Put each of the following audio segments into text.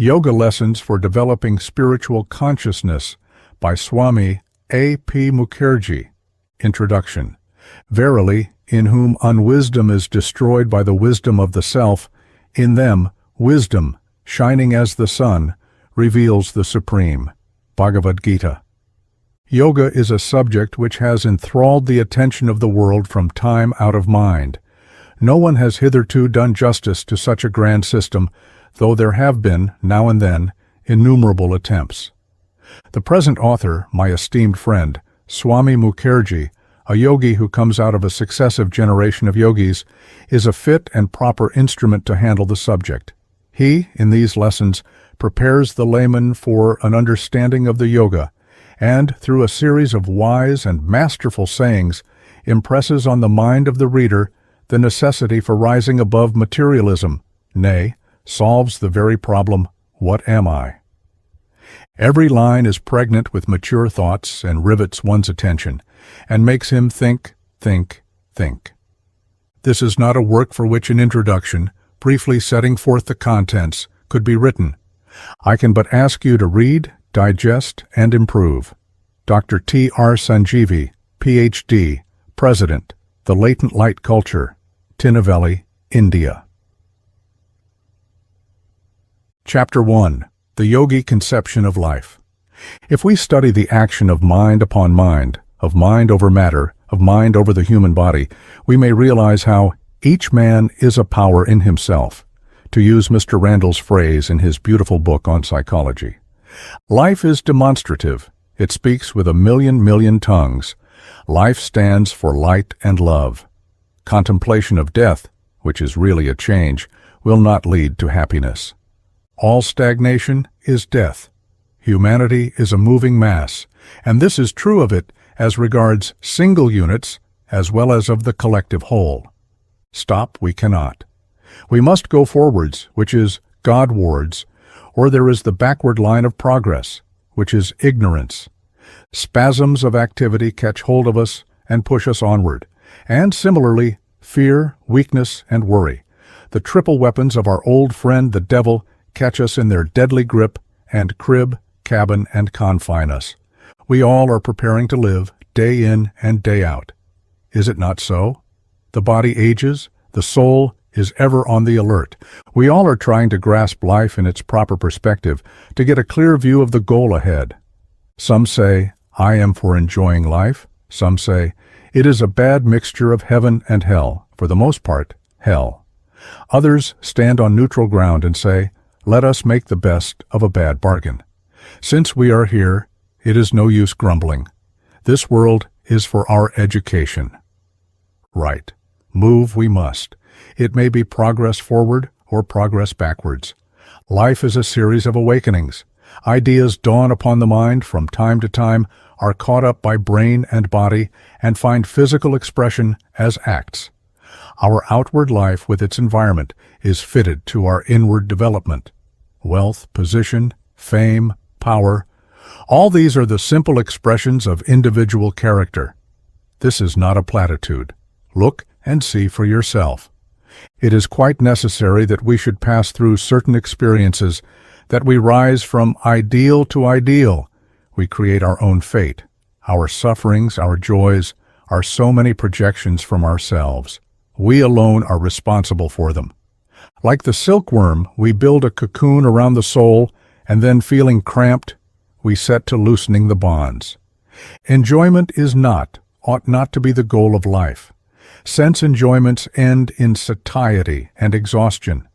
Yoga Lessons for Developing Spiritual Consciousness by Swami A.P. Mukerji. Introduction. Verily, in whom unwisdom is destroyed by the wisdom of the self, in them wisdom, shining as the sun, reveals the Supreme. Bhagavad Gita. Yoga is a subject which has enthralled the attention of the world from time out of mind. No one has hitherto done justice to such a grand system, though there have been, now and then, innumerable attempts. The present author, my esteemed friend, Swami Mukerji, a yogi who comes out of a successive generation of yogis, is a fit and proper instrument to handle the subject. He, in these lessons, prepares the layman for an understanding of the yoga, and, through a series of wise and masterful sayings, impresses on the mind of the reader the necessity for rising above materialism, nay, solves the very problem, what am I? Every line is pregnant with mature thoughts and rivets one's attention, and makes him think, think, think. This is not a work for which an introduction, briefly setting forth the contents, could be written. I can but ask you to read, digest, and improve. Dr. T. R. Sanjeevi, Ph.D., President, The Latent Light Culture, Tinnevelly, India. Chapter 1. The Yogi Conception of Life. If we study the action of mind upon mind, of mind over matter, of mind over the human body, we may realize how each man is a power in himself, to use Mr. Randall's phrase in his beautiful book on psychology. Life is demonstrative. It speaks with a million tongues. Life stands for light and love. Contemplation of death, which is really a change, will not lead to happiness. All stagnation is death. Humanity is a moving mass, and this is true of it as regards single units as well as of the collective whole. Stop we cannot. We must go forwards, which is Godwards, or there is the backward line of progress, which is ignorance. Spasms of activity catch hold of us and push us onward, and similarly, fear, weakness, and worry. The triple weapons of our old friend the devil catch us in their deadly grip and crib, cabin, and confine us. We all are preparing to live day in and day out. Is it not so? The body ages, the soul is ever on the alert. We all are trying to grasp life in its proper perspective, to get a clear view of the goal ahead. Some say, I am for enjoying life. Some say, it is a bad mixture of heaven and hell, for the most part, hell. Others stand on neutral ground and say, let us make the best of a bad bargain. Since we are here, it is no use grumbling. This world is for our education. Right. Move we must. It may be progress forward or progress backwards. Life is a series of awakenings. Ideas dawn upon the mind from time to time, are caught up by brain and body, and find physical expression as acts. Our outward life with its environment is fitted to our inward development. Wealth, position, fame, power, all these are the simple expressions of individual character. This is not a platitude. Look and see for yourself. It is quite necessary that we should pass through certain experiences, that we rise from ideal to ideal. We create our own fate. Our sufferings, our joys, are so many projections from ourselves. We alone are responsible for them. Like the silkworm, we build a cocoon around the soul, and then feeling cramped, we set to loosening the bonds. Enjoyment is not, ought not to be the goal of life. Sense enjoyments end in satiety and exhaustion.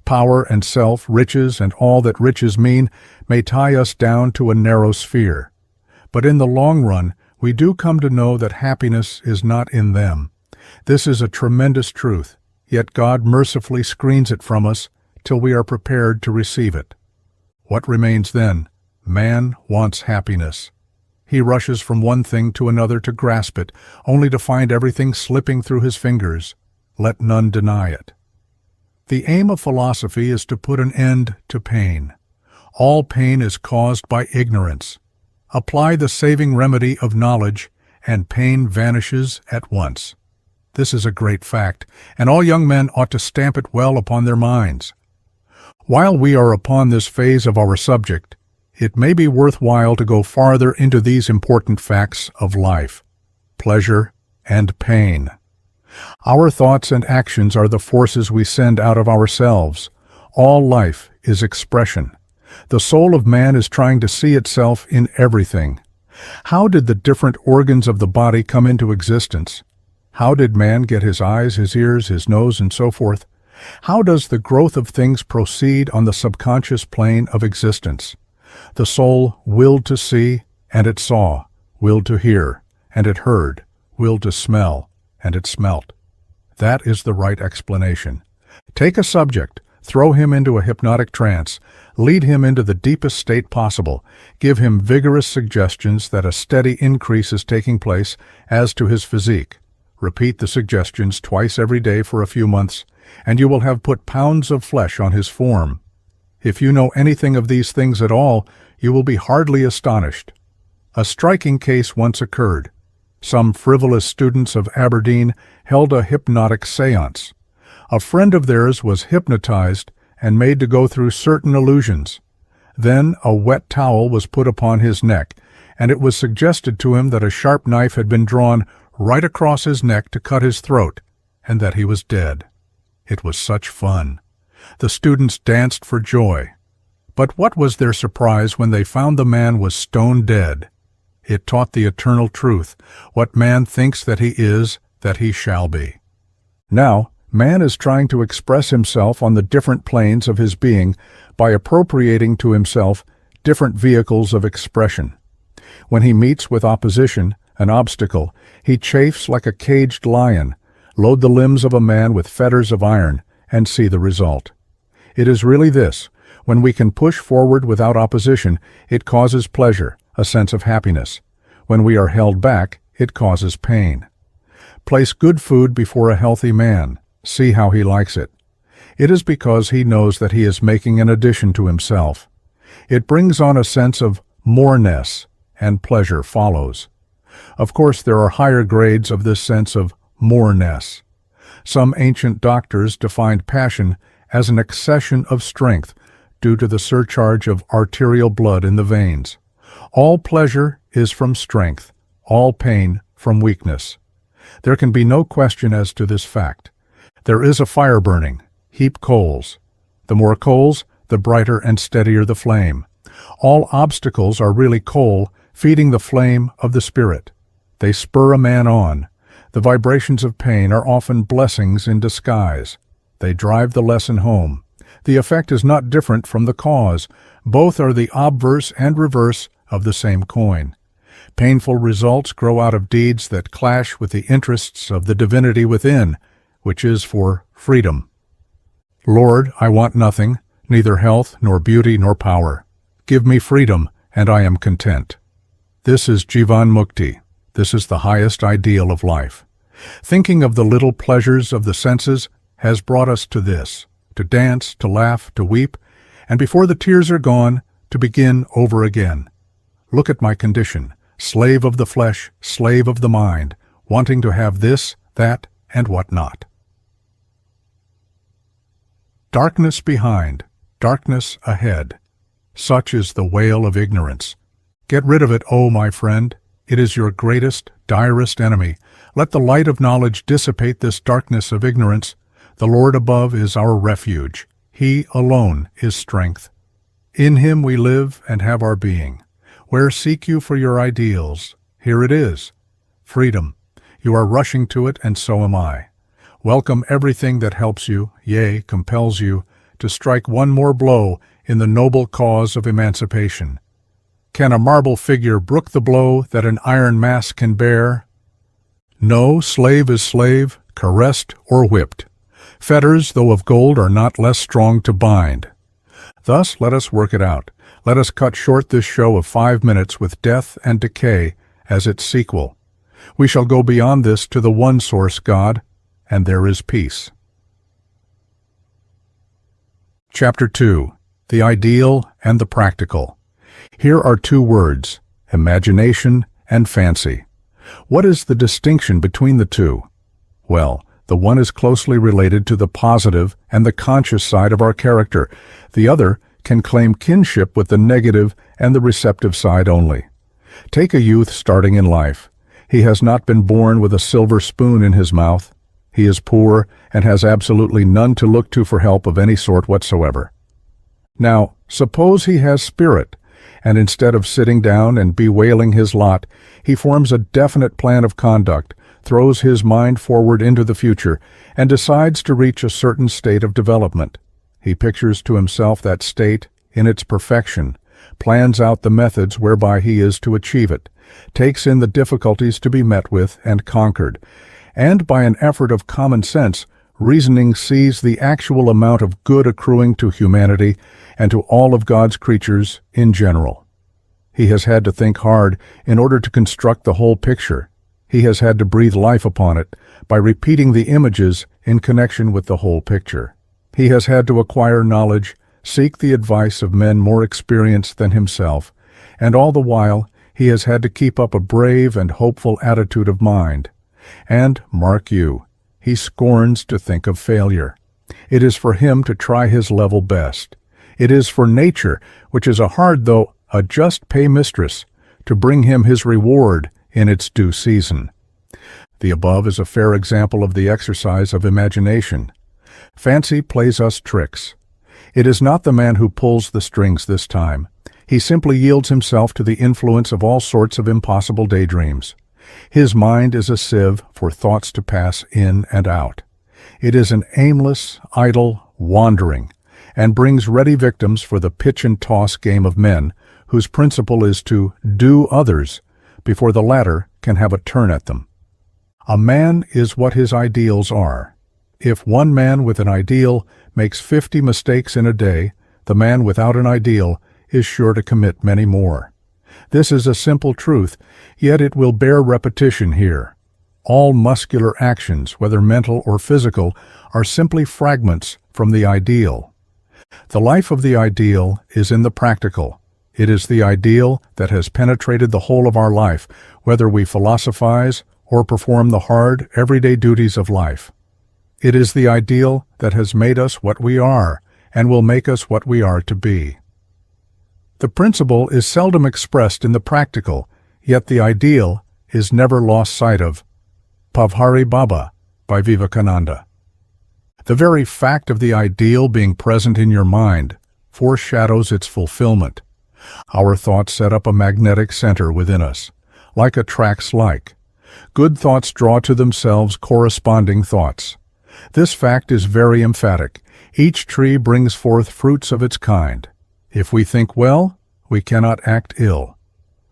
Power and self, riches, and all that riches mean may tie us down to a narrow sphere. But in the long run, we do come to know that happiness is not in them. This is a tremendous truth, yet God mercifully screens it from us till we are prepared to receive it. What remains then? Man wants happiness. He rushes from one thing to another to grasp it, only to find everything slipping through his fingers. Let none deny it. The aim of philosophy is to put an end to pain. All pain is caused by ignorance. Apply the saving remedy of knowledge, and pain vanishes at once. This is a great fact, and all young men ought to stamp it well upon their minds. While we are upon this phase of our subject, it may be worthwhile to go farther into these important facts of life: pleasure and pain. Our thoughts and actions are the forces we send out of ourselves. All life is expression. The soul of man is trying to see itself in everything. How did the different organs of the body come into existence? How did man get his eyes, his ears, his nose, and so forth? How does the growth of things proceed on the subconscious plane of existence? The soul willed to see, and it saw, willed to hear, and it heard, willed to smell, and it smelt. That is the right explanation. Take a subject, throw him into a hypnotic trance, lead him into the deepest state possible, give him vigorous suggestions that a steady increase is taking place as to his physique. Repeat the suggestions twice every day for a few months, and you will have put pounds of flesh on his form. If you know anything of these things at all, you will be hardly astonished. A striking case once occurred. Some frivolous students of Aberdeen held a hypnotic séance. A friend of theirs was hypnotized and made to go through certain illusions. Then a wet towel was put upon his neck, and it was suggested to him that a sharp knife had been drawn right across his neck to cut his throat, and that he was dead. It was such fun. The students danced for joy. But what was their surprise when they found the man was stone dead? It taught the eternal truth: what man thinks that he is, that he shall be. Now, man is trying to express himself on the different planes of his being by appropriating to himself different vehicles of expression. When he meets with opposition, an obstacle, he chafes like a caged lion. Load the limbs of a man with fetters of iron, and see the result. It is really this: when we can push forward without opposition, it causes pleasure, a sense of happiness. When we are held back, it causes pain. Place good food before a healthy man. See how he likes it. It is because he knows that he is making an addition to himself. It brings on a sense of moreness, and pleasure follows. Of course, there are higher grades of this sense of moreness. Some ancient doctors defined passion as an accession of strength due to the surcharge of arterial blood in the veins. All pleasure is from strength, all pain from weakness. There can be no question as to this fact. There is a fire burning. Heap coals. The more coals, the brighter and steadier the flame. All obstacles are really coal feeding the flame of the spirit. They spur a man on. The vibrations of pain are often blessings in disguise. They drive the lesson home. The effect is not different from the cause. Both are the obverse and reverse of the same coin. Painful results grow out of deeds that clash with the interests of the divinity within, which is for freedom. Lord, I want nothing, neither health, nor beauty, nor power. Give me freedom, and I am content. This is Jivan Mukti. This is the highest ideal of life. Thinking of the little pleasures of the senses has brought us to this: to dance, to laugh, to weep, and before the tears are gone, to begin over again. Look at my condition: slave of the flesh, slave of the mind, wanting to have this, that, and what not. Darkness behind, darkness ahead. Such is the wail of ignorance. Get rid of it, O my friend. It is your greatest, direst enemy. Let the light of knowledge dissipate this darkness of ignorance. The Lord above is our refuge. He alone is strength. In Him we live and have our being. Where seek you for your ideals? Here it is. Freedom. You are rushing to it, and so am I. Welcome everything that helps you, yea, compels you, to strike one more blow in the noble cause of emancipation. Can a marble figure brook the blow that an iron mask can bear? No, slave is slave, caressed or whipped. Fetters, though of gold, are not less strong to bind. Thus let us work it out. Let us cut short this show of 5 minutes with death and decay as its sequel. We shall go beyond this to the one source God, and there is peace. Chapter 2. The Ideal and the Practical. Here are 2 words: imagination and fancy. What is the distinction between the two? Well, The one is closely related to the positive and the conscious side of our character. The other can claim kinship with the negative and the receptive side only. Take a youth starting in life. He has not been born with a silver spoon in his mouth. He is poor and has absolutely none to look to for help of any sort whatsoever. Now, suppose he has spirit, and instead of sitting down and bewailing his lot, he forms a definite plan of conduct, throws his mind forward into the future, and decides to reach a certain state of development. He pictures to himself that state in its perfection, plans out the methods whereby he is to achieve it, takes in the difficulties to be met with and conquered, and by an effort of common sense, reasoning sees the actual amount of good accruing to humanity and to all of God's creatures in general. He has had to think hard in order to construct the whole picture. He has had to breathe life upon it by repeating the images in connection with the whole picture. He has had to acquire knowledge, seek the advice of men more experienced than himself, and all the while he has had to keep up a brave and hopeful attitude of mind. And, mark you, he scorns to think of failure. It is for him to try his level best. It is for nature, which is a hard though a just pay mistress, to bring him his reward in its due season. The above is a fair example of the exercise of imagination. Fancy plays us tricks. It is not the man who pulls the strings this time. He simply yields himself to the influence of all sorts of impossible daydreams. His mind is a sieve for thoughts to pass in and out. It is an aimless, idle wandering, and brings ready victims for the pitch-and-toss game of men, whose principle is to do others before the latter can have a turn at them. A man is what his ideals are. If one man with an ideal makes 50 mistakes in a day, the man without an ideal is sure to commit many more. This is a simple truth, yet it will bear repetition here. All muscular actions, whether mental or physical, are simply fragments from the ideal. The life of the ideal is in the practical. It is the ideal that has penetrated the whole of our life, whether we philosophize or perform the hard, everyday duties of life. It is the ideal that has made us what we are and will make us what we are to be. The principle is seldom expressed in the practical, yet the ideal is never lost sight of. Pavhari Baba by Vivekananda. The very fact of the ideal being present in your mind foreshadows its fulfillment. Our thoughts set up a magnetic center within us, like attracts like. Good thoughts draw to themselves corresponding thoughts. This fact is very emphatic. Each tree brings forth fruits of its kind. If we think well, we cannot act ill.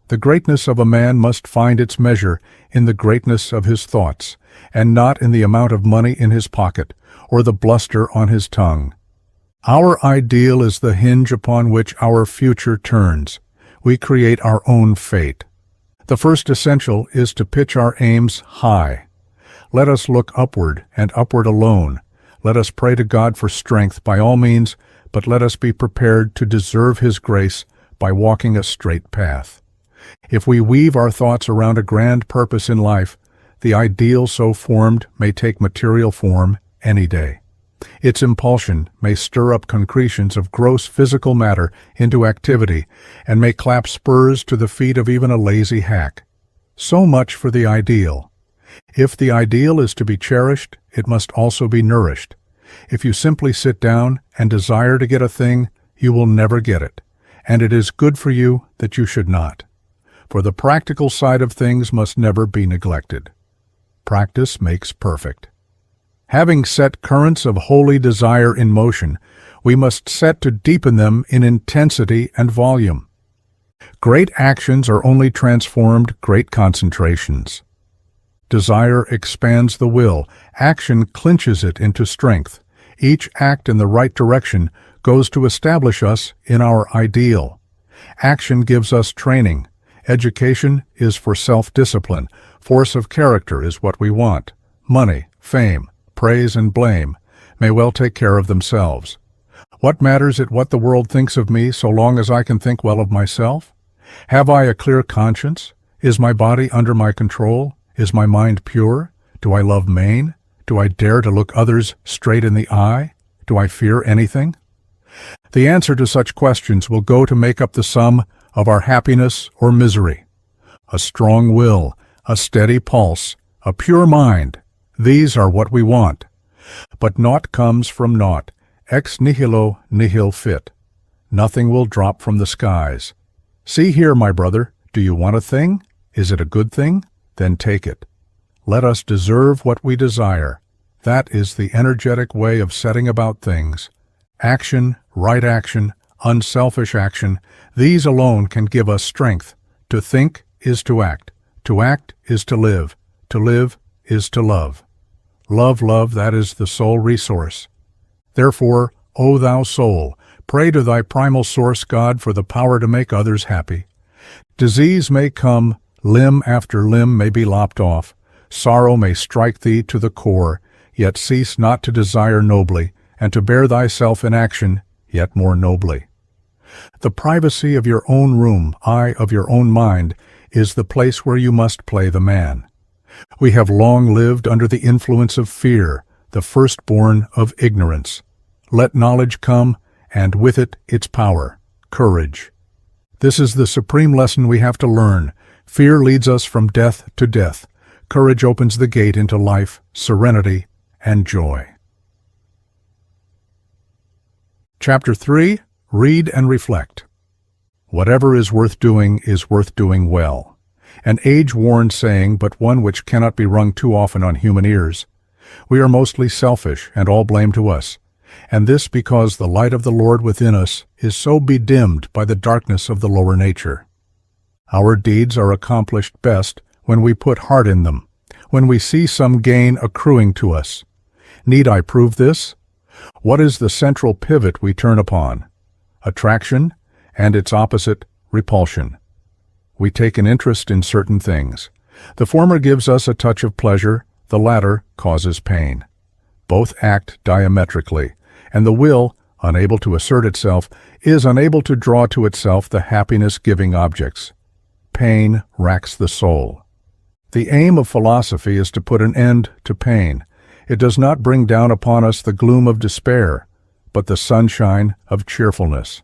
The greatness of a man must find its measure in the greatness of his thoughts, and not in the amount of money in his pocket or the bluster on his tongue. Our ideal is the hinge upon which our future turns. We create our own fate. The first essential is to pitch our aims high. Let us look upward and upward alone. Let us pray to God for strength by all means, but let us be prepared to deserve His grace by walking a straight path. If we weave our thoughts around a grand purpose in life, the ideal so formed may take material form any day. Its impulsion may stir up concretions of gross physical matter into activity and may clap spurs to the feet of even a lazy hack. So much for the ideal. If the ideal is to be cherished, it must also be nourished. If you simply sit down and desire to get a thing, you will never get it, and it is good for you that you should not. For the practical side of things must never be neglected. Practice makes perfect. Having set currents of holy desire in motion, we must set to deepen them in intensity and volume. Great actions are only transformed great concentrations. Desire expands the will. Action clinches it into strength. Each act in the right direction goes to establish us in our ideal. Action gives us training. Education is for self-discipline. Force of character is what we want. Money, fame, praise and blame may well take care of themselves. What matters it what the world thinks of me so long as I can think well of myself? Have I a clear conscience? Is my body under my control? Is my mind pure? Do I love Maine? Do I dare to look others straight in the eye? Do I fear anything? The answer to such questions will go to make up the sum of our happiness or misery. A strong will, a steady pulse, a pure mind, these are what we want. But naught comes from naught, ex nihilo nihil fit. Nothing will drop from the skies. See here, my brother, do you want a thing? Is it a good thing? Then take it. Let us deserve what we desire. That is the energetic way of setting about things. Action, right action, unselfish action, these alone can give us strength. To think is to act is to live is to love. Love, that is the sole resource. Therefore, O thou soul, pray to thy primal source God for the power to make others happy. Disease may come, limb after limb may be lopped off, sorrow may strike thee to the core, yet cease not to desire nobly, and to bear thyself in action, yet more nobly. The privacy of your own room, eye of your own mind, is the place where you must play the man. We have long lived under the influence of fear, the firstborn of ignorance. Let knowledge come, and with it its power, courage. This is the supreme lesson we have to learn. Fear leads us from death to death. Courage opens the gate into life, serenity, and joy. Chapter 3. Read and reflect. Whatever is worth doing well. An age-worn saying, but one which cannot be rung too often on human ears. We are mostly selfish, and all blame to us. And this because the light of the Lord within us is so bedimmed by the darkness of the lower nature. Our deeds are accomplished best when we put heart in them, when we see some gain accruing to us. Need I prove this? What is the central pivot we turn upon? Attraction, and its opposite, repulsion. We take an interest in certain things. The former gives us a touch of pleasure, the latter causes pain. Both act diametrically, and the will, unable to assert itself, is unable to draw to itself the happiness-giving objects. Pain racks the soul. The aim of philosophy is to put an end to pain. It does not bring down upon us the gloom of despair, but the sunshine of cheerfulness.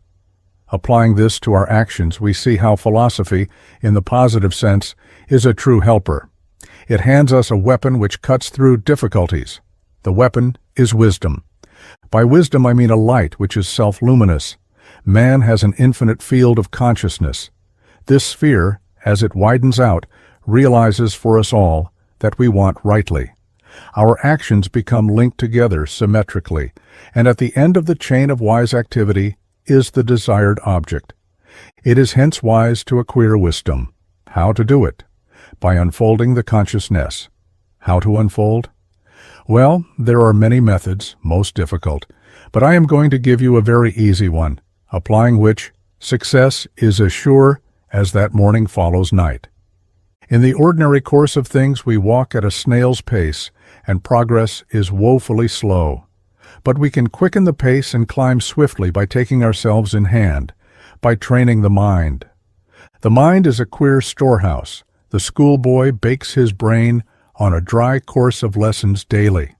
Applying this to our actions, we see how philosophy, in the positive sense, is a true helper. It hands us a weapon which cuts through difficulties. The weapon is wisdom. By wisdom I mean a light which is self-luminous. Man has an infinite field of consciousness. This sphere, as it widens out, realizes for us all that we want rightly. Our actions become linked together symmetrically, and at the end of the chain of wise activity is the desired object. It is hence wise to acquire wisdom. How to do it? By unfolding the consciousness. How to unfold? Well, there are many methods, most difficult, but I am going to give you a very easy one, applying which success is as sure as that morning follows night. In the ordinary course of things we walk at a snail's pace, and progress is woefully slow. But we can quicken the pace and climb swiftly by taking ourselves in hand, by training the mind. The mind is a queer storehouse. The schoolboy bakes his brain on a dry course of lessons daily.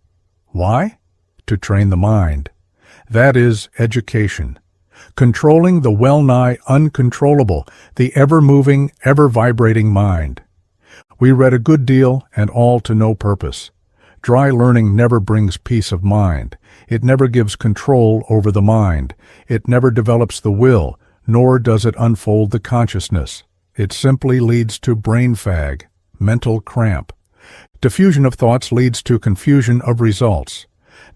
Why? To train the mind. That is education. Controlling the well-nigh uncontrollable, the ever-moving, ever-vibrating mind. We read a good deal and all to no purpose. Dry learning never brings peace of mind. It never gives control over the mind. It never develops the will, nor does it unfold the consciousness. It simply leads to brain fag, mental cramp. Diffusion of thoughts leads to confusion of results.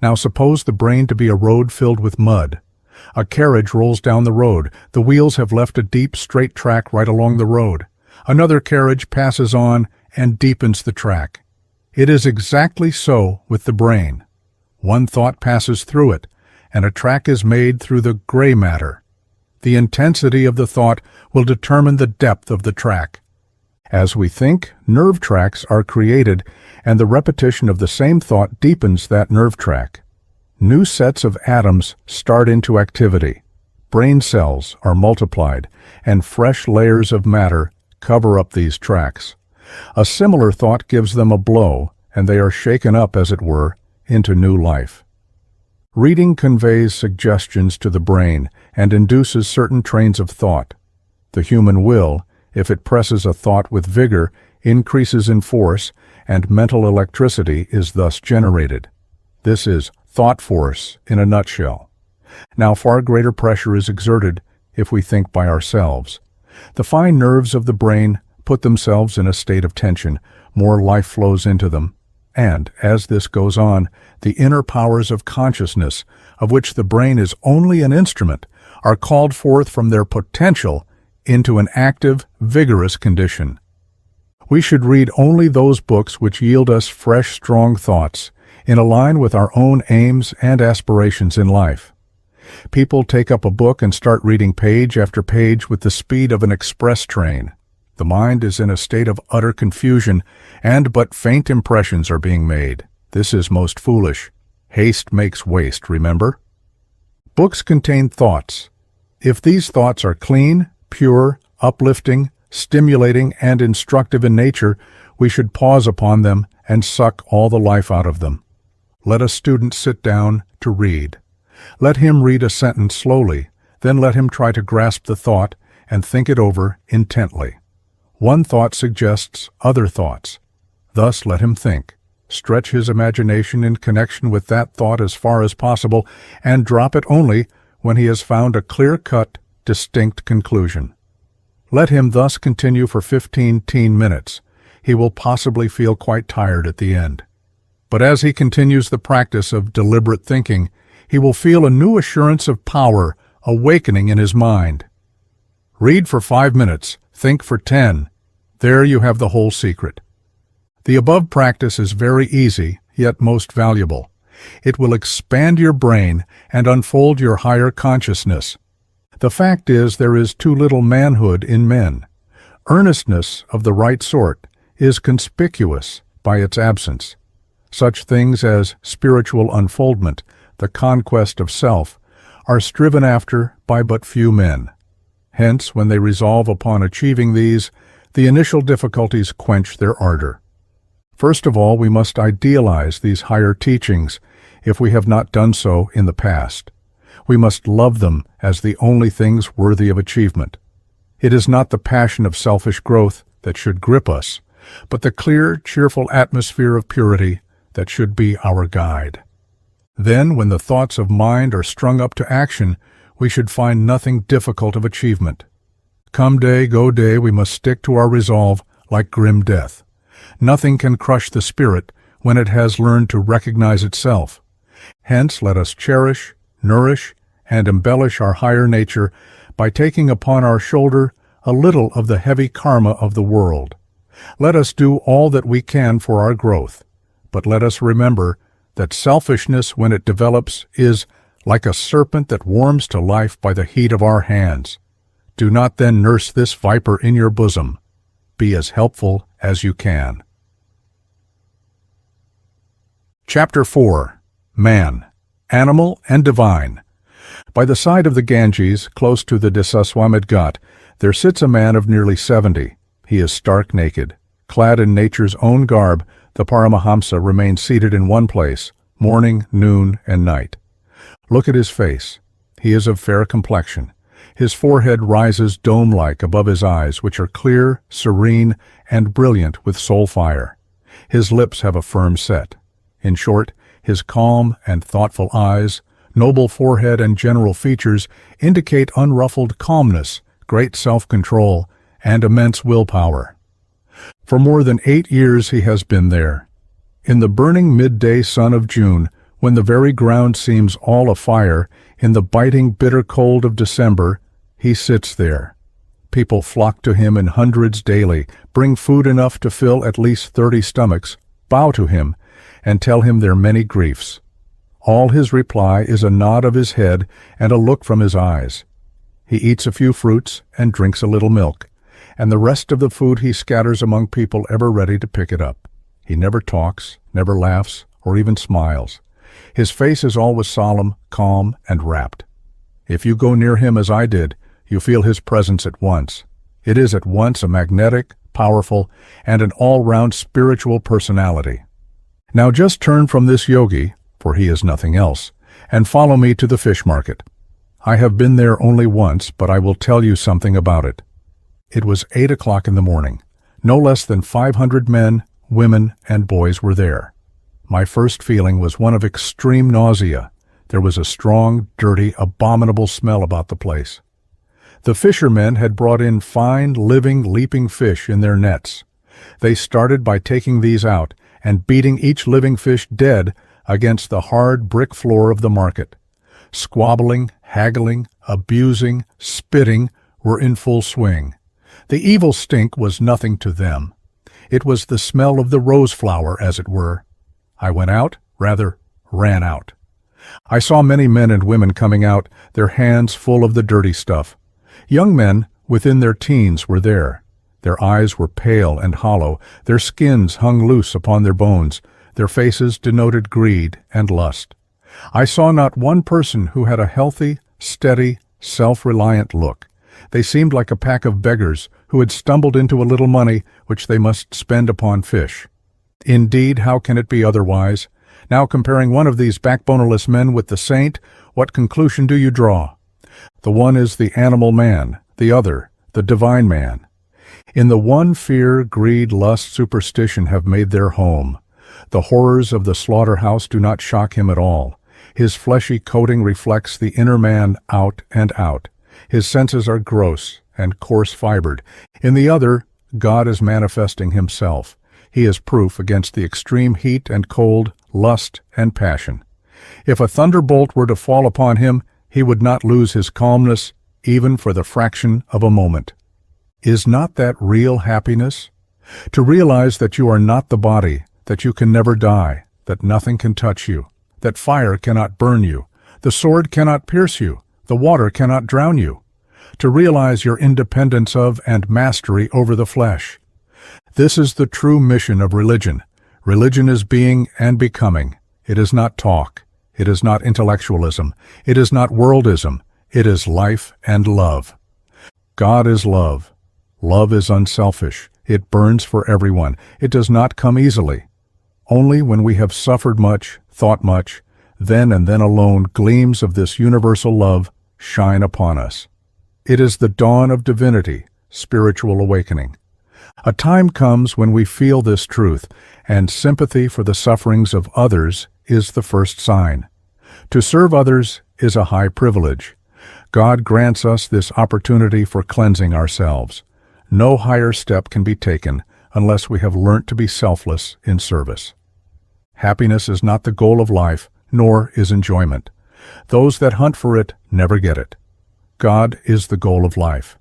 Now suppose the brain to be a road filled with mud. A carriage rolls down the road. The wheels have left a deep, straight track right along the road. Another carriage passes on and deepens the track. It is exactly so with the brain. One thought passes through it, and a track is made through the gray matter. The intensity of the thought will determine the depth of the track. As we think, nerve tracks are created, and the repetition of the same thought deepens that nerve track. New sets of atoms start into activity. Brain cells are multiplied, and fresh layers of matter cover up these tracks. A similar thought gives them a blow, and they are shaken up, as it were, into new life. Reading conveys suggestions to the brain and induces certain trains of thought. The human will, if it presses a thought with vigor, increases in force, and mental electricity is thus generated. This is thought force in a nutshell. Now, far greater pressure is exerted if we think by ourselves. The fine nerves of the brain put themselves in a state of tension, more life flows into them, and, as this goes on, the inner powers of consciousness, of which the brain is only an instrument, are called forth from their potential into an active, vigorous condition. We should read only those books which yield us fresh, strong thoughts, in a line with our own aims and aspirations in life. People take up a book and start reading page after page with the speed of an express train. The mind is in a state of utter confusion, and but faint impressions are being made. This is most foolish. Haste makes waste, remember? Books contain thoughts. If these thoughts are clean, pure, uplifting, stimulating, and instructive in nature, we should pause upon them and suck all the life out of them. Let a student sit down to read. Let him read a sentence slowly, then let him try to grasp the thought and think it over intently. One thought suggests other thoughts. Thus let him think. Stretch his imagination in connection with that thought as far as possible, and drop it only when he has found a clear-cut, distinct conclusion. Let him thus continue for 15 minutes. He will possibly feel quite tired at the end. But as he continues the practice of deliberate thinking, he will feel a new assurance of power awakening in his mind. Read for 5 minutes, think for 10. There you have the whole secret. The above practice is very easy, yet most valuable. It will expand your brain and unfold your higher consciousness. The fact is, there is too little manhood in men. Earnestness of the right sort is conspicuous by its absence. Such things as spiritual unfoldment, the conquest of self, are striven after by but few men. Hence, when they resolve upon achieving these, the initial difficulties quench their ardor. First of all, we must idealize these higher teachings if we have not done so in the past. We must love them as the only things worthy of achievement. It is not the passion of selfish growth that should grip us, but the clear, cheerful atmosphere of purity that should be our guide. Then, when the thoughts of mind are strung up to action, we should find nothing difficult of achievement. Come day, go day, we must stick to our resolve like grim death. Nothing can crush the spirit when it has learned to recognize itself. Hence, let us cherish, nourish, and embellish our higher nature by taking upon our shoulder a little of the heavy karma of the world. Let us do all that we can for our growth, but let us remember that selfishness, when it develops, is like a serpent that warms to life by the heat of our hands. Do not then nurse this viper in your bosom. Be as helpful as you can. Chapter 4. Man, Animal and Divine. By the side of the Ganges, close to the Dasaswamedh Ghat, there sits a man of nearly 70. He is stark naked. Clad in nature's own garb, the Paramahamsa remains seated in one place, morning, noon, and night. Look at his face. He is of fair complexion. His forehead rises dome-like above his eyes, which are clear, serene, and brilliant with soul fire. His lips have a firm set. In short, his calm and thoughtful eyes, noble forehead, and general features indicate unruffled calmness, great self-control, and immense willpower. For more than 8 years he has been there. In the burning midday sun of June, when the very ground seems all afire, in the biting bitter cold of December, he sits there. People flock to him in hundreds daily, bring food enough to fill at least 30 stomachs, bow to him, and tell him their many griefs. All his reply is a nod of his head and a look from his eyes. He eats a few fruits and drinks a little milk, and the rest of the food he scatters among people ever ready to pick it up. He never talks, never laughs, or even smiles. His face is always solemn, calm, and rapt. If you go near him as I did, you feel his presence at once. It is at once a magnetic, powerful, and an all-round spiritual personality. Now just turn from this yogi, for he is nothing else, and follow me to the fish market. I have been there only once, but I will tell you something about it. It was 8 o'clock in the morning. No less than 500 men, women, and boys were there. My first feeling was one of extreme nausea. There was a strong, dirty, abominable smell about the place. The fishermen had brought in fine, living, leaping fish in their nets. They started by taking these out and beating each living fish dead against the hard brick floor of the market. Squabbling, haggling, abusing, spitting were in full swing. The evil stink was nothing to them. It was the smell of the rose flower, as it were. I went out, rather, ran out. I saw many men and women coming out, their hands full of the dirty stuff. Young men, within their teens, were there. Their eyes were pale and hollow, their skins hung loose upon their bones, their faces denoted greed and lust. I saw not one person who had a healthy, steady, self-reliant look. They seemed like a pack of beggars who had stumbled into a little money which they must spend upon fish. Indeed, how can it be otherwise? Now, comparing one of these backboneless men with the saint, what conclusion do you draw? The one is the animal man, the other, the divine man. In the one fear, greed, lust, superstition have made their home. The horrors of the slaughterhouse do not shock him at all. His fleshy coating reflects the inner man out and out. His senses are gross and coarse-fibered. In the other, God is manifesting himself. He is proof against the extreme heat and cold, lust and passion. If a thunderbolt were to fall upon him, he would not lose his calmness, even for the fraction of a moment. Is not that real happiness? To realize that you are not the body, that you can never die, that nothing can touch you, that fire cannot burn you, the sword cannot pierce you, the water cannot drown you. To realize your independence of and mastery over the flesh. This is the true mission of religion. Religion is being and becoming. It is not talk. It is not intellectualism. It is not worldism. It is life and love. God is love. Love is unselfish. It burns for everyone. It does not come easily. Only when we have suffered much, thought much, then and then alone gleams of this universal love shine upon us. It is the dawn of divinity, spiritual awakening. A time comes when we feel this truth, and sympathy for the sufferings of others is the first sign. To serve others is a high privilege. God grants us this opportunity for cleansing ourselves. No higher step can be taken unless we have learnt to be selfless in service. Happiness is not the goal of life, nor is enjoyment. Those that hunt for it never get it. God is the goal of life.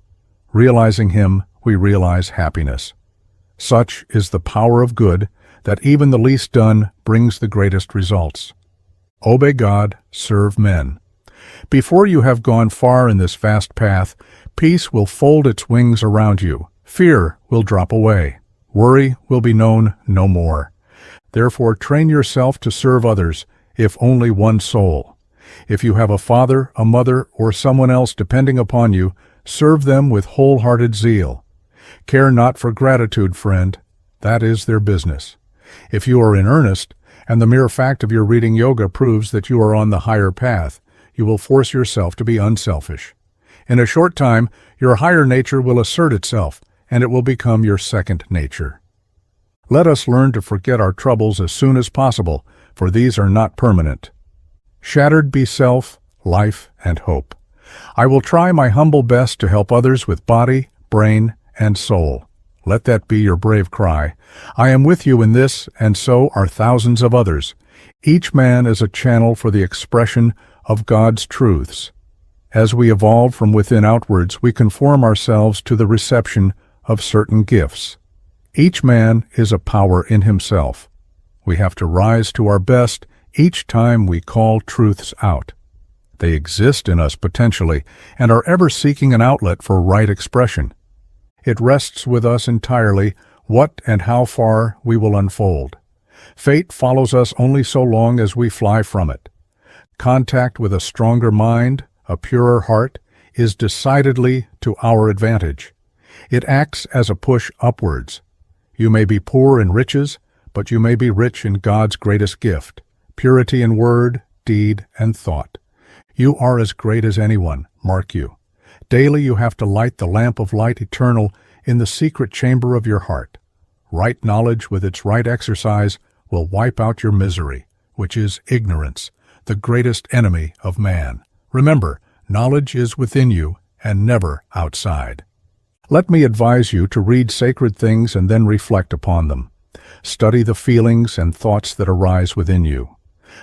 Realizing Him, we realize happiness. Such is the power of good that even the least done brings the greatest results. Obey God, serve men. Before you have gone far in this vast path, peace will fold its wings around you. Fear will drop away. Worry will be known no more. Therefore, train yourself to serve others, if only one soul. If you have a father, a mother, or someone else depending upon you, serve them with wholehearted zeal. Care not for gratitude, friend. That is their business. If you are in earnest, and the mere fact of your reading yoga proves that you are on the higher path, you will force yourself to be unselfish. In a short time, your higher nature will assert itself, and it will become your second nature. Let us learn to forget our troubles as soon as possible, for these are not permanent. Shattered be self, life, and hope. I will try my humble best to help others with body, brain, and soul. Let that be your brave cry. I am with you in this, and so are thousands of others. Each man is a channel for the expression of God's truths. As we evolve from within outwards, we conform ourselves to the reception of certain gifts. Each man is a power in himself. We have to rise to our best each time we call truths out. They exist in us potentially and are ever seeking an outlet for right expression. It rests with us entirely what and how far we will unfold. Fate follows us only so long as we fly from it. Contact with a stronger mind, a purer heart, is decidedly to our advantage. It acts as a push upwards. You may be poor in riches, but you may be rich in God's greatest gift, purity in word, deed, and thought. You are as great as anyone, mark you. Daily you have to light the lamp of light eternal in the secret chamber of your heart. Right knowledge with its right exercise will wipe out your misery, which is ignorance, the greatest enemy of man. Remember, knowledge is within you and never outside. Let me advise you to read sacred things and then reflect upon them. Study the feelings and thoughts that arise within you.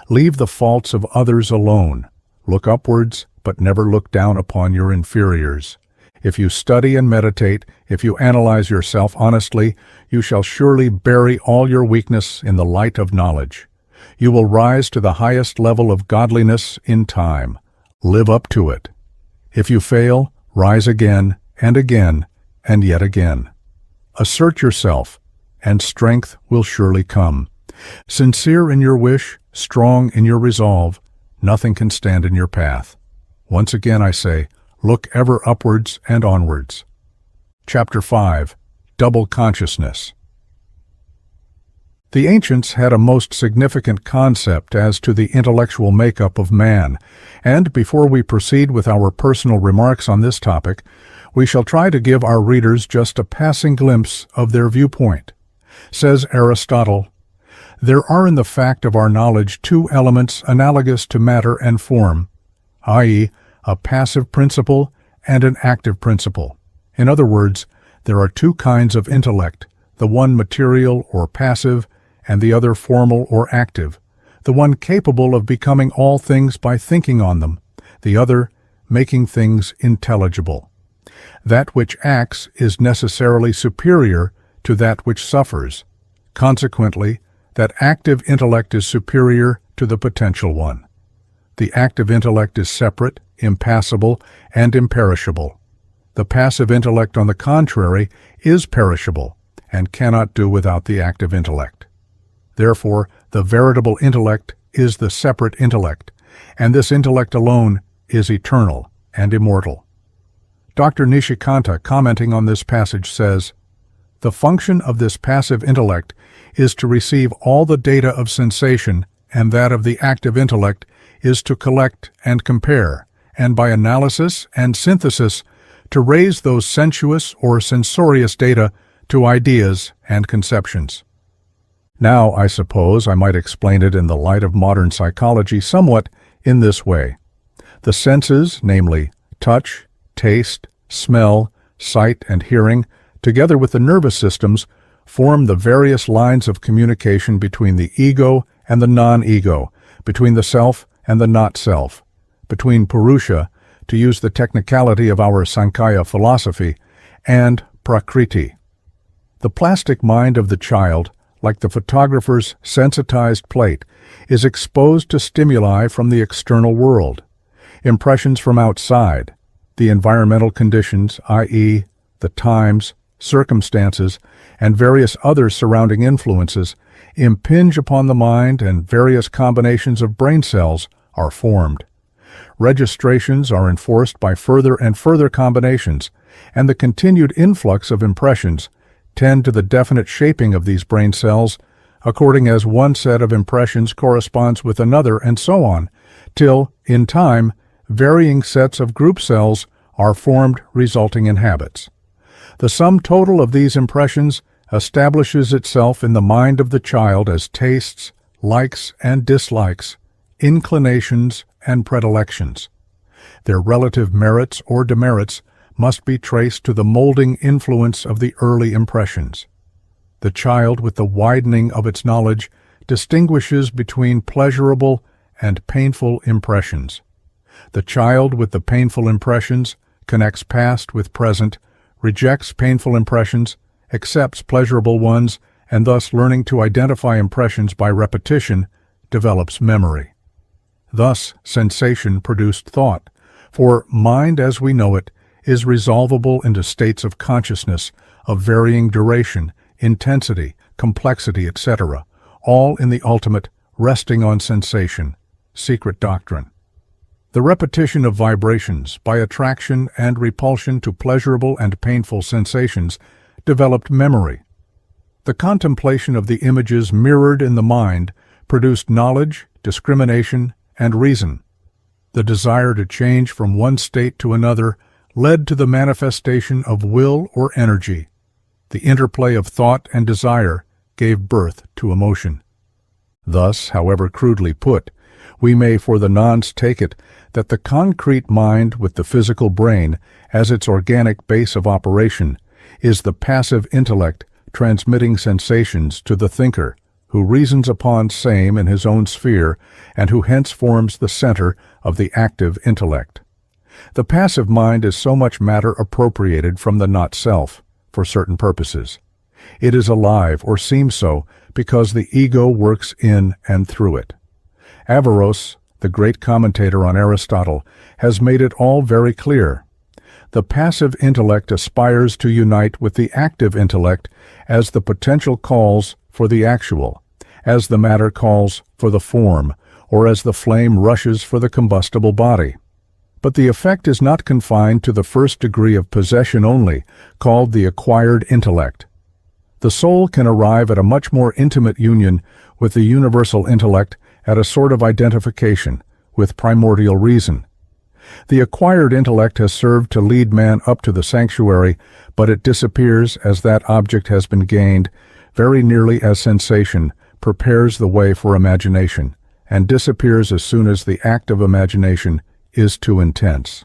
Leave the faults of others alone. Look upwards, but never look down upon your inferiors. If you study and meditate, if you analyze yourself honestly, you shall surely bury all your weakness in the light of knowledge. You will rise to the highest level of godliness in time. Live up to it. If you fail, rise again and again and yet again. Assert yourself, and strength will surely come. Sincere in your wish, strong in your resolve, nothing can stand in your path. Once again I say, look ever upwards and onwards. Chapter 5. Double Consciousness. The ancients had a most significant concept as to the intellectual makeup of man, and before we proceed with our personal remarks on this topic, we shall try to give our readers just a passing glimpse of their viewpoint. Says Aristotle, "There are in the fact of our knowledge two elements analogous to matter and form, i.e., a passive principle and an active principle. In other words, there are two kinds of intellect, the one material or passive, and the other formal or active, the one capable of becoming all things by thinking on them, the other making things intelligible. That which acts is necessarily superior to that which suffers. Consequently, that active intellect is superior to the potential one. The active intellect is separate, impassible, and imperishable. The passive intellect, on the contrary, is perishable, and cannot do without the active intellect. Therefore, the veritable intellect is the separate intellect, and this intellect alone is eternal and immortal." Dr. Nishikanta, commenting on this passage, says, "The function of this passive intellect is to receive all the data of sensation, and that of the active intellect is to collect and compare, and by analysis and synthesis to raise those sensuous or censorious data to ideas and conceptions." Now, I suppose I might explain it in the light of modern psychology somewhat in this way. The senses, namely touch, taste, smell, sight, and hearing, together with the nervous systems, form the various lines of communication between the ego and the non-ego, between the self and the not-self, between Purusha, to use the technicality of our Sankhya philosophy, and Prakriti. The plastic mind of the child, like the photographer's sensitized plate, is exposed to stimuli from the external world. Impressions from outside, the environmental conditions, i.e., the times, circumstances, and various other surrounding influences, impinge upon the mind, and various combinations of brain cells are formed. Registrations are enforced by further and further combinations, and the continued influx of impressions tend to the definite shaping of these brain cells, according as one set of impressions corresponds with another, and so on, till, in time, varying sets of group cells are formed, resulting in habits. The sum total of these impressions establishes itself in the mind of the child as tastes, likes and dislikes, inclinations and predilections. Their relative merits or demerits must be traced to the molding influence of the early impressions. The child, with the widening of its knowledge, distinguishes between pleasurable and painful impressions. The child, with the painful impressions, connects past with present, rejects painful impressions, accepts pleasurable ones, and thus, learning to identify impressions by repetition, develops memory. Thus, sensation produced thought, for mind as we know it is resolvable into states of consciousness of varying duration, intensity, complexity, etc., all in the ultimate resting on sensation, secret doctrine. The repetition of vibrations by attraction and repulsion to pleasurable and painful sensations developed memory. The contemplation of the images mirrored in the mind produced knowledge, discrimination, and reason. The desire to change from one state to another led to the manifestation of will or energy. The interplay of thought and desire gave birth to emotion. Thus, however crudely put, we may for the nonce take it that the concrete mind with the physical brain as its organic base of operation is the passive intellect transmitting sensations to the thinker, who reasons upon same in his own sphere and who hence forms the center of the active intellect. The passive mind is so much matter appropriated from the not-self for certain purposes. It is alive, or seems so, because the ego works in and through it. Averroes, the great commentator on Aristotle, has made it all very clear. The passive intellect aspires to unite with the active intellect as the potential calls for the actual, as the matter calls for the form, or as the flame rushes for the combustible body. But the effect is not confined to the first degree of possession only, called the acquired intellect. The soul can arrive at a much more intimate union with the universal intellect at a sort of identification with primordial reason. The acquired intellect has served to lead man up to the sanctuary, but it disappears as that object has been gained, very nearly as sensation prepares the way for imagination, and disappears as soon as the act of imagination is too intense.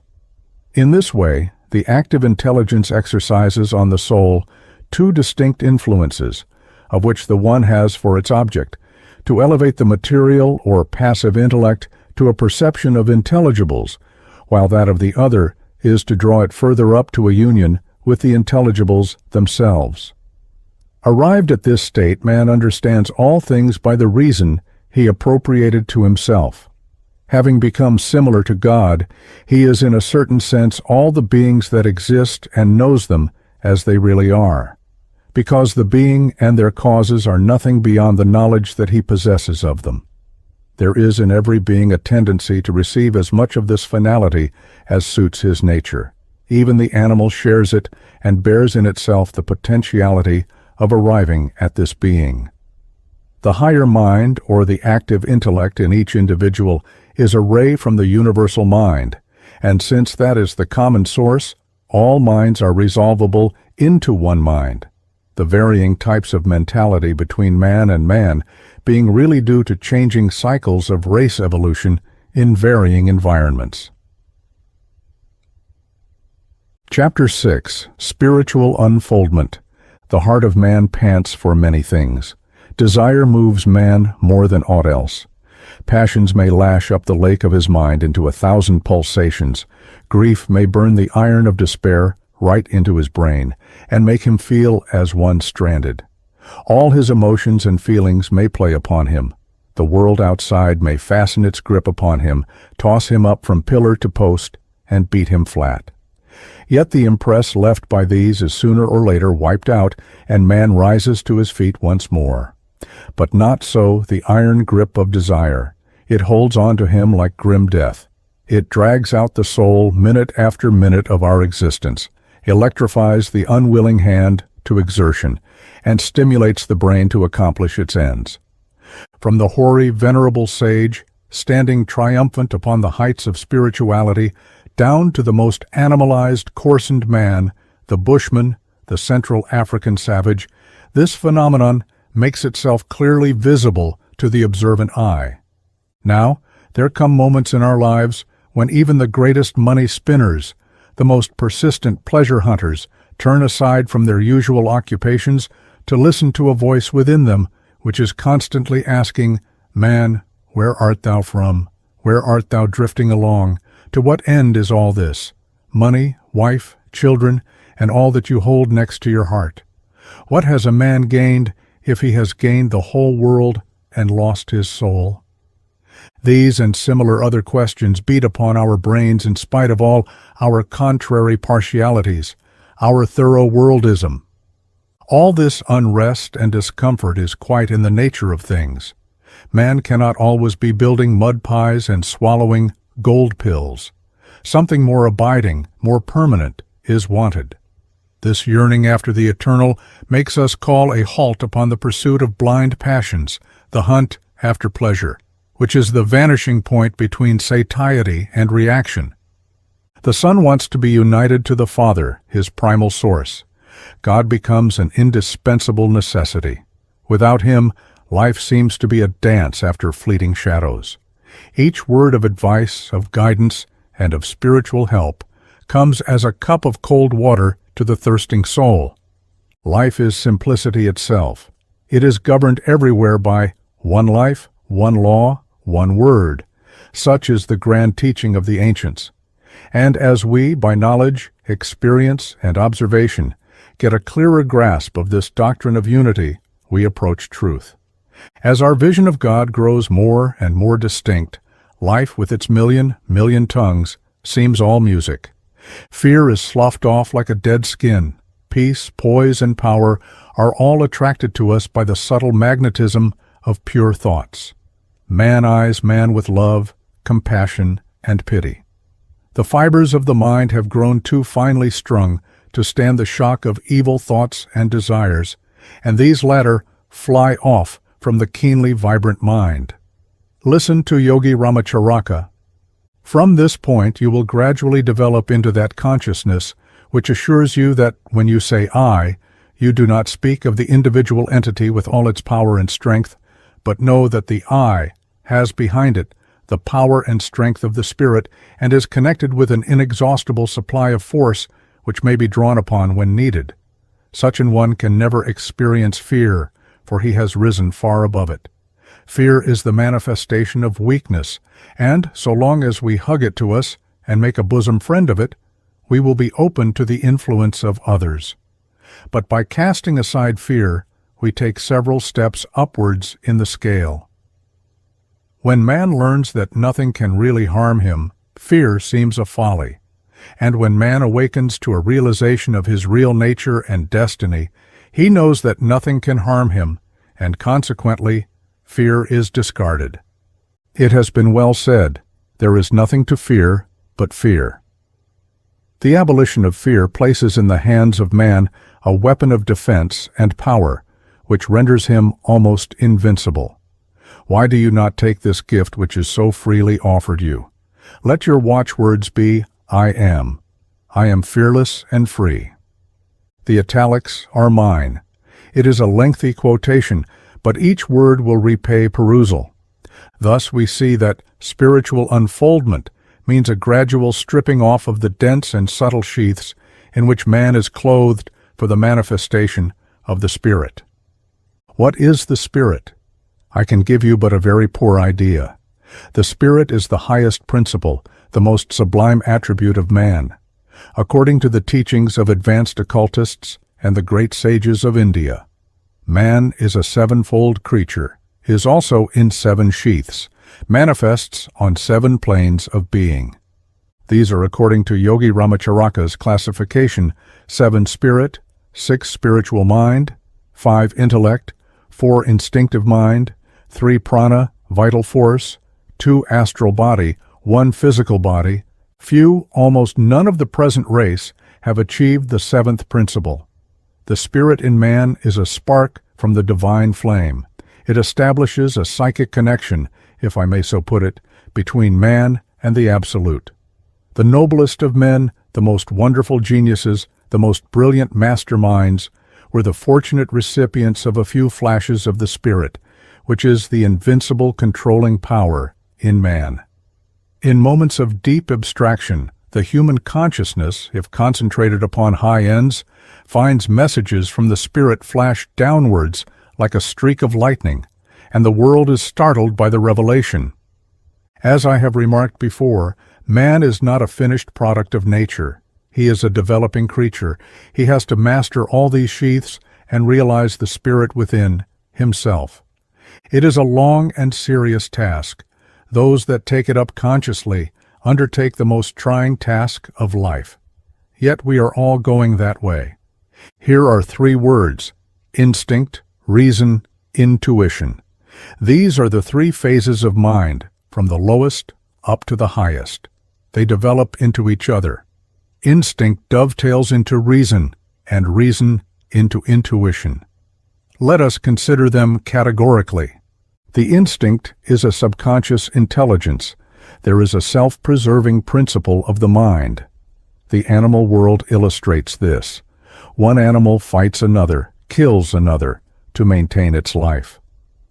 In this way, the active intelligence exercises on the soul two distinct influences, of which the one has for its object to elevate the material or passive intellect to a perception of intelligibles, while that of the other is to draw it further up to a union with the intelligibles themselves. Arrived at this state, man understands all things by the reason he appropriated to himself. Having become similar to God, he is in a certain sense all the beings that exist and knows them as they really are, because the being and their causes are nothing beyond the knowledge that he possesses of them. There is in every being a tendency to receive as much of this finality as suits his nature. Even the animal shares it and bears in itself the potentiality of arriving at this being. The higher mind, or the active intellect in each individual, is a ray from the universal mind, and since that is the common source, all minds are resolvable into one mind, the varying types of mentality between man and man being really due to changing cycles of race evolution in varying environments. Chapter 6. Spiritual Unfoldment. The heart of man pants for many things. Desire moves man more than aught else. Passions may lash up the lake of his mind into 1,000 pulsations. Grief may burn the iron of despair right into his brain, and make him feel as one stranded. All his emotions and feelings may play upon him. The world outside may fasten its grip upon him, toss him up from pillar to post, and beat him flat. Yet the impress left by these is sooner or later wiped out, and man rises to his feet once more. But not so the iron grip of desire. It holds on to him like grim death. It drags out the soul minute after minute of our existence, electrifies the unwilling hand to exertion, and stimulates the brain to accomplish its ends. From the hoary, venerable sage, standing triumphant upon the heights of spirituality, down to the most animalized, coarsened man, the bushman, the Central African savage, this phenomenon makes itself clearly visible to the observant eye. Now, there come moments in our lives when even the greatest money spinners, the most persistent pleasure hunters, turn aside from their usual occupations to listen to a voice within them which is constantly asking, "Man, where art thou from? Where art thou drifting along? To what end is all this? Money, wife, children, and all that you hold next to your heart. What has a man gained if he has gained the whole world and lost his soul?" These and similar other questions beat upon our brains in spite of all our contrary partialities, our thorough worldism. All this unrest and discomfort is quite in the nature of things. Man cannot always be building mud pies and swallowing gold pills. Something more abiding, more permanent, is wanted. This yearning after the eternal makes us call a halt upon the pursuit of blind passions, the hunt after pleasure, which is the vanishing point between satiety and reaction. The Son wants to be united to the Father, his primal source. God becomes an indispensable necessity. Without him, life seems to be a dance after fleeting shadows. Each word of advice, of guidance, and of spiritual help comes as a cup of cold water to the thirsting soul. Life is simplicity itself. It is governed everywhere by one life, one law, one word. Such is the grand teaching of the ancients. And as we, by knowledge, experience, and observation, get a clearer grasp of this doctrine of unity, we approach truth. As our vision of God grows more and more distinct, life with its million tongues seems all music. Fear is sloughed off like a dead skin. Peace, poise, and power are all attracted to us by the subtle magnetism of pure thoughts. Man eyes man with love, compassion, and pity. The fibers of the mind have grown too finely strung to stand the shock of evil thoughts and desires, and these latter fly off from the keenly vibrant mind. Listen to Yogi Ramacharaka. From this point you will gradually develop into that consciousness which assures you that when you say I, you do not speak of the individual entity with all its power and strength, but know that the I has behind it the power and strength of the Spirit and is connected with an inexhaustible supply of force which may be drawn upon when needed. Such an one can never experience fear, for he has risen far above it. Fear is the manifestation of weakness, and so long as we hug it to us and make a bosom friend of it, we will be open to the influence of others. But by casting aside fear, we take several steps upwards in the scale. When man learns that nothing can really harm him, fear seems a folly. And when man awakens to a realization of his real nature and destiny, he knows that nothing can harm him, and consequently, fear is discarded. It has been well said, there is nothing to fear but fear. The abolition of fear places in the hands of man a weapon of defense and power, which renders him almost invincible. Why do you not take this gift which is so freely offered you? Let your watchwords be, I am. I am fearless and free. The italics are mine. It is a lengthy quotation, but each word will repay perusal. Thus we see that spiritual unfoldment means a gradual stripping off of the dense and subtle sheaths in which man is clothed for the manifestation of the Spirit. What is the Spirit? I can give you but a very poor idea. The Spirit is the highest principle, the most sublime attribute of man. According to the teachings of advanced occultists and the great sages of India, man is a sevenfold creature, is also in seven sheaths, manifests on seven planes of being. These are according to Yogi Ramacharaka's classification: 7 spirit, 6 spiritual mind, 5 intellect, 4 instinctive mind, 3 prana, vital force, 2 astral body, 1 physical body. Few, almost none of the present race have achieved the 7th principle. The Spirit in man is a spark from the divine flame. It establishes a psychic connection, if I may so put it, between man and the Absolute. The noblest of men, the most wonderful geniuses, the most brilliant masterminds, were the fortunate recipients of a few flashes of the Spirit, which is the invincible controlling power in man. In moments of deep abstraction, the human consciousness, if concentrated upon high ends, finds messages from the Spirit flash downwards like a streak of lightning, and the world is startled by the revelation. As I have remarked before, man is not a finished product of nature. He is a developing creature. He has to master all these sheaths and realize the Spirit within himself. It is a long and serious task. Those that take it up consciously undertake the most trying task of life. Yet we are all going that way. Here are 3 words: instinct, reason, intuition. These are the 3 phases of mind, from the lowest up to the highest. They develop into each other. Instinct dovetails into reason, and reason into intuition. Let us consider them categorically. The instinct is a subconscious intelligence. There is a self-preserving principle of the mind. The animal world illustrates this. One animal fights another, kills another, to maintain its life.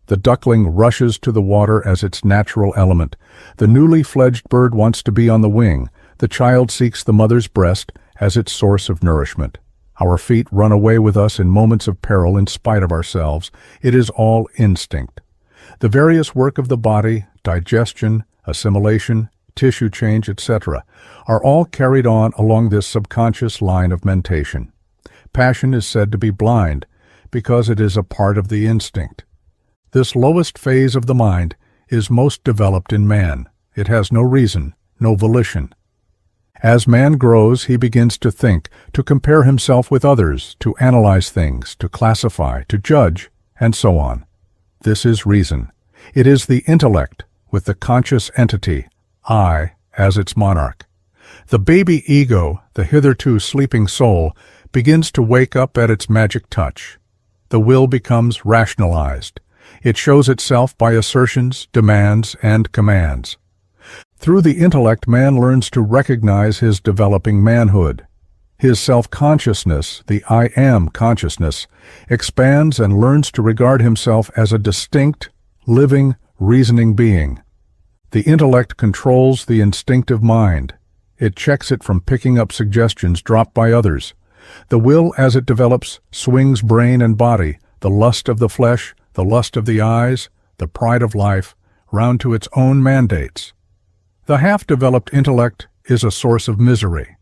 The duckling rushes to the water as its natural element. The newly fledged bird wants to be on the wing. The child seeks the mother's breast as its source of nourishment. Our feet run away with us in moments of peril in spite of ourselves. It is all instinct. The various work of the body, digestion, assimilation, tissue change, etc., are all carried on along this subconscious line of mentation. Passion is said to be blind because it is a part of the instinct. This lowest phase of the mind is most developed in man. It has no reason, no volition. As man grows, he begins to think, to compare himself with others, to analyze things, to classify, to judge, and so on. This is reason. It is the intellect, with the conscious entity, I, as its monarch. The baby ego, the hitherto sleeping soul, begins to wake up at its magic touch. The will becomes rationalized. It shows itself by assertions, demands, and commands. Through the intellect, man learns to recognize his developing manhood. His self-consciousness, the I am consciousness, expands and learns to regard himself as a distinct, living, reasoning being. The intellect controls the instinctive mind. It checks it from picking up suggestions dropped by others. The will, as it develops, swings brain and body, the lust of the flesh, the lust of the eyes, the pride of life, round to its own mandates. The half-developed intellect is a source of misery.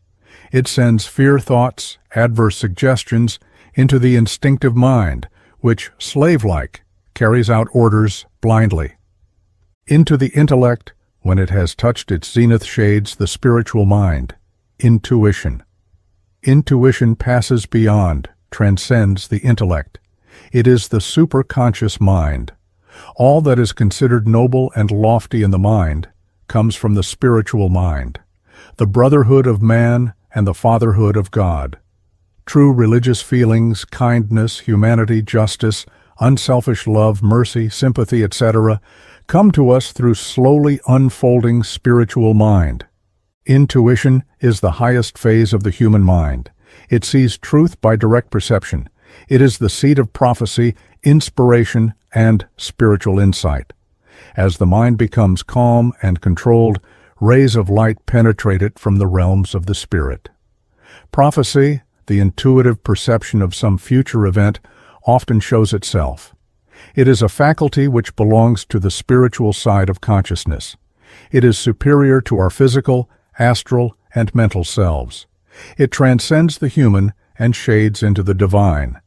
It sends fear thoughts, adverse suggestions, into the instinctive mind, which, slave-like, carries out orders blindly. Into the intellect, when it has touched its zenith shades, the spiritual mind, intuition. Intuition passes beyond, transcends the intellect. It is the superconscious mind. All that is considered noble and lofty in the mind comes from the spiritual mind, the brotherhood of man and the fatherhood of God. True religious feelings, kindness, humanity, justice, unselfish love, mercy, sympathy, etc., come to us through slowly unfolding spiritual mind. Intuition is the highest phase of the human mind. It sees truth by direct perception. It is the seat of prophecy, inspiration, and spiritual insight. As the mind becomes calm and controlled, rays of light penetrate it from the realms of the spirit. Prophecy, the intuitive perception of some future event, often shows itself. It is a faculty which belongs to the spiritual side of consciousness. It is superior to our physical, astral, and mental selves. It transcends the human and shades into the divine.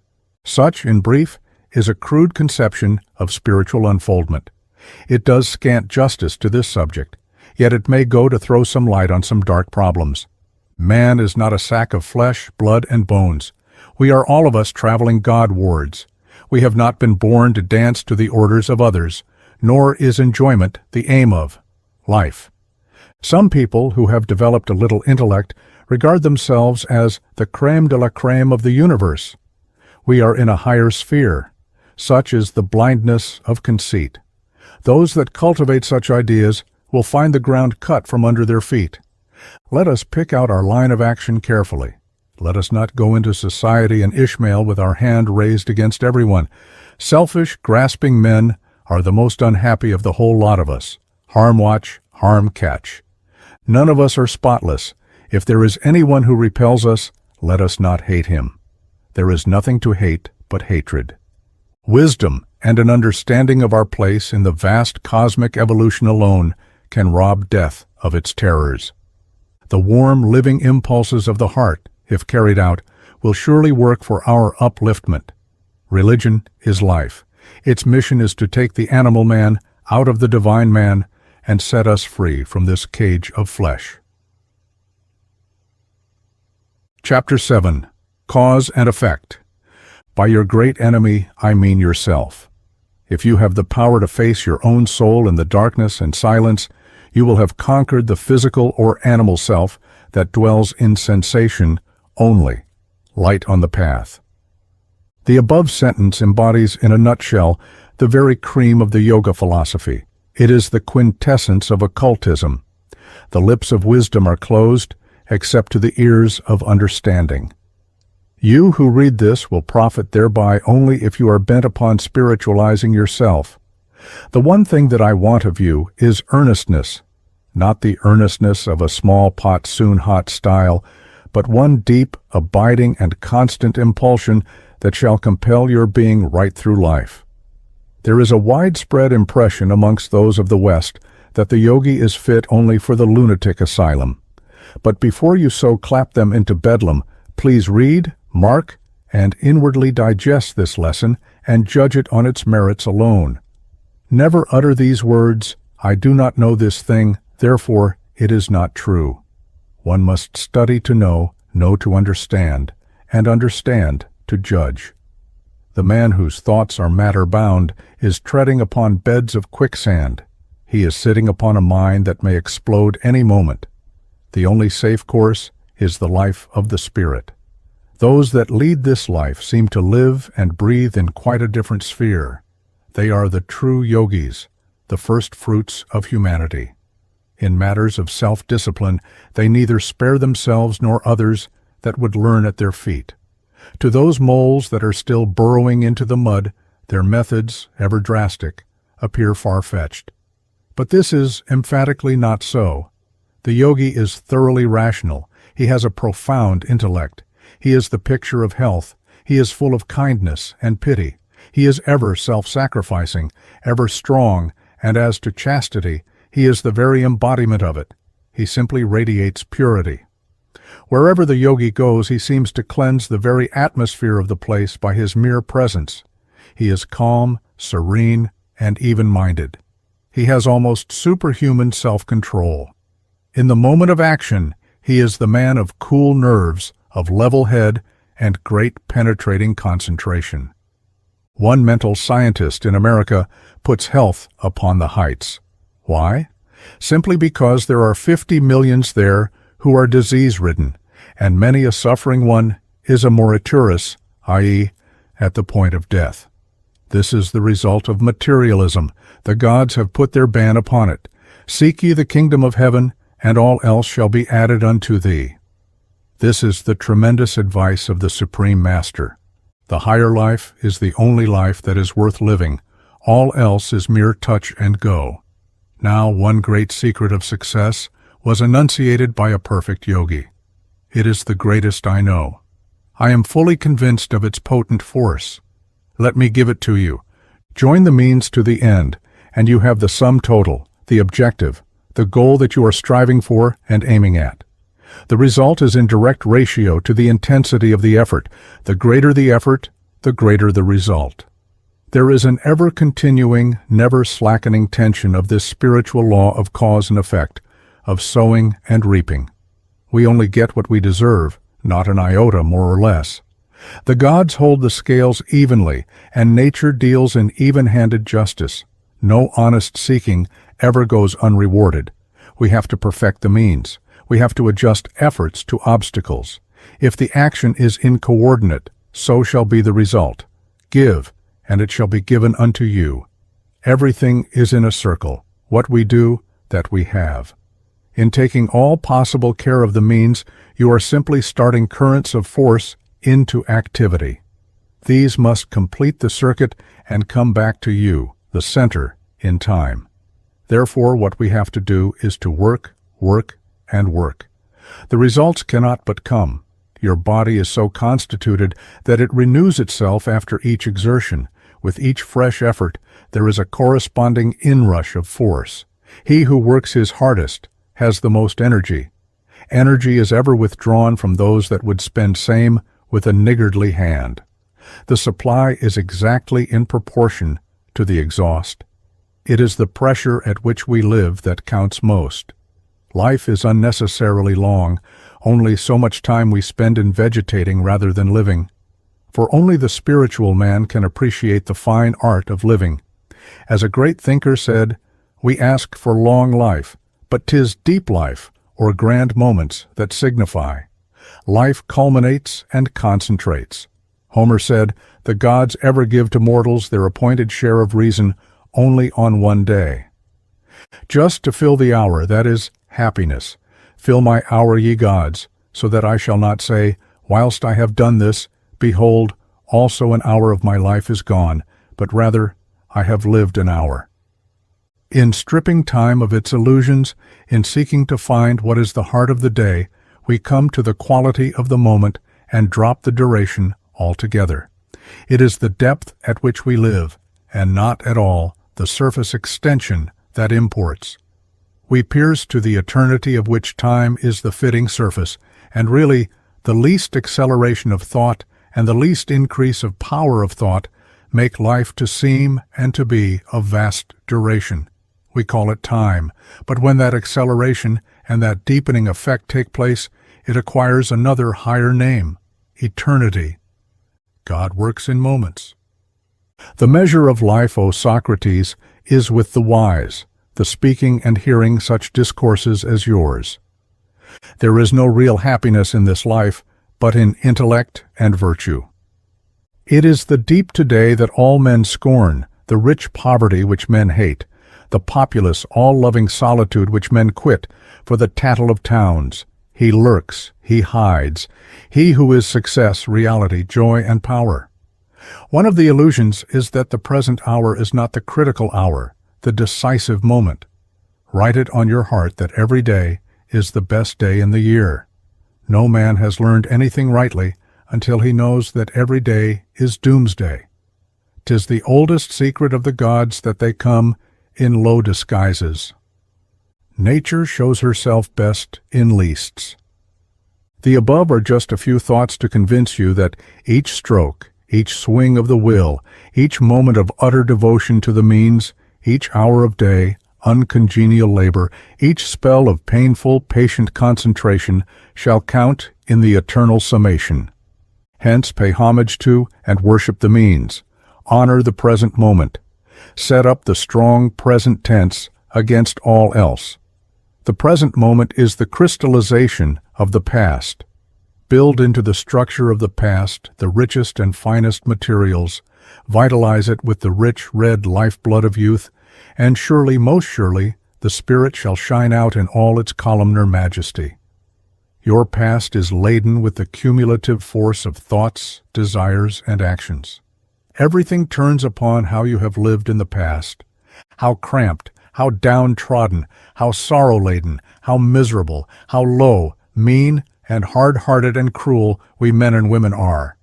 Such, in brief, is a crude conception of spiritual unfoldment. It does scant justice to this subject, yet it may go to throw some light on some dark problems. Man is not a sack of flesh, blood, and bones. We are all of us traveling God-wards. We have not been born to dance to the orders of others, nor is enjoyment the aim of life. Some people who have developed a little intellect regard themselves as the crème de la crème of the universe. We are in a higher sphere. Such is the blindness of conceit. Those that cultivate such ideas will find the ground cut from under their feet. Let us pick out our line of action carefully. Let us not go into society and Ishmael with our hand raised against everyone. Selfish, grasping men are the most unhappy of the whole lot of us. Harm watch, harm catch. None of us are spotless. If there is anyone who repels us, let us not hate him. There is nothing to hate but hatred. Wisdom and an understanding of our place in the vast cosmic evolution alone can rob death of its terrors. The warm, living impulses of the heart, if carried out, will surely work for our upliftment. Religion is life. Its mission is to take the animal man out of the divine man and set us free from this cage of flesh. Chapter 7. Cause and Effect. By your great enemy, I mean yourself. If you have the power to face your own soul in the darkness and silence, you will have conquered the physical or animal self that dwells in sensation only. light on the path. The above sentence embodies in a nutshell the very cream of the yoga philosophy. It is the quintessence of occultism. The lips of wisdom are closed, except to the ears of understanding. You who read this will profit thereby only if you are bent upon spiritualizing yourself. The one thing that I want of you is earnestness, not the earnestness of a small pot soon hot style, but one deep, abiding, and constant impulsion that shall compel your being right through life. There is a widespread impression amongst those of the West that the yogi is fit only for the lunatic asylum. But before you so clap them into bedlam, please read, mark, and inwardly digest this lesson and judge it on its merits alone. Never utter these words, "I do not know this thing, therefore it is not true." One must study to know to understand, and understand to judge. The man whose thoughts are matter-bound is treading upon beds of quicksand. He is sitting upon a mine that may explode any moment. The only safe course is the life of the spirit. Those that lead this life seem to live and breathe in quite a different sphere. They are the true yogis, the first fruits of humanity. In matters of self-discipline, they neither spare themselves nor others that would learn at their feet. To those moles that are still burrowing into the mud, their methods, ever drastic, appear far-fetched. But this is emphatically not so. The yogi is thoroughly rational. He has a profound intellect. He is the picture of health. He is full of kindness and pity. He is ever self-sacrificing, ever strong, and as to chastity, he is the very embodiment of it. He simply radiates purity. Wherever the yogi goes, he seems to cleanse the very atmosphere of the place by his mere presence. He is calm, serene, and even-minded. He has almost superhuman self-control. In the moment of action, he is the man of cool nerves, of level head, and great penetrating concentration. One mental scientist in America puts health upon the heights. Why? Simply because there are 50 millions there who are disease-ridden, and many a suffering one is a moriturus, i.e., at the point of death. This is the result of materialism. The gods have put their ban upon it. Seek ye the kingdom of heaven, and all else shall be added unto thee. This is the tremendous advice of the Supreme Master. The higher life is the only life that is worth living. All else is mere touch and go. Now, one great secret of success was enunciated by a perfect yogi. It is the greatest I know. I am fully convinced of its potent force. Let me give it to you. Join the means to the end, and you have the sum total, the objective, the goal that you are striving for and aiming at. The result is in direct ratio to the intensity of the effort. The greater the effort, the greater the result. There is an ever-continuing, never-slackening tension of this spiritual law of cause and effect, of sowing and reaping. We only get what we deserve, not an iota more or less. The gods hold the scales evenly, and nature deals in even-handed justice. No honest seeking ever goes unrewarded. We have to perfect the means. We have to adjust efforts to obstacles. If the action is incoordinate, so shall be the result. Give, and it shall be given unto you. Everything is in a circle. What we do, that we have. In taking all possible care of the means, you are simply starting currents of force into activity. These must complete the circuit and come back to you, the center, in time. Therefore, what we have to do is to work, work, and work. The results cannot but come. Your body is so constituted that it renews itself after each exertion. With each fresh effort, there is a corresponding inrush of force. He who works his hardest has the most energy. Energy is ever withdrawn from those that would spend same with a niggardly hand. The supply is exactly in proportion to the exhaust. It is the pressure at which we live that counts most. Life is unnecessarily long, only so much time we spend in vegetating rather than living. For only the spiritual man can appreciate the fine art of living. As a great thinker said, we ask for long life, but 'tis deep life, or grand moments, that signify. Life culminates and concentrates. Homer said, "The gods ever give to mortals their appointed share of reason only on one day." Just to fill the hour, that is, happiness. Fill my hour, ye gods, so that I shall not say, whilst I have done this, behold, also an hour of my life is gone, but rather, I have lived an hour. In stripping time of its illusions, in seeking to find what is the heart of the day, we come to the quality of the moment and drop the duration altogether. It is the depth at which we live, and not at all the surface extension that imports. We pierce to the eternity of which time is the fitting surface, and really, the least acceleration of thought and the least increase of power of thought make life to seem and to be of vast duration. We call it time, but when that acceleration and that deepening effect take place, it acquires another higher name, eternity. God works in moments. The measure of life, O Socrates, is with the wise, the speaking and hearing such discourses as yours. There is no real happiness in this life, but in intellect and virtue. It is the deep today that all men scorn, the rich poverty which men hate, the populous, all-loving solitude which men quit for the tattle of towns. He lurks, he hides, he who is success, reality, joy, and power. One of the illusions is that the present hour is not the critical hour, the decisive moment. Write it on your heart that every day is the best day in the year. No man has learned anything rightly until he knows that every day is doomsday. 'Tis the oldest secret of the gods that they come in low disguises. Nature shows herself best in leasts. The above are just a few thoughts to convince you that each stroke, each swing of the will, each moment of utter devotion to the means, each hour of day, uncongenial labor, each spell of painful, patient concentration shall count in the eternal summation. Hence pay homage to and worship the means. Honor the present moment. Set up the strong present tense against all else. The present moment is the crystallization of the past. Build into the structure of the past the richest and finest materials, vitalize it with the rich red lifeblood of youth, and surely, most surely, the spirit shall shine out in all its columnar majesty. Your past is laden with the cumulative force of thoughts, desires, and actions. Everything turns upon how you have lived in the past, how cramped, how downtrodden, how sorrow-laden, how miserable, how low, mean, and hard-hearted and cruel we men and women are.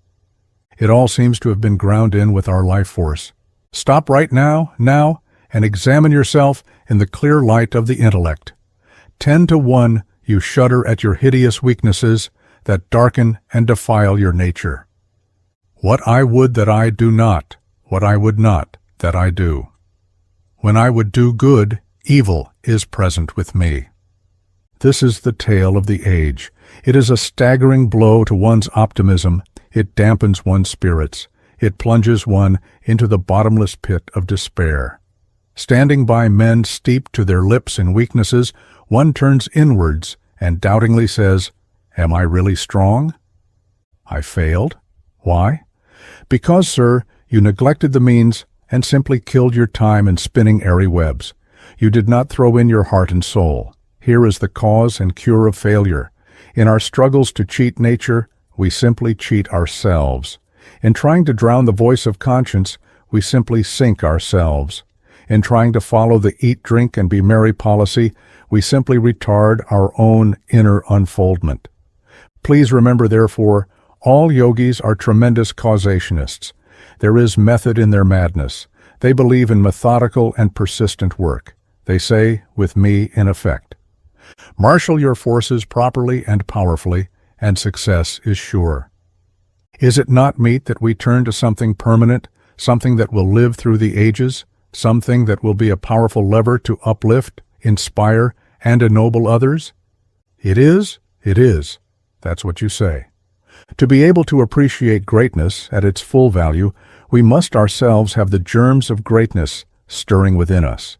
It all seems to have been ground in with our life force. Stop right now, and examine yourself in the clear light of the intellect. 10 to 1, you shudder at your hideous weaknesses that darken and defile your nature. What I would that I do not, what I would not that I do. When I would do good, evil is present with me. This is the tale of the age. It is a staggering blow to one's optimism. It dampens one's spirits. It plunges one into the bottomless pit of despair. Standing by men steeped to their lips in weaknesses, one turns inwards and doubtingly says, "Am I really strong? I failed. Why? Because, sir, you neglected the means and simply killed your time in spinning airy webs. You did not throw in your heart and soul. Here is the cause and cure of failure. In our struggles to cheat nature, we simply cheat ourselves. In trying to drown the voice of conscience, we simply sink ourselves. In trying to follow the eat, drink, and be merry policy, we simply retard our own inner unfoldment. Please remember, therefore, all yogis are tremendous causationists. There is method in their madness. They believe in methodical and persistent work. They say, with me in effect, marshal your forces properly and powerfully, and success is sure. Is it not meet that we turn to something permanent, something that will live through the ages, something that will be a powerful lever to uplift, inspire, and ennoble others? It is? It is. That's what you say. To be able to appreciate greatness at its full value, we must ourselves have the germs of greatness stirring within us.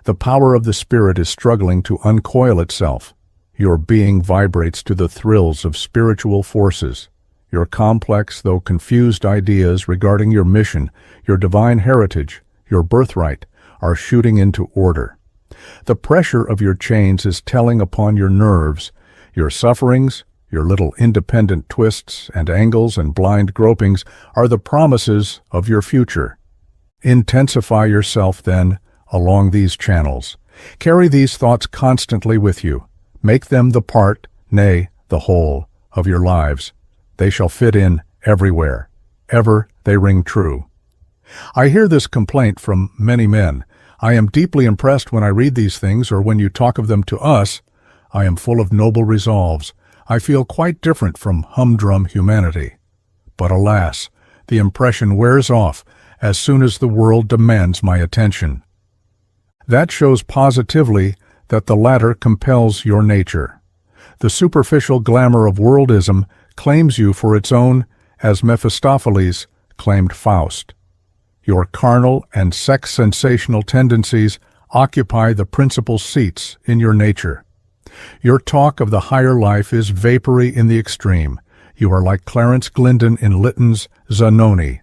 The power of the spirit is struggling to uncoil itself. Your being vibrates to the thrills of spiritual forces. Your complex, though confused ideas regarding your mission, your divine heritage, your birthright, are shooting into order. The pressure of your chains is telling upon your nerves. Your sufferings, your little independent twists and angles and blind gropings are the promises of your future. Intensify yourself, then, along these channels. Carry these thoughts constantly with you. Make them the part, nay, the whole, of your lives. They shall fit in everywhere. Ever they ring true. I hear this complaint from many men. I am deeply impressed when I read these things or when you talk of them to us. I am full of noble resolves. I feel quite different from humdrum humanity. But alas, the impression wears off as soon as the world demands my attention. That shows positively that the latter compels your nature. The superficial glamour of worldism claims you for its own, as Mephistopheles claimed Faust. Your carnal and sex-sensational tendencies occupy the principal seats in your nature. Your talk of the higher life is vapory in the extreme. You are like Clarence Glendon in Lytton's Zanoni.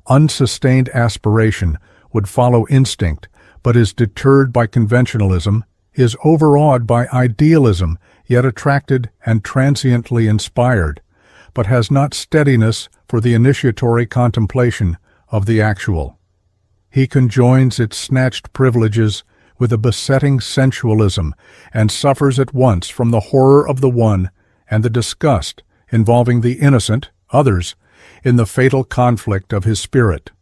Unsustained aspiration would follow instinct, but is deterred by conventionalism, is overawed by idealism, yet attracted and transiently inspired, but has not steadiness for the initiatory contemplation of the actual. He conjoins its snatched privileges with a besetting sensualism and suffers at once from the horror of the one and the disgust involving the innocent, others, in the fatal conflict of his spirit.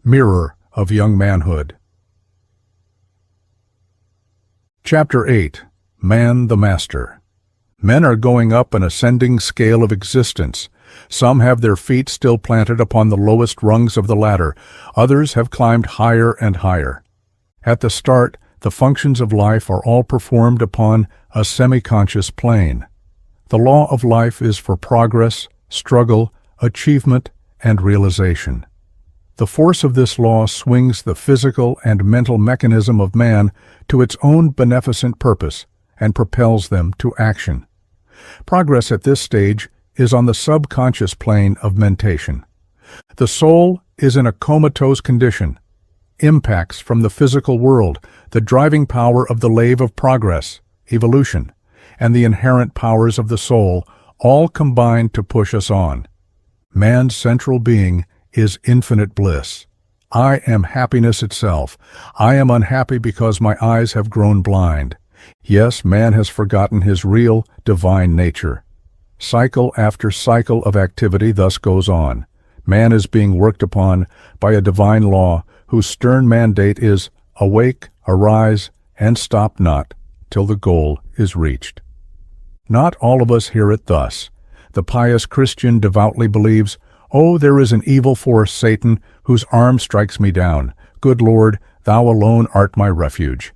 Mirror of young manhood. Chapter 8. Man the Master. Men are going up an ascending scale of existence. Some have their feet still planted upon the lowest rungs of the ladder. Others have climbed higher and higher. At the start, the functions of life are all performed upon a semi-conscious plane. The law of life is for progress, struggle, achievement, and realization. The force of this law swings the physical and mental mechanism of man to its own beneficent purpose and propels them to action. Progress at this stage is on the subconscious plane of mentation. The soul is in a comatose condition. Impacts from the physical world, the driving power of the lathe of progress, evolution, and the inherent powers of the soul all combine to push us on. Man's central being is infinite bliss. I am happiness itself. I am unhappy because my eyes have grown blind. Yes, man has forgotten his real, divine nature. Cycle after cycle of activity thus goes on. Man is being worked upon by a divine law whose stern mandate is, awake, arise, and stop not, till the goal is reached. Not all of us hear it thus. The pious Christian devoutly believes, "Oh, there is an evil force, Satan, whose arm strikes me down. Good Lord, thou alone art my refuge."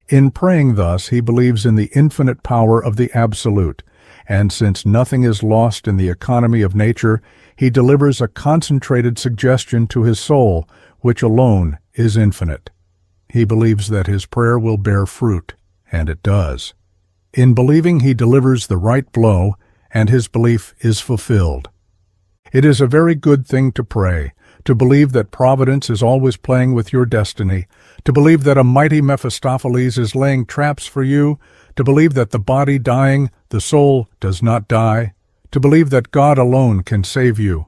In praying thus, he believes in the infinite power of the Absolute, and since nothing is lost in the economy of nature, he delivers a concentrated suggestion to his soul, which alone is infinite. He believes that his prayer will bear fruit, and it does. In believing, he delivers the right blow, and his belief is fulfilled. It is a very good thing to pray, to believe that Providence is always playing with your destiny, to believe that a mighty Mephistopheles is laying traps for you, to believe that the body dying, the soul does not die, to believe that God alone can save you.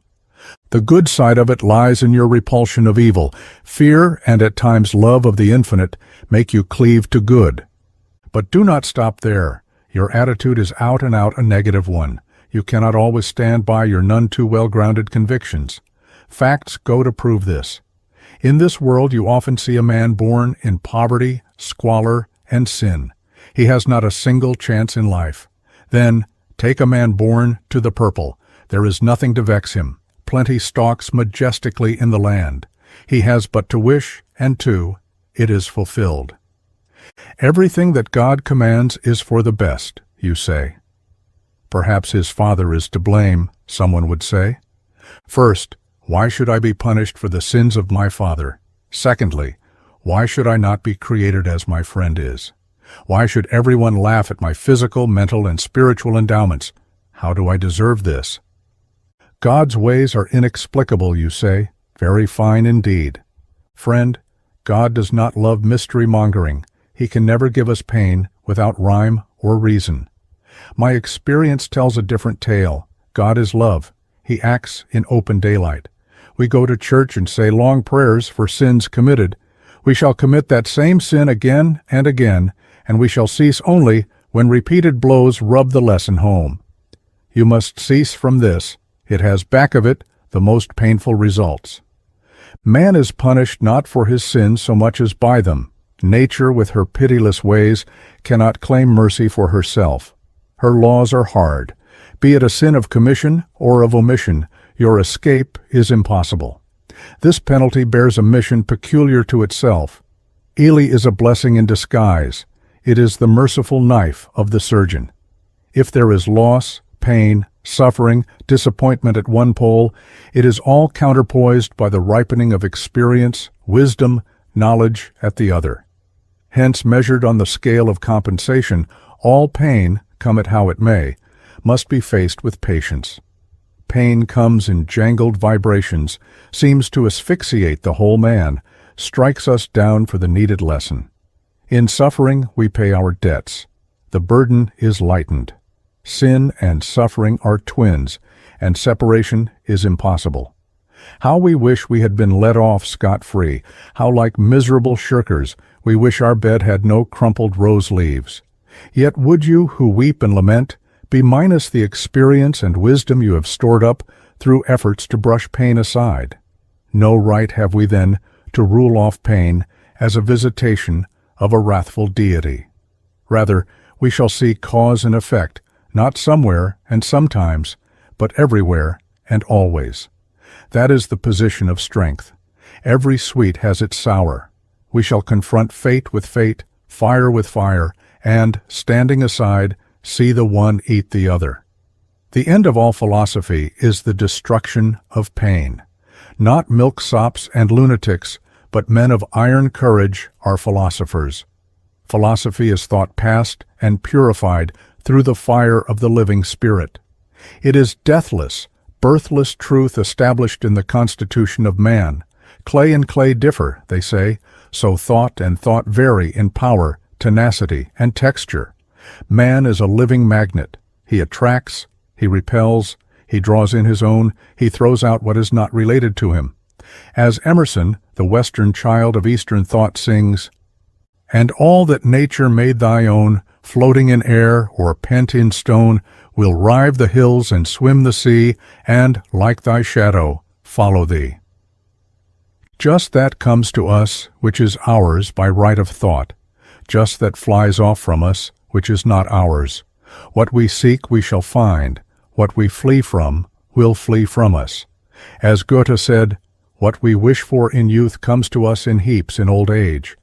The good side of it lies in your repulsion of evil. Fear and at times love of the infinite make you cleave to good. But do not stop there. Your attitude is out and out a negative one. You cannot always stand by your none too well-grounded convictions. Facts go to prove this. In this world you often see a man born in poverty, squalor, and sin. He has not a single chance in life. Then, take a man born to the purple. There is nothing to vex him. Plenty stalks majestically in the land. He has but to wish, and it is fulfilled. Everything that God commands is for the best, you say. Perhaps his father is to blame, someone would say. First, why should I be punished for the sins of my father? Secondly, why should I not be created as my friend is? Why should everyone laugh at my physical, mental, and spiritual endowments? How do I deserve this? God's ways are inexplicable, you say. Very fine indeed. Friend, God does not love mystery-mongering. He can never give us pain without rhyme or reason. My experience tells a different tale. God is love. He acts in open daylight. We go to church and say long prayers for sins committed. We shall commit that same sin again and again, and we shall cease only when repeated blows rub the lesson home. You must cease from this. It has back of it the most painful results. Man is punished not for his sins so much as by them. Nature, with her pitiless ways, cannot claim mercy for herself. Her laws are hard. Be it a sin of commission or of omission, your escape is impossible. This penalty bears a mission peculiar to itself. Ely is a blessing in disguise. It is the merciful knife of the surgeon. If there is loss, pain, suffering, disappointment at one pole, it is all counterpoised by the ripening of experience, wisdom, knowledge at the other. Hence, measured on the scale of compensation, all pain, come it how it may, must be faced with patience. Pain comes in jangled vibrations, seems to asphyxiate the whole man, strikes us down for the needed lesson. In suffering, we pay our debts. The burden is lightened. Sin and suffering are twins, and separation is impossible. How we wish we had been let off scot-free, how like miserable shirkers we wish our bed had no crumpled rose leaves. Yet would you, who weep and lament, be minus the experience and wisdom you have stored up through efforts to brush pain aside. No right have we then to rule off pain as a visitation of a wrathful deity. Rather, we shall see cause and effect, not somewhere and sometimes, but everywhere and always. That is the position of strength. Every sweet has its sour. We shall confront fate with fate, fire with fire, and, standing aside, see the one eat the other. The end of all philosophy is the destruction of pain. Not milksops and lunatics, but men of iron courage are philosophers. Philosophy is thought past and purified through the fire of the living spirit. It is deathless, birthless truth established in the constitution of man. Clay and clay differ, they say, so thought and thought vary in power, tenacity, and texture. Man is a living magnet. He attracts, he repels, he draws in his own, he throws out what is not related to him. As Emerson, the Western child of Eastern thought, sings, "And all that nature made thy own, floating in air or pent in stone, will rive the hills and swim the sea, and, like thy shadow, follow thee." Just that comes to us which is ours by right of thought, just that flies off from us which is not ours. What we seek we shall find, what we flee from will flee from us. As Goethe said, what we wish for in youth comes to us in heaps in old age.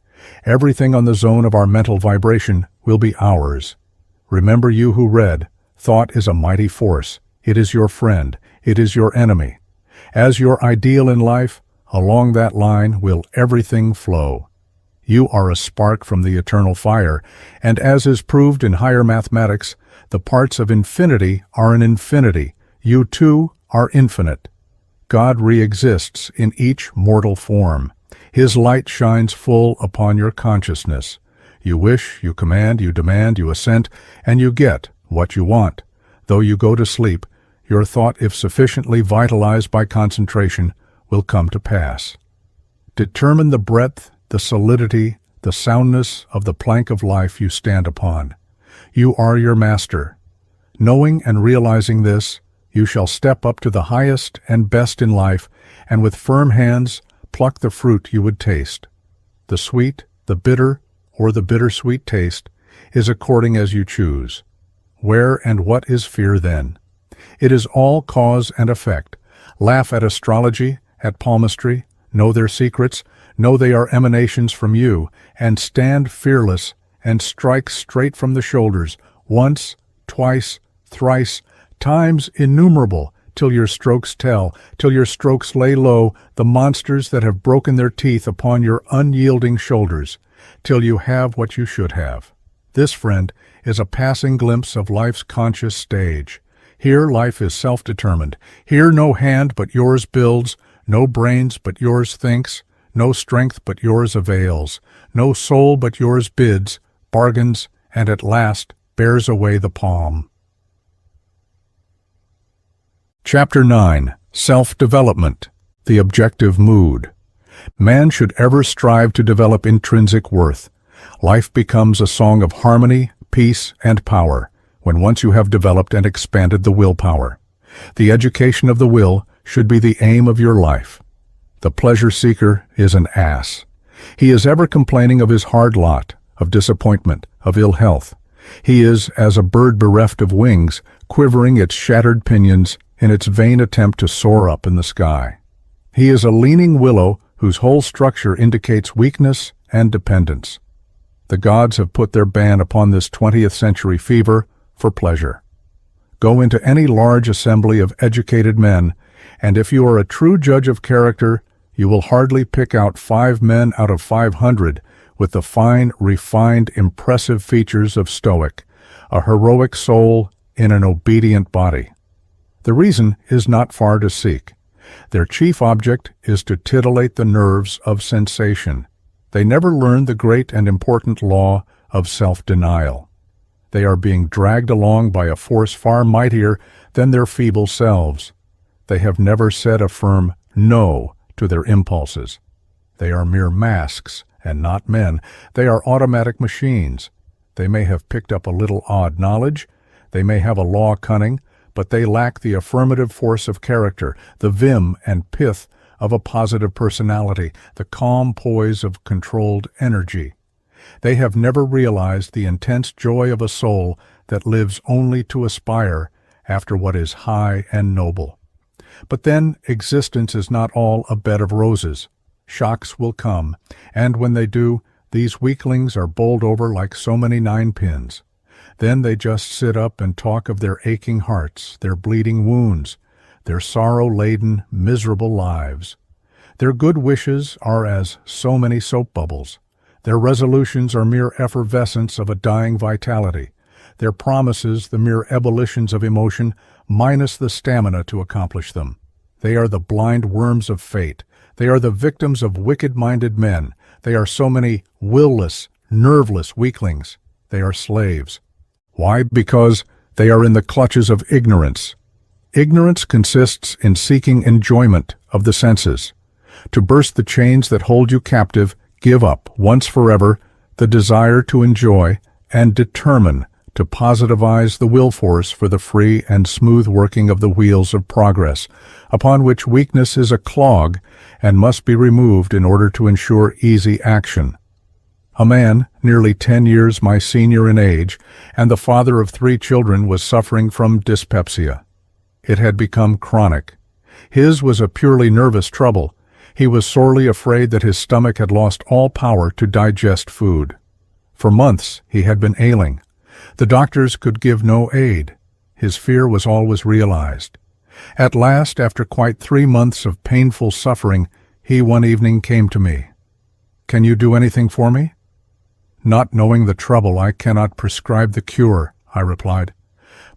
Everything on the zone of our mental vibration will be ours. Remember, you who read, thought is a mighty force. It is your friend. It is your enemy. As your ideal in life, along that line will everything flow. You are a spark from the eternal fire, and as is proved in higher mathematics, the parts of infinity are an infinity. You too are infinite. God re-exists in each mortal form. His light shines full upon your consciousness. You wish, you command, you demand, you assent, and you get what you want. Though you go to sleep, your thought, if sufficiently vitalized by concentration, will come to pass. Determine the breadth, the solidity, the soundness of the plank of life you stand upon. You are your master. Knowing and realizing this, you shall step up to the highest and best in life, and with firm hands pluck the fruit you would taste. The sweet, the bitter, or the bittersweet taste is according as you choose. Where and what is fear then? It is all cause and effect. Laugh at astrology, at palmistry, know their secrets, know they are emanations from you, and stand fearless and strike straight from the shoulders, once, twice, thrice, times innumerable, till your strokes tell, till your strokes lay low the monsters that have broken their teeth upon your unyielding shoulders, till you have what you should have. This, friend, is a passing glimpse of life's conscious stage. Here life is self-determined. Here no hand but yours builds, no brains but yours thinks, no strength but yours avails, no soul but yours bids, bargains, and at last bears away the palm. Chapter 9. Self-Development, the Objective Mood. Man should ever strive to develop intrinsic worth. Life becomes a song of harmony, peace, and power, when once you have developed and expanded the willpower. The education of the will should be the aim of your life. The pleasure seeker is an ass. He is ever complaining of his hard lot, of disappointment, of ill health. He is as a bird bereft of wings, quivering its shattered pinions in its vain attempt to soar up in the sky. He is a leaning willow whose whole structure indicates weakness and dependence. The gods have put their ban upon this 20th century fever for pleasure. Go into any large assembly of educated men, and if you are a true judge of character, you will hardly pick out 5 men out of 500 with the fine, refined, impressive features of stoic, a heroic soul in an obedient body. The reason is not far to seek. Their chief object is to titillate the nerves of sensation. They never learn the great and important law of self-denial. They are being dragged along by a force far mightier than their feeble selves. They have never said a firm no to their impulses. They are mere masks and not men. They are automatic machines. They may have picked up a little odd knowledge. They may have a law cunning, but they lack the affirmative force of character, the vim and pith of a positive personality, the calm poise of controlled energy. They have never realized the intense joy of a soul that lives only to aspire after what is high and noble. But then existence is not all a bed of roses. Shocks will come, and when they do, these weaklings are bowled over like so many ninepins. Then they just sit up and talk of their aching hearts, their bleeding wounds, their sorrow-laden, miserable lives. Their good wishes are as so many soap bubbles. Their resolutions are mere effervescence of a dying vitality. Their promises the mere ebullitions of emotion, minus the stamina to accomplish them. They are the blind worms of fate. They are the victims of wicked-minded men. They are so many will-less, nerveless weaklings. They are slaves. Why? Because they are in the clutches of ignorance. Ignorance consists in seeking enjoyment of the senses. To burst the chains that hold you captive, give up, once forever, the desire to enjoy and determine to positivize the will force for the free and smooth working of the wheels of progress, upon which weakness is a clog and must be removed in order to ensure easy action. A man, nearly 10 years my senior in age, and the father of 3 children, was suffering from dyspepsia. It had become chronic. His was a purely nervous trouble. He was sorely afraid that his stomach had lost all power to digest food. For months he had been ailing. The doctors could give no aid. His fear was always realized. At last, after quite 3 months of painful suffering, he one evening came to me. "Can you do anything for me?" "Not knowing the trouble, I cannot prescribe the cure," I replied.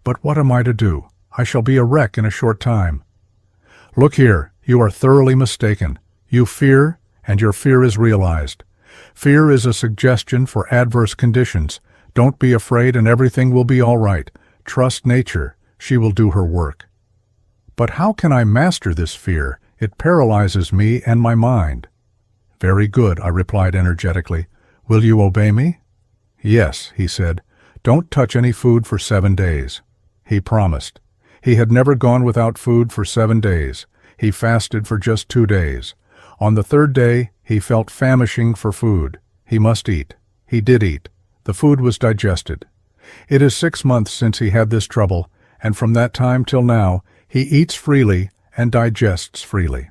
"But what am I to do? I shall be a wreck in a short time." "Look here, you are thoroughly mistaken. You fear, and your fear is realized. Fear is a suggestion for adverse conditions. Don't be afraid and everything will be all right. Trust nature. She will do her work." "But how can I master this fear? It paralyzes me and my mind." "Very good," I replied energetically. "Will you obey me?" "Yes," he said. "Don't touch any food for 7 days." He promised. He had never gone without food for 7 days. He fasted for just 2 days. On the 3rd day, he felt famishing for food. He must eat. He did eat. The food was digested. It is 6 months since he had this trouble, and from that time till now, he eats freely and digests freely.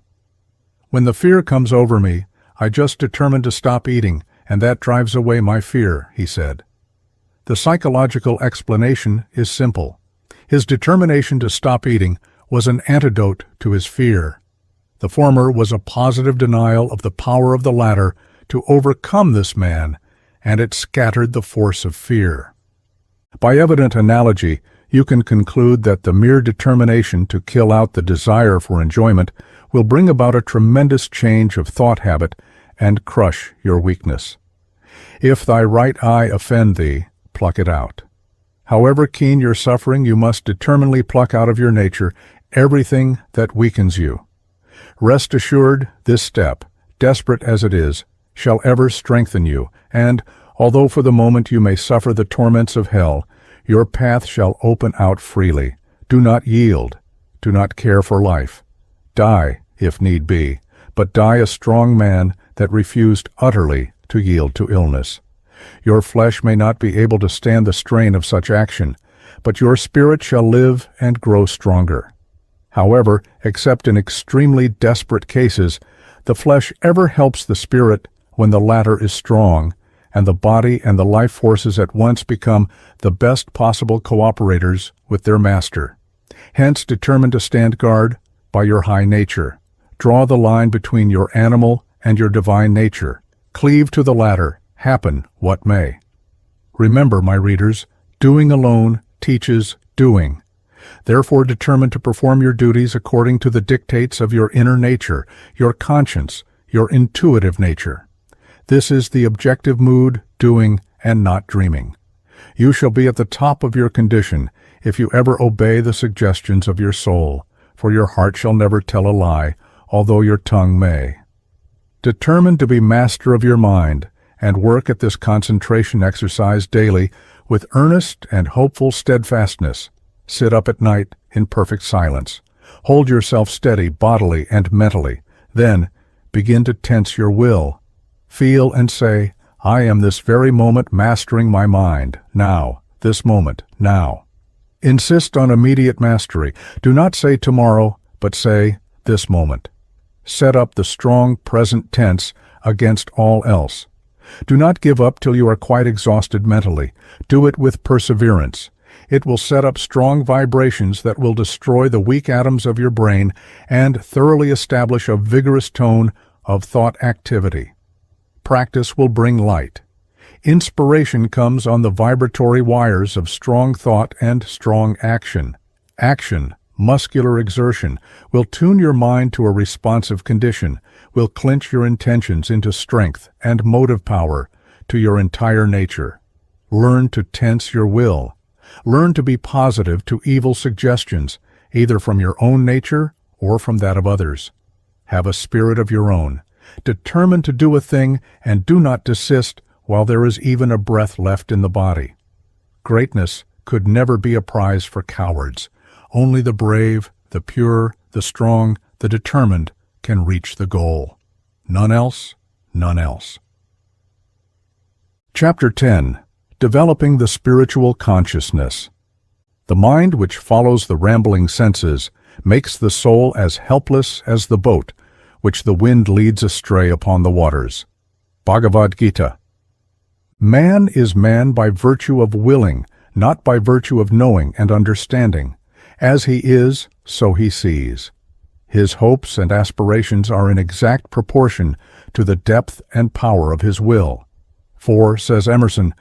When the fear comes over me, I just determine to stop eating, and that drives away my fear, he said. The psychological explanation is simple. His determination to stop eating was an antidote to his fear. The former was a positive denial of the power of the latter to overcome this man and it scattered the force of fear. By evident analogy, you can conclude that the mere determination to kill out the desire for enjoyment will bring about a tremendous change of thought habit and crush your weakness. If thy right eye offend thee, pluck it out. However keen your suffering, you must determinedly pluck out of your nature everything that weakens you. Rest assured, this step, desperate as it is, shall ever strengthen you, and, although for the moment you may suffer the torments of hell, your path shall open out freely. Do not yield. Do not care for life. Die, if need be, but die a strong man that refused utterly to yield to illness. Your flesh may not be able to stand the strain of such action, but your spirit shall live and grow stronger. However, except in extremely desperate cases, the flesh ever helps the spirit when the latter is strong, and the body and the life forces at once become the best possible cooperators with their master. Hence, determine to stand guard by your high nature. Draw the line between your animal and your divine nature. Cleave to the latter, happen what may. Remember, my readers, doing alone teaches doing. Therefore, determine to perform your duties according to the dictates of your inner nature, your conscience, your intuitive nature. This is the objective mood, doing, and not dreaming. You shall be at the top of your condition if you ever obey the suggestions of your soul, for your heart shall never tell a lie, although your tongue may. Determine to be master of your mind, and work at this concentration exercise daily with earnest and hopeful steadfastness. Sit up at night in perfect silence. Hold yourself steady bodily and mentally. Then begin to tense your will. Feel and say, I am this very moment mastering my mind, now, this moment, now. Insist on immediate mastery. Do not say tomorrow, but say this moment. Set up the strong present tense against all else. Do not give up till you are quite exhausted mentally. Do it with perseverance. It will set up strong vibrations that will destroy the weak atoms of your brain and thoroughly establish a vigorous tone of thought activity. Practice will bring light. Inspiration comes on the vibratory wires of strong thought and strong action. Action, muscular exertion, will tune your mind to a responsive condition, will clinch your intentions into strength and motive power to your entire nature. Learn to tense your will. Learn to be positive to evil suggestions, either from your own nature or from that of others. Have a spirit of your own. Determine to do a thing and do not desist while there is even a breath left in the body. Greatness could never be a prize for cowards. Only the brave, the pure, the strong, the determined can reach the goal. None else, none else. Chapter 10. Developing the Spiritual Consciousness. The mind which follows the rambling senses makes the soul as helpless as the boat which the wind leads astray upon the waters. Bhagavad Gita. Man is man by virtue of willing, not by virtue of knowing and understanding. As he is, so he sees. His hopes and aspirations are in exact proportion to the depth and power of his will. For, says Emerson,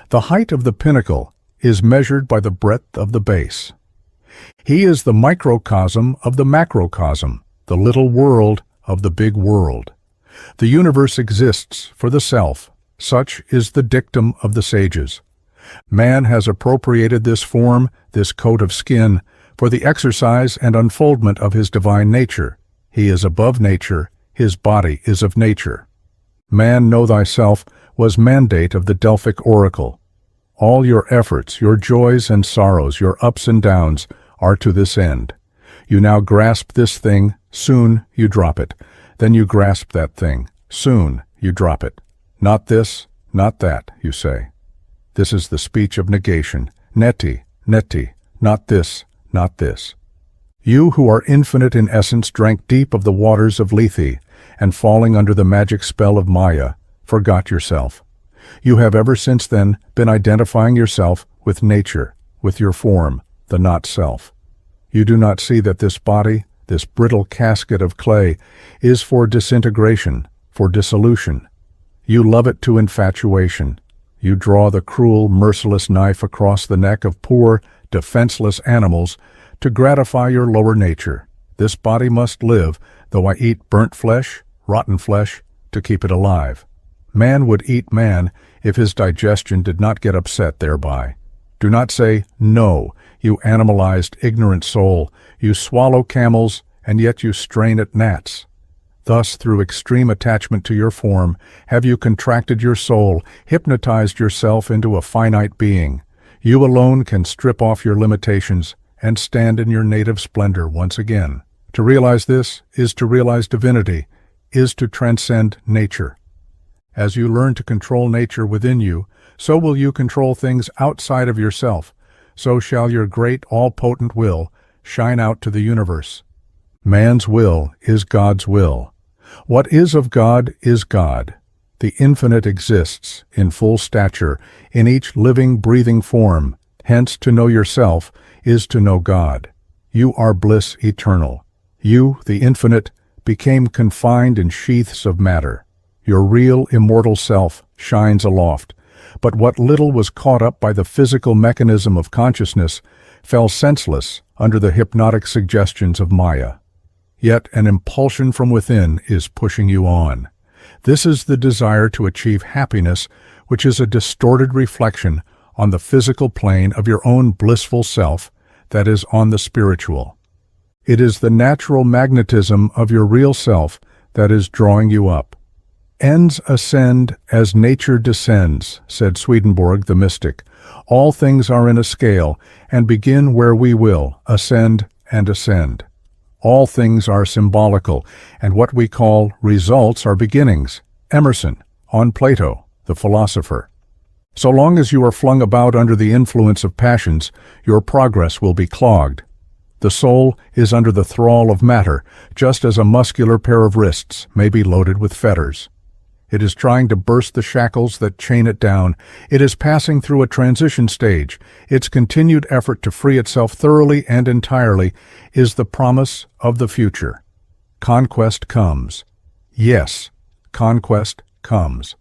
the height of the pinnacle is measured by the breadth of the base. He is the microcosm of the macrocosm, the little world of the big world. The universe exists for the self. Such is the dictum of the sages. Man has appropriated this form, this coat of skin, for the exercise and unfoldment of his divine nature. He is above nature. His body is of nature. Man, know thyself, was mandate of the Delphic oracle. All your efforts, your joys and sorrows, your ups and downs, are to this end. You now grasp this thing, soon you drop it. Then you grasp that thing, soon you drop it. Not this, not that, you say. This is the speech of negation. Neti, neti, not this, not this. You who are infinite in essence drank deep of the waters of Lethe, and falling under the magic spell of Maya, forgot yourself. You have ever since then been identifying yourself with nature, with your form, the not-self. You do not see that this body, this brittle casket of clay, is for disintegration, for dissolution. You love it to infatuation. You draw the cruel, merciless knife across the neck of poor, defenseless animals to gratify your lower nature. This body must live, though I eat burnt flesh, rotten flesh, to keep it alive. Man would eat man if his digestion did not get upset thereby. Do not say, no, you animalized, ignorant soul. You swallow camels, and yet you strain at gnats. Thus, through extreme attachment to your form, have you contracted your soul, hypnotized yourself into a finite being. You alone can strip off your limitations and stand in your native splendor once again. To realize this is to realize divinity, is to transcend nature. As you learn to control nature within you, so will you control things outside of yourself. So shall your great, all-potent will shine out to the universe. Man's will is God's will. What is of God is God. The infinite exists in full stature in each living, breathing form. Hence, to know yourself is to know God. You are bliss eternal. You, the infinite, became confined in sheaths of matter. Your real, immortal self shines aloft. But what little was caught up by the physical mechanism of consciousness fell senseless under the hypnotic suggestions of Maya. Yet an impulsion from within is pushing you on. This is the desire to achieve happiness, which is a distorted reflection on the physical plane of your own blissful self that is on the spiritual. It is the natural magnetism of your real self that is drawing you up. Ends ascend as nature descends, said Swedenborg the mystic. All things are in a scale, and begin where we will, ascend and ascend. All things are symbolical, and what we call results are beginnings. Emerson, on Plato, the philosopher. So long as you are flung about under the influence of passions, your progress will be clogged. The soul is under the thrall of matter, just as a muscular pair of wrists may be loaded with fetters. It is trying to burst the shackles that chain it down. It is passing through a transition stage. Its continued effort to free itself thoroughly and entirely is the promise of the future. Conquest comes. Yes, conquest comes.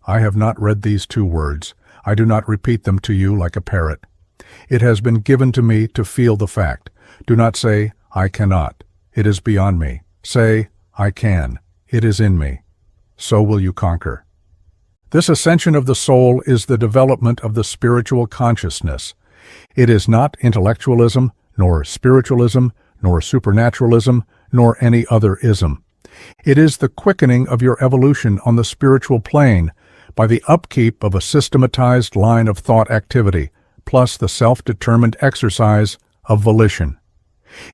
I have not read these 2 words. I do not repeat them to you like a parrot. It has been given to me to feel the fact. Do not say, I cannot. It is beyond me. Say, I can. It is in me. So will you conquer. This ascension of the soul is the development of the spiritual consciousness. It is not intellectualism, nor spiritualism, nor supernaturalism, nor any other ism. It is the quickening of your evolution on the spiritual plane by the upkeep of a systematized line of thought activity, plus the self-determined exercise of volition.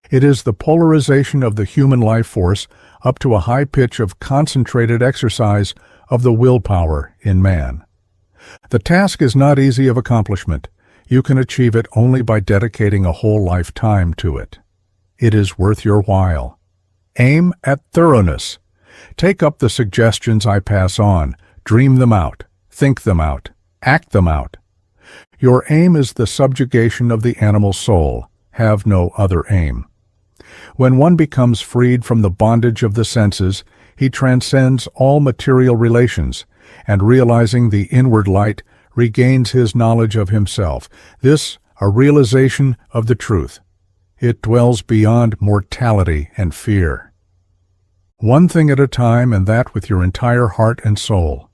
It is the polarization of the human life force up to a high pitch of concentrated exercise of the willpower in man. The task is not easy of accomplishment. You can achieve it only by dedicating a whole lifetime to it. It is worth your while. Aim at thoroughness. Take up the suggestions I pass on, dream them out, think them out, act them out. Your aim is the subjugation of the animal soul. Have no other aim. When one becomes freed from the bondage of the senses, he transcends all material relations, and realizing the inward light, regains his knowledge of himself. This, a realization of the truth. It dwells beyond mortality and fear. One thing at a time, and that with your entire heart and soul.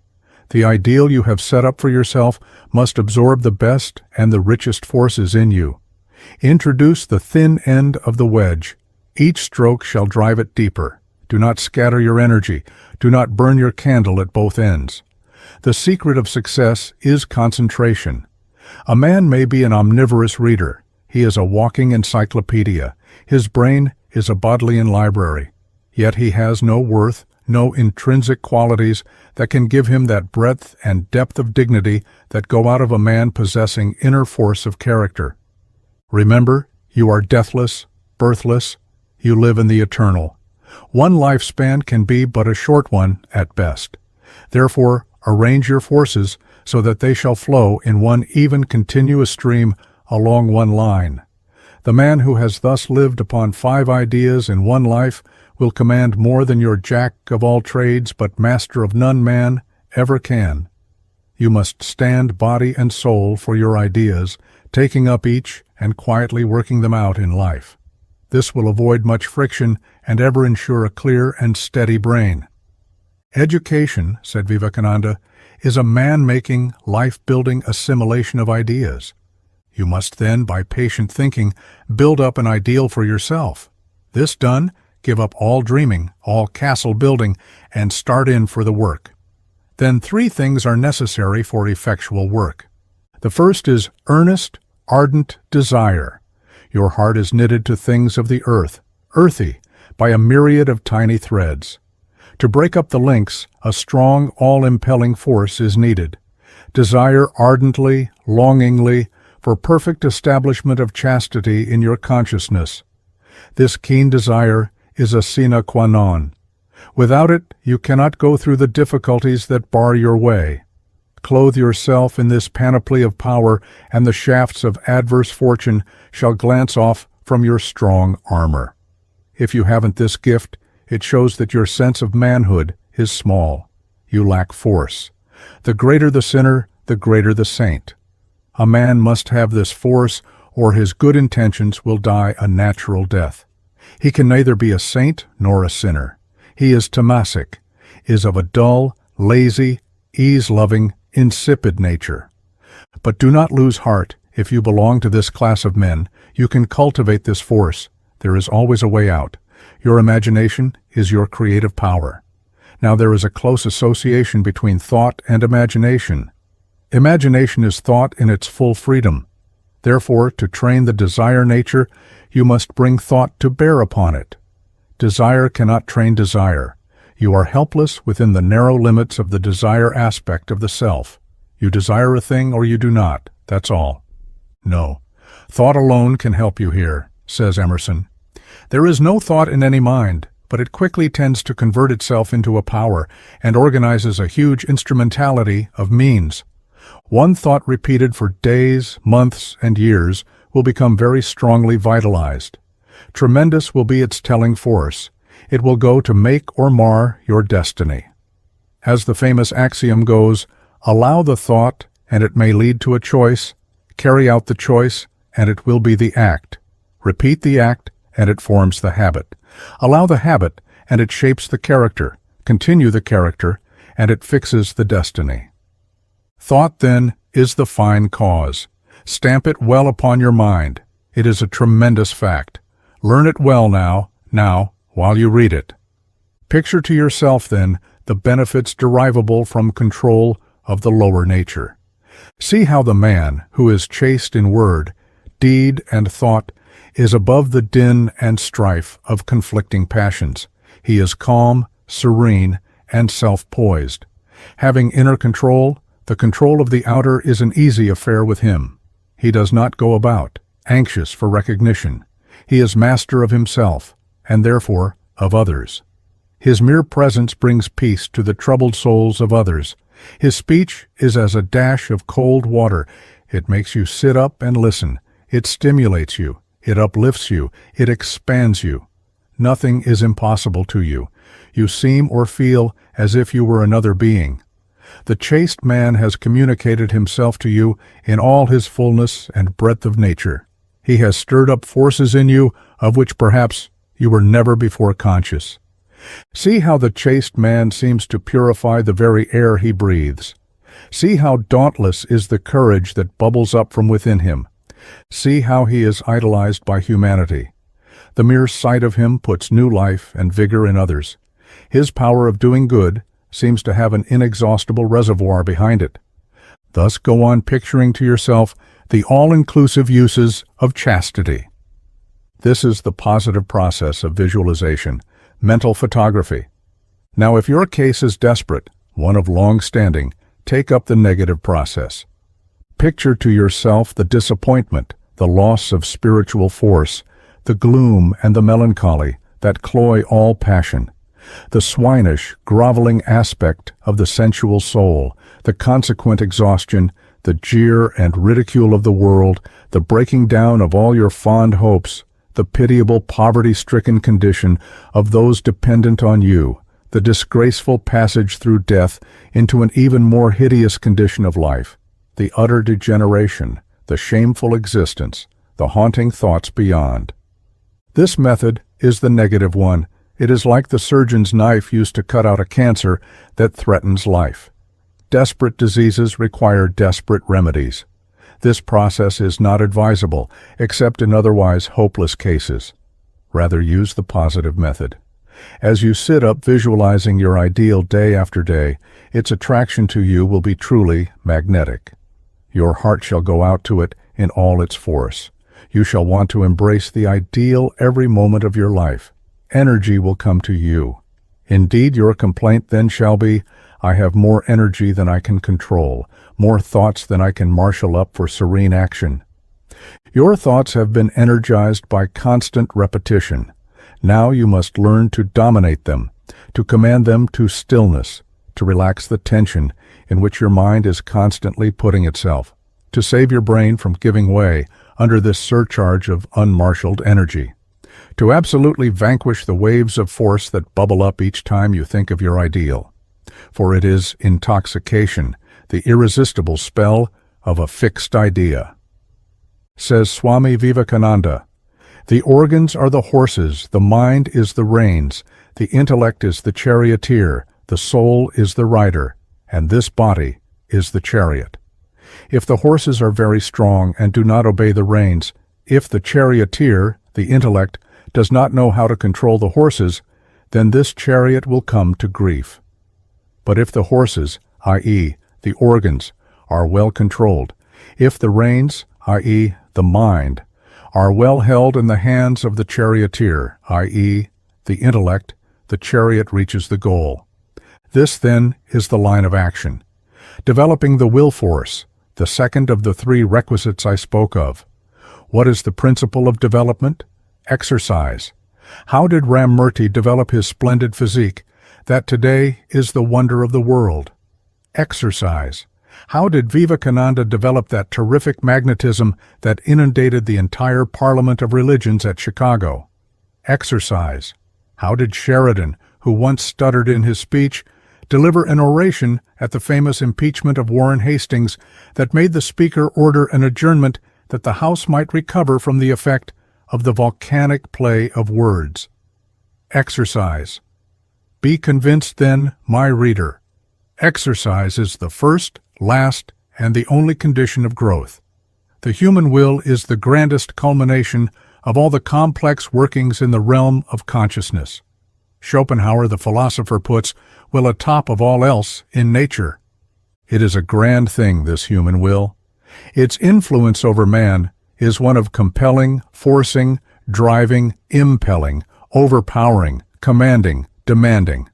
The ideal you have set up for yourself must absorb the best and the richest forces in you. Introduce the thin end of the wedge. Each stroke shall drive it deeper. Do not scatter your energy. Do not burn your candle at both ends. The secret of success is concentration. A man may be an omnivorous reader. He is a walking encyclopedia. His brain is a Bodleian library. Yet he has no worth, no intrinsic qualities that can give him that breadth and depth of dignity that go out of a man possessing inner force of character. Remember, you are deathless, birthless. You live in the eternal. One lifespan can be but a short one at best. Therefore, arrange your forces so that they shall flow in one even continuous stream along one line. The man who has thus lived upon 5 ideas in one life will command more than your jack of all trades but master of none man ever can. You must stand body and soul for your ideas, taking up each and quietly working them out in life. This will avoid much friction and ever ensure a clear and steady brain. Education, said Vivekananda, is a man-making, life-building assimilation of ideas. You must then, by patient thinking, build up an ideal for yourself. This done, give up all dreaming, all castle building, and start in for the work. Then 3 things are necessary for effectual work. The first is earnest, ardent desire. Your heart is knitted to things of the earth, earthy, by a myriad of tiny threads. To break up the links, a strong, all-impelling force is needed. Desire ardently, longingly, for perfect establishment of chastity in your consciousness. This keen desire is a sine qua non. Without it, you cannot go through the difficulties that bar your way. Clothe yourself in this panoply of power, and the shafts of adverse fortune shall glance off from your strong armor. If you haven't this gift, it shows that your sense of manhood is small. You lack force. The greater the sinner, the greater the saint. A man must have this force, or his good intentions will die a natural death. He can neither be a saint nor a sinner. He is tamasic, is of a dull, lazy, ease-loving, insipid nature. But do not lose heart. If you belong to this class of men, you can cultivate this force. There is always a way out. Your imagination is your creative power. Now there is a close association between thought and imagination. Imagination is thought in its full freedom. Therefore, to train the desire nature, you must bring thought to bear upon it. Desire cannot train desire. You are helpless within the narrow limits of the desire aspect of the self. You desire a thing or you do not, that's all. No, thought alone can help you here, says Emerson. There is no thought in any mind, but it quickly tends to convert itself into a power and organizes a huge instrumentality of means. One thought repeated for days, months, and years will become very strongly vitalized. Tremendous will be its telling force. It will go to make or mar your destiny. As the famous axiom goes, allow the thought, and it may lead to a choice. Carry out the choice, and it will be the act. Repeat the act, and it forms the habit. Allow the habit, and it shapes the character. Continue the character, and it fixes the destiny. Thought, then, is the fine cause. Stamp it well upon your mind. It is a tremendous fact. Learn it well now, while you read it. Picture to yourself, then, the benefits derivable from control of the lower nature. See how the man who is chaste in word, deed, and thought is above the din and strife of conflicting passions. He is calm, serene, and self-poised. Having inner control, the control of the outer is an easy affair with him. He does not go about, anxious for recognition. He is master of himself, and therefore of others. His mere presence brings peace to the troubled souls of others. His speech is as a dash of cold water. It makes you sit up and listen. It stimulates you. It uplifts you. It expands you. Nothing is impossible to you. You seem or feel as if you were another being. The chaste man has communicated himself to you in all his fullness and breadth of nature. He has stirred up forces in you of which perhaps you were never before conscious. See how the chaste man seems to purify the very air he breathes. See how dauntless is the courage that bubbles up from within him. See how he is idolized by humanity. The mere sight of him puts new life and vigor in others. His power of doing good seems to have an inexhaustible reservoir behind it. Thus go on picturing to yourself the all-inclusive uses of chastity. This is the positive process of visualization, mental photography. Now, if your case is desperate, one of long standing, take up the negative process. Picture to yourself the disappointment, the loss of spiritual force, the gloom and the melancholy that cloy all passion, the swinish, groveling aspect of the sensual soul, the consequent exhaustion, the jeer and ridicule of the world, the breaking down of all your fond hopes, the pitiable poverty-stricken condition of those dependent on you, the disgraceful passage through death into an even more hideous condition of life, the utter degeneration, the shameful existence, the haunting thoughts beyond. This method is the negative one. It is like the surgeon's knife used to cut out a cancer that threatens life. Desperate diseases require desperate remedies. This process is not advisable, except in otherwise hopeless cases. Rather, use the positive method. As you sit up visualizing your ideal day after day, its attraction to you will be truly magnetic. Your heart shall go out to it in all its force. You shall want to embrace the ideal every moment of your life. Energy will come to you. Indeed, your complaint then shall be, I have more energy than I can control, more thoughts than I can marshal up for serene action. Your thoughts have been energized by constant repetition. Now you must learn to dominate them, to command them to stillness, to relax the tension in which your mind is constantly putting itself, to save your brain from giving way under this surcharge of unmarshaled energy, to absolutely vanquish the waves of force that bubble up each time you think of your ideal. For it is intoxication, the irresistible spell of a fixed idea. Says Swami Vivekananda, the organs are the horses, the mind is the reins, the intellect is the charioteer, the soul is the rider, and this body is the chariot. If the horses are very strong and do not obey the reins, if the charioteer, the intellect, does not know how to control the horses, then this chariot will come to grief. But if the horses, i.e., the organs, are well controlled, if the reins, i.e., the mind, are well held in the hands of the charioteer, i.e., the intellect, the chariot reaches the goal. This, then, is the line of action. Developing the will force, the second of the three requisites I spoke of. What is the principle of development? Exercise. How did Ram Murti develop his splendid physique, that today is the wonder of the world? Exercise. How did Vivekananda develop that terrific magnetism that inundated the entire Parliament of Religions at Chicago? Exercise. How did Sheridan, who once stuttered in his speech, deliver an oration at the famous impeachment of Warren Hastings that made the Speaker order an adjournment that the House might recover from the effect of the volcanic play of words? Exercise. Be convinced, then, my reader. Exercise is the first, last, and the only condition of growth. The human will is the grandest culmination of all the complex workings in the realm of consciousness. Schopenhauer, the philosopher, puts, will atop of all else in nature. It is a grand thing, this human will. Its influence over man is one of compelling, forcing, driving, impelling, overpowering, commanding, demanding.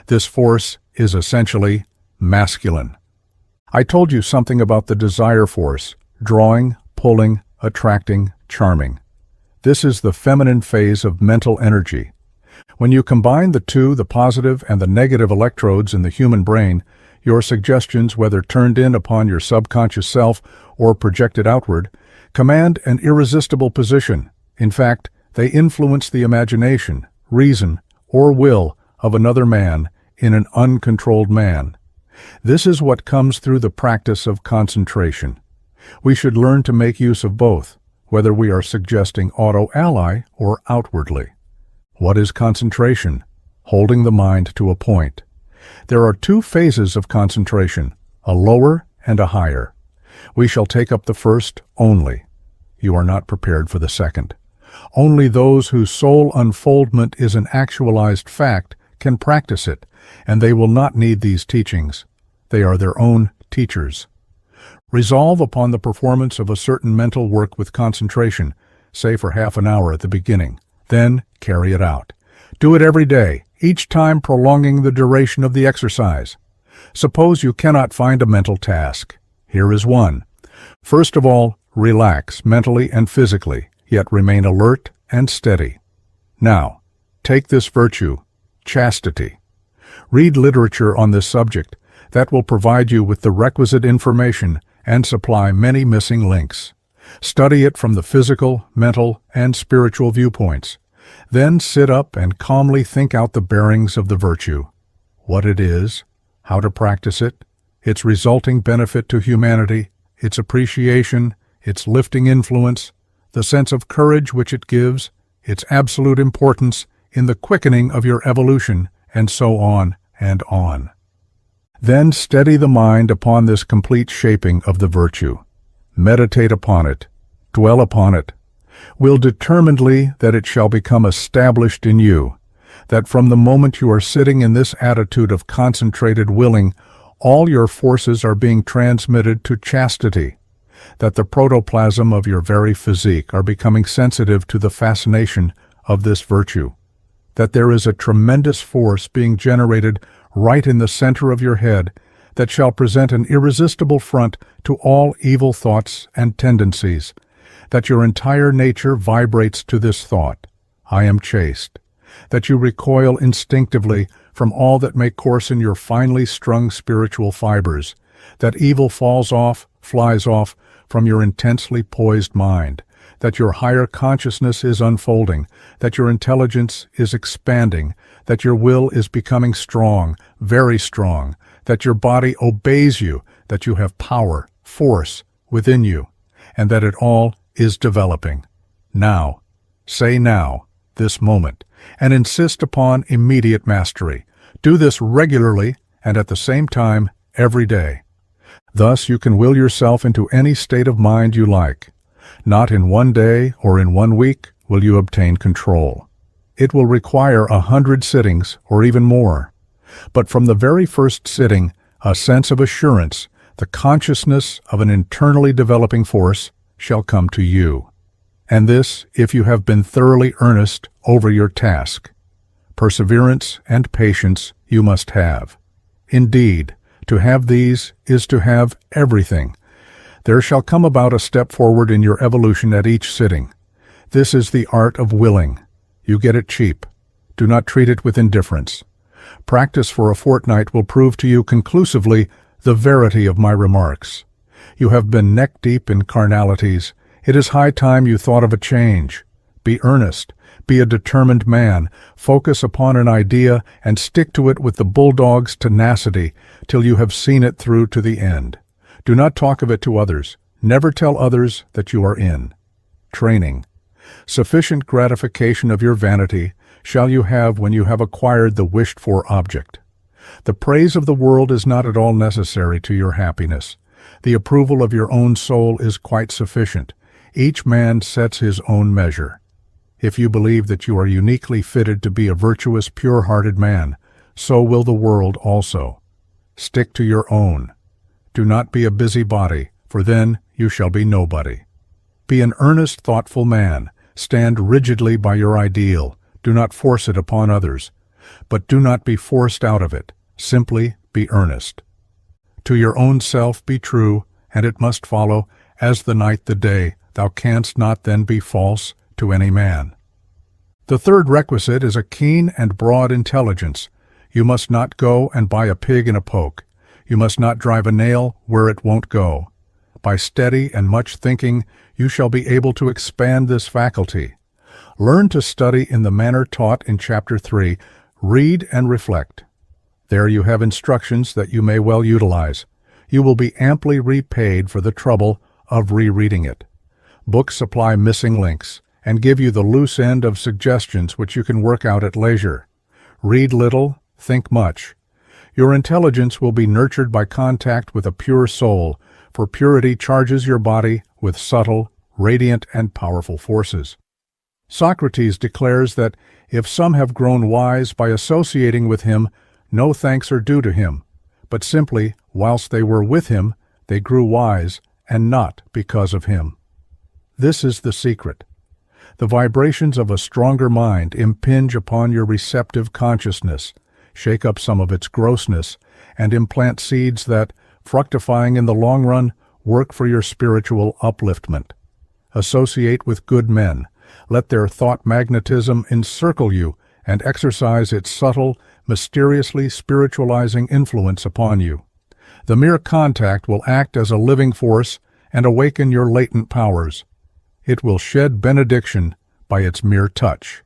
This force is essentially masculine. I told you something about the desire force, drawing, pulling, attracting, charming. This is the feminine phase of mental energy. When you combine the two, the positive and the negative electrodes in the human brain, your suggestions, whether turned in upon your subconscious self or projected outward, command an irresistible position. In fact, they influence the imagination, reason, or will of another man in an uncontrolled man. This is what comes through the practice of concentration. We should learn to make use of both, whether we are suggesting auto-ally or outwardly. What is concentration? Holding the mind to a point. There are two phases of concentration, a lower and a higher. We shall take up the first only. You are not prepared for the second. Only those whose soul unfoldment is an actualized fact can practice it, and they will not need these teachings. They are their own teachers. Resolve upon the performance of a certain mental work with concentration, say for half an hour at the beginning. Then carry it out. Do it every day, each time prolonging the duration of the exercise. Suppose you cannot find a mental task. Here is one. First of all, relax mentally and physically, yet remain alert and steady. Now, take this virtue, chastity. Read literature on this subject that will provide you with the requisite information and supply many missing links. Study it from the physical, mental, and spiritual viewpoints. Then sit up and calmly think out the bearings of the virtue. what it is, how to practice it, its resulting benefit to humanity, its appreciation, its lifting influence, the sense of courage which it gives, its absolute importance in the quickening of your evolution, and so on and on. Then steady the mind upon this complete shaping of the virtue. Meditate upon it, dwell upon it. Will determinedly that it shall become established in you, that from the moment you are sitting in this attitude of concentrated willing, all your forces are being transmitted to chastity, that the protoplasm of your very physique are becoming sensitive to the fascination of this virtue, that there is a tremendous force being generated right in the center of your head that shall present an irresistible front to all evil thoughts and tendencies, that your entire nature vibrates to this thought, I am chaste, that you recoil instinctively from all that may coarsen your finely strung spiritual fibers, that evil flies off from your intensely poised mind, that your higher consciousness is unfolding, that your intelligence is expanding, that your will is becoming strong, very strong, that your body obeys you, that you have power, force within you, and that it all is developing. Now, say now, this moment, and insist upon immediate mastery. Do this regularly and at the same time every day. Thus you can will yourself into any state of mind you like. Not in one day or in 1 week will you obtain control. It will require 100 sittings or even more. But from the very first sitting, a sense of assurance, the consciousness of an internally developing force, shall come to you. And this, if you have been thoroughly earnest over your task. Perseverance and patience you must have. Indeed, to have these is to have everything. There shall come about a step forward in your evolution at each sitting. This is the art of willing. You get it cheap. Do not treat it with indifference. Practice for a fortnight will prove to you conclusively the verity of my remarks. You have been neck-deep in carnalities. It is high time you thought of a change. Be earnest. Be a determined man. Focus upon an idea and stick to it with the bulldog's tenacity till you have seen it through to the end. Do not talk of it to others. Never tell others that you are in. Training. Sufficient gratification of your vanity shall you have when you have acquired the wished-for object. The praise of the world is not at all necessary to your happiness. The approval of your own soul is quite sufficient. Each man sets his own measure. If you believe that you are uniquely fitted to be a virtuous, pure-hearted man, so will the world also. Stick to your own. Do not be a busybody, for then you shall be nobody. Be an earnest, thoughtful man. Stand rigidly by your ideal. Do not force it upon others. But do not be forced out of it. Simply be earnest. To your own self be true, and it must follow, as the night the day, thou canst not then be false to any man. The third requisite is a keen and broad intelligence. You must not go and buy a pig in a poke. You must not drive a nail where it won't go. By steady and much thinking, you shall be able to expand this faculty. Learn to study in the manner taught in Chapter 3. Read and reflect. There you have instructions that you may well utilize. You will be amply repaid for the trouble of rereading it. Books supply missing links and give you the loose end of suggestions which you can work out at leisure. Read little, think much. Your intelligence will be nurtured by contact with a pure soul, for purity charges your body with subtle, radiant, and powerful forces. Socrates declares that if some have grown wise by associating with him, no thanks are due to him, but simply, whilst they were with him, they grew wise, and not because of him. This is the secret. The vibrations of a stronger mind impinge upon your receptive consciousness, shake up some of its grossness, and implant seeds that, fructifying in the long run, work for your spiritual upliftment. Associate with good men. Let their thought magnetism encircle you and exercise its subtle, mysteriously spiritualizing influence upon you. The mere contact will act as a living force and awaken your latent powers. It will shed benediction by its mere touch.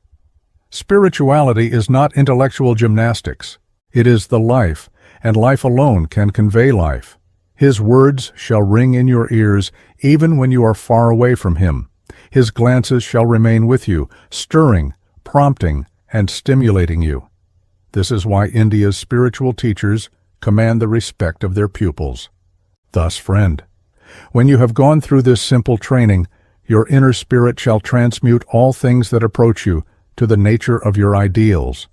Spirituality is not intellectual gymnastics. It is the life, and life alone can convey life. His words shall ring in your ears even when you are far away from him. His glances shall remain with you, stirring, prompting, and stimulating you. This is why India's spiritual teachers command the respect of their pupils. Thus, friend, when you have gone through this simple training, your inner spirit shall transmute all things that approach you to the nature of your ideals.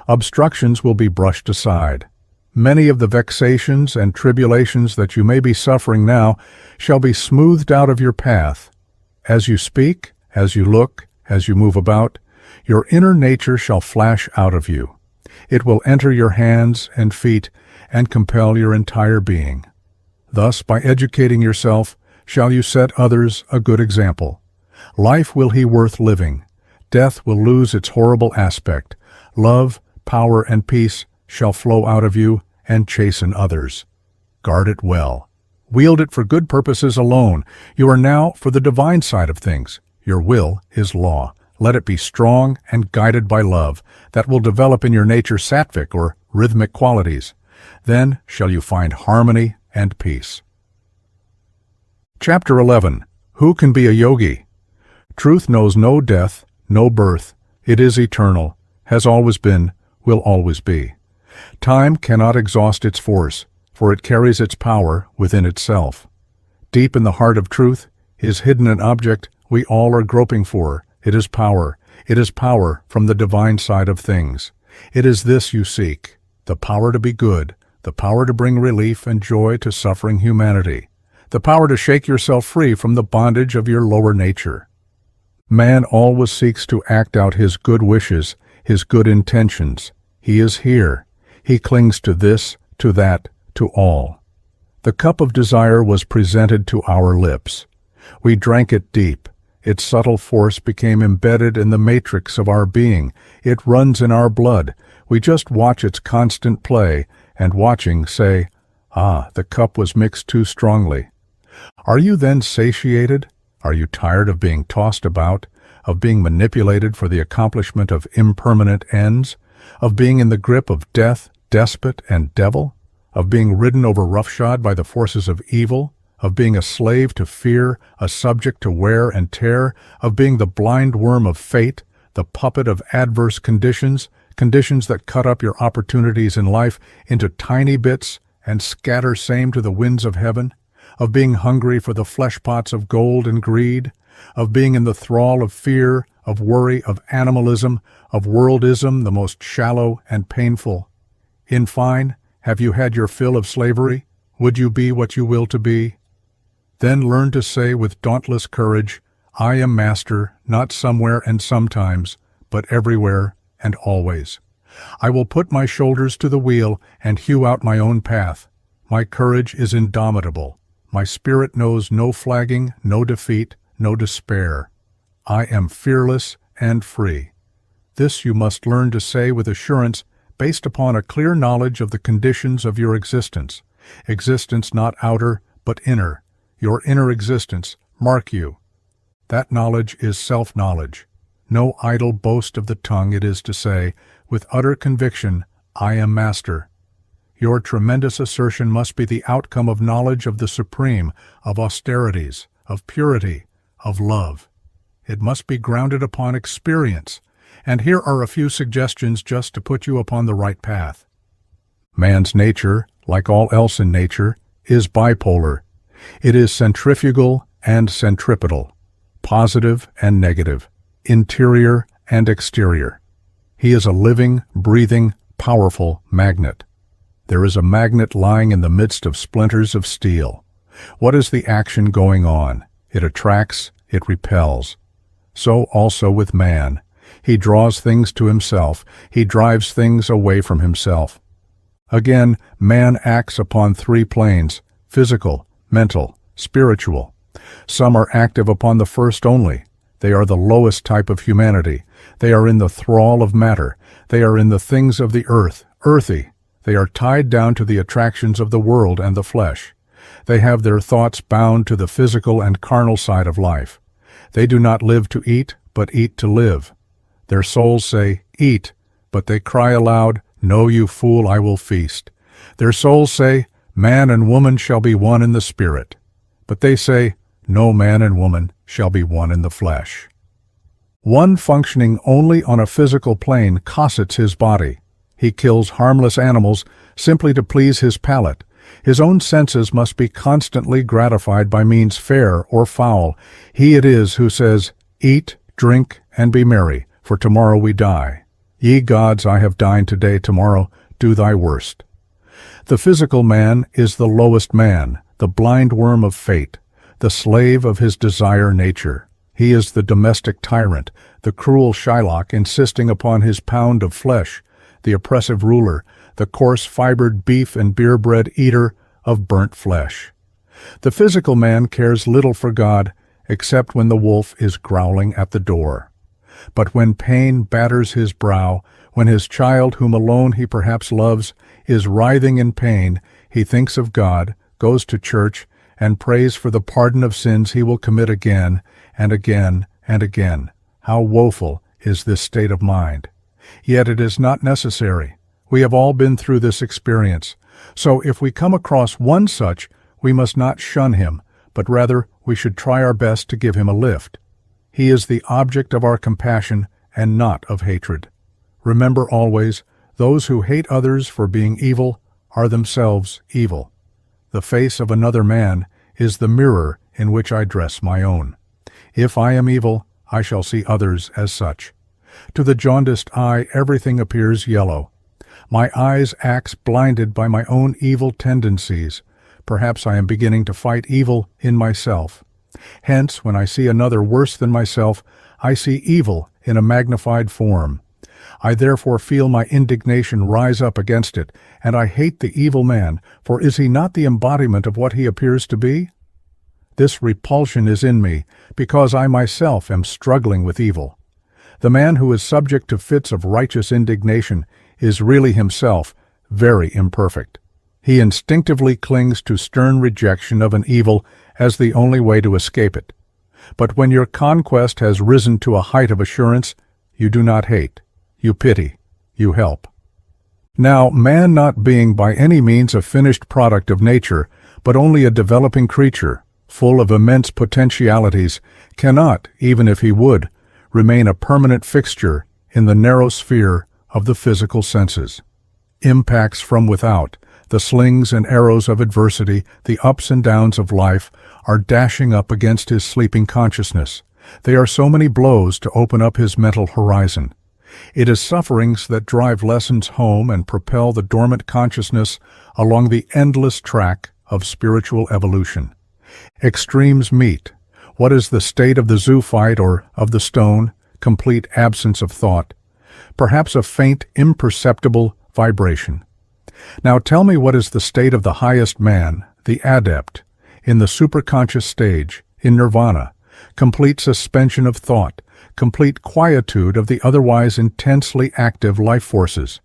Obstructions will be brushed aside. Many of the vexations and tribulations that you may be suffering now shall be smoothed out of your path. As you speak, as you look, as you move about, your inner nature shall flash out of you. It will enter your hands and feet and compel your entire being. Thus, by educating yourself, shall you set others a good example. Life will be worth living. Death will lose its horrible aspect. Love, power, and peace shall flow out of you and chasten others. Guard it well. Wield it for good purposes alone. You are now for the divine side of things. Your will is law. Let it be strong and guided by love that will develop in your nature sattvic or rhythmic qualities. Then shall you find harmony and peace. Chapter 11. Who can be a yogi? Truth knows no death, no birth. It is eternal, has always been, will always be. Time cannot exhaust its force, for it carries its power within itself. Deep in the heart of truth is hidden an object we all are groping for. It is power. It is power from the divine side of things. It is this you seek, the power to be good, the power to bring relief and joy to suffering humanity, the power to shake yourself free from the bondage of your lower nature. Man always seeks to act out his good wishes, his good intentions. He is here. He clings to this, to that, to all. The cup of desire was presented to our lips. We drank it deep. Its subtle force became embedded in the matrix of our being. It runs in our blood. We just watch its constant play, and watching say, "Ah, the cup was mixed too strongly." Are you then satiated? Are you tired of being tossed about, of being manipulated for the accomplishment of impermanent ends, of being in the grip of death, despot, and devil, of being ridden over roughshod by the forces of evil, of being a slave to fear, a subject to wear and tear, of being the blind worm of fate, the puppet of adverse conditions, conditions that cut up your opportunities in life into tiny bits and scatter same to the winds of heaven, of being hungry for the flesh pots of gold and greed, of being in the thrall of fear, of worry, of animalism, of worldism, the most shallow and painful. In fine, have you had your fill of slavery? Would you be what you will to be? Then learn to say with dauntless courage, "I am master, not somewhere and sometimes, but everywhere and always. I will put my shoulders to the wheel and hew out my own path. My courage is indomitable. My spirit knows no flagging, no defeat, no despair. I am fearless and free." This you must learn to say with assurance based upon a clear knowledge of the conditions of your existence. Existence not outer, but inner. Your inner existence, mark you. That knowledge is self-knowledge. No idle boast of the tongue it is to say, with utter conviction, "I am master." Your tremendous assertion must be the outcome of knowledge of the Supreme, of austerities, of purity, of love. It must be grounded upon experience, and here are a few suggestions just to put you upon the right path. Man's nature, like all else in nature, is bipolar. It is centrifugal and centripetal, positive and negative, interior and exterior. He is a living, breathing, powerful magnet. There is a magnet lying in the midst of splinters of steel. What is the action going on? It attracts, it repels. So also with man. He draws things to himself. He drives things away from himself. Again, man acts upon three planes: physical, mental, spiritual. Some are active upon the first only. They are the lowest type of humanity. They are in the thrall of matter. They are in the things of the earth, earthy. They are tied down to the attractions of the world and the flesh. They have their thoughts bound to the physical and carnal side of life. They do not live to eat, but eat to live. Their souls say, "Eat," but they cry aloud, No, you fool, I will feast. Their souls say, man and woman shall be one in the spirit. But they say, no man and woman shall be one in the flesh. One functioning only on a physical plane cossets his body. He kills harmless animals simply to please his palate. His own senses must be constantly gratified by means fair or foul. He it is who says, eat, drink, and be merry, for tomorrow we die. Ye gods, I have dined today, tomorrow do thy worst. The physical man is the lowest man, the blind worm of fate, the slave of his desire nature. He is the domestic tyrant, the cruel Shylock insisting upon his pound of flesh, the oppressive ruler, the coarse-fibered beef and beer-bread eater of burnt flesh. The physical man cares little for God, except when the wolf is growling at the door. But when pain batters his brow, when his child, whom alone he perhaps loves, is writhing in pain, he thinks of God, goes to church, and prays for the pardon of sins he will commit again and again and again. How woeful is this state of mind! Yet it is not necessary. We have all been through this experience. So if we come across one such, we must not shun him, but rather we should try our best to give him a lift. He is the object of our compassion and not of hatred. Remember always, those who hate others for being evil are themselves evil. The face of another man is the mirror in which I dress my own. If I am evil, I shall see others as such. To the jaundiced eye, everything appears yellow. My eyes act blinded by my own evil tendencies. Perhaps I am beginning to fight evil in myself. Hence, when I see another worse than myself, I see evil in a magnified form. I therefore feel my indignation rise up against it, and I hate the evil man, for is he not the embodiment of what he appears to be? This repulsion is in me, because I myself am struggling with evil. The man who is subject to fits of righteous indignation is really himself very imperfect. He instinctively clings to stern rejection of an evil as the only way to escape it. But when your conquest has risen to a height of assurance, you do not hate. You pity, you help. Now, man not being by any means a finished product of nature, but only a developing creature, full of immense potentialities, cannot, even if he would, remain a permanent fixture in the narrow sphere of the physical senses. Impacts from without, the slings and arrows of adversity, the ups and downs of life, are dashing up against his sleeping consciousness. They are so many blows to open up his mental horizon. It is sufferings that drive lessons home and propel the dormant consciousness along the endless track of spiritual evolution. Extremes meet. What is the state of the zoophyte or of the stone? Complete absence of thought. Perhaps a faint, imperceptible vibration. Now tell me what is the state of the highest man, the adept, in the superconscious stage, in nirvana, complete suspension of thought, complete quietude of the otherwise intensely active life forces.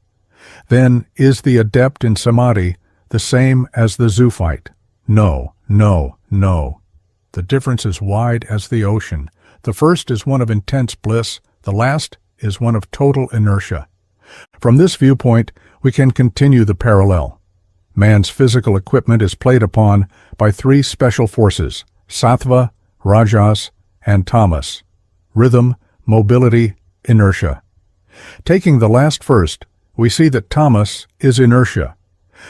Then is the adept in samadhi the same as the zoophyte? No, no, no. The difference is wide as the ocean. The first is one of intense bliss, the last is one of total inertia. From this viewpoint, we can continue the parallel. Man's physical equipment is played upon by three special forces, sattva, rajas, and tamas: rhythm, mobility, inertia. Taking the last first, we see that tamas is inertia.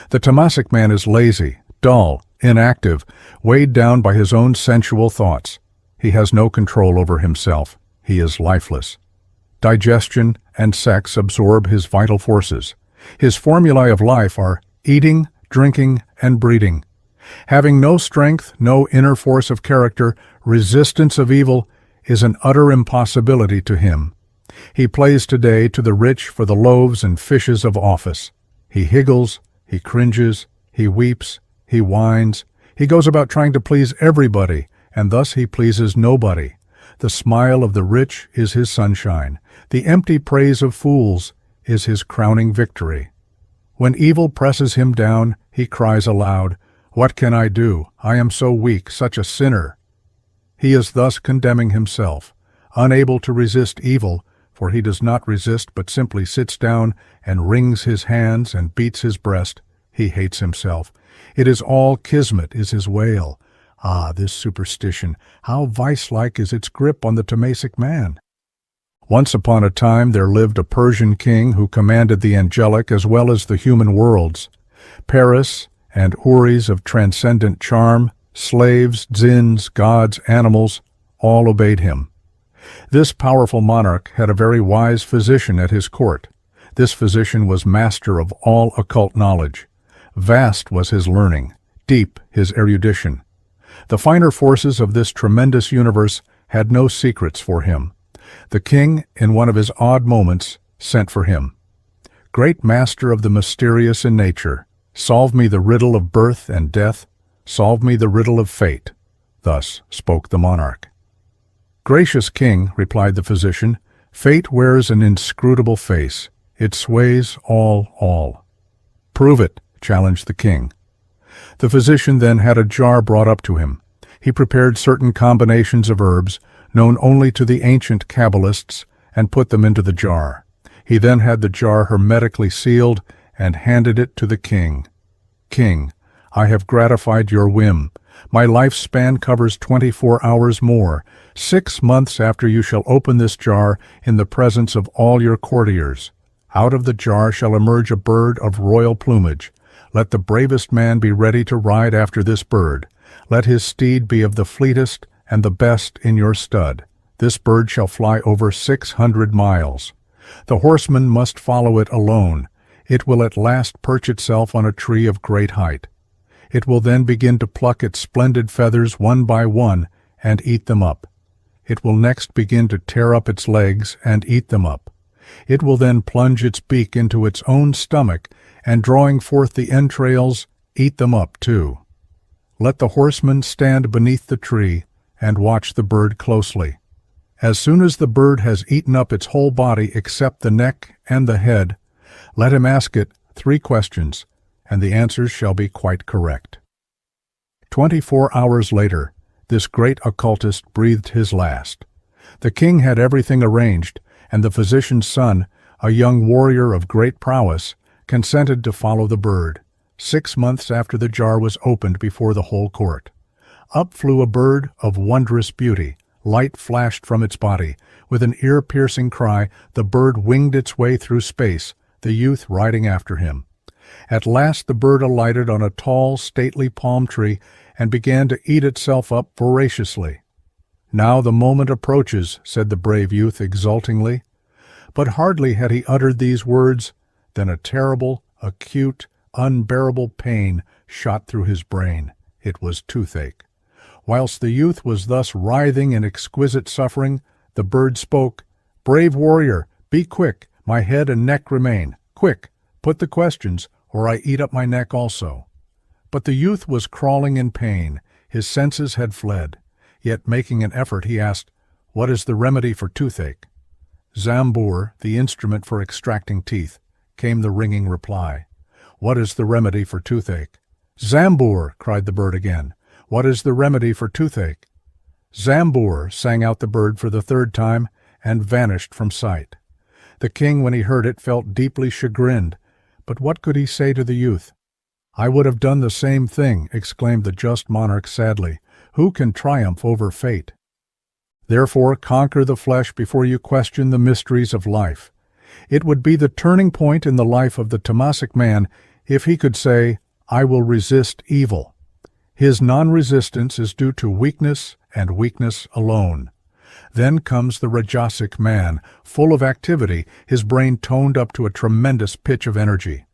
The tamasic man is lazy, dull, inactive, weighed down by his own sensual thoughts. He has no control over himself. He is lifeless. Digestion and sex absorb his vital forces. His formulae of life are eating, drinking, and breeding. Having no strength, no inner force of character, resistance of evil is an utter impossibility to him. He plays today to the rich for the loaves and fishes of office. He higgles, he cringes, he weeps, he whines. He goes about trying to please everybody, and thus he pleases nobody. The smile of the rich is his sunshine. The empty praise of fools is his crowning victory. When evil presses him down, he cries aloud, "What can I do? I am so weak, such a sinner." He is thus condemning himself, unable to resist evil, for he does not resist but simply sits down and wrings his hands and beats his breast. He hates himself. It is all kismet, is his wail. Ah, this superstition, how vice-like is its grip on the Tamasic man. Once upon a time there lived a Persian king who commanded the angelic as well as the human worlds. Paris and houris of transcendent charm, slaves, djinns, gods, animals, all obeyed him. This powerful monarch had a very wise physician at his court. This physician was master of all occult knowledge. Vast was his learning, deep his erudition. The finer forces of this tremendous universe had no secrets for him. The king, in one of his odd moments, sent for him. Great master of the mysterious in nature, solve me the riddle of birth and death, solve me the riddle of fate. Thus spoke the monarch. Gracious king, replied the physician, fate wears an inscrutable face. It sways all. Prove it, challenged the king. The physician then had a jar brought up to him. He prepared certain combinations of herbs, known only to the ancient Kabbalists, and put them into the jar. He then had the jar hermetically sealed and handed it to the king. King, I have gratified your whim. My lifespan covers 24 hours more. 6 months after you shall open this jar in the presence of all your courtiers. Out of the jar shall emerge a bird of royal plumage. Let the bravest man be ready to ride after this bird. Let his steed be of the fleetest and the best in your stud. This bird shall fly over 600 miles. The horseman must follow it alone. It will at last perch itself on a tree of great height. It will then begin to pluck its splendid feathers one by one and eat them up. It will next begin to tear up its legs and eat them up. It will then plunge its beak into its own stomach and, drawing forth the entrails, eat them up too. Let the horseman stand beneath the tree and watch the bird closely. As soon as the bird has eaten up its whole body except the neck and the head, let him ask it 3 questions, and the answers shall be quite correct. 24 hours later, this great occultist breathed his last. The king had everything arranged, and the physician's son, a young warrior of great prowess, consented to follow the bird. 6 months after the jar was opened before the whole court. Up flew a bird of wondrous beauty. Light flashed from its body. With an ear-piercing cry, the bird winged its way through space, the youth riding after him. At last the bird alighted on a tall, stately palm tree and began to eat itself up voraciously. Now the moment approaches, said the brave youth exultingly. But hardly had he uttered these words than a terrible, acute, unbearable pain shot through his brain. It was toothache. Whilst the youth was thus writhing in exquisite suffering, the bird spoke, "Brave warrior, be quick, my head and neck remain. Quick, put the questions, or I eat up my neck also." But the youth was crawling in pain. His senses had fled. Yet making an effort, he asked, "What is the remedy for toothache?" "Zambour, the instrument for extracting teeth," came the ringing reply. "What is the remedy for toothache?" "Zambour!" cried the bird again. "What is the remedy for toothache?" "Zambour!" sang out the bird for the 3rd time, and vanished from sight. The king, when he heard it, felt deeply chagrined. But what could he say to the youth? "I would have done the same thing," exclaimed the just monarch sadly. "Who can triumph over fate? Therefore conquer the flesh before you question the mysteries of life." It would be the turning point in the life of the Tamasic man if he could say, "I will resist evil." His non-resistance is due to weakness and weakness alone. Then comes the Rajasic man, full of activity, his brain toned up to a tremendous pitch of energy.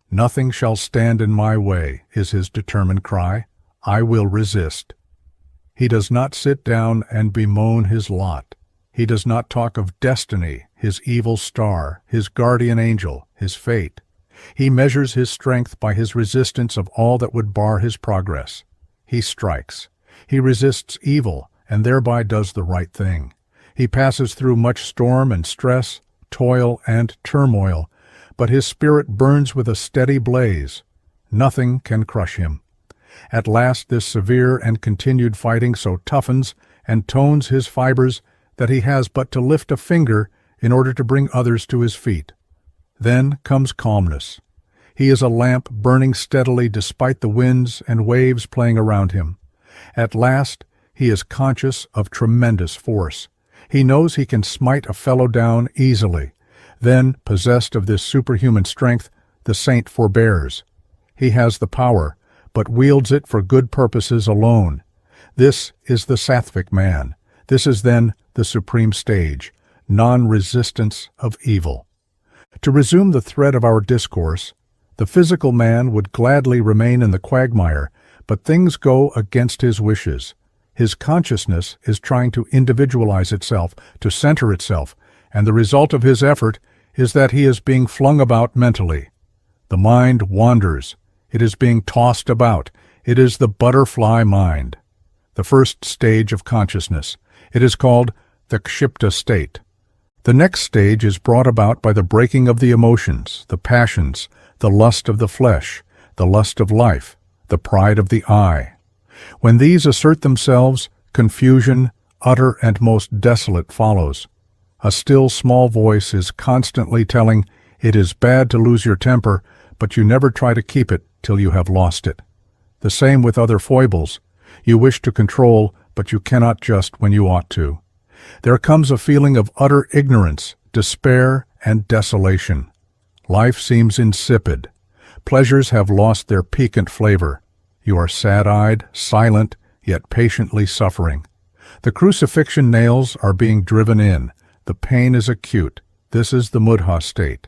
"Nothing shall stand in my way," is his determined cry. "I will resist." He does not sit down and bemoan his lot. He does not talk of destiny, his evil star, his guardian angel, his fate. He measures his strength by his resistance of all that would bar his progress. He strikes. He resists evil, and thereby does the right thing. He passes through much storm and stress, toil and turmoil, but his spirit burns with a steady blaze. Nothing can crush him. At last this severe and continued fighting so toughens and tones his fibers that he has but to lift a finger in order to bring others to his feet. Then comes calmness. He is a lamp burning steadily despite the winds and waves playing around him. At last, he is conscious of tremendous force. He knows he can smite a fellow down easily. Then, possessed of this superhuman strength, the saint forbears. He has the power, but wields it for good purposes alone. This is the sattvic man. This is then the supreme stage, non-resistance of evil. To resume the thread of our discourse, the physical man would gladly remain in the quagmire, but things go against his wishes. His consciousness is trying to individualize itself, to center itself, and the result of his effort is that he is being flung about mentally. The mind wanders. It is being tossed about. It is the butterfly mind. The first stage of consciousness. It is called the kshipta state. The next stage is brought about by the breaking of the emotions, the passions, the lust of the flesh, the lust of life, the pride of the eye. When these assert themselves, confusion, utter and most desolate follows. A still small voice is constantly telling, "It is bad to lose your temper, but you never try to keep it till you have lost it." The same with other foibles. You wish to control, but you cannot just when you ought to. There comes a feeling of utter ignorance, despair, and desolation. Life seems insipid. Pleasures have lost their piquant flavor. You are sad-eyed, silent, yet patiently suffering. The crucifixion nails are being driven in. The pain is acute. This is the mudha state.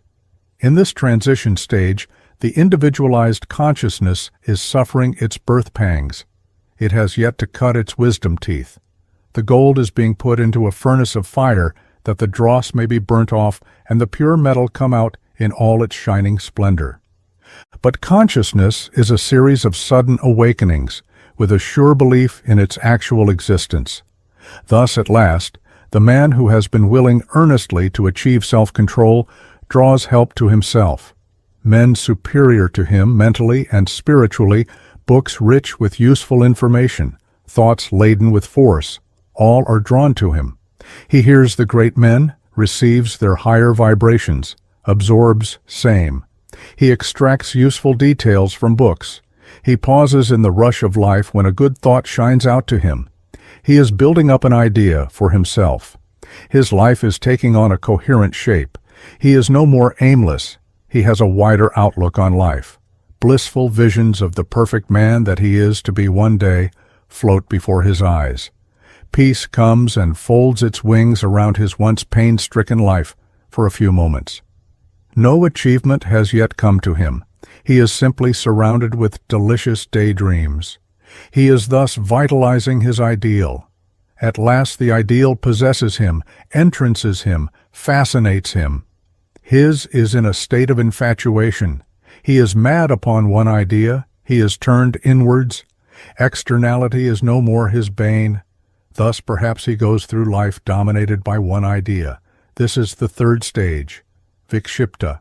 In this transition stage, the individualized consciousness is suffering its birth pangs. It has yet to cut its wisdom teeth. The gold is being put into a furnace of fire that the dross may be burnt off and the pure metal come out in all its shining splendor. But consciousness is a series of sudden awakenings with a sure belief in its actual existence. Thus, at last, the man who has been willing earnestly to achieve self-control draws help to himself. Men superior to him mentally and spiritually, books rich with useful information, thoughts laden with force, all are drawn to him. He hears the great men, receives their higher vibrations, absorbs same. He extracts useful details from books. He pauses in the rush of life when a good thought shines out to him. He is building up an idea for himself. His life is taking on a coherent shape. He is no more aimless. He has a wider outlook on life. Blissful visions of the perfect man that he is to be one day float before his eyes. Peace comes and folds its wings around his once pain-stricken life for a few moments. No achievement has yet come to him. He is simply surrounded with delicious daydreams. He is thus vitalizing his ideal. At last the ideal possesses him, entrances him, fascinates him. His is in a state of infatuation. He is mad upon one idea. He is turned inwards. Externality is no more his bane. Thus perhaps he goes through life dominated by one idea. This is the third stage, vikshipta,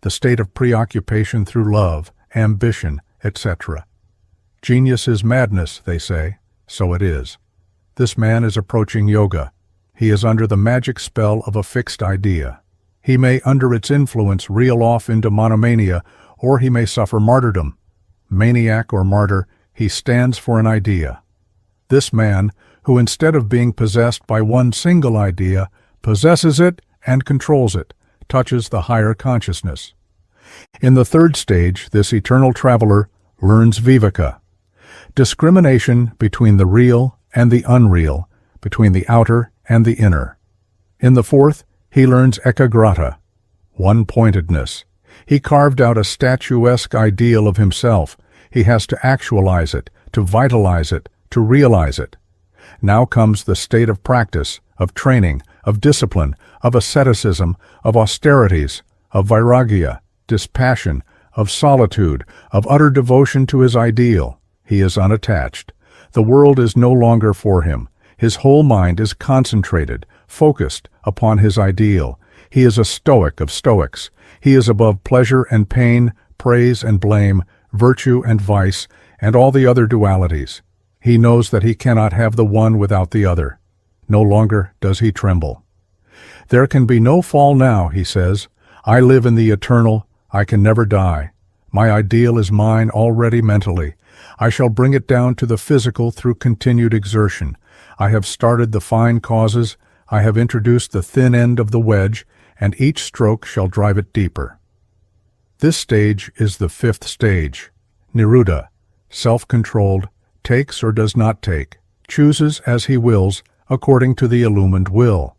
the state of preoccupation through love, ambition, etc. Genius is madness, they say. So it is. This man is approaching yoga. He is under the magic spell of a fixed idea. He may, under its influence, reel off into monomania, or he may suffer martyrdom. Maniac or martyr, he stands for an idea. This man, who instead of being possessed by one single idea, possesses it and controls it, touches the higher consciousness. In the third stage, this eternal traveler learns viveka, discrimination between the real and the unreal, between the outer and the inner. In the fourth, he learns ekagrata, one-pointedness. He carved out a statuesque ideal of himself. He has to actualize it, to vitalize it, to realize it. Now comes the state of practice, of training, of discipline, of asceticism, of austerities, of vairagya, dispassion, of solitude, of utter devotion to his ideal. He is unattached. The world is no longer for him. His whole mind is concentrated, focused upon his ideal. He is a stoic of stoics. He is above pleasure and pain, praise and blame, virtue and vice, and all the other dualities. He knows that he cannot have the one without the other. No longer does he tremble. There can be no fall now, he says. I live in the eternal. I can never die. My ideal is mine already mentally. I shall bring it down to the physical through continued exertion. I have started the fine causes. I have introduced the thin end of the wedge, and each stroke shall drive it deeper. This stage is the fifth stage. Niruddha, self-controlled, takes or does not take, chooses as he wills according to the illumined will.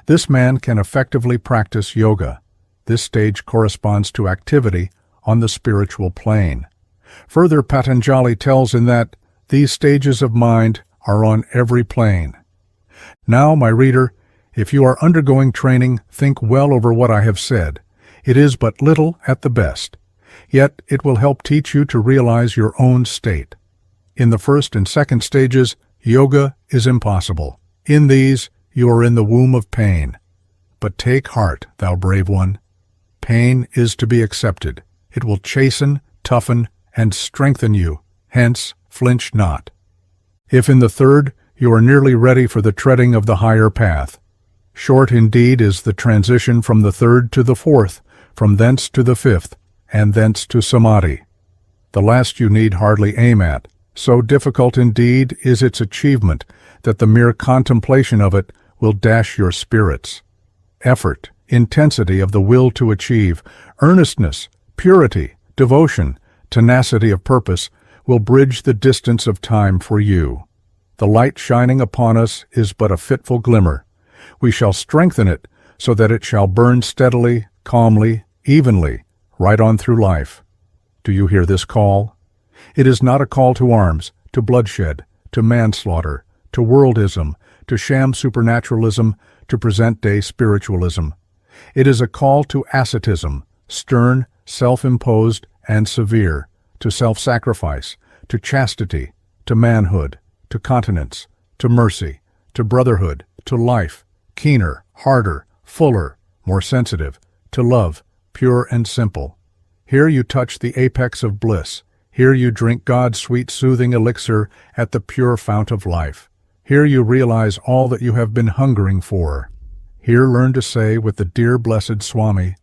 This man can effectively practice yoga. This stage corresponds to activity on the spiritual plane. Further, Patanjali tells in that these stages of mind are on every plane. Now, my reader, if you are undergoing training, think well over what I have said. It is but little at the best, yet it will help teach you to realize your own state. In the first and second stages, yoga is impossible. In these, you are in the womb of pain. But take heart, thou brave one. Pain is to be accepted. It will chasten, toughen, and strengthen you. Hence, flinch not. If in the third, you are nearly ready for the treading of the higher path. Short indeed is the transition from the third to the fourth, from thence to the fifth, and thence to samadhi. The last you need hardly aim at. So difficult indeed is its achievement that the mere contemplation of it will dash your spirits. Effort, intensity of the will to achieve, earnestness, purity, devotion, tenacity of purpose will bridge the distance of time for you. The light shining upon us is but a fitful glimmer. We shall strengthen it so that it shall burn steadily, calmly, evenly, right on through life. Do you hear this call? It is not a call to arms, to bloodshed, to manslaughter, to worldism, to sham supernaturalism, to present-day spiritualism. It is a call to asceticism, stern, self-imposed, and severe, to self-sacrifice, to chastity, to manhood, to continence, to mercy, to brotherhood, to life, keener, harder, fuller, more sensitive, to love, pure and simple. Here you touch the apex of bliss. Here you drink God's sweet soothing elixir at the pure fount of life. Here you realize all that you have been hungering for. Here learn to say with the dear blessed Swami,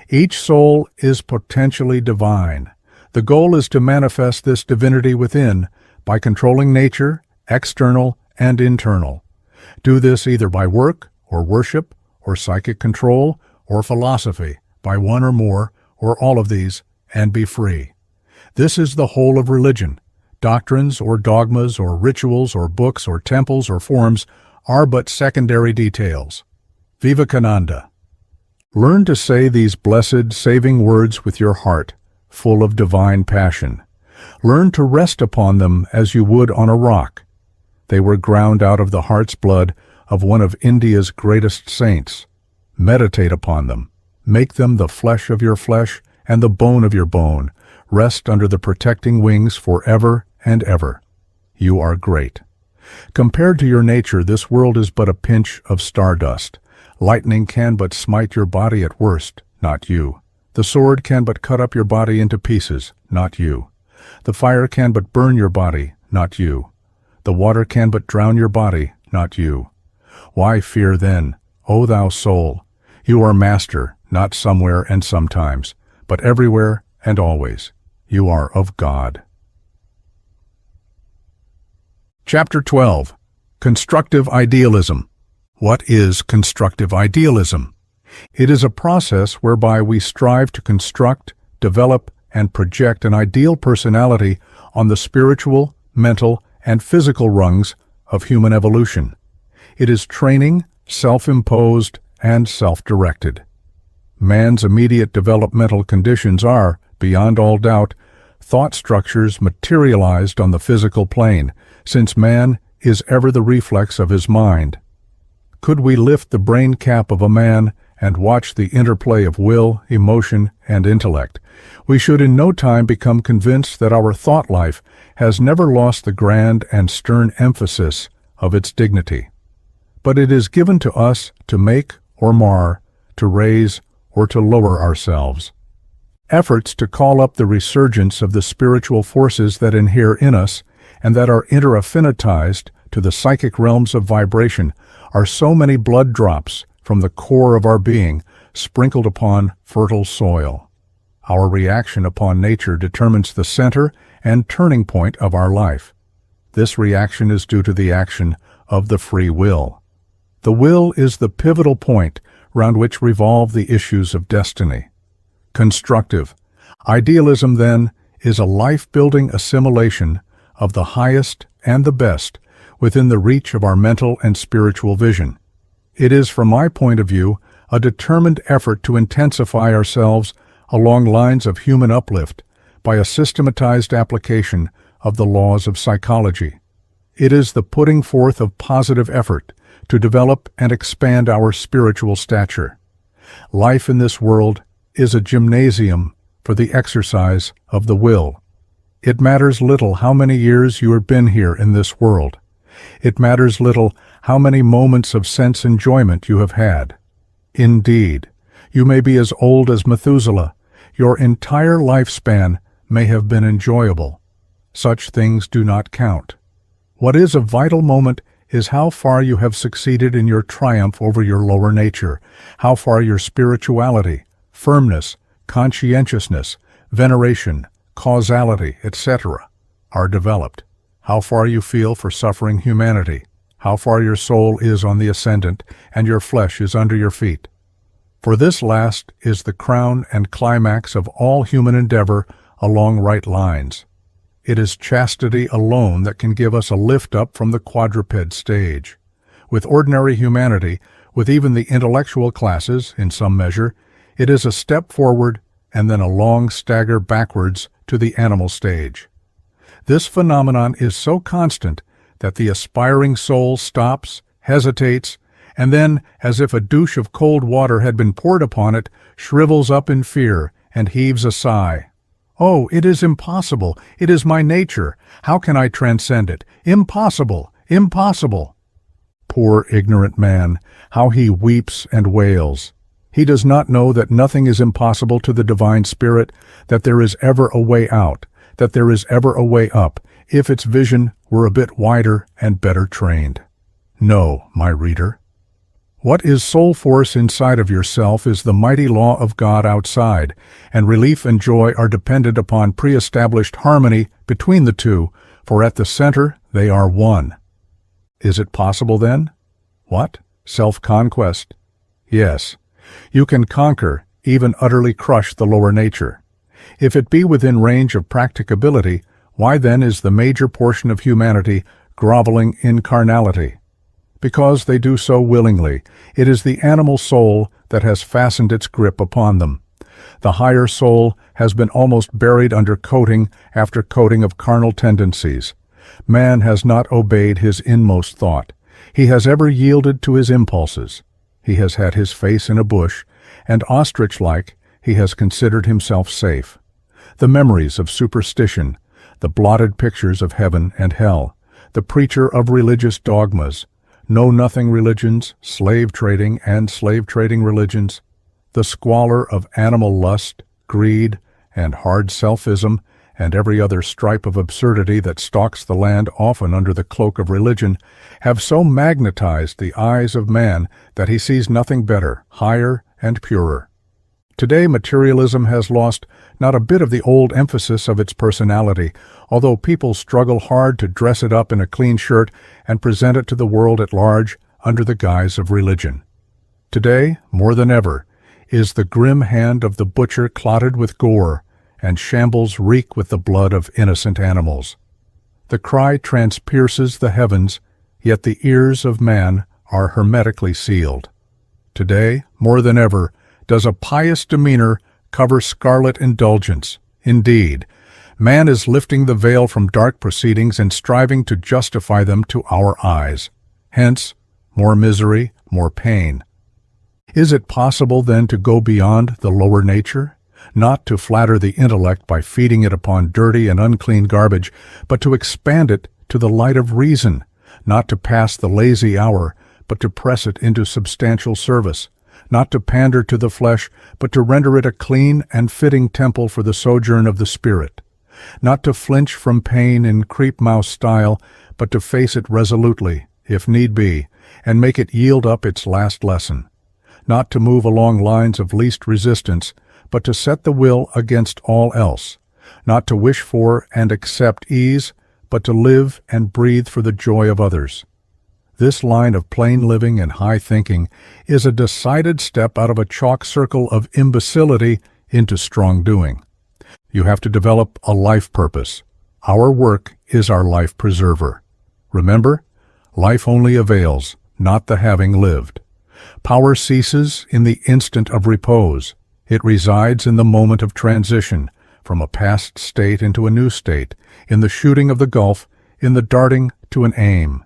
each soul is potentially divine. The goal is to manifest this divinity within by controlling nature, external and internal. Do this either by work or worship or psychic control or philosophy, by one or more or all of these, and be free. This is the whole of religion. Doctrines or dogmas or rituals or books or temples or forms are but secondary details. Vivekananda. Learn to say these blessed, saving words with your heart, full of divine passion. Learn to rest upon them as you would on a rock. They were ground out of the heart's blood of one of India's greatest saints. Meditate upon them. Make them the flesh of your flesh and the bone of your bone. Rest under the protecting wings forever and ever. You are great. Compared to your nature, this world is but a pinch of stardust. Lightning can but smite your body at worst, not you. The sword can but cut up your body into pieces, not you. The fire can but burn your body, not you. The water can but drown your body, not you. Why fear then, O thou soul? You are master, not somewhere and sometimes, but everywhere and always. You are of God. Chapter 12. Constructive Idealism. What is constructive idealism? It is a process whereby we strive to construct, develop, and project an ideal personality on the spiritual, mental, and physical rungs of human evolution. It is training, self-imposed, and self-directed. Man's immediate developmental conditions are, beyond all doubt, thought structures materialized on the physical plane, since man is ever the reflex of his mind. Could we lift the brain cap of a man and watch the interplay of will, emotion, and intellect, we should in no time become convinced that our thought life has never lost the grand and stern emphasis of its dignity. But it is given to us to make or mar, to raise or to lower ourselves. Efforts to call up the resurgence of the spiritual forces that inhere in us and that are interaffinitized to the psychic realms of vibration are so many blood drops from the core of our being, sprinkled upon fertile soil. Our reaction upon nature determines the center and turning point of our life. This reaction is due to the action of the free will. The will is the pivotal point round which revolve the issues of destiny. Constructive idealism, then, is a life-building assimilation of the highest and the best within the reach of our mental and spiritual vision. It is, from my point of view, a determined effort to intensify ourselves along lines of human uplift by a systematized application of the laws of psychology. It is the putting forth of positive effort to develop and expand our spiritual stature. Life in this world is a gymnasium for the exercise of the will. It matters little how many years you have been here in this world. It matters little how many moments of sense enjoyment you have had. Indeed, you may be as old as Methuselah. Your entire lifespan may have been enjoyable. Such things do not count. What is a vital moment is how far you have succeeded in your triumph over your lower nature, how far your spirituality, firmness, conscientiousness, veneration, causality, etc. are developed, how far you feel for suffering humanity, how far your soul is on the ascendant and your flesh is under your feet. For this last is the crown and climax of all human endeavor along right lines. It is chastity alone that can give us a lift up from the quadruped stage. With ordinary humanity, with even the intellectual classes, in some measure, it is a step forward and then a long stagger backwards to the animal stage. This phenomenon is so constant that the aspiring soul stops, hesitates, and then, as if a douche of cold water had been poured upon it, shrivels up in fear and heaves a sigh. Oh, it is impossible. It is my nature. How can I transcend it? Impossible! Impossible! Poor ignorant man, how he weeps and wails. He does not know that nothing is impossible to the divine spirit, that there is ever a way out, that there is ever a way up, if its vision were a bit wider and better trained. No, my reader. What is soul force inside of yourself is the mighty law of God outside, and relief and joy are dependent upon pre-established harmony between the two, for at the center they are one. Is it possible then? What? Self-conquest? Yes. You can conquer, even utterly crush the lower nature. If it be within range of practicability, why then is the major portion of humanity groveling in carnality? Because they do so willingly. It is the animal soul that has fastened its grip upon them. The higher soul has been almost buried under coating after coating of carnal tendencies. Man has not obeyed his inmost thought. He has ever yielded to his impulses. He has had his face in a bush, and ostrich-like he has considered himself safe. The memories of superstition, the blotted pictures of heaven and hell, the preacher of religious dogmas, know-nothing religions, slave-trading and slave-trading religions, the squalor of animal lust, greed, and hard selfism, and every other stripe of absurdity that stalks the land often under the cloak of religion, have so magnetized the eyes of man that he sees nothing better, higher, and purer. Today materialism has lost not a bit of the old emphasis of its personality, although people struggle hard to dress it up in a clean shirt and present it to the world at large under the guise of religion. Today, more than ever, is the grim hand of the butcher clotted with gore, and shambles reek with the blood of innocent animals. The cry transpierces the heavens, yet the ears of man are hermetically sealed. Today, more than ever, does a pious demeanor cover scarlet indulgence. Indeed, man is lifting the veil from dark proceedings and striving to justify them to our eyes. Hence, more misery, more pain. Is it possible then to go beyond the lower nature? Not to flatter the intellect by feeding it upon dirty and unclean garbage, but to expand it to the light of reason, not to pass the lazy hour, but to press it into substantial service, not to pander to the flesh, but to render it a clean and fitting temple for the sojourn of the Spirit, not to flinch from pain in creep-mouse style, but to face it resolutely, if need be, and make it yield up its last lesson. not to move along lines of least resistance, but to set the will against all else, not to wish for and accept ease, but to live and breathe for the joy of others. This line of plain living and high thinking is a decided step out of a chalk circle of imbecility into strong doing. You have to develop a life purpose. Our work is our life preserver. Remember, life only avails, not the having lived. Power ceases in the instant of repose. It resides in the moment of transition, from a past state into a new state, in the shooting of the gulf, in the darting to an aim.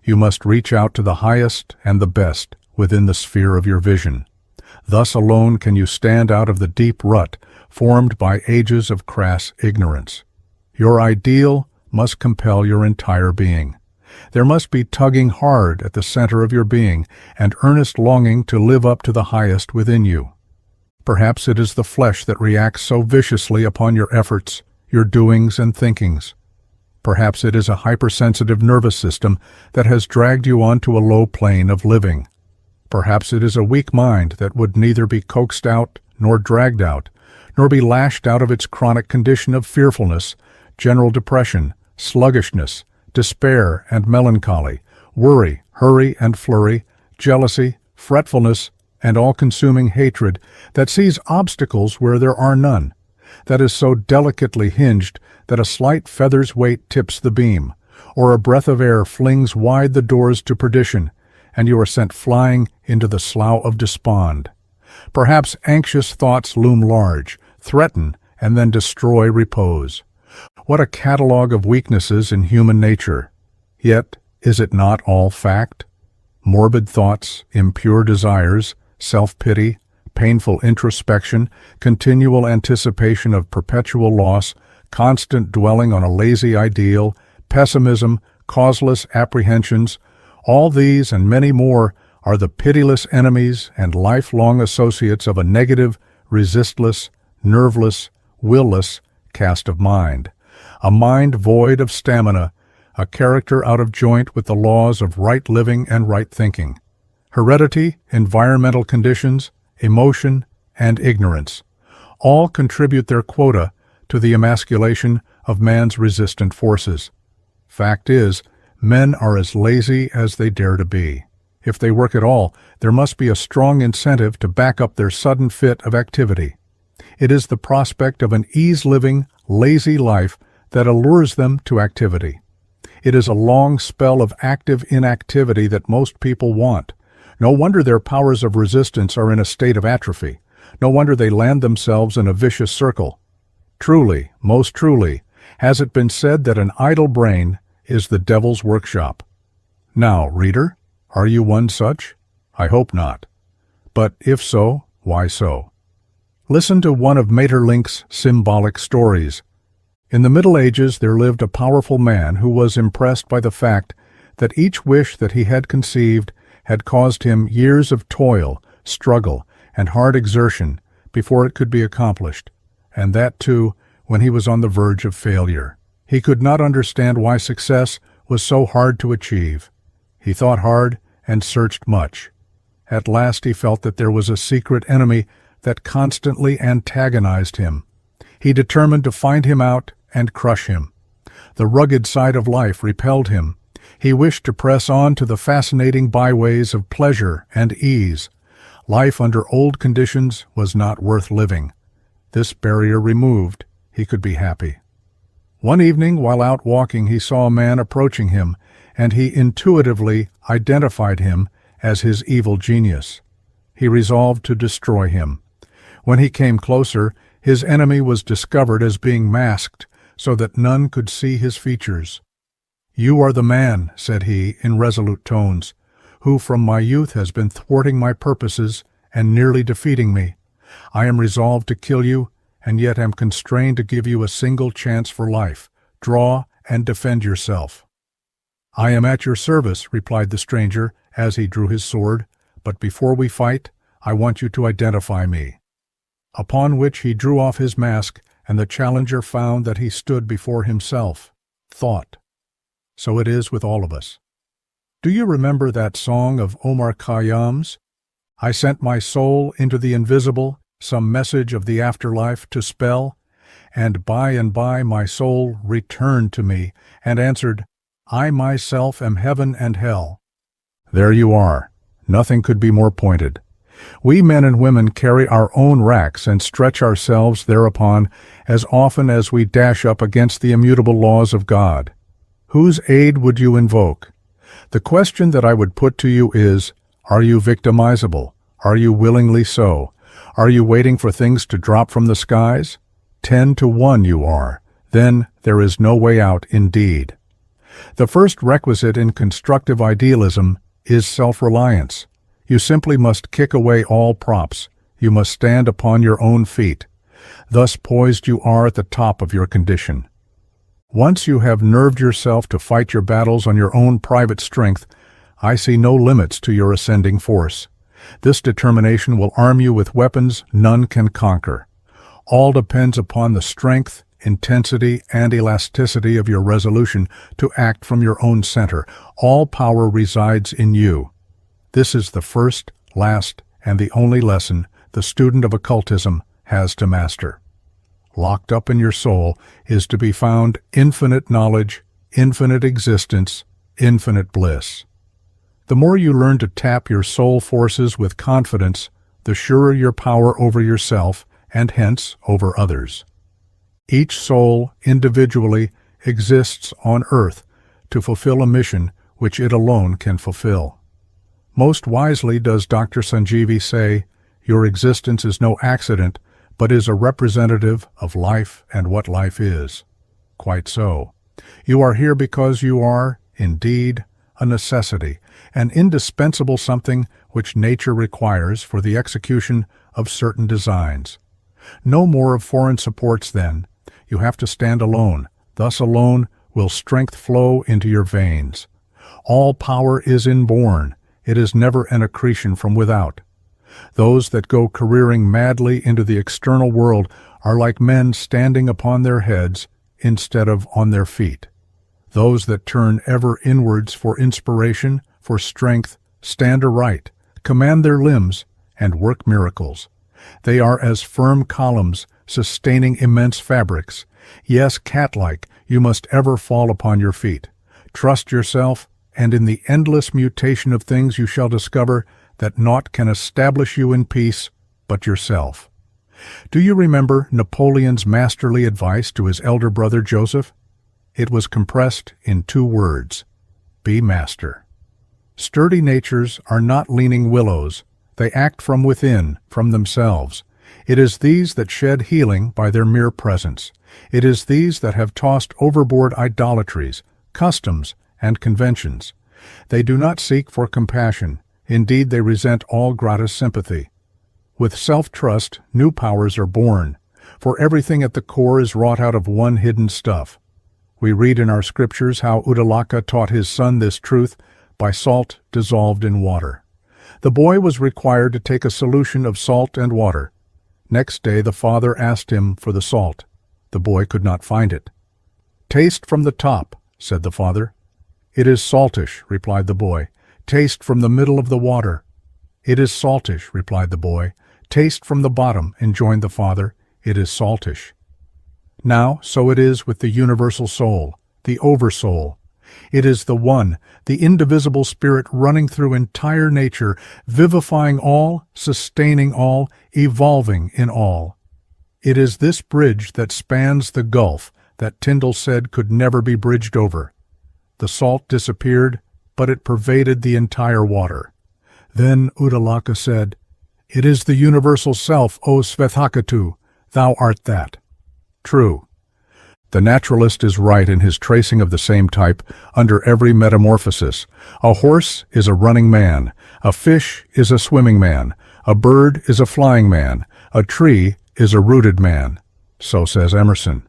You must reach out to the highest and the best within the sphere of your vision. Thus alone can you stand out of the deep rut formed by ages of crass ignorance. Your ideal must compel your entire being. There must be tugging hard at the center of your being and earnest longing to live up to the highest within you. Perhaps it is the flesh that reacts so viciously upon your efforts, your doings and thinkings. Perhaps it is a hypersensitive nervous system that has dragged you onto a low plane of living. Perhaps it is a weak mind that would neither be coaxed out nor dragged out, nor be lashed out of its chronic condition of fearfulness, general depression, sluggishness, despair and melancholy, worry, hurry and flurry, jealousy, fretfulness, and all-consuming hatred that sees obstacles where there are none, that is so delicately hinged that a slight feather's weight tips the beam, or a breath of air flings wide the doors to perdition, and you are sent flying into the slough of despond. Perhaps anxious thoughts loom large, threaten, and then destroy repose. What a catalogue of weaknesses in human nature! Yet, is it not all fact? Morbid thoughts, impure desires, self-pity, painful introspection, continual anticipation of perpetual loss, constant dwelling on a lazy ideal, pessimism, causeless apprehensions, all these and many more are the pitiless enemies and lifelong associates of a negative, resistless, nerveless, will-less cast of mind. A mind void of stamina, a character out of joint with the laws of right living and right thinking. Heredity, environmental conditions, emotion, and ignorance all contribute their quota to the emasculation of man's resistant forces. Fact is, men are as lazy as they dare to be. If they work at all, there must be a strong incentive to back up their sudden fit of activity. It is the prospect of an ease-living, lazy life that allures them to activity. It is a long spell of active inactivity that most people want. No wonder their powers of resistance are in a state of atrophy. No wonder they land themselves in a vicious circle. Truly, most truly, has it been said that an idle brain is the devil's workshop. Now, reader, are you one such? I hope not. But if so, why so? Listen to one of Maeterlinck's symbolic stories. In the Middle Ages there lived a powerful man who was impressed by the fact that each wish that he had conceived had caused him years of toil, struggle, and hard exertion before it could be accomplished, and that, too, when he was on the verge of failure. He could not understand why success was so hard to achieve. He thought hard and searched much. At last he felt that there was a secret enemy that constantly antagonized him. He determined to find him out and crush him. The rugged side of life repelled him. He wished to press on to the fascinating byways of pleasure and ease. Life under old conditions was not worth living. This barrier removed, he could be happy. One evening, while out walking, he saw a man approaching him, and he intuitively identified him as his evil genius. He resolved to destroy him. When he came closer, his enemy was discovered as being masked, so that none could see his features. "You are the man," said he, in resolute tones, "who from my youth has been thwarting my purposes and nearly defeating me. I am resolved to kill you, and yet am constrained to give you a single chance for life. Draw and defend yourself." "I am at your service," replied the stranger as he drew his sword, "but before we fight, I want you to identify me." Upon which he drew off his mask, and the challenger found that he stood before himself, Thought. So it is with all of us. Do you remember that song of Omar Khayyam's? I sent my soul into the invisible, some message of the afterlife to spell, and by my soul returned to me and answered, I myself am heaven and hell. There you are. Nothing could be more pointed. We men and women carry our own racks and stretch ourselves thereupon as often as we dash up against the immutable laws of God. Whose aid would you invoke? The question that I would put to you is, are you victimizable? Are you willingly so? Are you waiting for things to drop from the skies? 10 to 1 you are. Then there is no way out indeed. The first requisite in constructive idealism is self-reliance. You simply must kick away all props. You must stand upon your own feet. Thus poised you are at the top of your condition. Once you have nerved yourself to fight your battles on your own private strength, I see no limits to your ascending force. This determination will arm you with weapons none can conquer. All depends upon the strength, intensity, and elasticity of your resolution to act from your own center. All power resides in you. This is the first, last, and the only lesson the student of occultism has to master. Locked up in your soul is to be found infinite knowledge, infinite existence, infinite bliss. The more you learn to tap your soul forces with confidence, the surer your power over yourself and hence over others. Each soul, individually, exists on earth to fulfill a mission which it alone can fulfill. Most wisely does Dr. Sanjeevi say, your existence is no accident, but is a representative of life and what life is. Quite so. You are here because you are, indeed, a necessity, an indispensable something which nature requires for the execution of certain designs. No more of foreign supports then. You have to stand alone. Thus alone will strength flow into your veins. All power is inborn. It is never an accretion from without. Those that go careering madly into the external world are like men standing upon their heads instead of on their feet. Those that turn ever inwards for inspiration, for strength, stand aright, command their limbs, and work miracles. They are as firm columns, sustaining immense fabrics. Yes, cat-like, you must ever fall upon your feet. Trust yourself, and in the endless mutation of things you shall discover that naught can establish you in peace but yourself. Do you remember Napoleon's masterly advice to his elder brother Joseph? It was compressed in 2 words: be master. Sturdy natures are not leaning willows. They act from within, from themselves. It is these that shed healing by their mere presence. It is these that have tossed overboard idolatries, customs, and conventions. They do not seek for compassion. Indeed, they resent all gratis sympathy. With self-trust, new powers are born, for everything at the core is wrought out of one hidden stuff. We read in our scriptures how Uddalaka taught his son this truth by salt dissolved in water. The boy was required to take a solution of salt and water. Next day the father asked him for the salt. The boy could not find it. "Taste from the top," said the father. "It is saltish," replied the boy. "Taste from the middle of the water." "It is saltish," replied the boy. "Taste from the bottom," enjoined the father. "It is saltish." Now, so it is with the universal soul, the oversoul. It is the one, the indivisible spirit running through entire nature, vivifying all, sustaining all, evolving in all. It is this bridge that spans the gulf that Tyndall said could never be bridged over. The salt disappeared, but it pervaded the entire water. Then Uddalaka said, "It is the universal self, O Svethakatu, thou art that." True. The naturalist is right in his tracing of the same type under every metamorphosis. A horse is a running man, a fish is a swimming man, a bird is a flying man, a tree is a rooted man. So says Emerson.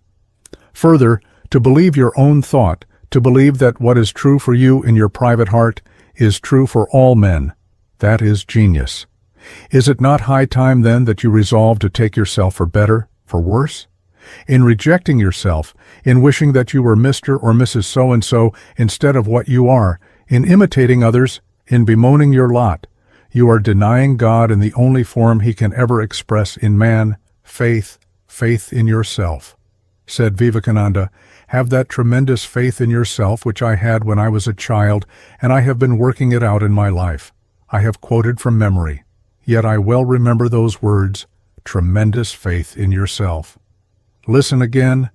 Further, to believe your own thought, to believe that what is true for you in your private heart is true for all men, that is genius. Is it not high time then that you resolve to take yourself for better, for worse? In rejecting yourself, in wishing that you were Mr. or Mrs. So-and-so instead of what you are, in imitating others, in bemoaning your lot, You are denying God in the only form he can ever express in man, faith in yourself. Said Vivekananda, have that tremendous faith in yourself which I had when I was a child, and I have been working it out in my life. I have quoted from memory, yet I well remember those words, tremendous faith in yourself. Listen again.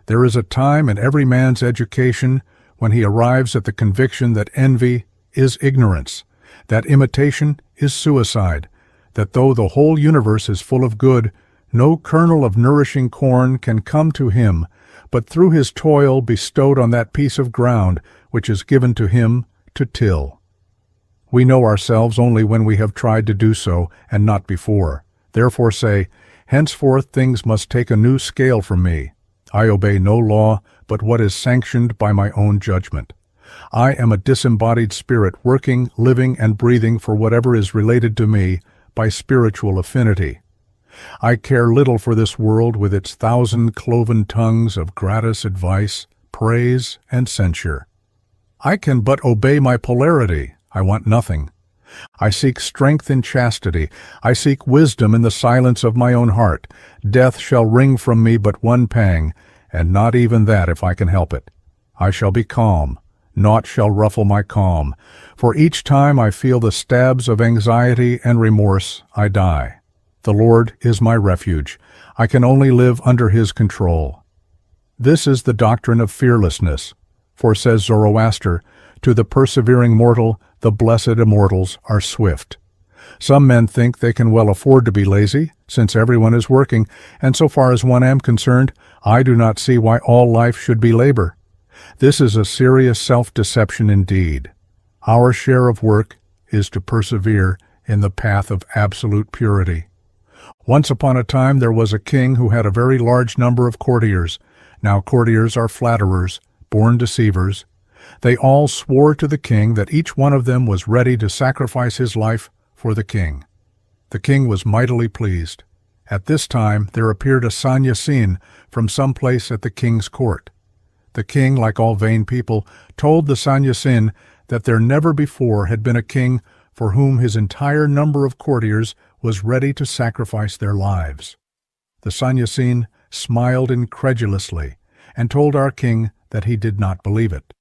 There is a time in every man's education when he arrives at the conviction that envy is ignorance, that imitation is suicide, that though the whole universe is full of good, no kernel of nourishing corn can come to him, but through his toil bestowed on that piece of ground which is given to him to till. We know ourselves only when we have tried to do so, and not before. Therefore say, henceforth things must take a new scale from me. I obey no law but what is sanctioned by my own judgment. I am a disembodied spirit working, living, and breathing for whatever is related to me by spiritual affinity. I care little for this world with its 1,000 cloven tongues of gratis advice, praise, and censure. I can but obey my polarity. I want nothing. I seek strength in chastity. I seek wisdom in the silence of my own heart. Death shall wring from me but one pang, and not even that if I can help it. I shall be calm. Naught shall ruffle my calm. For each time I feel the stabs of anxiety and remorse, I die. The Lord is my refuge. I can only live under his control. This is the doctrine of fearlessness. For, says Zoroaster, to the persevering mortal, the blessed immortals are swift. Some men think they can well afford to be lazy, since everyone is working, and so far as one am concerned, I do not see why all life should be labor. This is a serious self-deception indeed. Our share of work is to persevere in the path of absolute purity. Once upon a time there was a king who had a very large number of courtiers. Now courtiers are flatterers, born deceivers. They all swore to the king that each one of them was ready to sacrifice his life for the king. The king was mightily pleased. At this time there appeared a Sannyasin from some place at the king's court. The king, like all vain people, told the Sannyasin that there never before had been a king for whom his entire number of courtiers was ready to sacrifice their lives. The Sannyasin smiled incredulously and told our king that he did not believe it.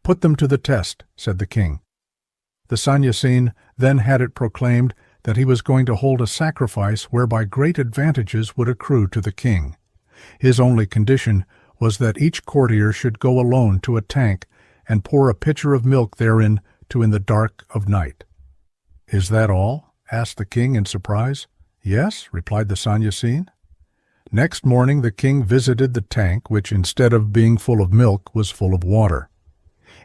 Put them to the test, said the king. The Sannyasin then had it proclaimed that he was going to hold a sacrifice whereby great advantages would accrue to the king. His only condition was that each courtier should go alone to a tank and pour a pitcher of milk therein in the dark of night. Is that all? Asked the king in surprise. Yes, replied the Sannyasin. Next morning the king visited the tank, which instead of being full of milk was full of water.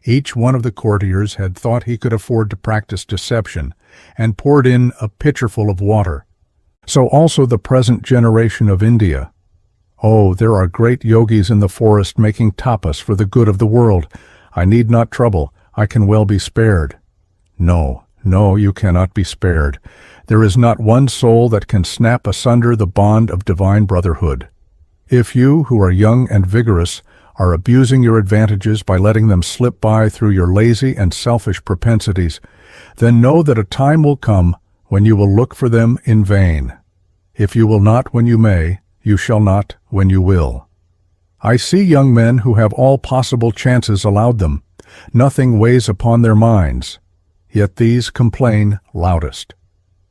Each one of the courtiers had thought he could afford to practice deception, and poured in a pitcherful of water. So also the present generation of India. Oh, there are great yogis in the forest making tapas for the good of the world. I need not trouble. I can well be spared. No, you cannot be spared. There is not one soul that can snap asunder the bond of divine brotherhood. If you, who are young and vigorous, are abusing your advantages by letting them slip by through your lazy and selfish propensities, then know that a time will come when you will look for them in vain. If you will not when you may, you shall not when you will. I see young men who have all possible chances allowed them. Nothing weighs upon their minds. Yet these complain loudest.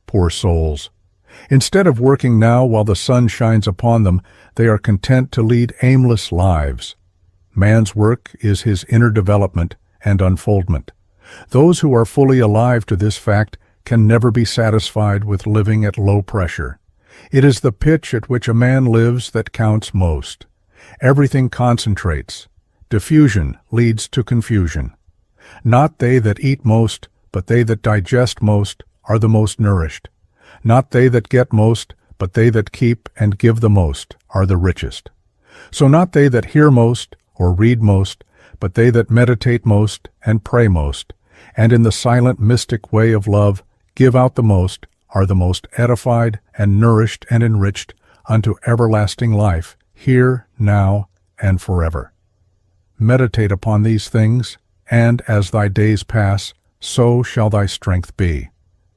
Poor souls. Instead of working now while the sun shines upon them, they are content to lead aimless lives. Man's work is his inner development and unfoldment. Those who are fully alive to this fact can never be satisfied with living at low pressure. It is the pitch at which a man lives that counts most. Everything concentrates. Diffusion leads to confusion. Not they that eat most, but they that digest most are the most nourished. Not they that get most, but they that keep and give the most are the richest. So not they that hear most or read most, but they that meditate most and pray most, and in the silent mystic way of love give out the most, are the most edified and nourished and enriched unto everlasting life, here, now, and forever. Meditate upon these things, and as thy days pass, so shall thy strength be.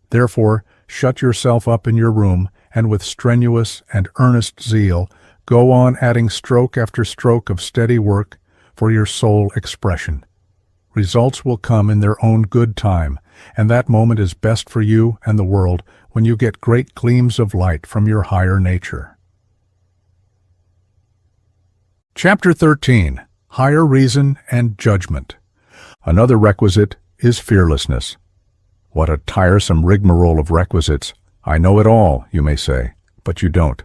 Therefore, shut yourself up in your room, and with strenuous and earnest zeal, go on adding stroke after stroke of steady work for your soul expression. Results will come in their own good time, and that moment is best for you and the world when you get great gleams of light from your higher nature. Chapter 13. Higher Reason and Judgment. Another requisite is fearlessness. What a tiresome rigmarole of requisites. I know it all, you may say, but you don't.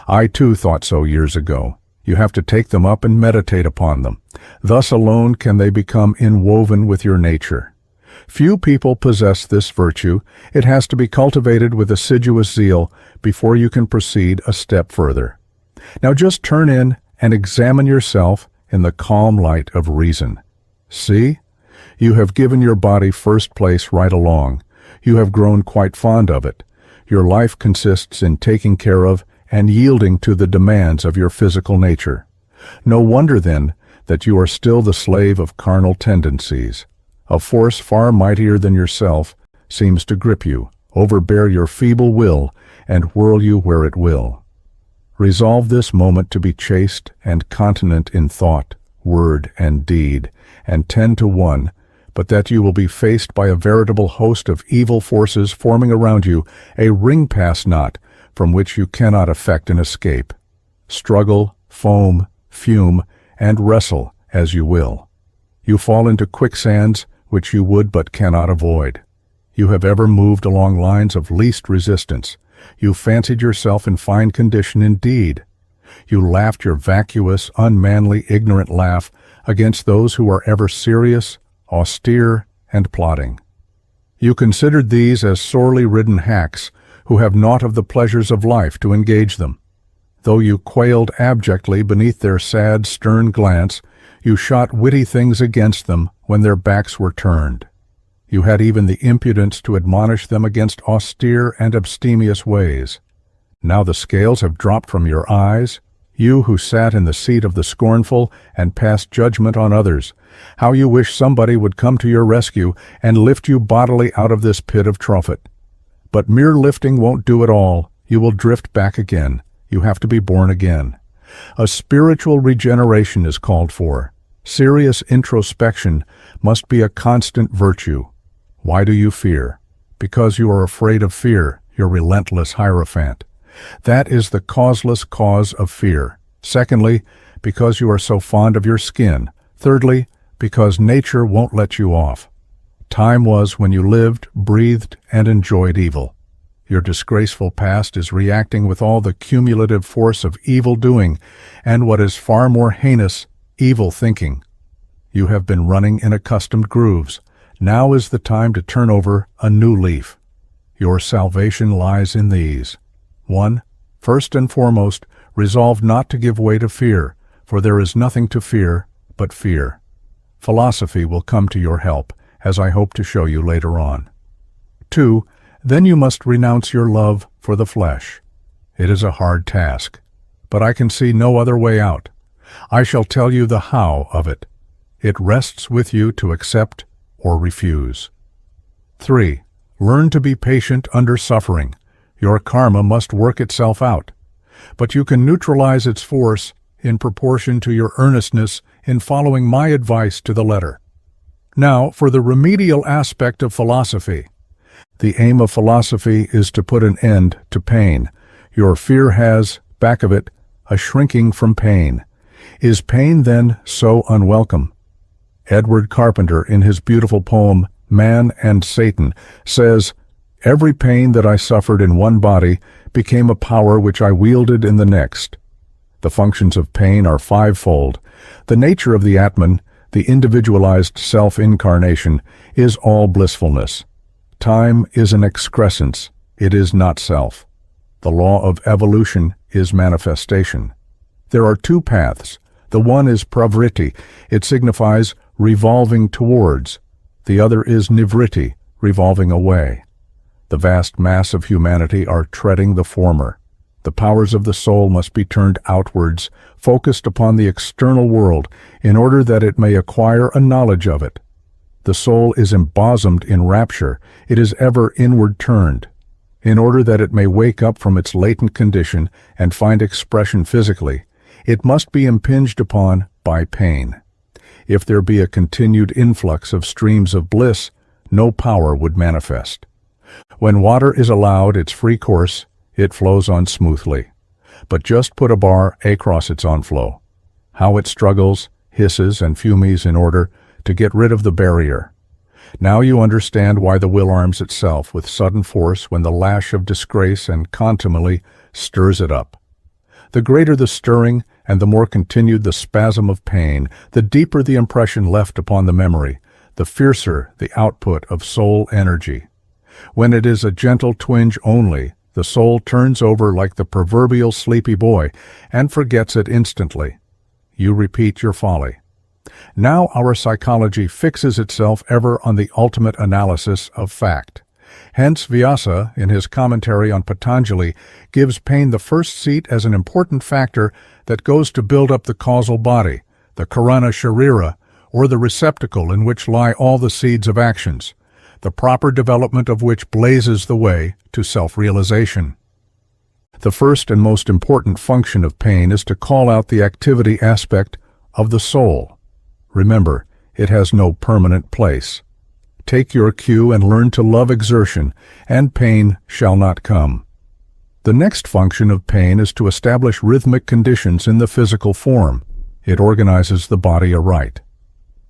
I too thought so years ago. You have to take them up and meditate upon them. Thus alone can they become inwoven with your nature. Few people possess this virtue. It has to be cultivated with assiduous zeal before you can proceed a step further. Now just turn in and examine yourself in the calm light of reason. See? You have given your body first place right along. You have grown quite fond of it. Your life consists in taking care of and yielding to the demands of your physical nature. No wonder, then, that you are still the slave of carnal tendencies. A force far mightier than yourself seems to grip you, overbear your feeble will, and whirl you where it will. Resolve this moment to be chaste and continent in thought, word, and deed, and 10 to 1, but that you will be faced by a veritable host of evil forces forming around you a ring-pass knot from which you cannot effect an escape. Struggle, foam, fume, and wrestle as you will. You fall into quicksands which you would but cannot avoid. You have ever moved along lines of least resistance. You fancied yourself in fine condition indeed. You laughed your vacuous, unmanly, ignorant laugh against those who are ever serious, austere, and plodding. You considered these as sorely ridden hacks who have naught of the pleasures of life to engage them. Though you quailed abjectly beneath their sad, stern glance, you shot witty things against them when their backs were turned. You had even the impudence to admonish them against austere and abstemious ways. Now the scales have dropped from your eyes, you who sat in the seat of the scornful and passed judgment on others. How you wish somebody would come to your rescue and lift you bodily out of this pit of Tophet. But mere lifting won't do it all. You will drift back again. You have to be born again. A spiritual regeneration is called for. Serious introspection must be a constant virtue. Why do you fear? Because you are afraid of fear, your relentless hierophant. That is the causeless cause of fear. Secondly, because you are so fond of your skin. Thirdly, because nature won't let you off. Time was when you lived, breathed, and enjoyed evil. Your disgraceful past is reacting with all the cumulative force of evil doing, and what is far more heinous, evil thinking. You have been running in accustomed grooves. Now is the time to turn over a new leaf. Your salvation lies in these. 1. First and foremost, resolve not to give way to fear, for there is nothing to fear but fear. Philosophy will come to your help, as I hope to show you later on. 2. Then you must renounce your love for the flesh. It is a hard task, but I can see no other way out. I shall tell you the how of it. It rests with you to accept or refuse. 3. Learn to be patient under suffering. Your karma must work itself out, but you can neutralize its force in proportion to your earnestness in following my advice to the letter. Now, for the remedial aspect of philosophy. The aim of philosophy is to put an end to pain. Your fear has, back of it, a shrinking from pain. Is pain, then, so unwelcome? Edward Carpenter, in his beautiful poem, Man and Satan, says, "Every pain that I suffered in one body became a power which I wielded in the next." The functions of pain are fivefold. The nature of the Atman, the individualized self-incarnation, is all blissfulness. Time is an excrescence. It is not self. The law of evolution is manifestation. There are two paths. The one is pravritti. It signifies revolving towards. The other is nivritti, revolving away. The vast mass of humanity are treading the former. The powers of the soul must be turned outwards, focused upon the external world, in order that it may acquire a knowledge of it. The soul is embosomed in rapture. It is ever inward turned, in order that it may wake up from its latent condition and find expression physically. It must be impinged upon by pain. If there be a continued influx of streams of bliss, no power would manifest. When water is allowed its free course, it flows on smoothly. But just put a bar across its onflow. How it struggles, hisses, and fumes in order to get rid of the barrier. Now you understand why the will arms itself with sudden force when the lash of disgrace and contumely stirs it up. The greater the stirring and the more continued the spasm of pain, the deeper the impression left upon the memory, the fiercer the output of soul energy. When it is a gentle twinge only, the soul turns over like the proverbial sleepy boy and forgets it instantly. You repeat your folly. Now our psychology fixes itself ever on the ultimate analysis of fact. Hence Vyasa, in his commentary on Patanjali, gives pain the first seat as an important factor that goes to build up the causal body, the Karana Sharira, or the receptacle in which lie all the seeds of actions, the proper development of which blazes the way to self-realization. The first and most important function of pain is to call out the activity aspect of the soul. Remember, it has no permanent place. Take your cue and learn to love exertion, and pain shall not come. The next function of pain is to establish rhythmic conditions in the physical form. It organizes the body aright.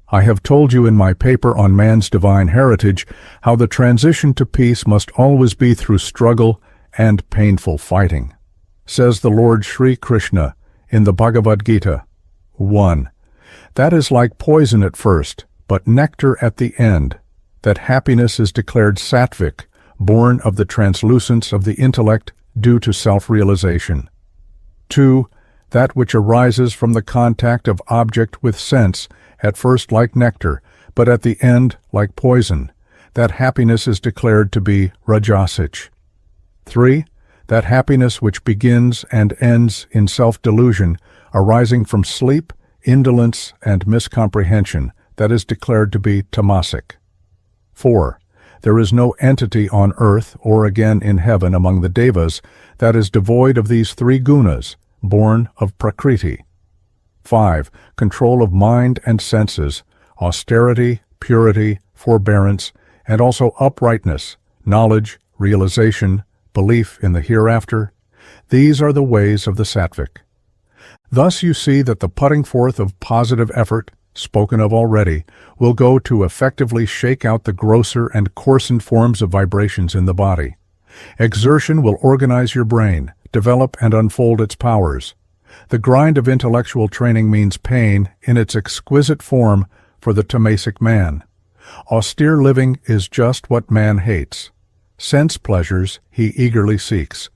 I have told you in my paper on man's divine heritage how the transition to peace must always be through struggle and painful fighting. Says the Lord Sri Krishna in the Bhagavad Gita, 1. That is like poison at first, but nectar at the end. That happiness is declared sattvic, born of the translucence of the intellect due to self-realization. 2. That which arises from the contact of object with sense, at first like nectar, but at the end like poison. That happiness is declared to be rajasic. 3. That happiness which begins and ends in self-delusion, arising from sleep, indolence, and miscomprehension, that is declared to be tamasic. 4. There is no entity on earth or again in heaven among the devas that is devoid of these three gunas, born of prakriti. 5. Control of mind and senses, austerity, purity, forbearance, and also uprightness, knowledge, realization, belief in the hereafter. These are the ways of the sattvic. Thus you see that the putting forth of positive effort, spoken of already, will go to effectively shake out the grosser and coarsened forms of vibrations in the body. Exertion will organize your brain, develop and unfold its powers. The grind of intellectual training means pain in its exquisite form for the tamasic man. Austere living is just what man hates. Sense pleasures he eagerly seeks.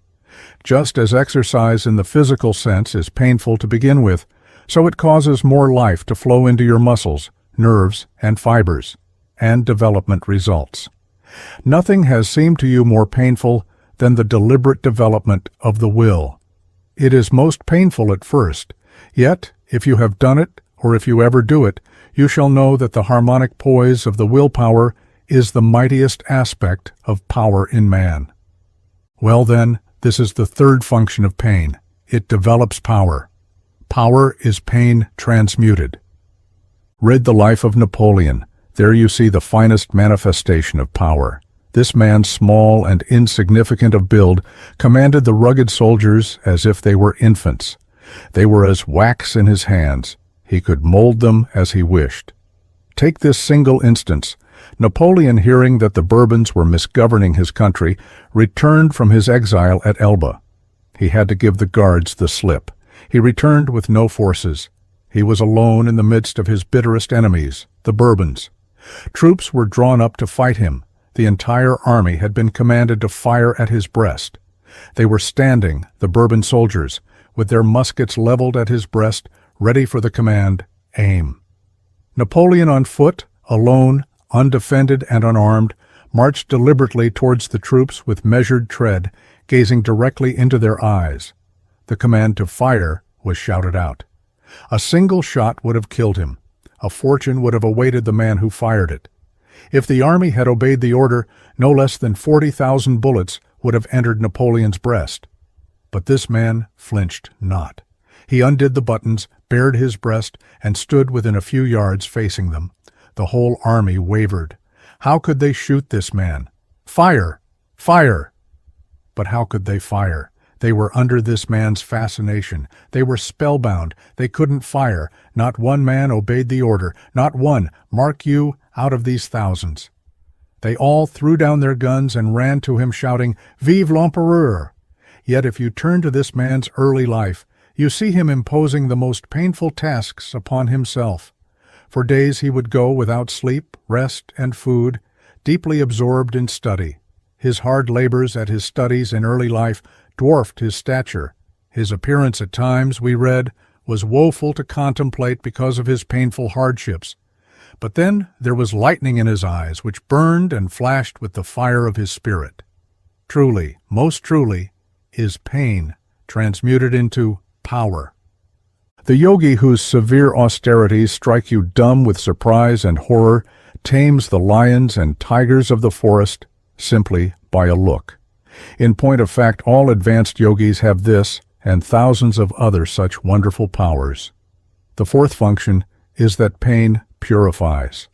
Just as exercise in the physical sense is painful to begin with, so it causes more life to flow into your muscles, nerves, and fibers, and development results. Nothing has seemed to you more painful than the deliberate development of the will. It is most painful at first, yet, if you have done it, or if you ever do it, you shall know that the harmonic poise of the willpower is the mightiest aspect of power in man. Well then, this is the third function of pain. It develops power. Power is pain transmuted. Read the life of Napoleon. There you see the finest manifestation of power. This man, small and insignificant of build, commanded the rugged soldiers as if they were infants. They were as wax in his hands. He could mold them as he wished. Take this single instance. Napoleon, hearing that the Bourbons were misgoverning his country, returned from his exile at Elba. He had to give the guards the slip. He returned with no forces. He was alone in the midst of his bitterest enemies, the Bourbons. Troops were drawn up to fight him. The entire army had been commanded to fire at his breast. They were standing, the Bourbon soldiers, with their muskets leveled at his breast, ready for the command, aim. Napoleon on foot, alone, undefended and unarmed, marched deliberately towards the troops with measured tread, gazing directly into their eyes. The command to fire was shouted out. A single shot would have killed him. A fortune would have awaited the man who fired it. If the army had obeyed the order, no less than 40,000 bullets would have entered Napoleon's breast. But this man flinched not. He undid the buttons, bared his breast, and stood within a few yards facing them. The whole army wavered. How could they shoot this man? Fire! Fire! But how could they fire? They were under this man's fascination. They were spellbound. They couldn't fire. Not one man obeyed the order. Not one, mark you, out of these thousands. They all threw down their guns and ran to him shouting, "Vive l'Empereur!" Yet if you turn to this man's early life, you see him imposing the most painful tasks upon himself. For days he would go without sleep, rest, and food, deeply absorbed in study. His hard labors at his studies in early life dwarfed his stature. His appearance at times, we read, was woeful to contemplate because of his painful hardships. But then there was lightning in his eyes, which burned and flashed with the fire of his spirit. Truly, most truly, is pain transmuted into power. The yogi whose severe austerities strike you dumb with surprise and horror tames the lions and tigers of the forest simply by a look. In point of fact, all advanced yogis have this and thousands of other such wonderful powers. The fourth function is that pain purifies.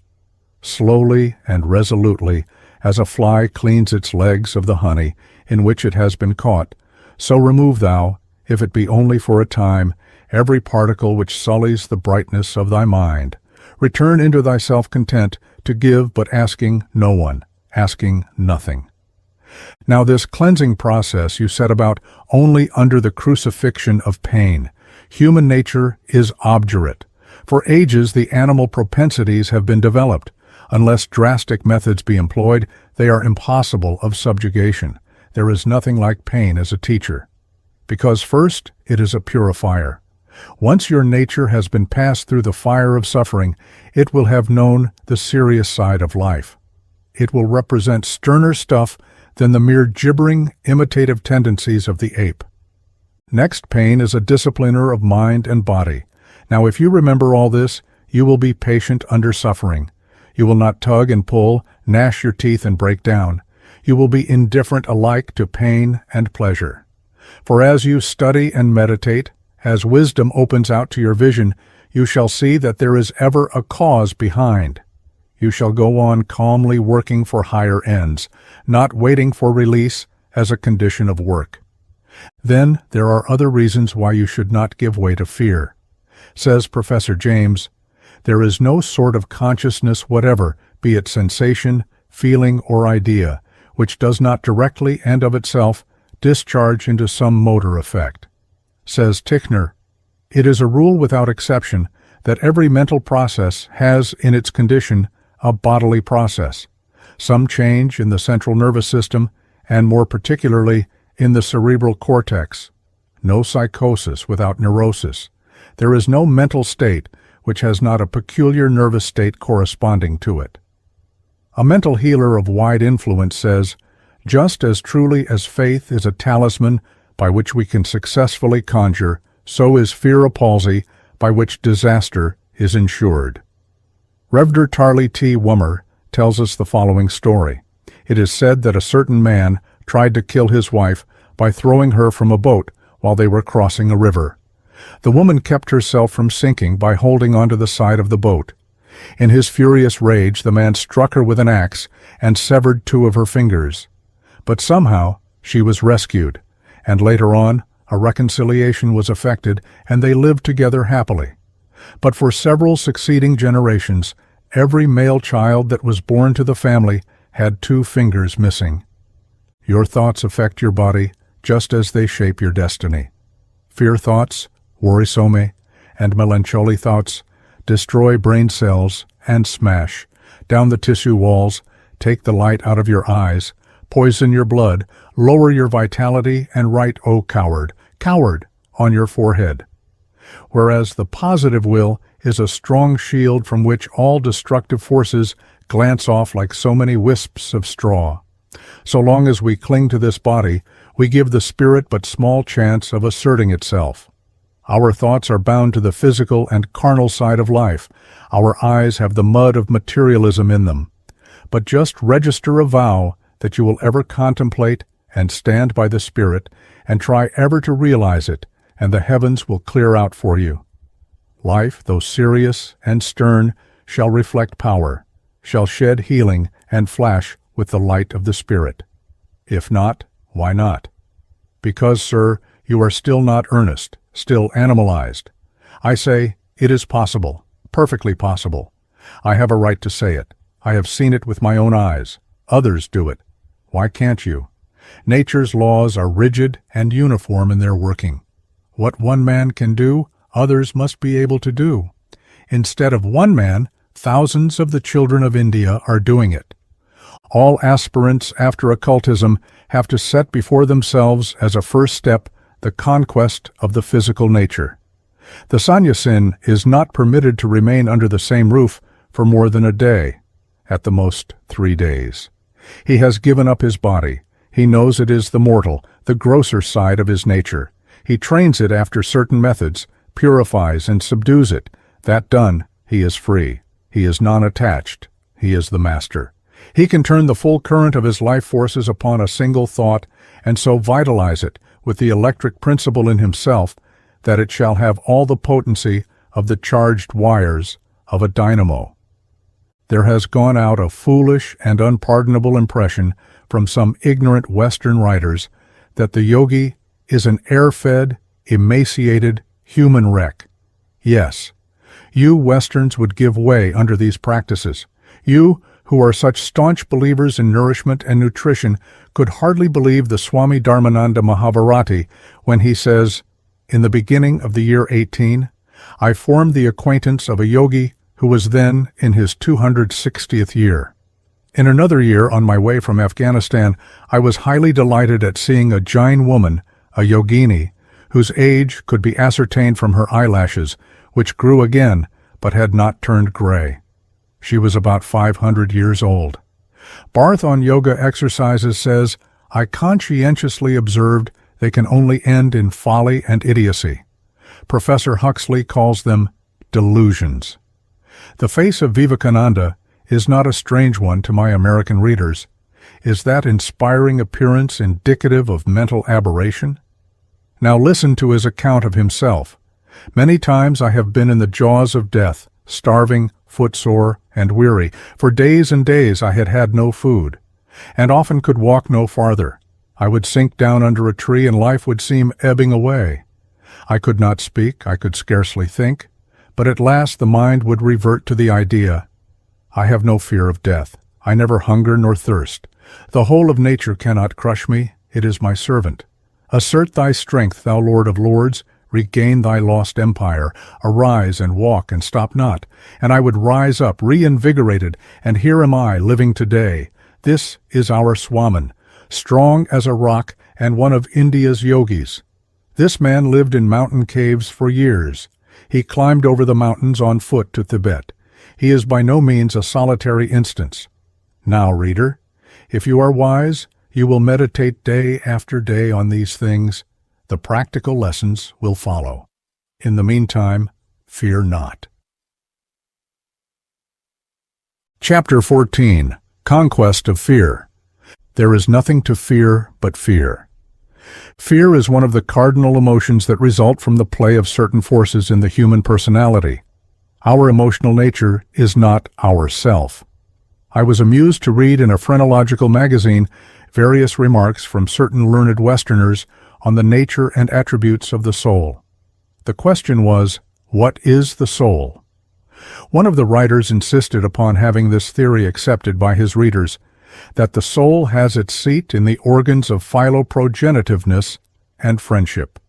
Slowly and resolutely, as a fly cleans its legs of the honey in which it has been caught, so remove thou, if it be only for a time, every particle which sullies the brightness of thy mind. Return into thyself content to give, but asking no one, asking nothing. Now this cleansing process you set about only under the crucifixion of pain. Human nature is obdurate. For ages the animal propensities have been developed. Unless drastic methods be employed, they are impossible of subjugation. There is nothing like pain as a teacher. Because first, it is a purifier. Once your nature has been passed through the fire of suffering, it will have known the serious side of life. It will represent sterner stuff than the mere gibbering, imitative tendencies of the ape. Next, pain is a discipliner of mind and body. Now, if you remember all this, you will be patient under suffering. You will not tug and pull, gnash your teeth and break down. You will be indifferent alike to pain and pleasure. For as you study and meditate, as wisdom opens out to your vision, you shall see that there is ever a cause behind. You shall go on calmly working for higher ends, not waiting for release as a condition of work. Then there are other reasons why you should not give way to fear. Says Professor James, there is no sort of consciousness whatever, be it sensation, feeling, or idea, which does not directly and of itself discharge into some motor effect. Says Tichner, it is a rule without exception that every mental process has in its condition a bodily process, some change in the central nervous system, and more particularly in the cerebral cortex. No psychosis without neurosis. There is no mental state which has not a peculiar nervous state corresponding to it. A mental healer of wide influence says, just as truly as faith is a talisman by which we can successfully conjure, so is fear a palsy by which disaster is ensured. Rev. Tarly T. Wummer tells us the following story. It is said that a certain man tried to kill his wife by throwing her from a boat while they were crossing a river. The woman kept herself from sinking by holding onto the side of the boat. In his furious rage, the man struck her with an axe and severed 2 of her fingers. But somehow she was rescued, and later on a reconciliation was effected, and they lived together happily. But for several succeeding generations, every male child that was born to the family had 2 fingers missing. Your thoughts affect your body just as they shape your destiny. Fear thoughts, worrisome, and melancholy thoughts destroy brain cells and smash down the tissue walls, take the light out of your eyes, poison your blood, lower your vitality, and write, "O coward, coward," on your forehead. Whereas the positive will is a strong shield from which all destructive forces glance off like so many wisps of straw. So long as we cling to this body, we give the spirit but small chance of asserting itself. Our thoughts are bound to the physical and carnal side of life. Our eyes have the mud of materialism in them. but just register a vow that you will ever contemplate and stand by the Spirit and try ever to realize it, and the heavens will clear out for you. Life, though serious and stern, shall reflect power, shall shed healing and flash with the light of the Spirit. If not, why not? Because, sir, you are still not earnest, still animalized. I say, it is possible, perfectly possible. I have a right to say it. I have seen it with my own eyes. Others do it. Why can't you? Nature's laws are rigid and uniform in their working. What one man can do, others must be able to do. Instead of one man, thousands of the children of India are doing it. All aspirants after occultism have to set before themselves as a first step the conquest of the physical nature. The sannyasin is not permitted to remain under the same roof for more than a day, at the most 3 days. He has given up his body. He knows it is the mortal, the grosser side of his nature. He trains it after certain methods, purifies and subdues it. That done, he is free. He is non-attached. He is the master. He can turn the full current of his life forces upon a single thought, and so vitalize it with the electric principle in himself that it shall have all the potency of the charged wires of a dynamo. There has gone out a foolish and unpardonable impression from some ignorant Western writers that the yogi is an air-fed, emaciated human wreck. Yes, you Westerns would give way under these practices. You, who are such staunch believers in nourishment and nutrition, could hardly believe the Swami Dharmananda Mahavarati when he says, "In the beginning of the year 18, I formed the acquaintance of a yogi who was then in his 260th year. In another year, on my way from Afghanistan, I was highly delighted at seeing a Jain woman, a yogini, whose age could be ascertained from her eyelashes, which grew again, but had not turned gray. She was about 500 years old. Barth on yoga exercises says, I conscientiously observed they can only end in folly and idiocy. Professor Huxley calls them delusions. The face of Vivekananda is not a strange one to my American readers. Is that inspiring appearance indicative of mental aberration? Now listen to his account of himself. Many times I have been in the jaws of death, starving, footsore, and weary. For days and days I had had no food, and often could walk no farther. I would sink down under a tree and life would seem ebbing away. I could not speak, I could scarcely think, but at last the mind would revert to the idea, I have no fear of death. I never hunger nor thirst. The whole of nature cannot crush me. It is my servant. Assert thy strength, thou Lord of Lords. Regain thy lost empire. Arise and walk and stop not. And I would rise up reinvigorated, and here am I living today. This is our Swamin, strong as a rock and one of India's yogis. This man lived in mountain caves for years. He climbed over the mountains on foot to Tibet. He is by no means a solitary instance. Now, reader, if you are wise, you will meditate day after day on these things. The practical lessons will follow. In the meantime, fear not. Chapter 14. Conquest of Fear. There is nothing to fear but fear. Fear is one of the cardinal emotions that result from the play of certain forces in the human personality. Our emotional nature is not our self. I was amused to read in a phrenological magazine various remarks from certain learned Westerners on the nature and attributes of the soul. The question was, what is the soul? One of the writers insisted upon having this theory accepted by his readers, that the soul has its seat in the organs of philoprogenitiveness and friendship.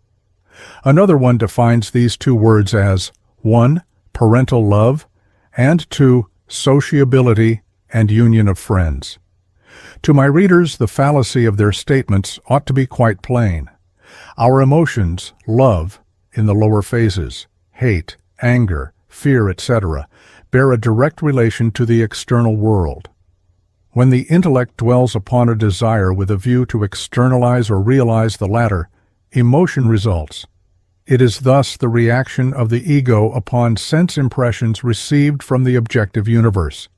Another one defines these two words as 1. Parental love, and 2. Sociability and union of friends. To my readers, the fallacy of their statements ought to be quite plain. Our emotions, love, in the lower phases, hate, anger, fear, etc., bear a direct relation to the external world. When the intellect dwells upon a desire with a view to externalize or realize the latter, emotion results. It is thus the reaction of the ego upon sense impressions received from the objective universe.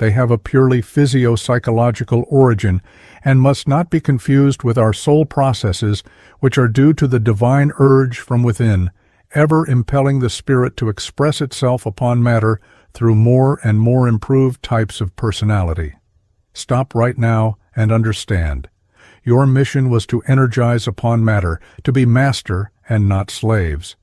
They have a purely physio-psychological origin and must not be confused with our soul processes, which are due to the divine urge from within, ever impelling the spirit to express itself upon matter through more and more improved types of personality. Stop right now and understand. Your mission was to energize upon matter, to be master and not slaves.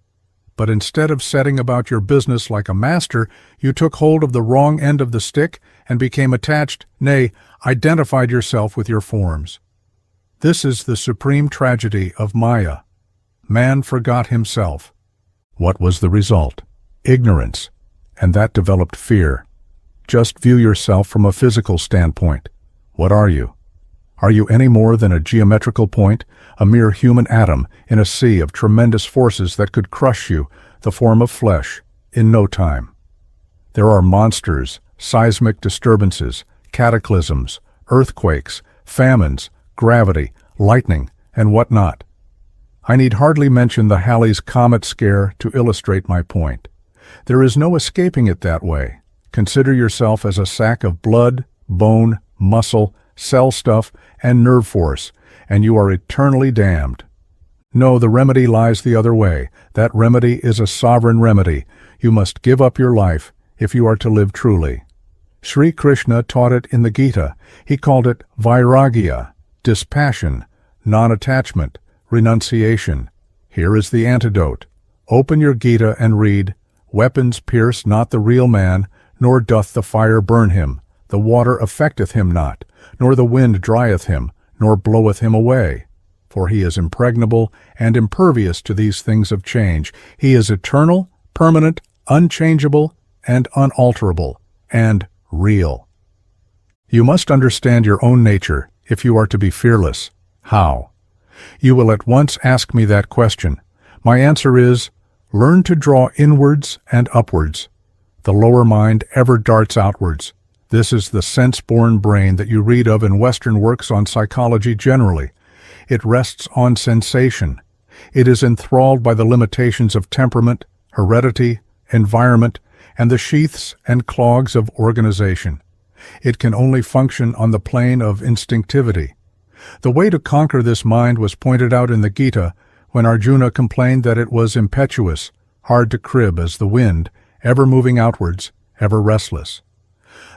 But instead of setting about your business like a master, you took hold of the wrong end of the stick and became attached, nay, identified yourself with your forms. This is the supreme tragedy of Maya. Man forgot himself. What was the result? Ignorance, and that developed fear. Just view yourself from a physical standpoint. What are you? Are you any more than a geometrical point, a mere human atom in a sea of tremendous forces that could crush you, the form of flesh, in no time? There are monsters, seismic disturbances, cataclysms, earthquakes, famines, gravity, lightning, and whatnot. I need hardly mention the Halley's Comet scare to illustrate my point. There is no escaping it that way. Consider yourself as a sack of blood, bone, muscle, cell stuff, and nerve force, and you are eternally damned. No, the remedy lies the other way. That remedy is a sovereign remedy. You must give up your life if you are to live truly. Sri Krishna taught it in the Gita. He called it vairagya, dispassion, non-attachment, renunciation. Here is the antidote. Open your Gita and read, "Weapons pierce not the real man, nor doth the fire burn him. The water affecteth him not, nor the wind drieth him, nor bloweth him away. For he is impregnable and impervious to these things of change. He is eternal, permanent, unchangeable, and unalterable, and real." You must understand your own nature if you are to be fearless. How? You will at once ask me that question. My answer is, learn to draw inwards and upwards. The lower mind ever darts outwards. This is the sense-born brain that you read of in Western works on psychology generally. It rests on sensation. It is enthralled by the limitations of temperament, heredity, environment, and the sheaths and clogs of organization. It can only function on the plane of instinctivity. The way to conquer this mind was pointed out in the Gita when Arjuna complained that it was impetuous, hard to crib as the wind, ever moving outwards, ever restless.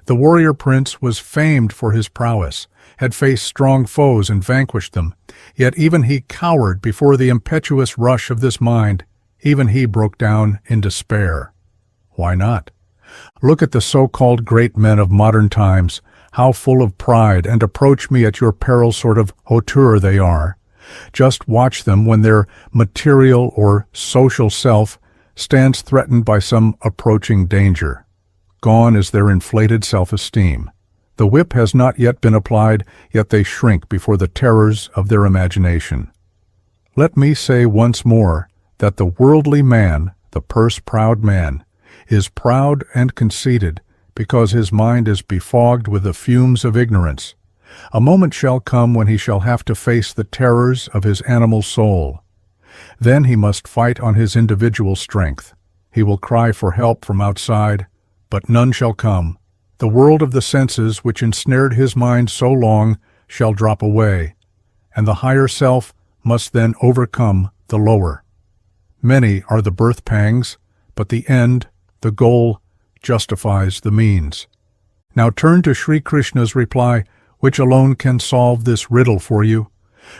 The warrior prince was famed for his prowess, had faced strong foes and vanquished them, yet even he cowered before the impetuous rush of this mind. Even he broke down in despair. Why not? Look at the so-called great men of modern times, how full of pride and approach me at your peril sort of hauteur they are. Just watch them when their material or social self stands threatened by some approaching danger. Gone is their inflated self-esteem. The whip has not yet been applied, yet they shrink before the terrors of their imagination. Let me say once more that the worldly man, the purse-proud man, is proud and conceited because his mind is befogged with the fumes of ignorance. A moment shall come when he shall have to face the terrors of his animal soul. Then he must fight on his individual strength. He will cry for help from outside, but none shall come. The world of the senses which ensnared his mind so long shall drop away, and the higher self must then overcome the lower. Many are the birth pangs, but the end, the goal, justifies the means. Now turn to Sri Krishna's reply, which alone can solve this riddle for you.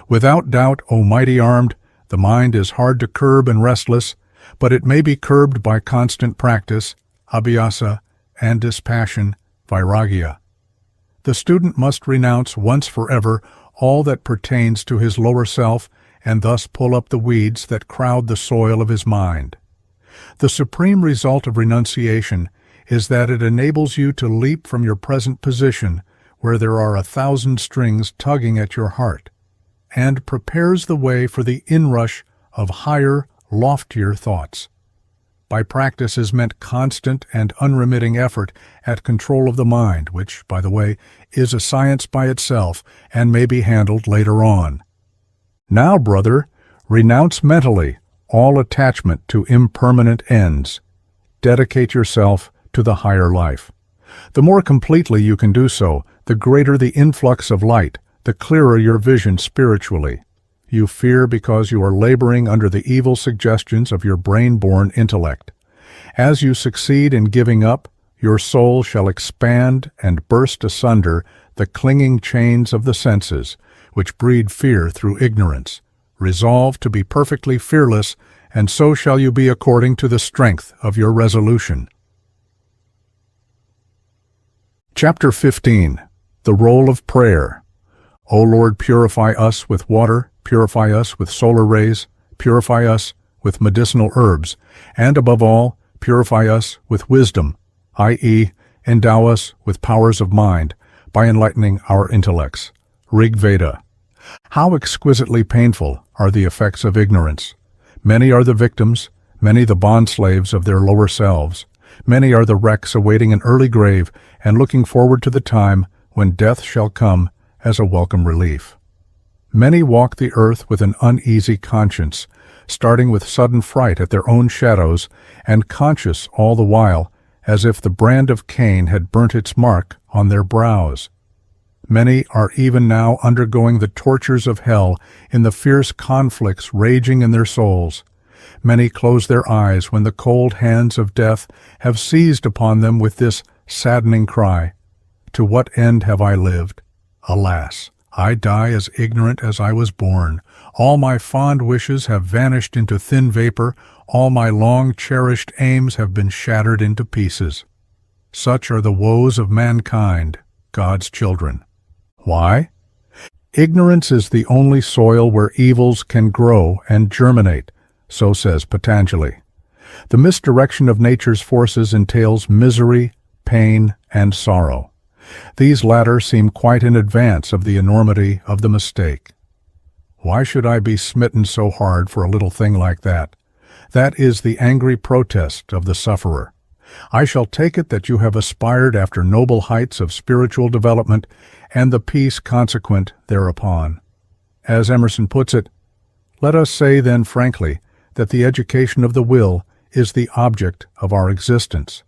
Without doubt, O mighty armed, the mind is hard to curb and restless, but it may be curbed by constant practice, abhyasa, and dispassion, vairagya. The student must renounce once forever all that pertains to his lower self and thus pull up the weeds that crowd the soil of his mind. The supreme result of renunciation is that it enables you to leap from your present position where there are 1,000 strings tugging at your heart, and prepares the way for the inrush of higher, loftier thoughts. By practice is meant constant and unremitting effort at control of the mind, which, by the way, is a science by itself and may be handled later on. Now, brother, renounce mentally all attachment to impermanent ends. Dedicate yourself to the higher life. The more completely you can do so, the greater the influx of light, the clearer your vision spiritually. You fear because you are laboring under the evil suggestions of your brain-born intellect. As you succeed in giving up, your soul shall expand and burst asunder the clinging chains of the senses, which breed fear through ignorance. Resolve to be perfectly fearless, and so shall you be according to the strength of your resolution. Chapter 15. The Role of Prayer. O Lord, purify us with water, purify us with solar rays, purify us with medicinal herbs, and above all, purify us with wisdom, i.e., endow us with powers of mind by enlightening our intellects. Rig Veda. How exquisitely painful are the effects of ignorance. Many are the victims, many the bondslaves of their lower selves. Many are the wrecks awaiting an early grave and looking forward to the time when death shall come as a welcome relief. Many walk the earth with an uneasy conscience, starting with sudden fright at their own shadows, and conscious all the while as if the brand of Cain had burnt its mark on their brows. Many are even now undergoing the tortures of hell in the fierce conflicts raging in their souls. Many close their eyes when the cold hands of death have seized upon them with this saddening cry, "To what end have I lived? Alas, I die as ignorant as I was born. All my fond wishes have vanished into thin vapor. All my long-cherished aims have been shattered into pieces." Such are the woes of mankind, God's children. Why? Ignorance is the only soil where evils can grow and germinate, so says Patanjali. The misdirection of nature's forces entails misery, pain, and sorrow. These latter seem quite in advance of the enormity of the mistake. Why should I be smitten so hard for a little thing like that? That is the angry protest of the sufferer. I shall take it that you have aspired after noble heights of spiritual development and the peace consequent thereupon. As Emerson puts it, let us say then frankly that the education of the will is the object of our existence.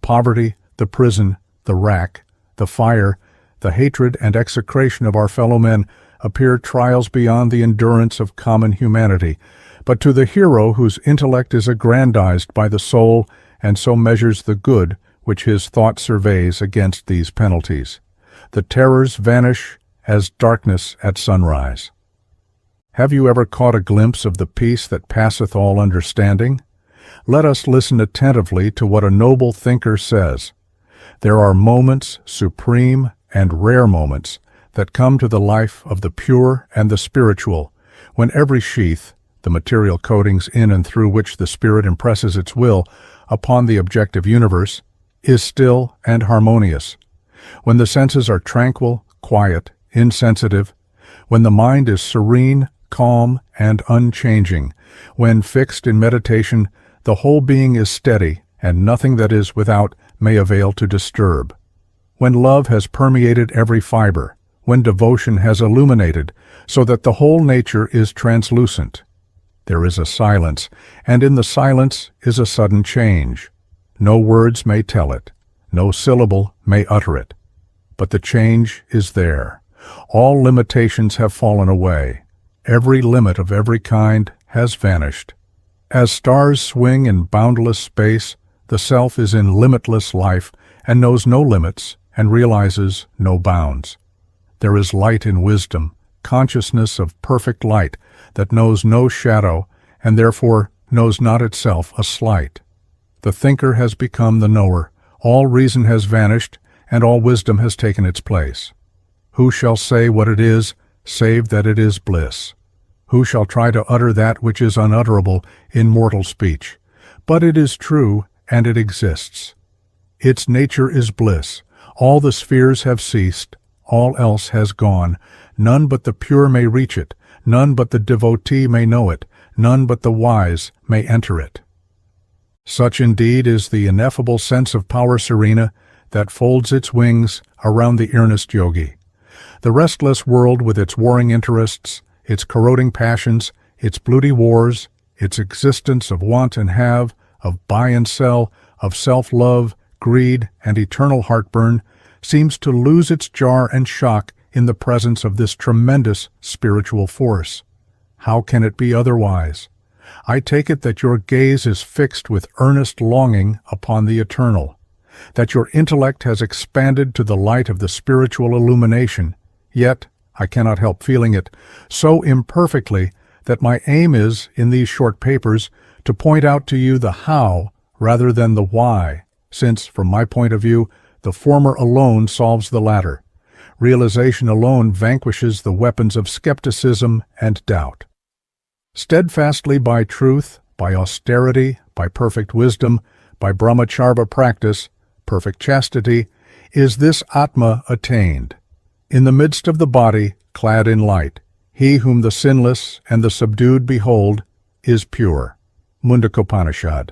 Poverty, the prison, the rack, the fire, the hatred and execration of our fellow men appear trials beyond the endurance of common humanity, but to the hero whose intellect is aggrandized by the soul and so measures the good which his thought surveys against these penalties, the terrors vanish as darkness at sunrise. Have you ever caught a glimpse of the peace that passeth all understanding? Let us listen attentively to what a noble thinker says. There are moments, supreme and rare moments, that come to the life of the pure and the spiritual, when every sheath, the material coatings in and through which the spirit impresses its will upon the objective universe, is still and harmonious. When the senses are tranquil, quiet, insensitive, when the mind is serene, calm, and unchanging, when fixed in meditation, the whole being is steady, and nothing that is without may avail to disturb. When love has permeated every fiber, when devotion has illuminated, so that the whole nature is translucent. There is a silence, and in the silence is a sudden change. No words may tell it, no syllable may utter it. But the change is there. All limitations have fallen away. Every limit of every kind has vanished. As stars swing in boundless space, the self is in limitless life and knows no limits and realizes no bounds. There is light in wisdom, consciousness of perfect light that knows no shadow and therefore knows not itself a slight. The thinker has become the knower, all reason has vanished, and all wisdom has taken its place. Who shall say what it is, save that it is bliss? Who shall try to utter that which is unutterable in mortal speech? But it is true, and it exists. Its nature is bliss. All the spheres have ceased, all else has gone. None but the pure may reach it, none but the devotee may know it, none but the wise may enter it. Such indeed is the ineffable sense of power serena that folds its wings around the earnest yogi. The restless world with its warring interests, its corroding passions, its bloody wars, its existence of want and have, of buy and sell, of self-love, greed, and eternal heartburn, seems to lose its jar and shock in the presence of this tremendous spiritual force. How can it be otherwise? I take it that your gaze is fixed with earnest longing upon the eternal, that your intellect has expanded to the light of the spiritual illumination, yet I cannot help feeling it so imperfectly that my aim is, in these short papers, to point out to you the how rather than the why, since, from my point of view, the former alone solves the latter. Realization alone vanquishes the weapons of skepticism and doubt. Steadfastly by truth, by austerity, by perfect wisdom, by brahmacharya practice, perfect chastity, is this Atma attained. In the midst of the body, clad in light, he whom the sinless and the subdued behold is pure. Mundakopanishad.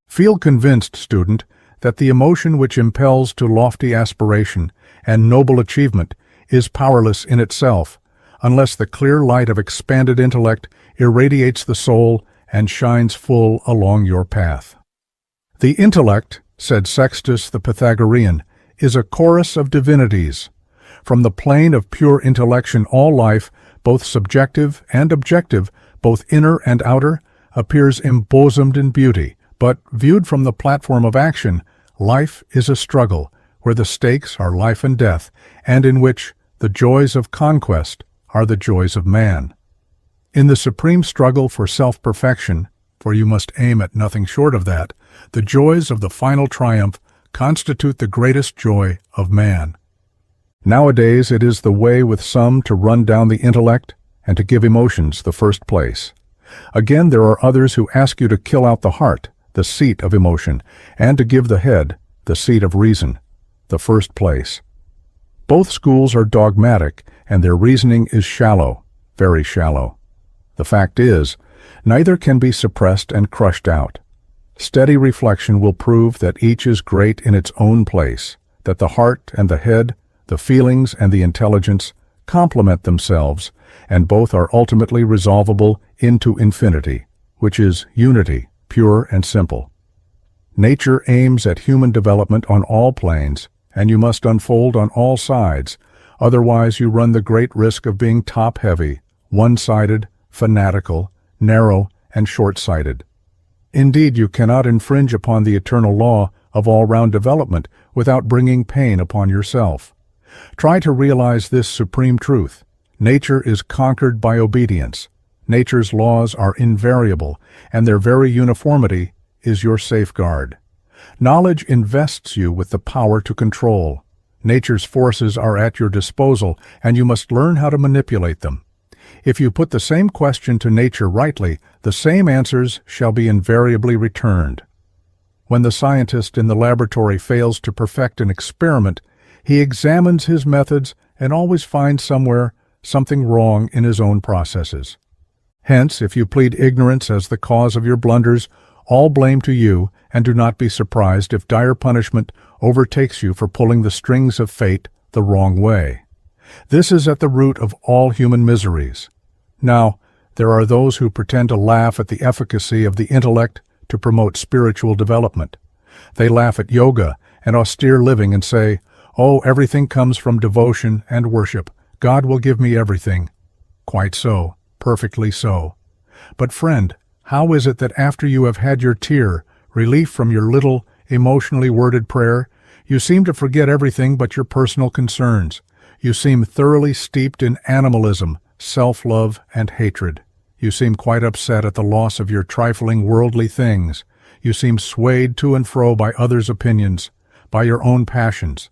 Feel convinced, student, that the emotion which impels to lofty aspiration and noble achievement is powerless in itself, unless the clear light of expanded intellect irradiates the soul and shines full along your path. The intellect, said Sextus the Pythagorean, is a chorus of divinities. From the plane of pure intellection all life, both subjective and objective, both inner and outer, appears embosomed in beauty, but viewed from the platform of action, life is a struggle where the stakes are life and death, and in which the joys of conquest are the joys of man. In the supreme struggle for self-perfection, for you must aim at nothing short of that, the joys of the final triumph constitute the greatest joy of man. Nowadays it is the way with some to run down the intellect and to give emotions the first place. Again, there are others who ask you to kill out the heart, the seat of emotion, and to give the head, the seat of reason, the first place. Both schools are dogmatic, and their reasoning is shallow, very shallow. The fact is, neither can be suppressed and crushed out. Steady reflection will prove that each is great in its own place, that the heart and the head, the feelings and the intelligence, complement themselves, and both are ultimately resolvable into infinity, which is unity, pure and simple. Nature aims at human development on all planes, and you must unfold on all sides, otherwise you run the great risk of being top-heavy, one-sided, fanatical, narrow, and short-sighted. Indeed, you cannot infringe upon the eternal law of all-round development without bringing pain upon yourself. Try to realize this supreme truth. Nature is conquered by obedience. Nature's laws are invariable, and their very uniformity is your safeguard. Knowledge invests you with the power to control. Nature's forces are at your disposal, and you must learn how to manipulate them. If you put the same question to nature rightly, the same answers shall be invariably returned. When the scientist in the laboratory fails to perfect an experiment, he examines his methods and always finds somewhere something wrong in his own processes. Hence, if you plead ignorance as the cause of your blunders, all blame to you, and do not be surprised if dire punishment overtakes you for pulling the strings of fate the wrong way. This is at the root of all human miseries. Now, there are those who pretend to laugh at the efficacy of the intellect to promote spiritual development. They laugh at yoga and austere living and say, "Oh, everything comes from devotion and worship. God will give me everything." Quite so, perfectly so. But friend, how is it that after you have had your tear, relief from your little, emotionally worded prayer, you seem to forget everything but your personal concerns? You seem thoroughly steeped in animalism, self-love, and hatred. You seem quite upset at the loss of your trifling worldly things. You seem swayed to and fro by others' opinions, by your own passions.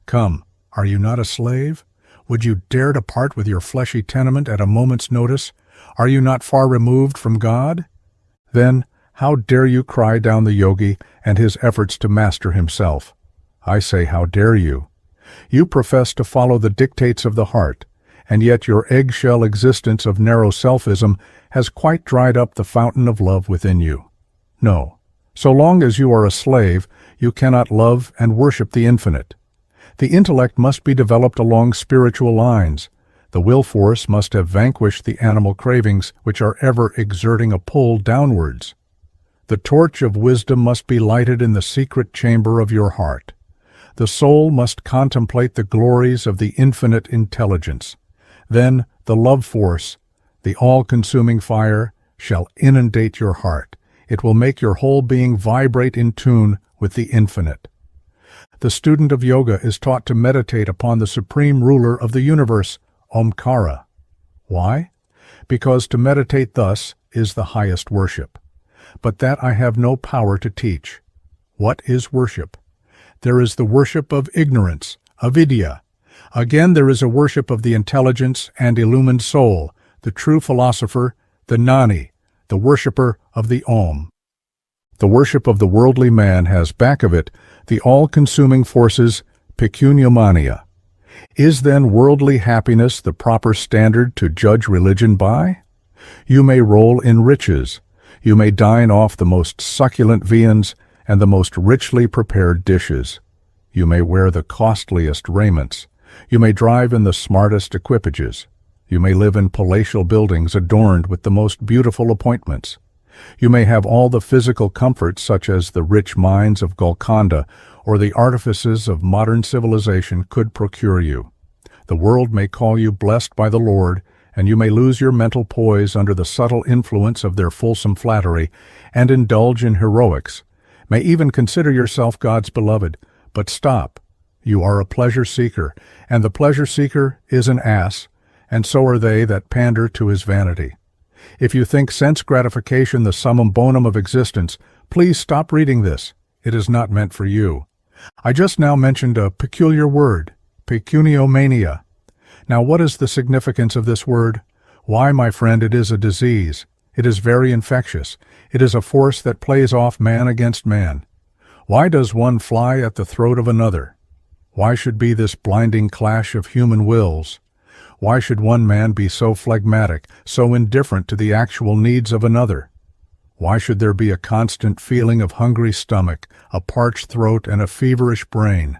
Come, are you not a slave? Would you dare to part with your fleshy tenement at a moment's notice? Are you not far removed from God? Then, how dare you cry down the yogi and his efforts to master himself? I say, how dare you? You profess to follow the dictates of the heart, and yet your eggshell existence of narrow selfism has quite dried up the fountain of love within you. No, so long as you are a slave, you cannot love and worship the infinite. The intellect must be developed along spiritual lines. The will force must have vanquished the animal cravings which are ever exerting a pull downwards. The torch of wisdom must be lighted in the secret chamber of your heart. The soul must contemplate the glories of the infinite intelligence. Then the love force, the all-consuming fire, shall inundate your heart. It will make your whole being vibrate in tune with the infinite. The student of yoga is taught to meditate upon the supreme ruler of the universe, Omkara. Why? Because to meditate thus is the highest worship. But that I have no power to teach. What is worship? There is the worship of ignorance, avidya. Again, there is a worship of the intelligence and illumined soul, the true philosopher, the Gnani, the worshipper of the Om. The worship of the worldly man has back of it the all-consuming forces, pecuniomania. Is then worldly happiness the proper standard to judge religion by? You may roll in riches. You may dine off the most succulent viands and the most richly prepared dishes. You may wear the costliest raiments. You may drive in the smartest equipages. You may live in palatial buildings adorned with the most beautiful appointments. You may have all the physical comforts such as the rich mines of Golconda or the artifices of modern civilization could procure you. The world may call you blessed by the Lord, and you may lose your mental poise under the subtle influence of their fulsome flattery and indulge in heroics, may even consider yourself God's beloved. But stop. You are a pleasure seeker, and the pleasure seeker is an ass, and so are they that pander to his vanity. If you think sense gratification the summum bonum of existence, please stop reading this. It is not meant for you. I just now mentioned a peculiar word, pecuniomania. Now what is the significance of this word? Why, my friend, it is a disease. It is very infectious. It is a force that plays off man against man. Why does one fly at the throat of another? Why should be this blinding clash of human wills? Why should one man be so phlegmatic, so indifferent to the actual needs of another? Why should there be a constant feeling of hungry stomach, a parched throat, and a feverish brain?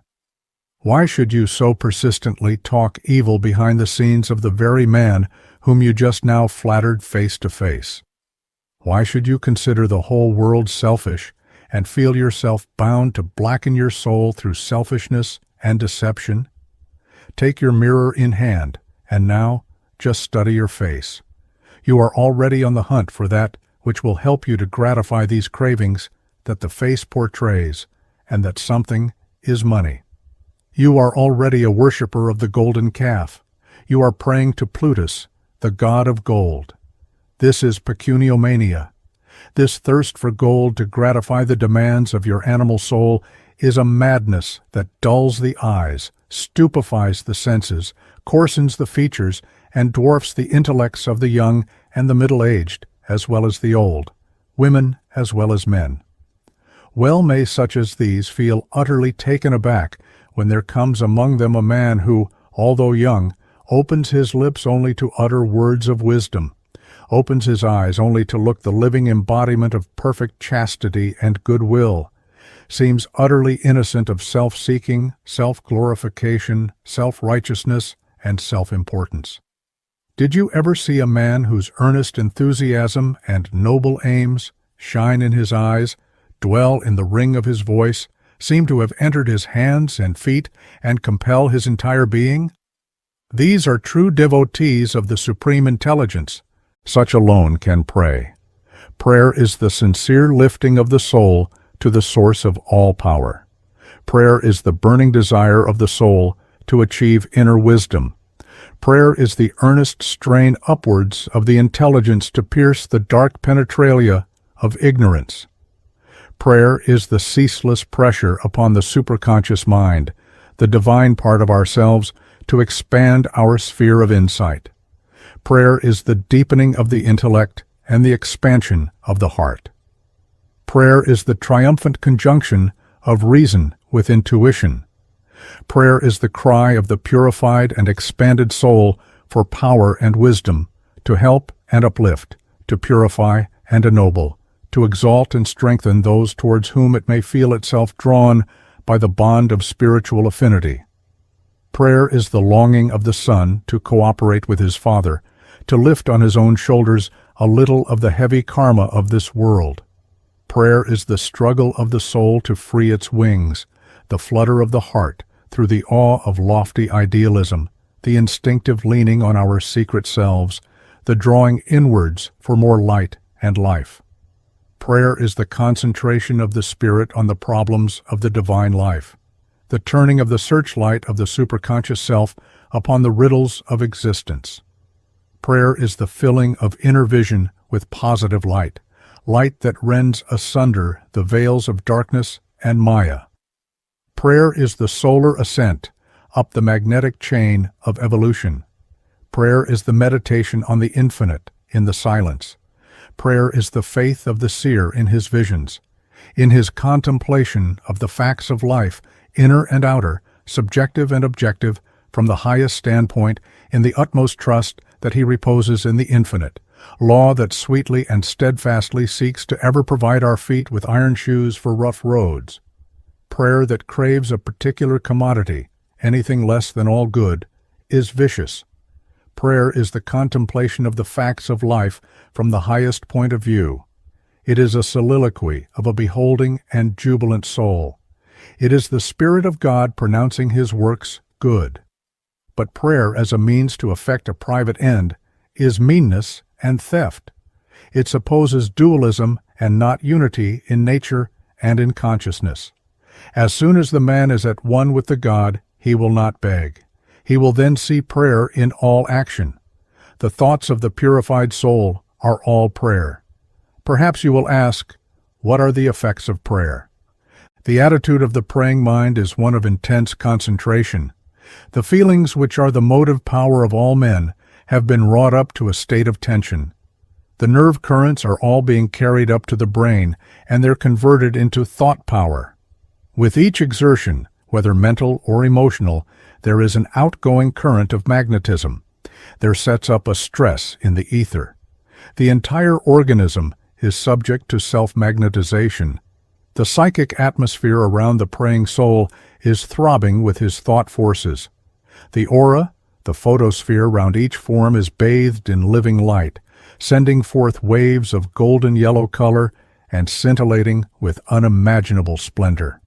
Why should you so persistently talk evil behind the scenes of the very man whom you just now flattered face to face? Why should you consider the whole world selfish and feel yourself bound to blacken your soul through selfishness and deception? Take your mirror in hand, and now just study your face. You are already on the hunt for that which will help you to gratify these cravings that the face portrays, and that something is money. You are already a worshipper of the golden calf. You are praying to Plutus, the god of gold. This is pecuniomania. This thirst for gold to gratify the demands of your animal soul is a madness that dulls the eyes, stupefies the senses, coarsens the features, and dwarfs the intellects of the young and the middle-aged, as well as the old, women as well as men. Well may such as these feel utterly taken aback when there comes among them a man who, although young, opens his lips only to utter words of wisdom, opens his eyes only to look the living embodiment of perfect chastity and goodwill, seems utterly innocent of self-seeking, self-glorification, self-righteousness, and self-importance. Did you ever see a man whose earnest enthusiasm and noble aims shine in his eyes, dwell in the ring of his voice, seem to have entered his hands and feet, and compel his entire being? These are true devotees of the Supreme Intelligence. Such alone can pray. Prayer is the sincere lifting of the soul to the source of all power. Prayer is the burning desire of the soul to achieve inner wisdom. Prayer is the earnest strain upwards of the intelligence to pierce the dark penetralia of ignorance. Prayer is the ceaseless pressure upon the superconscious mind, the divine part of ourselves, to expand our sphere of insight. Prayer is the deepening of the intellect and the expansion of the heart. Prayer is the triumphant conjunction of reason with intuition. Prayer is the cry of the purified and expanded soul for power and wisdom, to help and uplift, to purify and ennoble, to exalt and strengthen those towards whom it may feel itself drawn by the bond of spiritual affinity. Prayer is the longing of the son to cooperate with his father, to lift on his own shoulders a little of the heavy karma of this world. Prayer is the struggle of the soul to free its wings, the flutter of the heart through the awe of lofty idealism, the instinctive leaning on our secret selves, the drawing inwards for more light and life. Prayer is the concentration of the spirit on the problems of the divine life, the turning of the searchlight of the superconscious self upon the riddles of existence. Prayer is the filling of inner vision with positive light, light that rends asunder the veils of darkness and Maya. Prayer is the solar ascent up the magnetic chain of evolution. Prayer is the meditation on the infinite in the silence. Prayer is the faith of the seer in his visions, in his contemplation of the facts of life, inner and outer, subjective and objective, from the highest standpoint, in the utmost trust that he reposes in the infinite, law that sweetly and steadfastly seeks to ever provide our feet with iron shoes for rough roads. Prayer that craves a particular commodity, anything less than all good, is vicious. Prayer is the contemplation of the facts of life from the highest point of view. It is a soliloquy of a beholding and jubilant soul. It is the Spirit of God pronouncing his works good. But prayer as a means to effect a private end is meanness and theft. It supposes dualism and not unity in nature and in consciousness. As soon as the man is at one with the God, he will not beg. He will then see prayer in all action. The thoughts of the purified soul are all prayer. Perhaps you will ask, what are the effects of prayer? The attitude of the praying mind is one of intense concentration. The feelings which are the motive power of all men have been wrought up to a state of tension. The nerve currents are all being carried up to the brain, and they're converted into thought power. With each exertion, whether mental or emotional, there is an outgoing current of magnetism. There sets up a stress in the ether. The entire organism is subject to self-magnetization. The psychic atmosphere around the praying soul is throbbing with his thought forces. The aura, the photosphere round each form, is bathed in living light, sending forth waves of golden yellow color and scintillating with unimaginable splendor.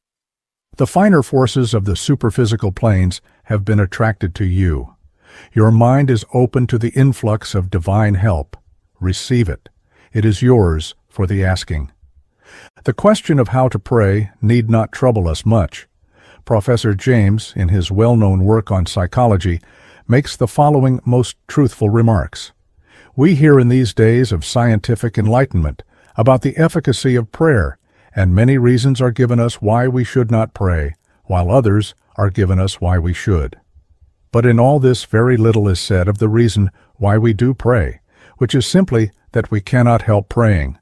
The finer forces of the superphysical planes have been attracted to you. Your mind is open to the influx of divine help. Receive it. It is yours for the asking. The question of how to pray need not trouble us much. Professor James, in his well-known work on psychology, makes the following most truthful remarks. We hear in these days of scientific enlightenment about the efficacy of prayer, and many reasons are given us why we should not pray, while others are given us why we should. But in all this very little is said of the reason why we do pray, which is simply that we cannot help praying.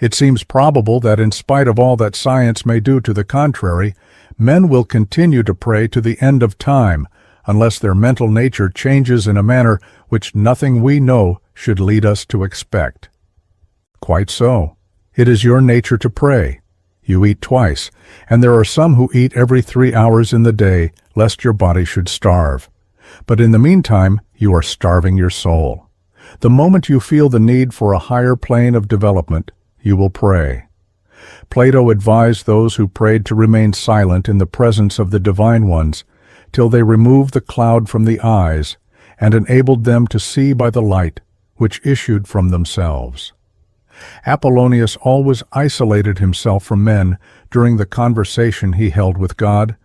It seems probable that in spite of all that science may do to the contrary, men will continue to pray to the end of time, unless their mental nature changes in a manner which nothing we know should lead us to expect. Quite so. It is your nature to pray. You eat twice, and there are some who eat every 3 hours in the day, lest your body should starve. But in the meantime, you are starving your soul. The moment you feel the need for a higher plane of development, you will pray. Plato advised those who prayed to remain silent in the presence of the divine ones, till they removed the cloud from the eyes, and enabled them to see by the light which issued from themselves. Apollonius always isolated himself from men during the conversation he held with God,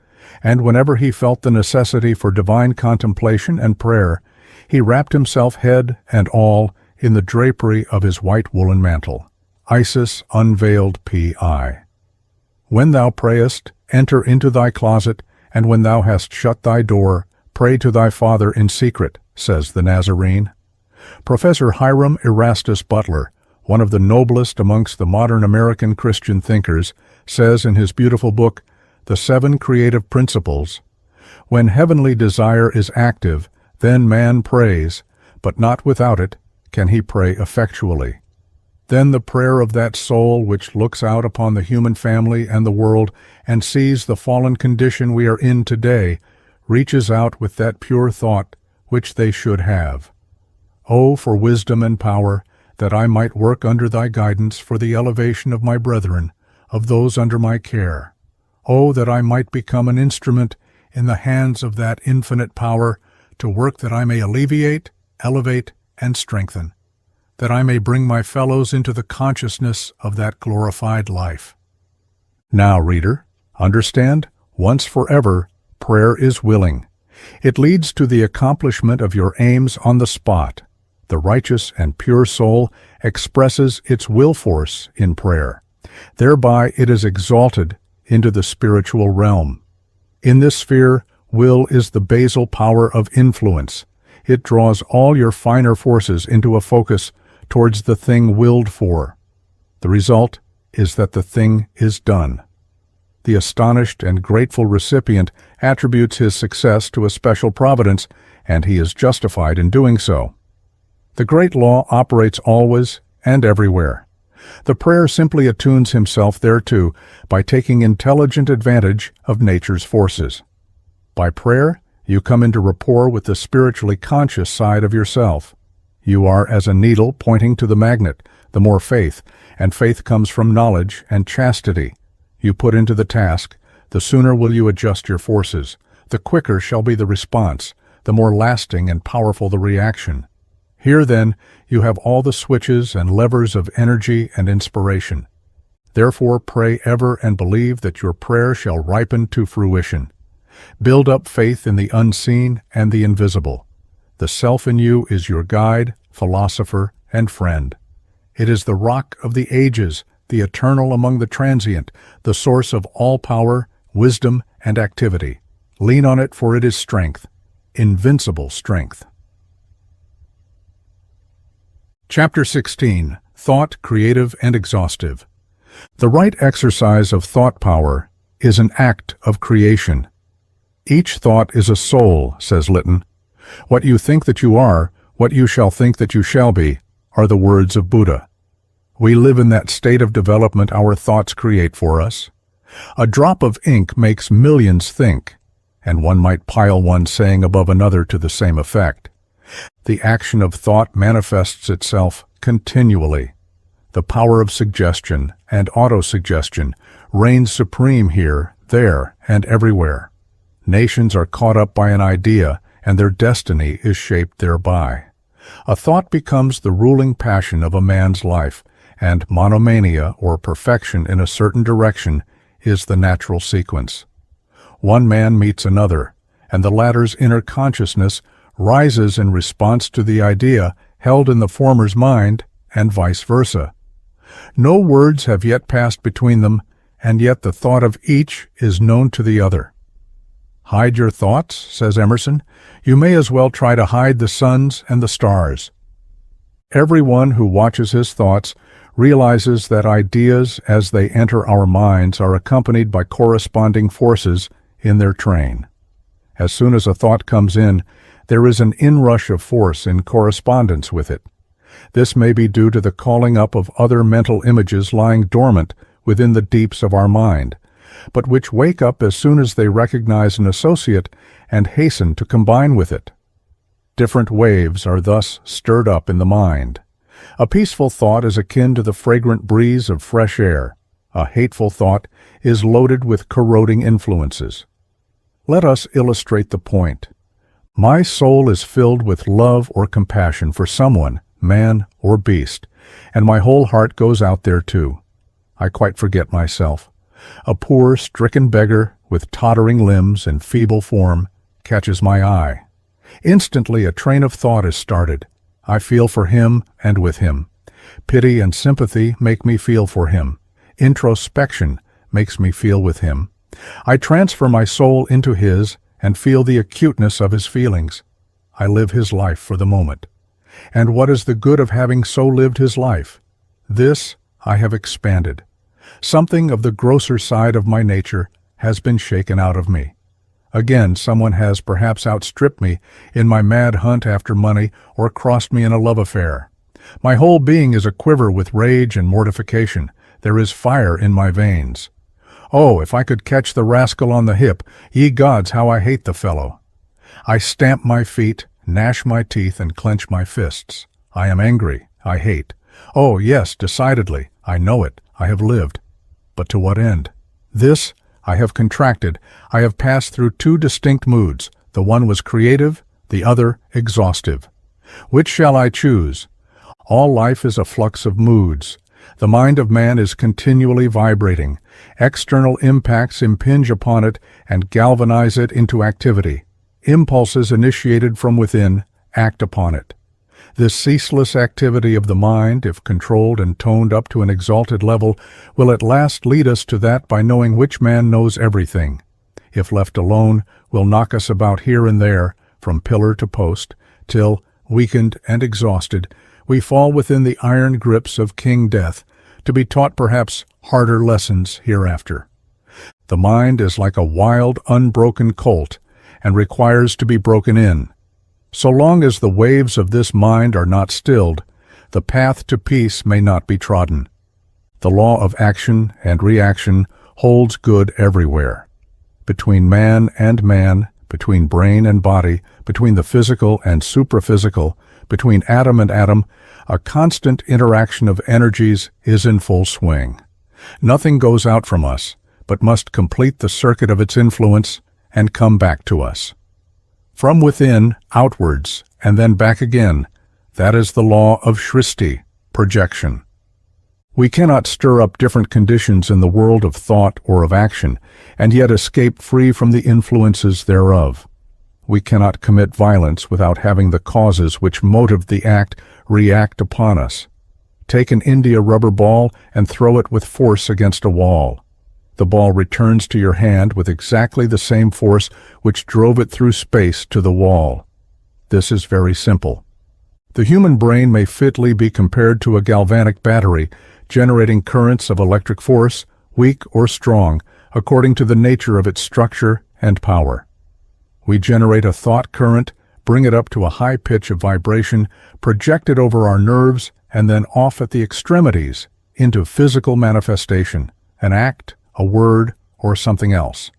and whenever he felt the necessity for divine contemplation and prayer, he wrapped himself head and all in the drapery of his white woolen mantle. Isis unveiled P.I. When thou prayest, enter into thy closet, and when thou hast shut thy door, pray to thy Father in secret, says the Nazarene. Professor Hiram Erastus Butler, one of the noblest amongst the modern American Christian thinkers, says in his beautiful book, The 7 Creative Principles, when heavenly desire is active, then man prays, but not without it can he pray effectually. Then the prayer of that soul which looks out upon the human family and the world and sees the fallen condition we are in today reaches out with that pure thought which they should have. Oh, for wisdom and power, that I might work under thy guidance for the elevation of my brethren, of those under my care. Oh, that I might become an instrument in the hands of that infinite power to work that I may alleviate, elevate, and strengthen, that I may bring my fellows into the consciousness of that glorified life. Now, reader, understand, once forever, prayer is willing. It leads to the accomplishment of your aims on the spot. The righteous and pure soul expresses its will force in prayer. Thereby it is exalted into the spiritual realm. In this sphere, will is the basal power of influence. It draws all your finer forces into a focus towards the thing willed for. The result is that the thing is done. The astonished and grateful recipient attributes his success to a special providence, and he is justified in doing so. The great law operates always and everywhere. The prayer simply attunes himself thereto by taking intelligent advantage of nature's forces. By prayer, you come into rapport with the spiritually conscious side of yourself. You are as a needle pointing to the magnet, the more faith, and faith comes from knowledge and chastity. You put into the task, the sooner will you adjust your forces, the quicker shall be the response, the more lasting and powerful the reaction. Here, then, you have all the switches and levers of energy and inspiration. Therefore, pray ever and believe that your prayer shall ripen to fruition. Build up faith in the unseen and the invisible. The self in you is your guide, philosopher, and friend. It is the rock of the ages, the eternal among the transient, the source of all power, wisdom, and activity. Lean on it, for it is strength, invincible strength. Chapter 16. Thought, Creative and Exhaustive. The right exercise of thought power is an act of creation. Each thought is a soul, says Lytton. What you think that you are, what you shall think that you shall be, are the words of Buddha. We live in that state of development our thoughts create for us. A drop of ink makes millions think, and one might pile one saying above another to the same effect. The action of thought manifests itself continually. The power of suggestion and autosuggestion reigns supreme here, there, and everywhere. Nations are caught up by an idea, and their destiny is shaped thereby. A thought becomes the ruling passion of a man's life, and monomania, or perfection in a certain direction, is the natural sequence. One man meets another, and the latter's inner consciousness rises in response to the idea held in the former's mind, and vice versa. No words have yet passed between them, and yet the thought of each is known to the other. Hide your thoughts, says Emerson. You may as well try to hide the suns and the stars. Everyone who watches his thoughts realizes that ideas as they enter our minds are accompanied by corresponding forces in their train. As soon as a thought comes in, there is an inrush of force in correspondence with it. This may be due to the calling up of other mental images lying dormant within the deeps of our mind, but which wake up as soon as they recognize an associate and hasten to combine with it. Different waves are thus stirred up in the mind. A peaceful thought is akin to the fragrant breeze of fresh air. A hateful thought is loaded with corroding influences. Let us illustrate the point. My soul is filled with love or compassion for someone, man or beast, and my whole heart goes out there too. I quite forget myself. A poor, stricken beggar with tottering limbs and feeble form catches my eye. Instantly a train of thought is started. I feel for him and with him. Pity and sympathy make me feel for him. Introspection makes me feel with him. I transfer my soul into his and feel the acuteness of his feelings. I live his life for the moment. And what is the good of having so lived his life? This I have expanded. Something of the grosser side of my nature has been shaken out of me. Again, someone has perhaps outstripped me in my mad hunt after money or crossed me in a love affair. My whole being is aquiver with rage and mortification. There is fire in my veins. Oh, if I could catch the rascal on the hip, ye gods, how I hate the fellow. I stamp my feet, gnash my teeth, and clench my fists. I am angry, I hate. Oh, yes, decidedly, I know it, I have lived. But to what end? This, I have contracted, I have passed through two distinct moods. The one was creative, the other exhaustive. Which shall I choose? All life is a flux of moods. The mind of man is continually vibrating. External impacts impinge upon it and galvanize it into activity. Impulses initiated from within act upon it. This ceaseless activity of the mind, if controlled and toned up to an exalted level, will at last lead us to that by knowing which man knows everything. If left alone, will knock us about here and there, from pillar to post, till, weakened and exhausted, we fall within the iron grips of King Death, to be taught perhaps harder lessons hereafter. The mind is like a wild, unbroken colt, and requires to be broken in. So long as the waves of this mind are not stilled, the path to peace may not be trodden. The law of action and reaction holds good everywhere. Between man and man, between brain and body, between the physical and supraphysical, between atom and atom, a constant interaction of energies is in full swing. Nothing goes out from us, but must complete the circuit of its influence and come back to us. From within, outwards, and then back again, that is the law of Srishti, projection. We cannot stir up different conditions in the world of thought or of action, and yet escape free from the influences thereof. We cannot commit violence without having the causes which motive the act react upon us. Take an India rubber ball and throw it with force against a wall. The ball returns to your hand with exactly the same force which drove it through space to the wall. This is very simple. The human brain may fitly be compared to a galvanic battery, generating currents of electric force, weak or strong, according to the nature of its structure and power. We generate a thought current, bring it up to a high pitch of vibration, project it over our nerves, and then off at the extremities into physical manifestation, an act, a word, or something else.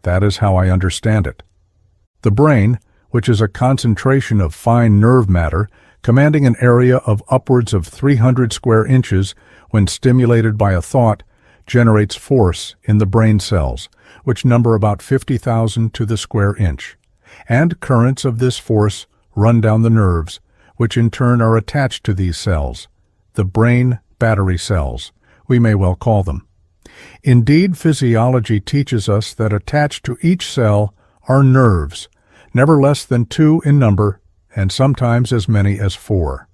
That is how I understand it. The brain, which is a concentration of fine nerve matter, commanding an area of upwards of 300 square inches, when stimulated by a thought, generates force in the brain cells, which number about 50,000 to the square inch, and currents of this force run down the nerves, which in turn are attached to these cells, the brain battery cells, we may well call them. Indeed, physiology teaches us that attached to each cell are nerves, never less than 2 in number, and sometimes as many as 4.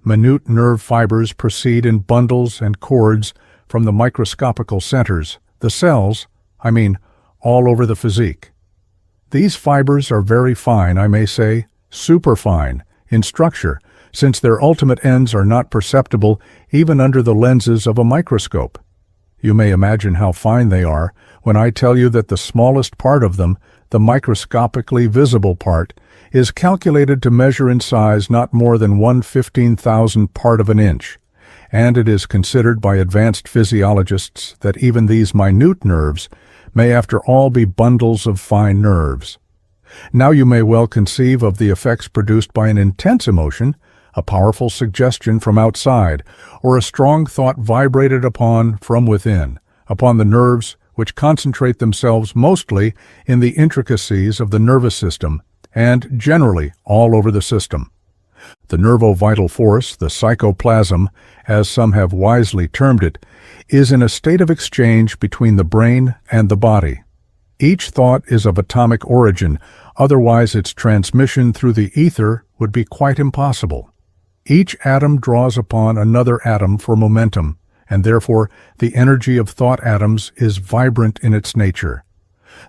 Minute nerve fibers proceed in bundles and cords from the microscopical centers, the cells, all over the physique. These fibers are very fine, I may say, superfine, in structure, since their ultimate ends are not perceptible even under the lenses of a microscope. You may imagine how fine they are when I tell you that the smallest part of them, the microscopically visible part, is calculated to measure in size not more than 1/15,000th part of an inch, and it is considered by advanced physiologists that even these minute nerves may after all be bundles of fine nerves. Now you may well conceive of the effects produced by an intense emotion, a powerful suggestion from outside, or a strong thought vibrated upon from within, upon the nerves which concentrate themselves mostly in the intricacies of the nervous system, and generally all over the system. The nervo-vital force, the psychoplasm, as some have wisely termed it, is in a state of exchange between the brain and the body. Each thought is of atomic origin, otherwise its transmission through the ether would be quite impossible. Each atom draws upon another atom for momentum, and therefore the energy of thought atoms is vibrant in its nature.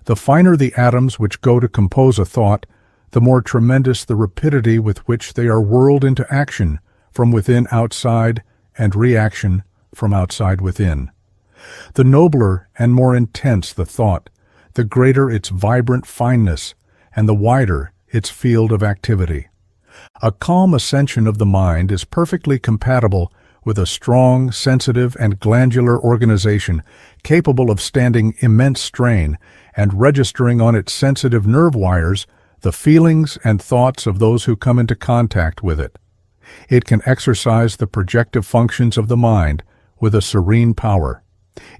The finer the atoms which go to compose a thought, the more tremendous the rapidity with which they are whirled into action from within outside and reaction from outside within. The nobler and more intense the thought, the greater its vibrant fineness and the wider its field of activity. A calm ascension of the mind is perfectly compatible with a strong, sensitive, and glandular organization capable of standing immense strain and registering on its sensitive nerve wires the feelings and thoughts of those who come into contact with it. It can exercise the projective functions of the mind with a serene power.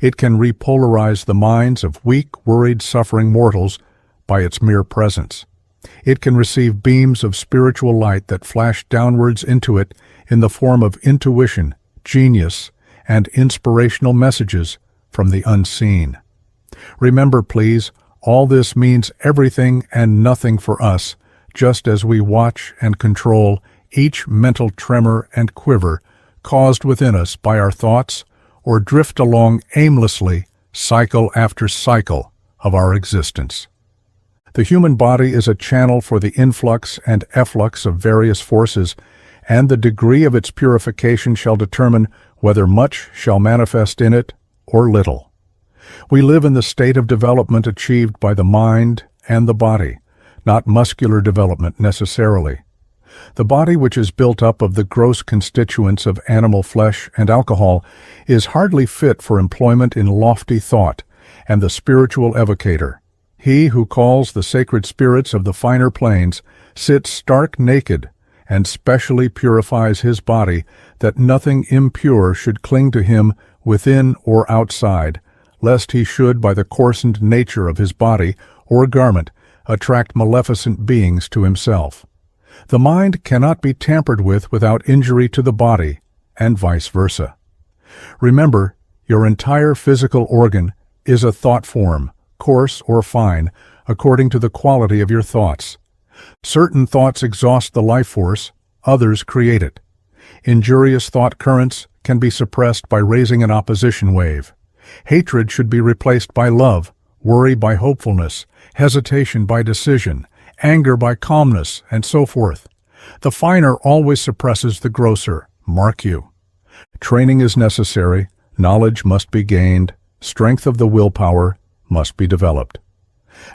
It can repolarize the minds of weak, worried, suffering mortals by its mere presence. It can receive beams of spiritual light that flash downwards into it in the form of intuition, genius, and inspirational messages from the unseen. Remember, please, all this means everything and nothing for us, just as we watch and control each mental tremor and quiver caused within us by our thoughts, or drift along aimlessly, cycle after cycle of our existence. The human body is a channel for the influx and efflux of various forces, and the degree of its purification shall determine whether much shall manifest in it or little. We live in the state of development achieved by the mind and the body, not muscular development necessarily. The body, which is built up of the gross constituents of animal flesh and alcohol, is hardly fit for employment in lofty thought and the spiritual evocator. He who calls the sacred spirits of the finer planes sits stark naked and specially purifies his body that nothing impure should cling to him within or outside, lest he should, by the coarsened nature of his body or garment, attract maleficent beings to himself. The mind cannot be tampered with without injury to the body, and vice versa. Remember, your entire physical organ is a thought form, coarse or fine, according to the quality of your thoughts. Certain thoughts exhaust the life force, others create it. Injurious thought currents can be suppressed by raising an opposition wave. Hatred should be replaced by love, worry by hopefulness, hesitation by decision, anger by calmness, and so forth. The finer always suppresses the grosser, mark you. Training is necessary, knowledge must be gained, strength of the willpower must be developed.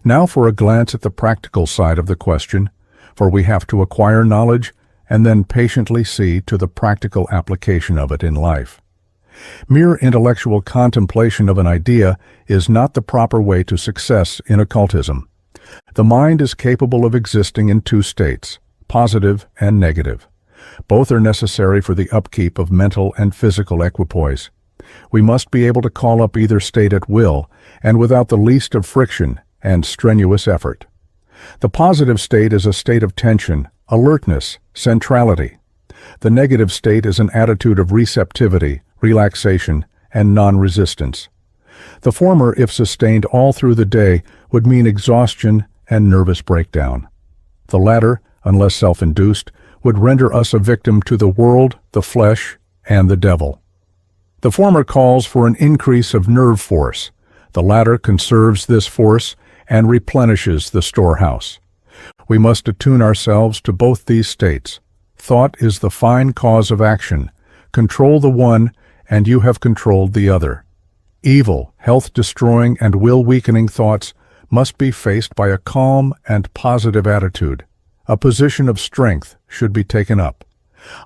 Now for a glance at the practical side of the question, for we have to acquire knowledge and then patiently see to the practical application of it in life. Mere intellectual contemplation of an idea is not the proper way to success in occultism. The mind is capable of existing in two states, positive and negative. Both are necessary for the upkeep of mental and physical equipoise. We must be able to call up either state at will and without the least of friction and strenuous effort. The positive state is a state of tension, alertness, centrality. The negative state is an attitude of receptivity, relaxation, and non-resistance. The former, if sustained all through the day, would mean exhaustion and nervous breakdown. The latter, unless self-induced, would render us a victim to the world, the flesh, and the devil. The former calls for an increase of nerve force. The latter conserves this force and replenishes the storehouse. We must attune ourselves to both these states. Thought is the fine cause of action. Control the one, and you have controlled the other. Evil, health-destroying, and will-weakening thoughts must be faced by a calm and positive attitude. A position of strength should be taken up.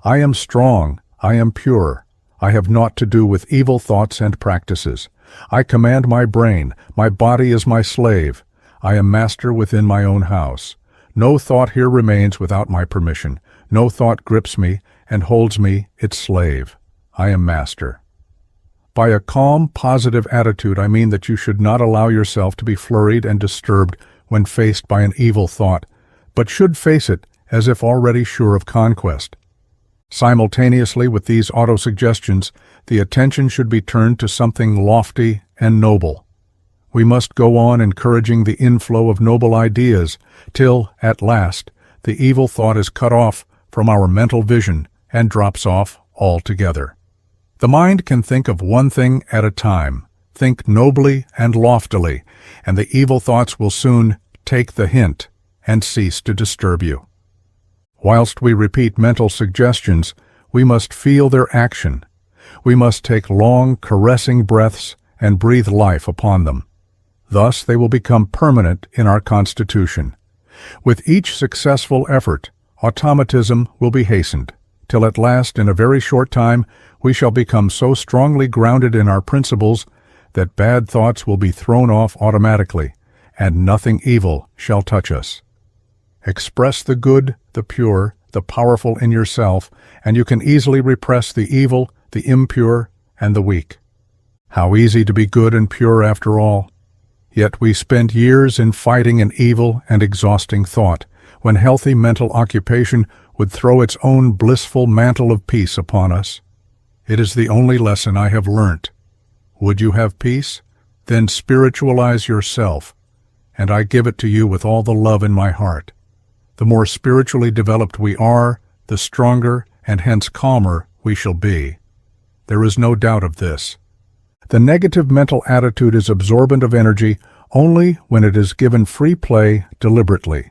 I am strong, I am pure. I have naught to do with evil thoughts and practices. I command my brain, my body is my slave. I am master within my own house. No thought here remains without my permission. No thought grips me and holds me its slave. I am master. By a calm, positive attitude, I mean that you should not allow yourself to be flurried and disturbed when faced by an evil thought, but should face it as if already sure of conquest. Simultaneously with these autosuggestions, the attention should be turned to something lofty and noble. We must go on encouraging the inflow of noble ideas till, at last, the evil thought is cut off from our mental vision and drops off altogether. The mind can think of one thing at a time, think nobly and loftily, and the evil thoughts will soon take the hint and cease to disturb you. Whilst we repeat mental suggestions, we must feel their action. We must take long, caressing breaths and breathe life upon them. Thus they will become permanent in our constitution. With each successful effort, automatism will be hastened, till at last, in a very short time, we shall become so strongly grounded in our principles that bad thoughts will be thrown off automatically, and nothing evil shall touch us. Express the good, the pure, the powerful in yourself, and you can easily repress the evil, the impure, and the weak. How easy to be good and pure after all. Yet we spend years in fighting an evil and exhausting thought, when healthy mental occupation would throw its own blissful mantle of peace upon us. It is the only lesson I have learnt. Would you have peace? Then spiritualize yourself, and I give it to you with all the love in my heart. The more spiritually developed we are, the stronger and hence calmer we shall be. There is no doubt of this. The negative mental attitude is absorbent of energy only when it is given free play deliberately.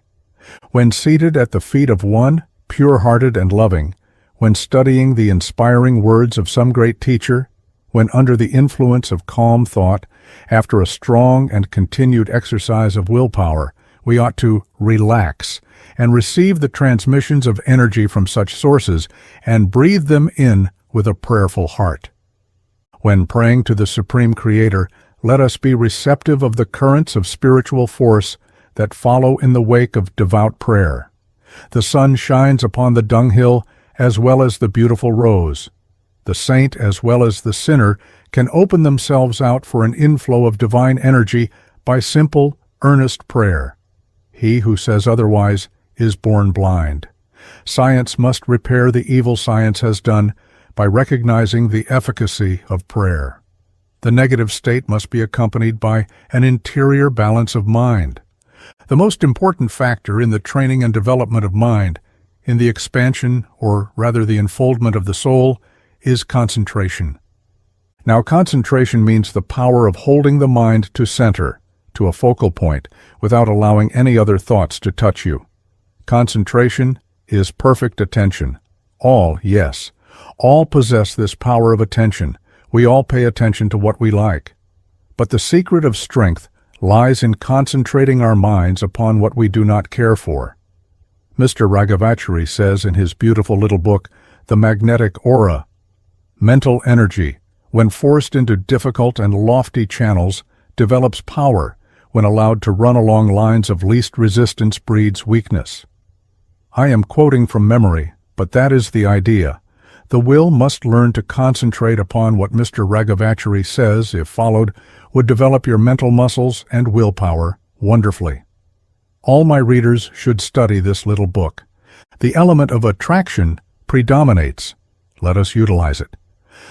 When seated at the feet of one, pure-hearted and loving, when studying the inspiring words of some great teacher, when under the influence of calm thought, after a strong and continued exercise of willpower, we ought to relax and receive the transmissions of energy from such sources and breathe them in with a prayerful heart. When praying to the Supreme Creator, let us be receptive of the currents of spiritual force that follow in the wake of devout prayer. The sun shines upon the dunghill as well as the beautiful rose. The saint as well as the sinner can open themselves out for an inflow of divine energy by simple, earnest prayer. He who says otherwise is born blind. Science must repair the evil science has done by recognizing the efficacy of prayer. The negative state must be accompanied by an interior balance of mind. The most important factor in the training and development of mind, in the expansion, or rather the unfoldment of the soul, is concentration. Now, concentration means the power of holding the mind to center, to a focal point, without allowing any other thoughts to touch you. Concentration is perfect attention. All, yes, all possess this power of attention. We all pay attention to what we like. But the secret of strength lies in concentrating our minds upon what we do not care for. Mr. Raghavachari says in his beautiful little book, The Magnetic Aura, mental energy, when forced into difficult and lofty channels, develops power. When allowed to run along lines of least resistance breeds weakness. I am quoting from memory, but that is the idea. The will must learn to concentrate upon what Mr. Raghavachari says, if followed, would develop your mental muscles and willpower wonderfully. All my readers should study this little book. The element of attraction predominates. Let us utilize it.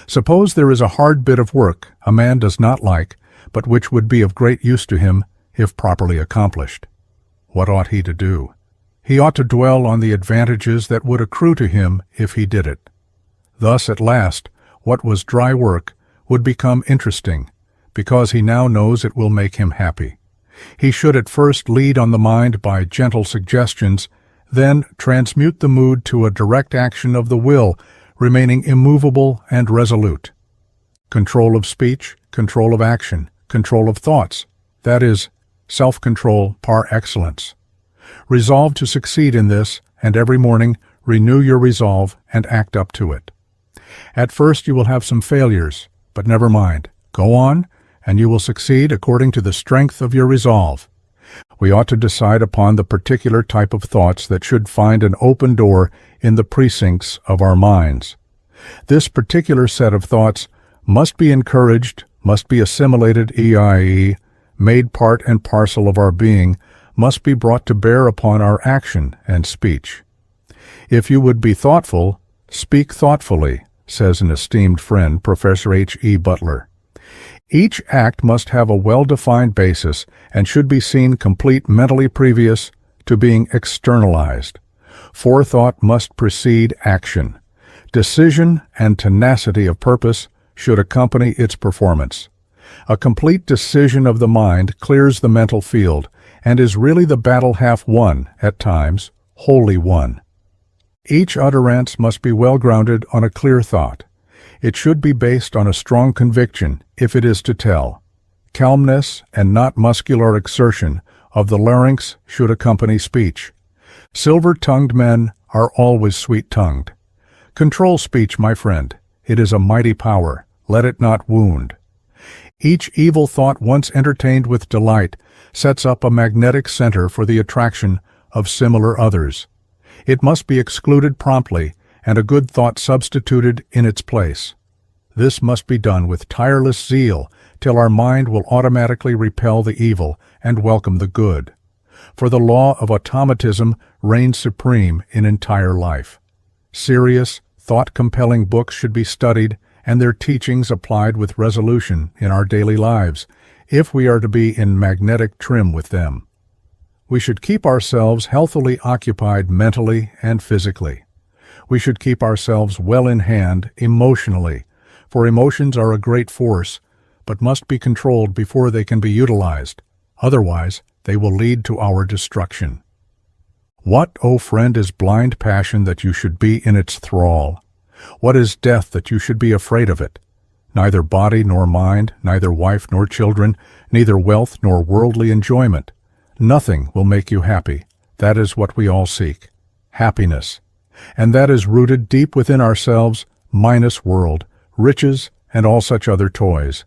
Suppose there is a hard bit of work a man does not like, but which would be of great use to him if properly accomplished. What ought he to do? He ought to dwell on the advantages that would accrue to him if he did it. Thus, at last, what was dry work would become interesting, because he now knows it will make him happy. He should at first lead on the mind by gentle suggestions, then transmute the mood to a direct action of the will, remaining immovable and resolute. Control of speech, control of action, control of thoughts, that is, self-control par excellence. Resolve to succeed in this, and every morning renew your resolve and act up to it. At first you will have some failures, but never mind. Go on, and you will succeed according to the strength of your resolve. We ought to decide upon the particular type of thoughts that should find an open door in the precincts of our minds. This particular set of thoughts must be encouraged, must be assimilated, i.e., made part and parcel of our being, must be brought to bear upon our action and speech. If you would be thoughtful, speak thoughtfully, says an esteemed friend, Professor H.E. Butler. Each act must have a well-defined basis and should be seen complete mentally previous to being externalized. Forethought must precede action. Decision and tenacity of purpose should accompany its performance. A complete decision of the mind clears the mental field and is really the battle half won, at times, wholly won. Each utterance must be well grounded on a clear thought. It should be based on a strong conviction, if it is to tell. Calmness and not muscular exertion of the larynx should accompany speech. Silver-tongued men are always sweet-tongued. Control speech, my friend. It is a mighty power. Let it not wound. Each evil thought once entertained with delight sets up a magnetic center for the attraction of similar others. It must be excluded promptly and a good thought substituted in its place. This must be done with tireless zeal till our mind will automatically repel the evil and welcome the good. For the law of automatism reigns supreme in entire life. Serious, thought-compelling books should be studied and their teachings applied with resolution in our daily lives, if we are to be in magnetic trim with them. We should keep ourselves healthily occupied mentally and physically. We should keep ourselves well in hand emotionally, for emotions are a great force, but must be controlled before they can be utilized. Otherwise, they will lead to our destruction. What, O friend, is blind passion that you should be in its thrall? What is death that you should be afraid of it? Neither body nor mind, neither wife nor children, neither wealth nor worldly enjoyment. Nothing will make you happy. That is what we all seek. Happiness. And that is rooted deep within ourselves, minus world, riches, and all such other toys.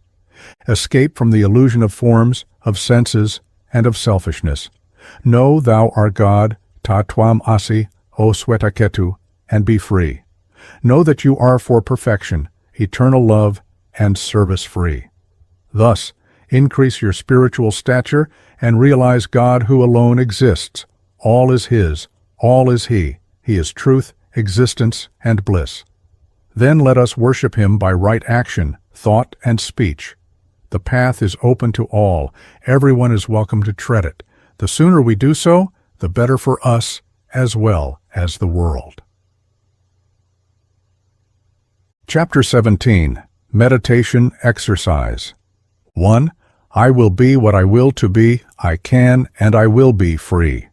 Escape from the illusion of forms, of senses, and of selfishness. Know thou art God, ta twam asi, o swetaketu, and be free. Know that you are for perfection, eternal love, and service-free. Thus, increase your spiritual stature and realize God who alone exists. All is His, all is He. He is truth, existence, and bliss. Then let us worship Him by right action, thought, and speech. The path is open to all. Everyone is welcome to tread it. The sooner we do so, the better for us as well as the world. Chapter 17. Meditation Exercise. 1. I will be what I will to be. I can and I will be free.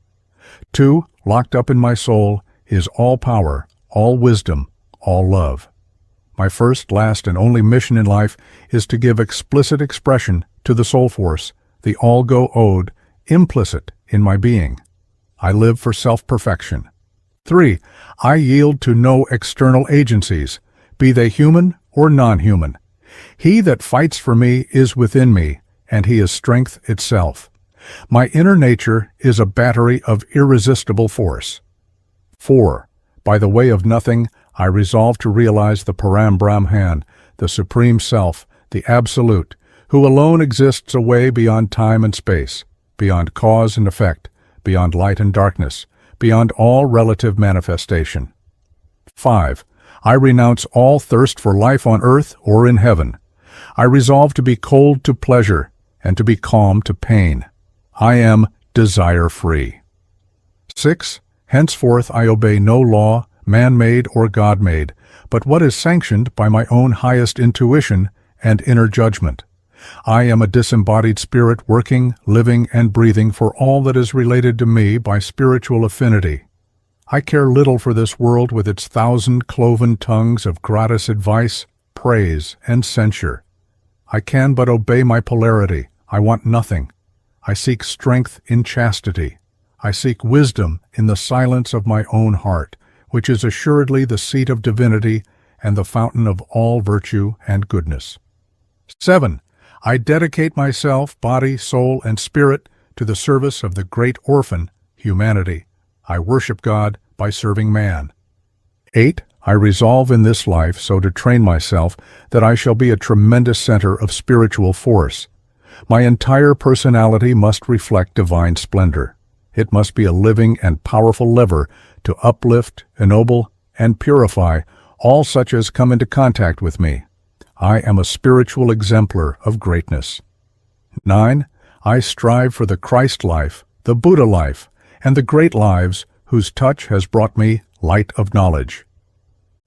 2. Locked up in my soul is all power, all wisdom, all love. My first, last, and only mission in life is to give explicit expression to the soul force, the all-go-ode, implicit in my being. I live for self-perfection. 3. I yield to no external agencies, be they human or non-human. He that fights for me is within me, and he is strength itself. My inner nature is a battery of irresistible force. 4. By the way of nothing, I resolve to realize the Param Brahman, the Supreme Self, the Absolute, who alone exists away beyond time and space, beyond cause and effect, beyond light and darkness, beyond all relative manifestation. 5. I renounce all thirst for life on earth or in heaven. I resolve to be cold to pleasure and to be calm to pain. I am desire-free. 6. Henceforth I obey no law, man-made or God-made, but what is sanctioned by my own highest intuition and inner judgment. I am a disembodied spirit working, living, and breathing for all that is related to me by spiritual affinity. I care little for this world with its 1,000 cloven tongues of gratis advice, praise, and censure. I can but obey my polarity. I want nothing. I seek strength in chastity. I seek wisdom in the silence of my own heart, which is assuredly the seat of divinity and the fountain of all virtue and goodness. 7. I dedicate myself, body, soul, and spirit to the service of the great orphan, humanity. I worship God by serving man. 8. I resolve in this life so to train myself that I shall be a tremendous center of spiritual force. My entire personality must reflect divine splendor. It must be a living and powerful lever to uplift, ennoble, and purify all such as come into contact with me. I am a spiritual exemplar of greatness. 9. I strive for the Christ life, the Buddha life, and the great lives whose touch has brought me light of knowledge.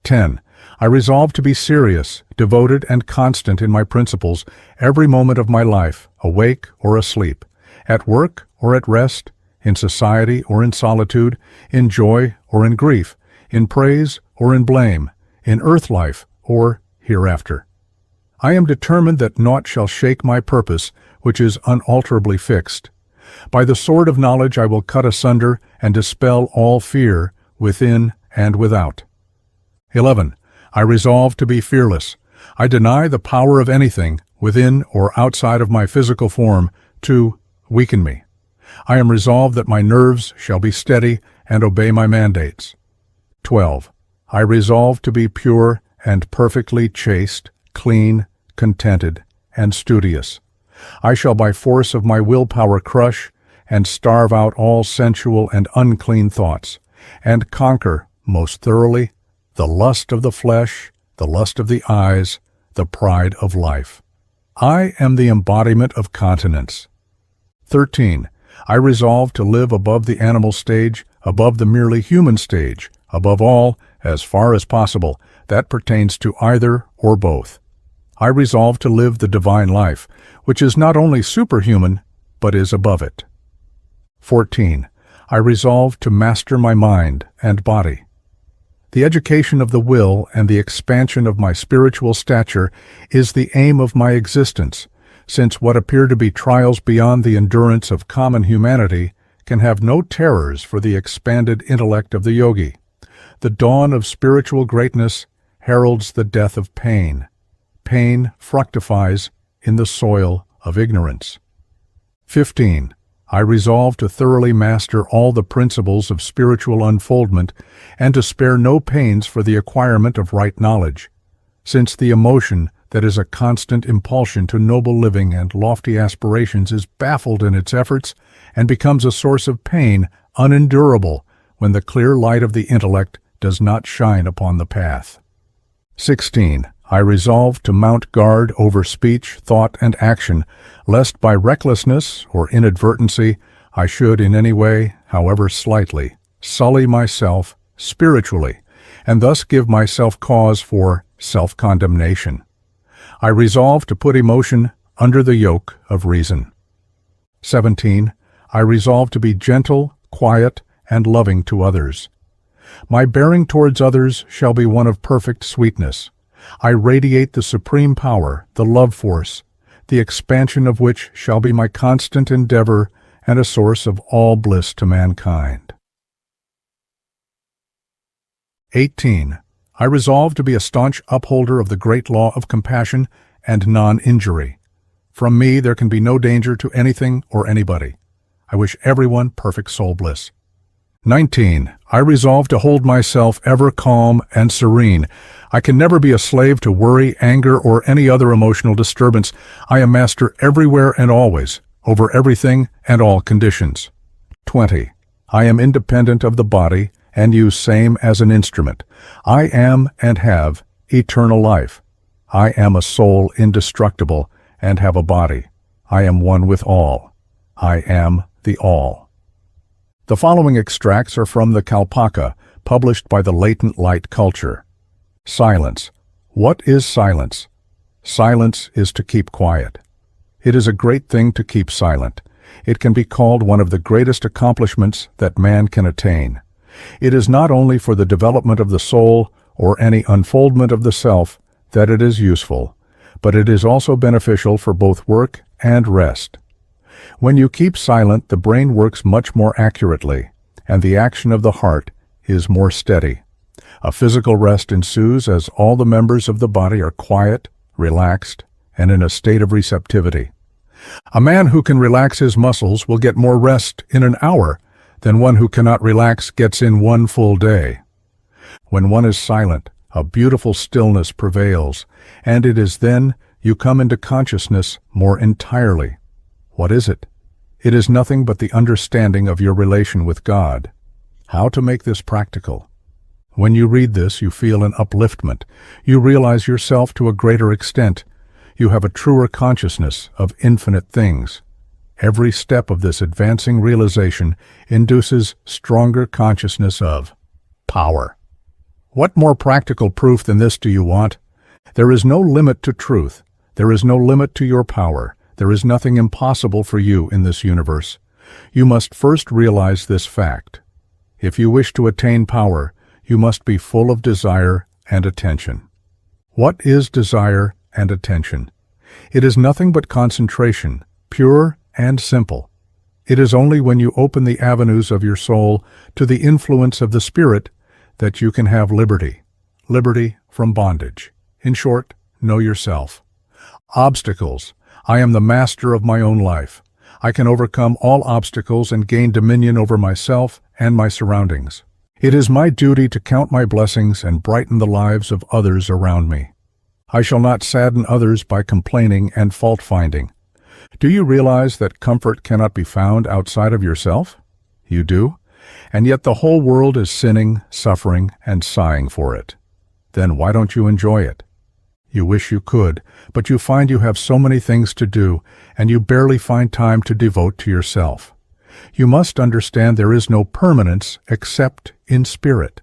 10. I resolve to be serious, devoted, and constant in my principles every moment of my life, awake or asleep, at work or at rest, in society or in solitude, in joy or in grief, in praise or in blame, in earth life or hereafter. I am determined that naught shall shake my purpose, which is unalterably fixed. By the sword of knowledge I will cut asunder and dispel all fear, within and without. 11. I resolve to be fearless. I deny the power of anything, within or outside of my physical form, to weaken me. I am resolved that my nerves shall be steady and obey my mandates. 12. I resolve to be pure and perfectly chaste, clean, contented, and studious. I shall by force of my willpower crush and starve out all sensual and unclean thoughts, and conquer, most thoroughly, the lust of the flesh, the lust of the eyes, the pride of life. I am the embodiment of continence. 13. I resolve to live above the animal stage, above the merely human stage, above all, as far as possible, that pertains to either or both. I resolve to live the divine life, which is not only superhuman, but is above it. 14. I resolve to master my mind and body. The education of the will and the expansion of my spiritual stature is the aim of my existence, since what appear to be trials beyond the endurance of common humanity can have no terrors for the expanded intellect of the yogi. The dawn of spiritual greatness heralds the death of pain. Pain fructifies in the soil of ignorance. 15. I resolve to thoroughly master all the principles of spiritual unfoldment and to spare no pains for the acquirement of right knowledge, since the emotion that is a constant impulsion to noble living and lofty aspirations is baffled in its efforts and becomes a source of pain unendurable when the clear light of the intellect does not shine upon the path. 16. I resolve to mount guard over speech, thought, and action, lest by recklessness or inadvertency I should in any way, however slightly, sully myself spiritually, and thus give myself cause for self-condemnation. I resolve to put emotion under the yoke of reason. 17. I resolve to be gentle, quiet, and loving to others. My bearing towards others shall be one of perfect sweetness. I radiate the supreme power, the love force, the expansion of which shall be my constant endeavor and a source of all bliss to mankind. 18. I resolve to be a staunch upholder of the great law of compassion and non-injury. From me there can be no danger to anything or anybody. I wish everyone perfect soul bliss. 19. I resolve to hold myself ever calm and serene. I can never be a slave to worry, anger, or any other emotional disturbance. I am master everywhere and always, over everything and all conditions. 20. I am independent of the body and use same as an instrument. I am and have eternal life. I am a soul indestructible and have a body. I am one with all. I am the all. The following extracts are from the Kalpaka, published by the Latent Light Culture. Silence. What is silence? Silence is to keep quiet. It is a great thing to keep silent. It can be called one of the greatest accomplishments that man can attain. It is not only for the development of the soul or any unfoldment of the self that it is useful, but it is also beneficial for both work and rest. When you keep silent, the brain works much more accurately, and the action of the heart is more steady. A physical rest ensues as all the members of the body are quiet, relaxed, and in a state of receptivity. A man who can relax his muscles will get more rest in an hour than one who cannot relax gets in one full day. When one is silent, a beautiful stillness prevails, and it is then you come into consciousness more entirely. What is it? It is nothing but the understanding of your relation with God. How to make this practical? When you read this, you feel an upliftment. You realize yourself to a greater extent. You have a truer consciousness of infinite things. Every step of this advancing realization induces stronger consciousness of power. What more practical proof than this do you want? There is no limit to truth. There is no limit to your power. There is nothing impossible for you in this universe. You must first realize this fact. If you wish to attain power, you must be full of desire and attention. What is desire and attention? It is nothing but concentration, pure and simple. It is only when you open the avenues of your soul to the influence of the Spirit that you can have liberty. Liberty from bondage. In short, know yourself. Obstacles. I am the master of my own life. I can overcome all obstacles and gain dominion over myself and my surroundings. It is my duty to count my blessings and brighten the lives of others around me. I shall not sadden others by complaining and fault-finding. Do you realize that comfort cannot be found outside of yourself? You do? And yet the whole world is sinning, suffering, and sighing for it. Then why don't you enjoy it? You wish you could, but you find you have so many things to do, and you barely find time to devote to yourself. You must understand there is no permanence except in spirit.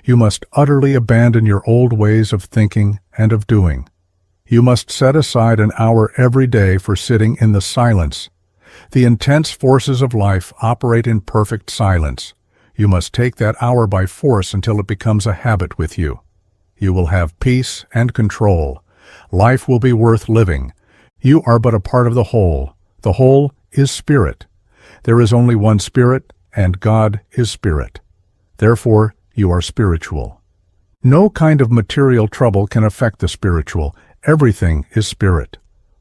You must utterly abandon your old ways of thinking and of doing. You must set aside an hour every day for sitting in the silence. The intense forces of life operate in perfect silence. You must take that hour by force until it becomes a habit with you. You will have peace and control. Life will be worth living. You are but a part of the whole. The whole is spirit. There is only one spirit, and God is spirit. Therefore, you are spiritual. No kind of material trouble can affect the spiritual. Everything is spirit.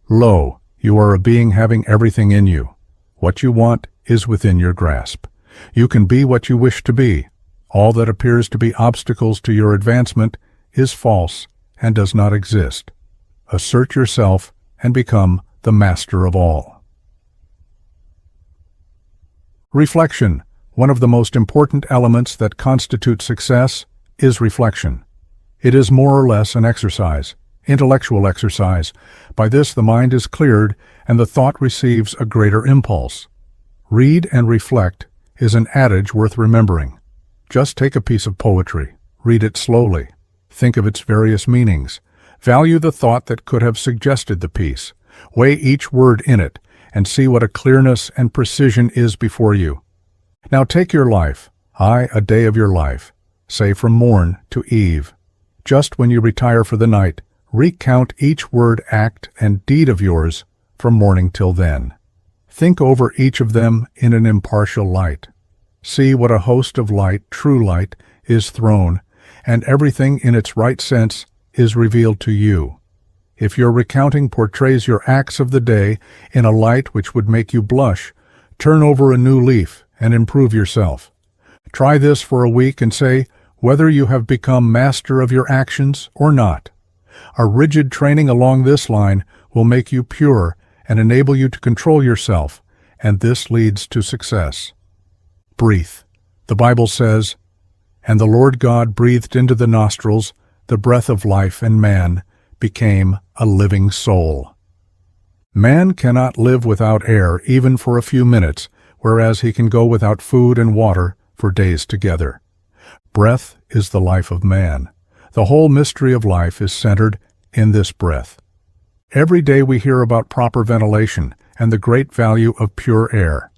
Lo, you are a being having everything in you. What you want is within your grasp. You can be what you wish to be. All that appears to be obstacles to your advancement is false and does not exist. Assert yourself and become the master of all. Reflection. One of the most important elements that constitute success is reflection. It is more or less an exercise, intellectual exercise. By this the mind is cleared and the thought receives a greater impulse. Read and reflect is an adage worth remembering. Just take a piece of poetry, read it slowly, think of its various meanings, value the thought that could have suggested the piece, weigh each word in it, and see what a clearness and precision is before you. Now take your life, a day of your life, say from morn to eve. Just when you retire for the night, recount each word, act, and deed of yours from morning till then. Think over each of them in an impartial light. See what a host of light, true light, is thrown, and everything in its right sense is revealed to you. If your recounting portrays your acts of the day in a light which would make you blush, turn over a new leaf and improve yourself. Try this for a week and say whether you have become master of your actions or not. A rigid training along this line will make you pure and enable you to control yourself, and this leads to success. Breathe. The Bible says, "And the Lord God breathed into the nostrils the breath of life, and man became a living soul." Man cannot live without air even for a few minutes, whereas he can go without food and water for days together. Breath is the life of man. The whole mystery of life is centered in this breath. Every day we hear about proper ventilation and the great value of pure air.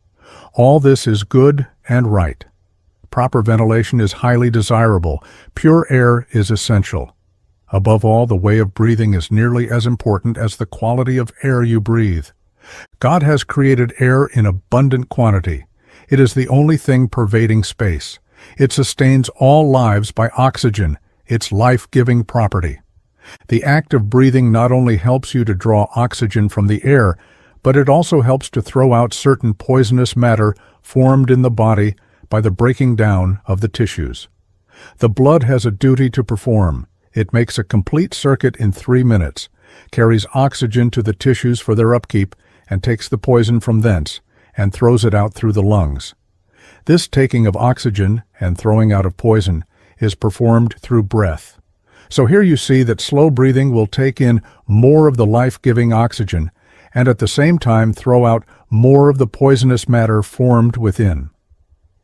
All this is good and right. Proper ventilation is highly desirable. Pure air is essential. Above all, the way of breathing is nearly as important as the quality of air you breathe. God has created air in abundant quantity. It is the only thing pervading space. It sustains all lives by oxygen, its life-giving property. The act of breathing not only helps you to draw oxygen from the air, but it also helps to throw out certain poisonous matter formed in the body by the breaking down of the tissues. The blood has a duty to perform. It makes a complete circuit in 3 minutes, carries oxygen to the tissues for their upkeep, and takes the poison from thence, and throws it out through the lungs. This taking of oxygen and throwing out of poison is performed through breath. So here you see that slow breathing will take in more of the life-giving oxygen, and at the same time throw out more of the poisonous matter formed within.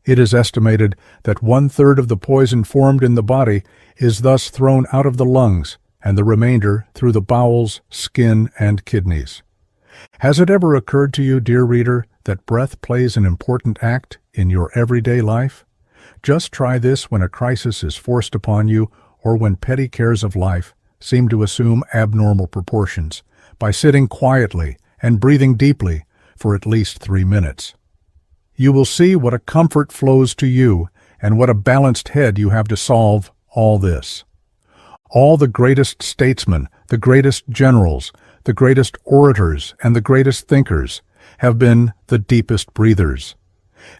It is estimated that 1/3 of the poison formed in the body is thus thrown out of the lungs, and the remainder through the bowels, skin, and kidneys. Has it ever occurred to you, dear reader, that breath plays an important act in your everyday life? Just try this when a crisis is forced upon you, or when petty cares of life seem to assume abnormal proportions, by sitting quietly and breathing deeply for at least 3 minutes. You will see what a comfort flows to you and what a balanced head you have to solve all this. All the greatest statesmen, the greatest generals, the greatest orators, and the greatest thinkers have been the deepest breathers.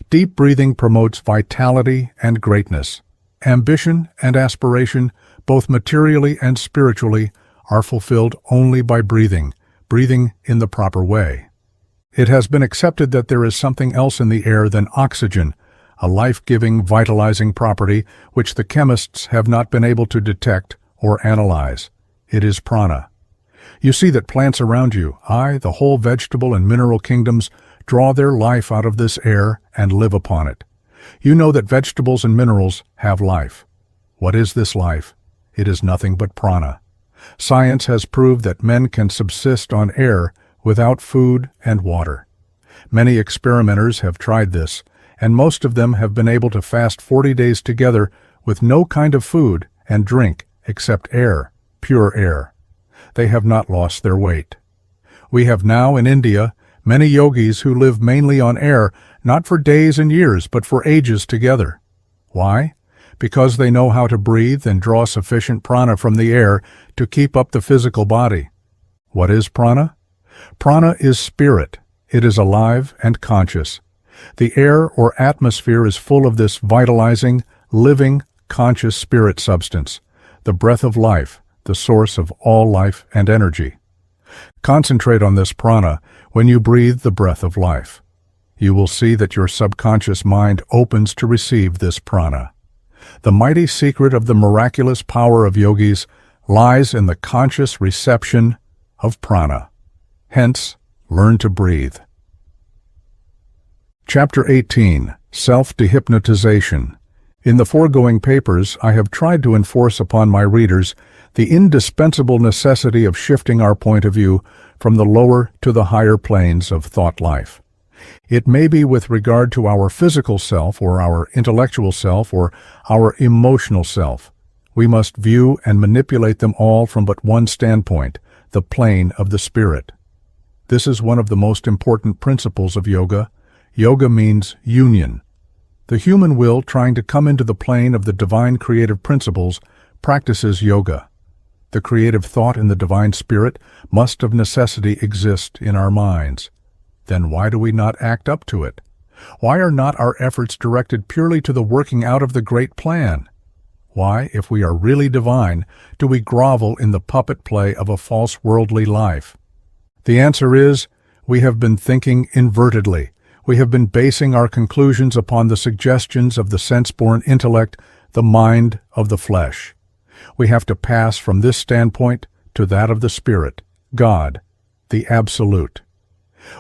Deep breathing promotes vitality and greatness. Ambition and aspiration, both materially and spiritually, are fulfilled only by breathing in the proper way. It has been accepted that there is something else in the air than oxygen, a life-giving, vitalizing property which the chemists have not been able to detect or analyze. It is prana. You see that plants around you, the whole vegetable and mineral kingdoms, draw their life out of this air and live upon it. You know that vegetables and minerals have life. What is this life? It is nothing but prana. Science has proved that men can subsist on air without food and water. Many experimenters have tried this, and most of them have been able to fast 40 days together with no kind of food and drink except air, pure air. They have not lost their weight. We have now in India many yogis who live mainly on air, not for days and years, but for ages together. Why? Because they know how to breathe and draw sufficient prana from the air to keep up the physical body. What is prana? Prana is spirit. It is alive and conscious. The air or atmosphere is full of this vitalizing, living, conscious spirit substance, the breath of life, the source of all life and energy. Concentrate on this prana when you breathe the breath of life. You will see that your subconscious mind opens to receive this prana. The mighty secret of the miraculous power of yogis lies in the conscious reception of prana. Hence, learn to breathe. Chapter 18. Self-de-Hypnotisation. In the foregoing papers, I have tried to enforce upon my readers the indispensable necessity of shifting our point of view from the lower to the higher planes of thought life. It may be with regard to our physical self, or our intellectual self, or our emotional self. We must view and manipulate them all from but one standpoint, the plane of the spirit. This is one of the most important principles of yoga. Yoga means union. The human will, trying to come into the plane of the divine creative principles, practices yoga. The creative thought in the divine spirit must of necessity exist in our minds. Then why do we not act up to it? Why are not our efforts directed purely to the working out of the great plan? Why, if we are really divine, do we grovel in the puppet play of a false worldly life? The answer is, we have been thinking invertedly. We have been basing our conclusions upon the suggestions of the sense-born intellect, the mind of the flesh. We have to pass from this standpoint to that of the spirit, God, the Absolute.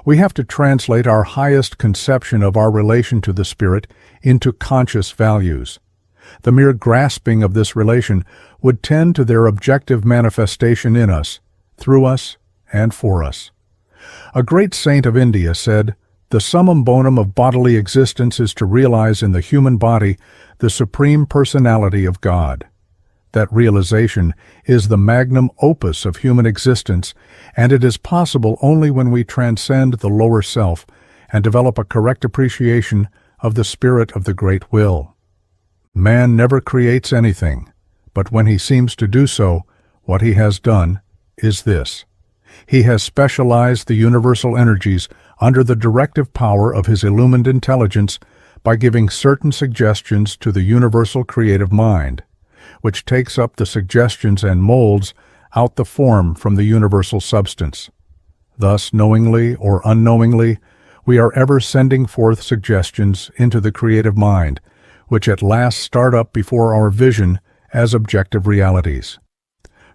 We have to translate our highest conception of our relation to the spirit into conscious values. The mere grasping of this relation would tend to their objective manifestation in us, through us, and for us. A great saint of India said, "The summum bonum of bodily existence is to realize in the human body the supreme personality of God." That realization is the magnum opus of human existence, and it is possible only when we transcend the lower self and develop a correct appreciation of the spirit of the great will. Man never creates anything, but when he seems to do so, what he has done is this. He has specialized the universal energies under the directive power of his illumined intelligence by giving certain suggestions to the universal creative mind, which takes up the suggestions and molds out the form from the universal substance. Thus, knowingly or unknowingly, we are ever sending forth suggestions into the creative mind, which at last start up before our vision as objective realities.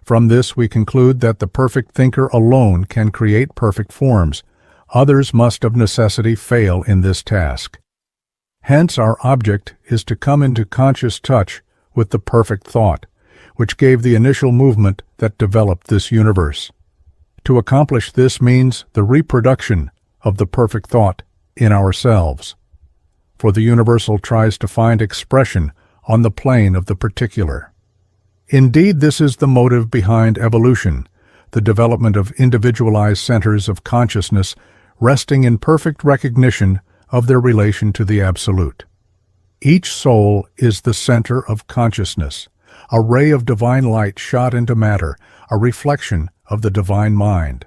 From this we conclude that the perfect thinker alone can create perfect forms. Others must of necessity fail in this task. Hence our object is to come into conscious touch with the perfect thought, which gave the initial movement that developed this universe. To accomplish this means the reproduction of the perfect thought in ourselves. For the universal tries to find expression on the plane of the particular. Indeed, this is the motive behind evolution, the development of individualized centers of consciousness resting in perfect recognition of their relation to the Absolute. Each soul is the center of consciousness, a ray of divine light shot into matter, a reflection of the divine mind.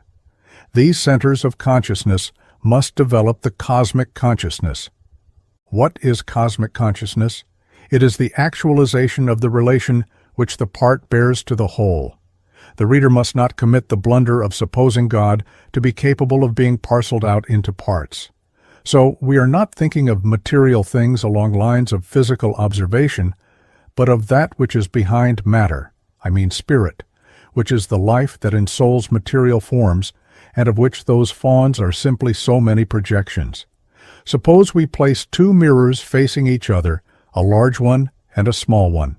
These centers of consciousness must develop the cosmic consciousness. What is cosmic consciousness? It is the actualization of the relation which the part bears to the whole. The reader must not commit the blunder of supposing God to be capable of being parceled out into parts. So we are not thinking of material things along lines of physical observation, but of that which is behind matter, I mean spirit, which is the life that ensouls material forms, and of which those fawns are simply so many projections. Suppose we place two mirrors facing each other, a large one and a small one.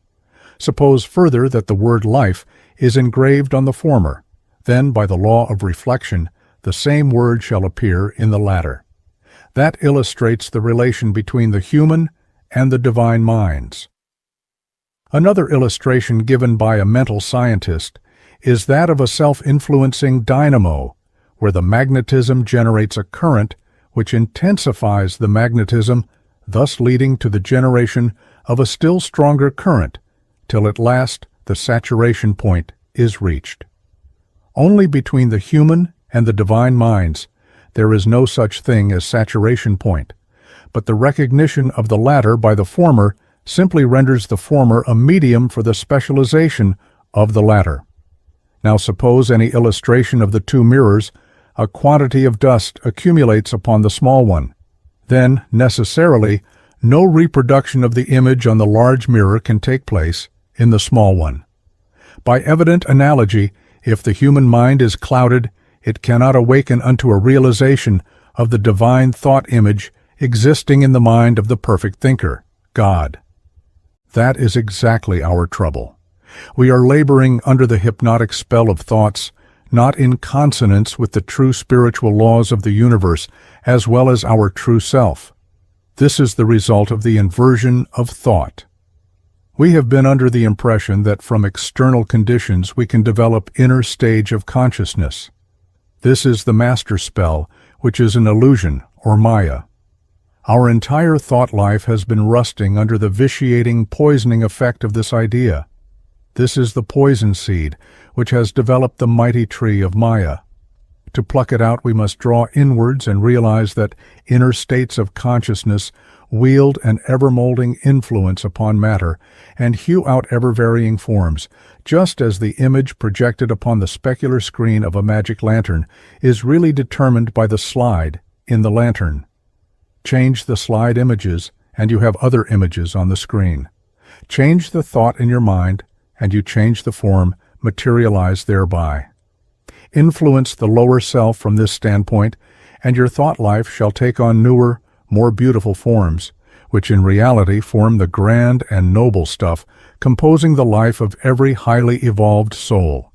Suppose further that the word life is engraved on the former, then by the law of reflection, the same word shall appear in the latter. That illustrates the relation between the human and the divine minds. Another illustration given by a mental scientist is that of a self-influencing dynamo, where the magnetism generates a current which intensifies the magnetism, thus leading to the generation of a still stronger current, till at last the saturation point is reached. Only between the human and the divine minds there is no such thing as saturation point, but the recognition of the latter by the former simply renders the former a medium for the specialization of the latter. Now suppose any illustration of the two mirrors, a quantity of dust accumulates upon the small one. Then, necessarily, no reproduction of the image on the large mirror can take place in the small one. By evident analogy, if the human mind is clouded, it cannot awaken unto a realization of the divine thought image existing in the mind of the perfect thinker, God. That is exactly our trouble. We are laboring under the hypnotic spell of thoughts, not in consonance with the true spiritual laws of the universe, as well as our true self. This is the result of the inversion of thought. We have been under the impression that from external conditions we can develop inner stage of consciousness. This is the master spell, which is an illusion, or Maya. Our entire thought life has been rusting under the vitiating, poisoning effect of this idea. This is the poison seed, which has developed the mighty tree of Maya. To pluck it out, we must draw inwards and realize that inner states of consciousness wield an ever-molding influence upon matter and hew out ever-varying forms, just as the image projected upon the specular screen of a magic lantern is really determined by the slide in the lantern. Change the slide images, and you have other images on the screen. Change the thought in your mind, and you change the form materialized thereby. Influence the lower self from this standpoint, and your thought life shall take on newer, more beautiful forms, which in reality form the grand and noble stuff composing the life of every highly evolved soul.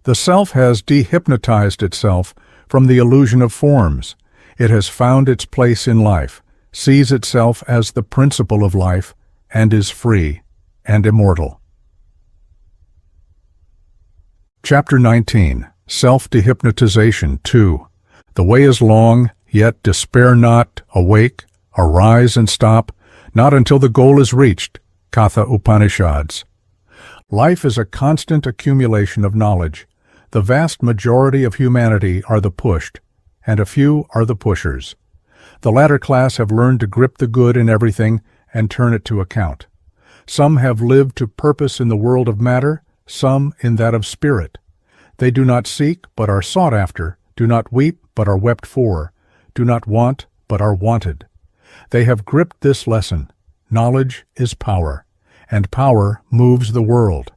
The self has dehypnotized itself from the illusion of forms. It has found its place in life, sees itself as the principle of life, and is free and immortal. Chapter 19. Self-de-Hypnotisation 2. The way is long, yet despair not, awake, arise and stop, not until the goal is reached. Katha Upanishads. Life is a constant accumulation of knowledge. The vast majority of humanity are the pushed, and a few are the pushers. The latter class have learned to grip the good in everything and turn it to account. Some have lived to purpose in the world of matter, some in that of spirit. They do not seek, but are sought after, do not weep, but are wept for, do not want, but are wanted. They have gripped this lesson. Knowledge is power, and power moves the world.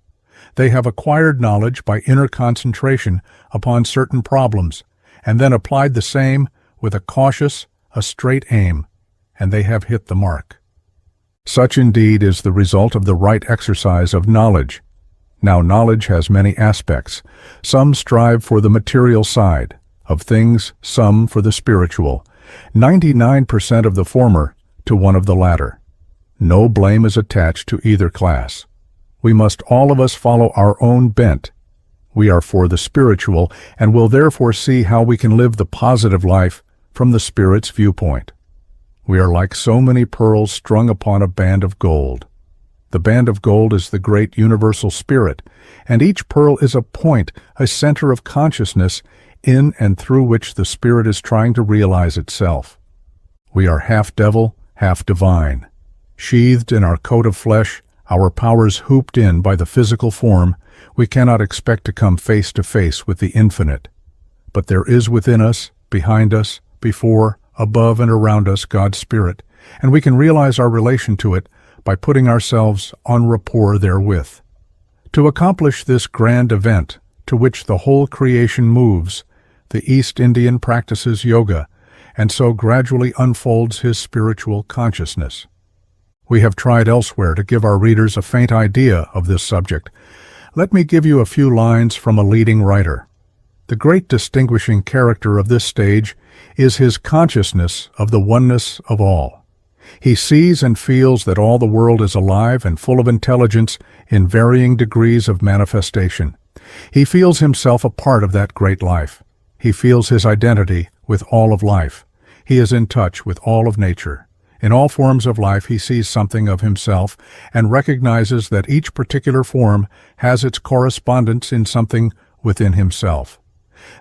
They have acquired knowledge by inner concentration upon certain problems, and then applied the same with a cautious, a straight aim, and they have hit the mark. Such indeed is the result of the right exercise of knowledge. Now knowledge has many aspects. Some strive for the material side of things, some for the spiritual. 99% of the former to one of the latter. No blame is attached to either class. We must all of us follow our own bent. We are for the spiritual and will therefore see how we can live the positive life from the Spirit's viewpoint. We are like so many pearls strung upon a band of gold. The band of gold is the great universal spirit, and each pearl is a point, a center of consciousness in and through which the spirit is trying to realize itself. We are half devil, half divine. Sheathed in our coat of flesh, our powers hooped in by the physical form, we cannot expect to come face to face with the infinite. But there is within us, behind us, before, above and around us God's Spirit, and we can realize our relation to it by putting ourselves en rapport therewith. To accomplish this grand event, to which the whole creation moves, the East Indian practices yoga, and so gradually unfolds his spiritual consciousness. We have tried elsewhere to give our readers a faint idea of this subject. Let me give you a few lines from a leading writer. The great distinguishing character of this stage is his consciousness of the oneness of all. He sees and feels that all the world is alive and full of intelligence in varying degrees of manifestation. He feels himself a part of that great life. He feels his identity with all of life. He is in touch with all of nature. In all forms of life he sees something of himself and recognizes that each particular form has its correspondence in something within himself.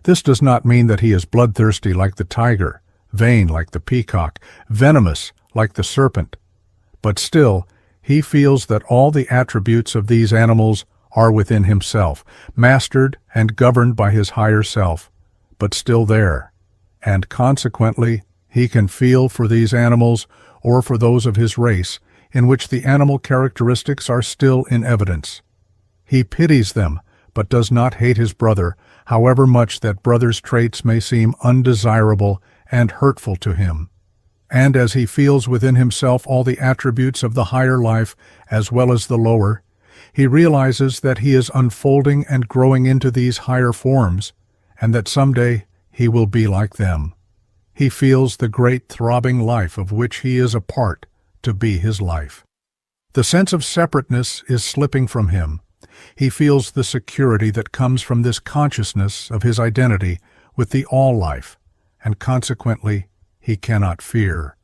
This does not mean that he is bloodthirsty like the tiger, vain like the peacock, venomous like the serpent. But still, he feels that all the attributes of these animals are within himself, mastered and governed by his higher self, but still there. And consequently, he can feel for these animals or for those of his race in which the animal characteristics are still in evidence. He pities them, but does not hate his brother, however much that brother's traits may seem undesirable and hurtful to him. And as he feels within himself all the attributes of the higher life as well as the lower, he realizes that he is unfolding and growing into these higher forms, and that someday he will be like them. He feels the great throbbing life of which he is a part to be his life. The sense of separateness is slipping from him. He feels the security that comes from this consciousness of his identity with the all-life, and consequently, he cannot fear.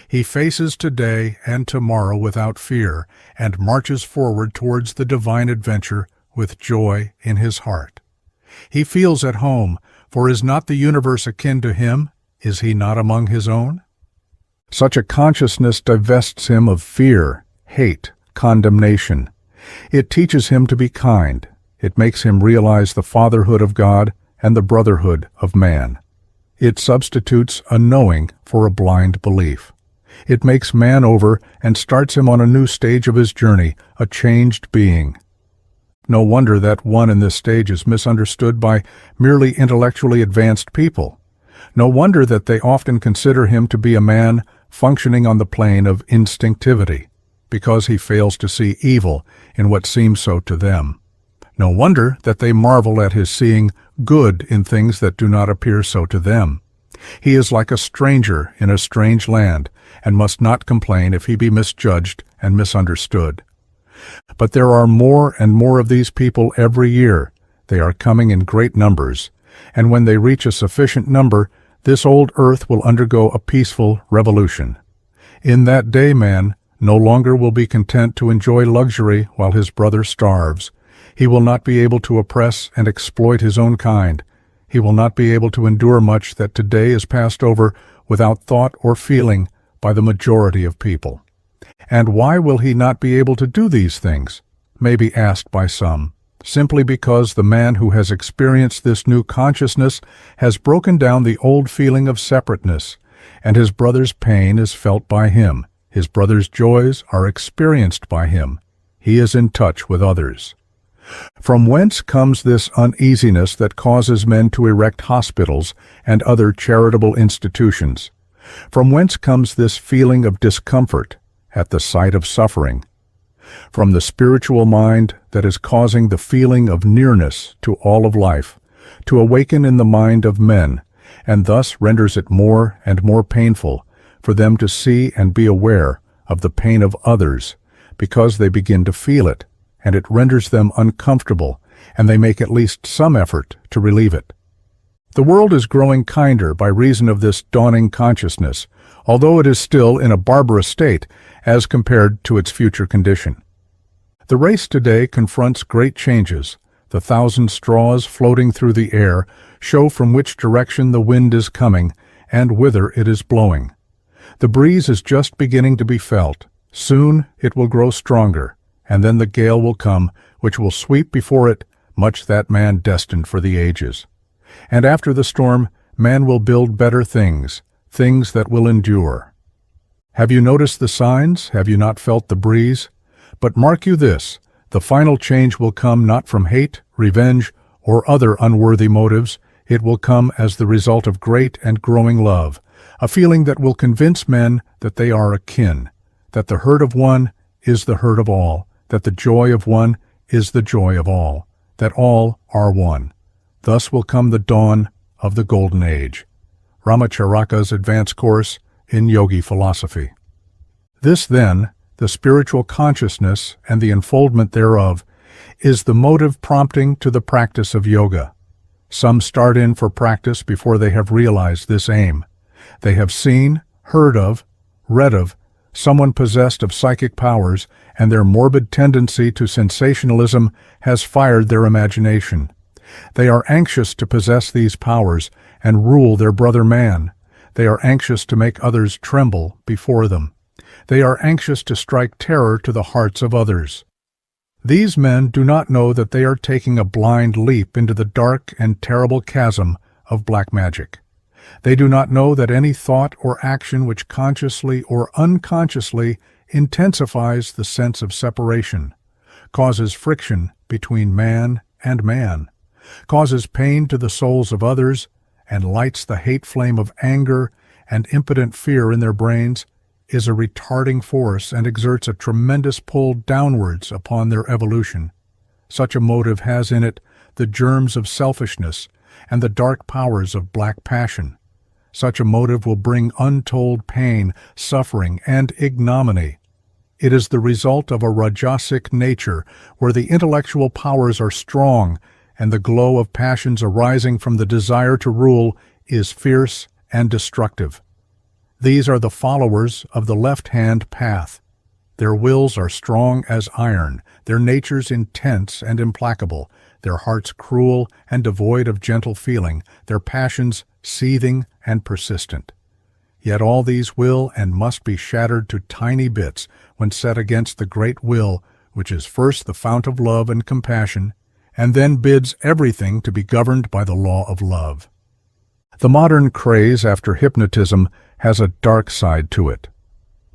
He faces today and tomorrow without fear and marches forward towards the divine adventure with joy in his heart. He feels at home, for is not the universe akin to him? Is he not among his own? Such a consciousness divests him of fear, hate, condemnation. It teaches him to be kind. It makes him realize the fatherhood of God and the brotherhood of man. It substitutes a knowing for a blind belief. It makes man over and starts him on a new stage of his journey, a changed being. No wonder that one in this stage is misunderstood by merely intellectually advanced people. No wonder that they often consider him to be a man functioning on the plane of instinctivity, because he fails to see evil in what seems so to them. No wonder that they marvel at his seeing good in things that do not appear so to them. He is like a stranger in a strange land, and must not complain if he be misjudged and misunderstood. But there are more and more of these people every year. They are coming in great numbers, and when they reach a sufficient number, this old earth will undergo a peaceful revolution. In that day man no longer will be content to enjoy luxury while his brother starves. He will not be able to oppress and exploit his own kind. He will not be able to endure much that today is passed over without thought or feeling by the majority of people. And why will he not be able to do these things? May be asked by some. Simply because the man who has experienced this new consciousness has broken down the old feeling of separateness, and his brother's pain is felt by him. His brother's joys are experienced by him. He is in touch with others. From whence comes this uneasiness that causes men to erect hospitals and other charitable institutions? From whence comes this feeling of discomfort at the sight of suffering? From the spiritual mind that is causing the feeling of nearness to all of life to awaken in the mind of men, and thus renders it more and more painful for them to see and be aware of the pain of others, because they begin to feel it, and it renders them uncomfortable, and they make at least some effort to relieve it. The world is growing kinder by reason of this dawning consciousness, although it is still in a barbarous state as compared to its future condition. The race today confronts great changes. The 1,000 straws floating through the air show from which direction the wind is coming and whither it is blowing. The breeze is just beginning to be felt. Soon it will grow stronger, and then the gale will come, which will sweep before it much that man destined for the ages. And after the storm, man will build better things, things that will endure. Have you noticed the signs? Have you not felt the breeze? But mark you this, the final change will come not from hate, revenge, or other unworthy motives. It will come as the result of great and growing love, a feeling that will convince men that they are akin, that the hurt of one is the hurt of all, that the joy of one is the joy of all, that all are one. Thus will come the dawn of the Golden Age. Ramacharaka's advanced course in Yogi philosophy. This, then, the spiritual consciousness and the unfoldment thereof, is the motive prompting to the practice of yoga. Some start in for practice before they have realized this aim. They have seen, heard of, read of someone possessed of psychic powers, and their morbid tendency to sensationalism has fired their imagination. They are anxious to possess these powers and rule their brother man. They are anxious to make others tremble before them. They are anxious to strike terror to the hearts of others. These men do not know that they are taking a blind leap into the dark and terrible chasm of black magic. They do not know that any thought or action which consciously or unconsciously intensifies the sense of separation, causes friction between man and man, causes pain to the souls of others, and lights the hate flame of anger and impotent fear in their brains, is a retarding force and exerts a tremendous pull downwards upon their evolution. Such a motive has in it the germs of selfishness and the dark powers of black passion. Such a motive will bring untold pain, suffering, and ignominy. It is the result of a rajasic nature where the intellectual powers are strong and the glow of passions arising from the desire to rule is fierce and destructive. These are the followers of the left-hand path. Their wills are strong as iron, their natures intense and implacable, their hearts cruel and devoid of gentle feeling, their passions seething and persistent. Yet all these will and must be shattered to tiny bits when set against the great will, which is first the fount of love and compassion, and then bids everything to be governed by the law of love. The modern craze after hypnotism has a dark side to it.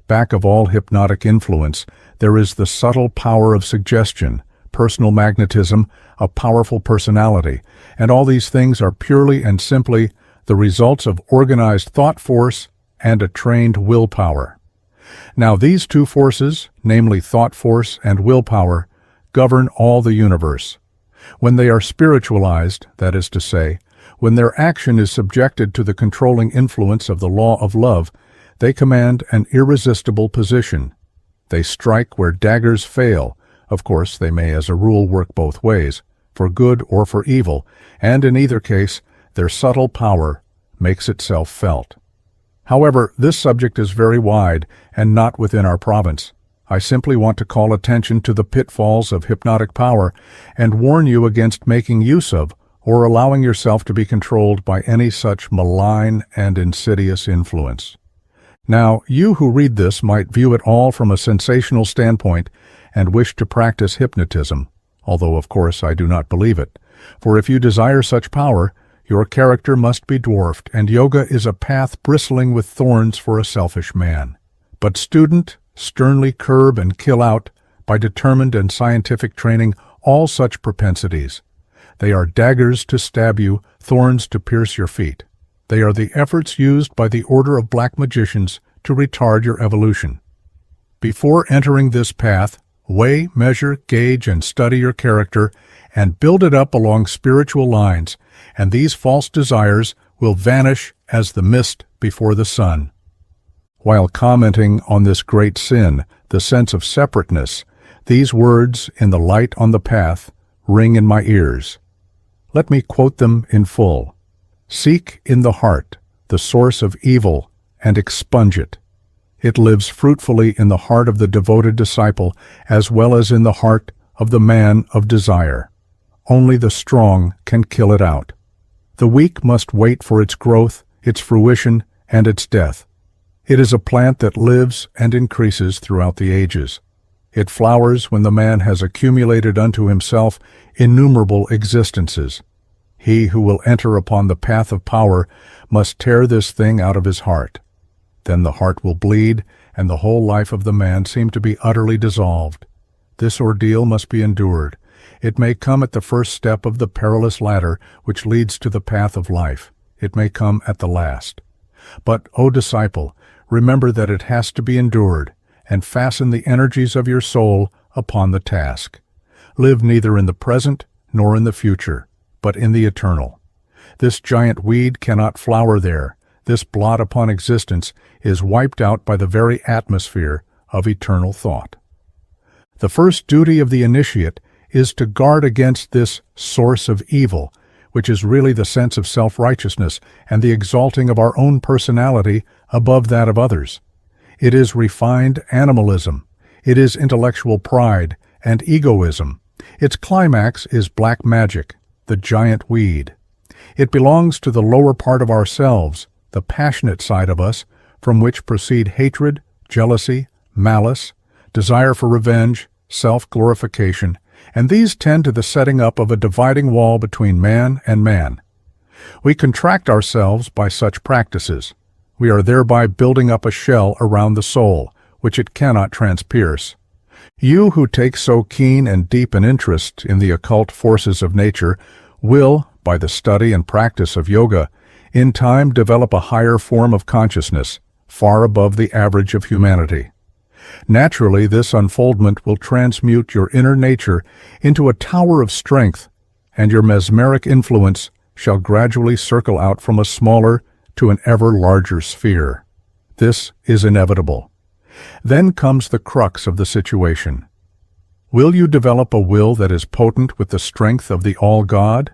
Back of all hypnotic influence, there is the subtle power of suggestion, personal magnetism, a powerful personality, and all these things are purely and simply the results of organized thought force and a trained willpower. Now these two forces, namely thought force and willpower, govern all the universe. When they are spiritualized, that is to say, when their action is subjected to the controlling influence of the law of love, they command an irresistible position. They strike where daggers fail. Of course, they may as a rule work both ways, for good or for evil, and in either case, their subtle power makes itself felt. However, this subject is very wide and not within our province. I simply want to call attention to the pitfalls of hypnotic power and warn you against making use of or allowing yourself to be controlled by any such malign and insidious influence. Now, you who read this might view it all from a sensational standpoint and wish to practice hypnotism, although of course I do not believe it. For if you desire such power, your character must be dwarfed, and yoga is a path bristling with thorns for a selfish man. But student, sternly curb and kill out, by determined and scientific training, all such propensities. They are daggers to stab you, thorns to pierce your feet. They are the efforts used by the order of black magicians to retard your evolution. Before entering this path, weigh, measure, gauge, and study your character, and build it up along spiritual lines, and these false desires will vanish as the mist before the sun. While commenting on this great sin, the sense of separateness, these words in the light on the path ring in my ears. Let me quote them in full. Seek in the heart the source of evil and expunge it. It lives fruitfully in the heart of the devoted disciple as well as in the heart of the man of desire. Only the strong can kill it out. The weak must wait for its growth, its fruition, and its death. It is a plant that lives and increases throughout the ages. It flowers when the man has accumulated unto himself innumerable existences. He who will enter upon the path of power must tear this thing out of his heart. Then the heart will bleed, and the whole life of the man seem to be utterly dissolved. This ordeal must be endured. It may come at the first step of the perilous ladder which leads to the path of life. It may come at the last. But, O disciple, remember that it has to be endured, and fasten the energies of your soul upon the task. Live neither in the present nor in the future, but in the eternal. This giant weed cannot flower there. This blot upon existence is wiped out by the very atmosphere of eternal thought. The first duty of the initiate is to guard against this source of evil, which is really the sense of self-righteousness and the exalting of our own personality above that of others. It is refined animalism. It is intellectual pride and egoism. Its climax is black magic, the giant weed. It belongs to the lower part of ourselves, the passionate side of us, from which proceed hatred, jealousy, malice, desire for revenge, self-glorification, and these tend to the setting up of a dividing wall between man and man. We contract ourselves by such practices. We are thereby building up a shell around the soul, which it cannot transpierce. You who take so keen and deep an interest in the occult forces of nature will, by the study and practice of yoga, in time develop a higher form of consciousness, far above the average of humanity. Naturally, this unfoldment will transmute your inner nature into a tower of strength, and your mesmeric influence shall gradually circle out from a smaller to an ever larger sphere. This is inevitable. Then comes the crux of the situation. Will you develop a will that is potent with the strength of the All-God?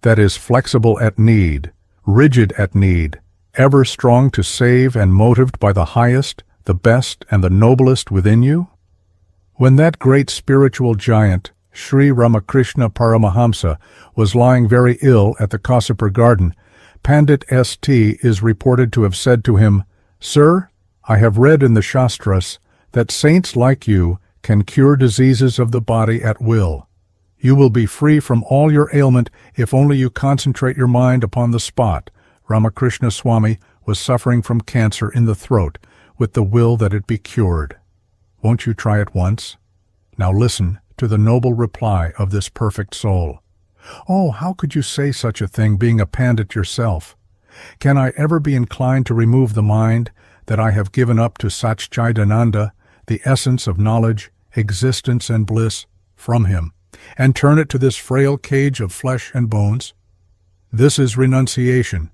That is flexible at need, rigid at need, ever strong to save and motived by the highest, the best, and the noblest within you? When that great spiritual giant, Sri Ramakrishna Paramahamsa, was lying very ill at the Kasipur garden, Pandit St. is reported to have said to him, "Sir, I have read in the Shastras that saints like you can cure diseases of the body at will. You will be free from all your ailment if only you concentrate your mind upon the spot." Ramakrishna Swami was suffering from cancer in the throat, with the will that it be cured. Won't you try it once? Now listen to the noble reply of this perfect soul. "Oh, how could you say such a thing, being a pandit yourself? Can I ever be inclined to remove the mind that I have given up to Satchidananda, the essence of knowledge, existence, and bliss, from him, and turn it to this frail cage of flesh and bones? This is renunciation.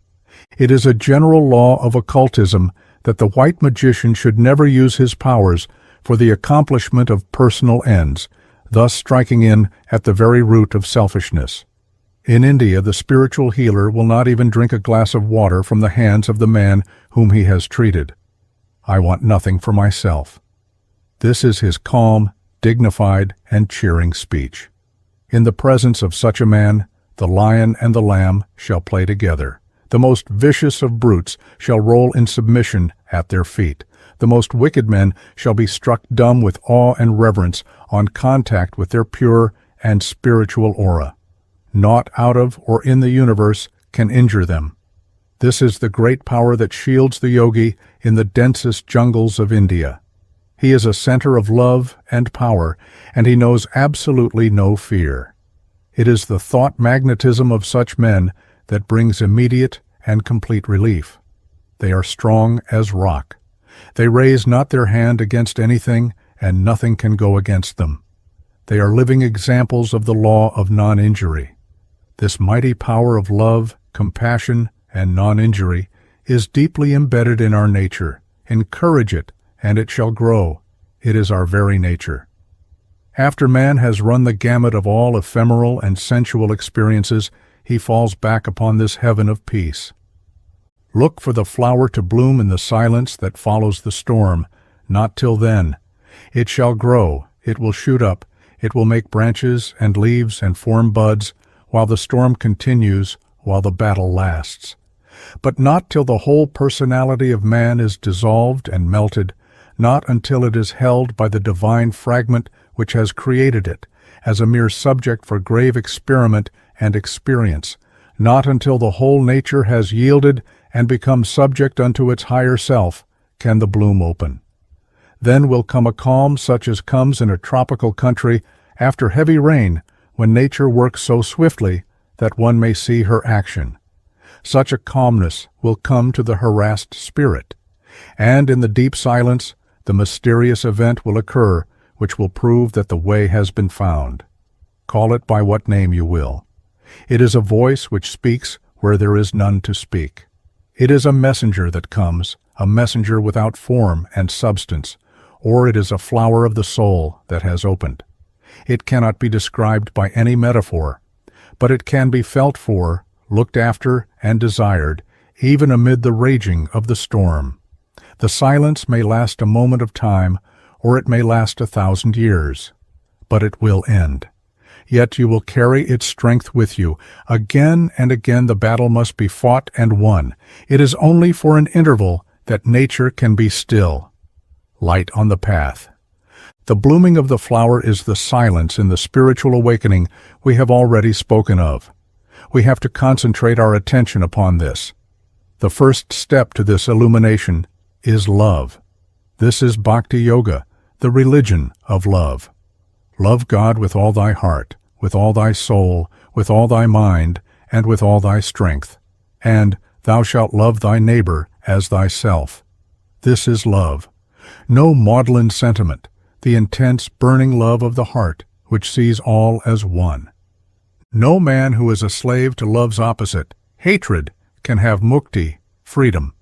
It is a general law of occultism that the white magician should never use his powers for the accomplishment of personal ends, thus striking in at the very root of selfishness. In India, the spiritual healer will not even drink a glass of water from the hands of the man whom he has treated. I want nothing for myself. This is his calm, dignified, and cheering speech. In the presence of such a man, the lion and the lamb shall play together. The most vicious of brutes shall roll in submission at their feet. The most wicked men shall be struck dumb with awe and reverence on contact with their pure and spiritual aura. Naught out of or in the universe can injure them. This is the great power that shields the yogi in the densest jungles of India. He is a center of love and power, and he knows absolutely no fear. It is the thought magnetism of such men that brings immediate and complete relief. They are strong as rock. They raise not their hand against anything, and nothing can go against them. They are living examples of the law of non-injury. This mighty power of love, compassion, and non-injury is deeply embedded in our nature. Encourage it, and it shall grow. It is our very nature. After man has run the gamut of all ephemeral and sensual experiences, he falls back upon this heaven of peace. Look for the flower to bloom in the silence that follows the storm. Not till then. It shall grow, it will shoot up, it will make branches and leaves and form buds, while the storm continues, while the battle lasts. But not till the whole personality of man is dissolved and melted, not until it is held by the divine fragment which has created it, as a mere subject for grave experiment and experience, not until the whole nature has yielded and become subject unto its higher self, can the bloom open. Then will come a calm such as comes in a tropical country after heavy rain, when nature works so swiftly that one may see her action. Such a calmness will come to the harassed spirit, and in the deep silence the mysterious event will occur which will prove that the way has been found. Call it by what name you will. It is a voice which speaks where there is none to speak. It is a messenger that comes, a messenger without form and substance, or it is a flower of the soul that has opened. It cannot be described by any metaphor, but it can be felt for, looked after, and desired, even amid the raging of the storm. The silence may last a moment of time, or it may last 1,000 years, but it will end. Yet you will carry its strength with you. Again and again the battle must be fought and won. It is only for an interval that nature can be still. Light on the path. The blooming of the flower is the silence in the spiritual awakening we have already spoken of. We have to concentrate our attention upon this. The first step to this illumination is love. This is Bhakti Yoga, the religion of love. Love God with all thy heart, with all thy soul, with all thy mind, and with all thy strength. And thou shalt love thy neighbor as thyself. This is love. No maudlin sentiment, the intense, burning love of the heart, which sees all as one. No man who is a slave to love's opposite, hatred, can have mukti, freedom.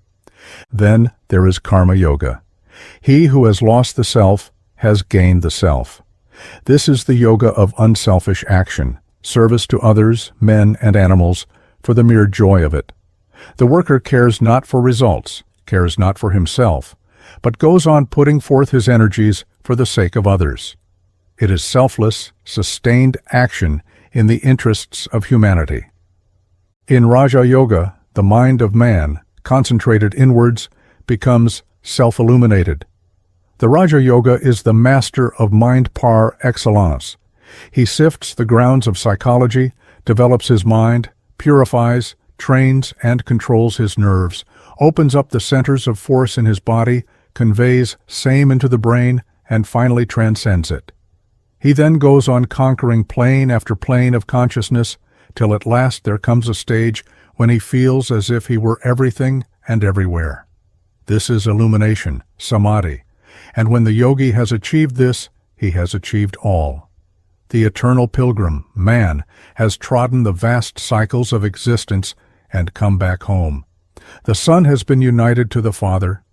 Then there is karma yoga. He who has lost the self has gained the self. This is the yoga of unselfish action, service to others, men and animals, for the mere joy of it. The worker cares not for results, cares not for himself, but goes on putting forth his energies for the sake of others. It is selfless, sustained action in the interests of humanity. In Raja Yoga, the mind of man, concentrated inwards, becomes self-illuminated. The Raja Yoga is the master of mind par excellence. He sifts the grounds of psychology, develops his mind, purifies, trains and controls his nerves, opens up the centers of force in his body, conveys same into the brain, and finally transcends it. He then goes on conquering plane after plane of consciousness, till at last there comes a stage when he feels as if he were everything and everywhere. This is illumination, samadhi, and when the yogi has achieved this, he has achieved all. The eternal pilgrim, man, has trodden the vast cycles of existence and come back home. The Son has been united to the Father.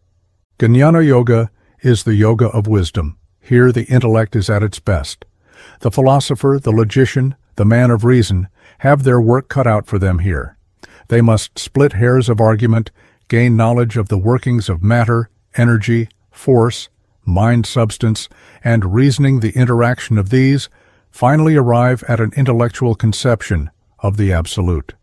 Jnana Yoga is the yoga of wisdom. Here the intellect is at its best. The philosopher, the logician, the man of reason have their work cut out for them here. They must split hairs of argument, gain knowledge of the workings of matter, energy, force, mind substance, and reasoning the interaction of these, finally arrive at an intellectual conception of the Absolute.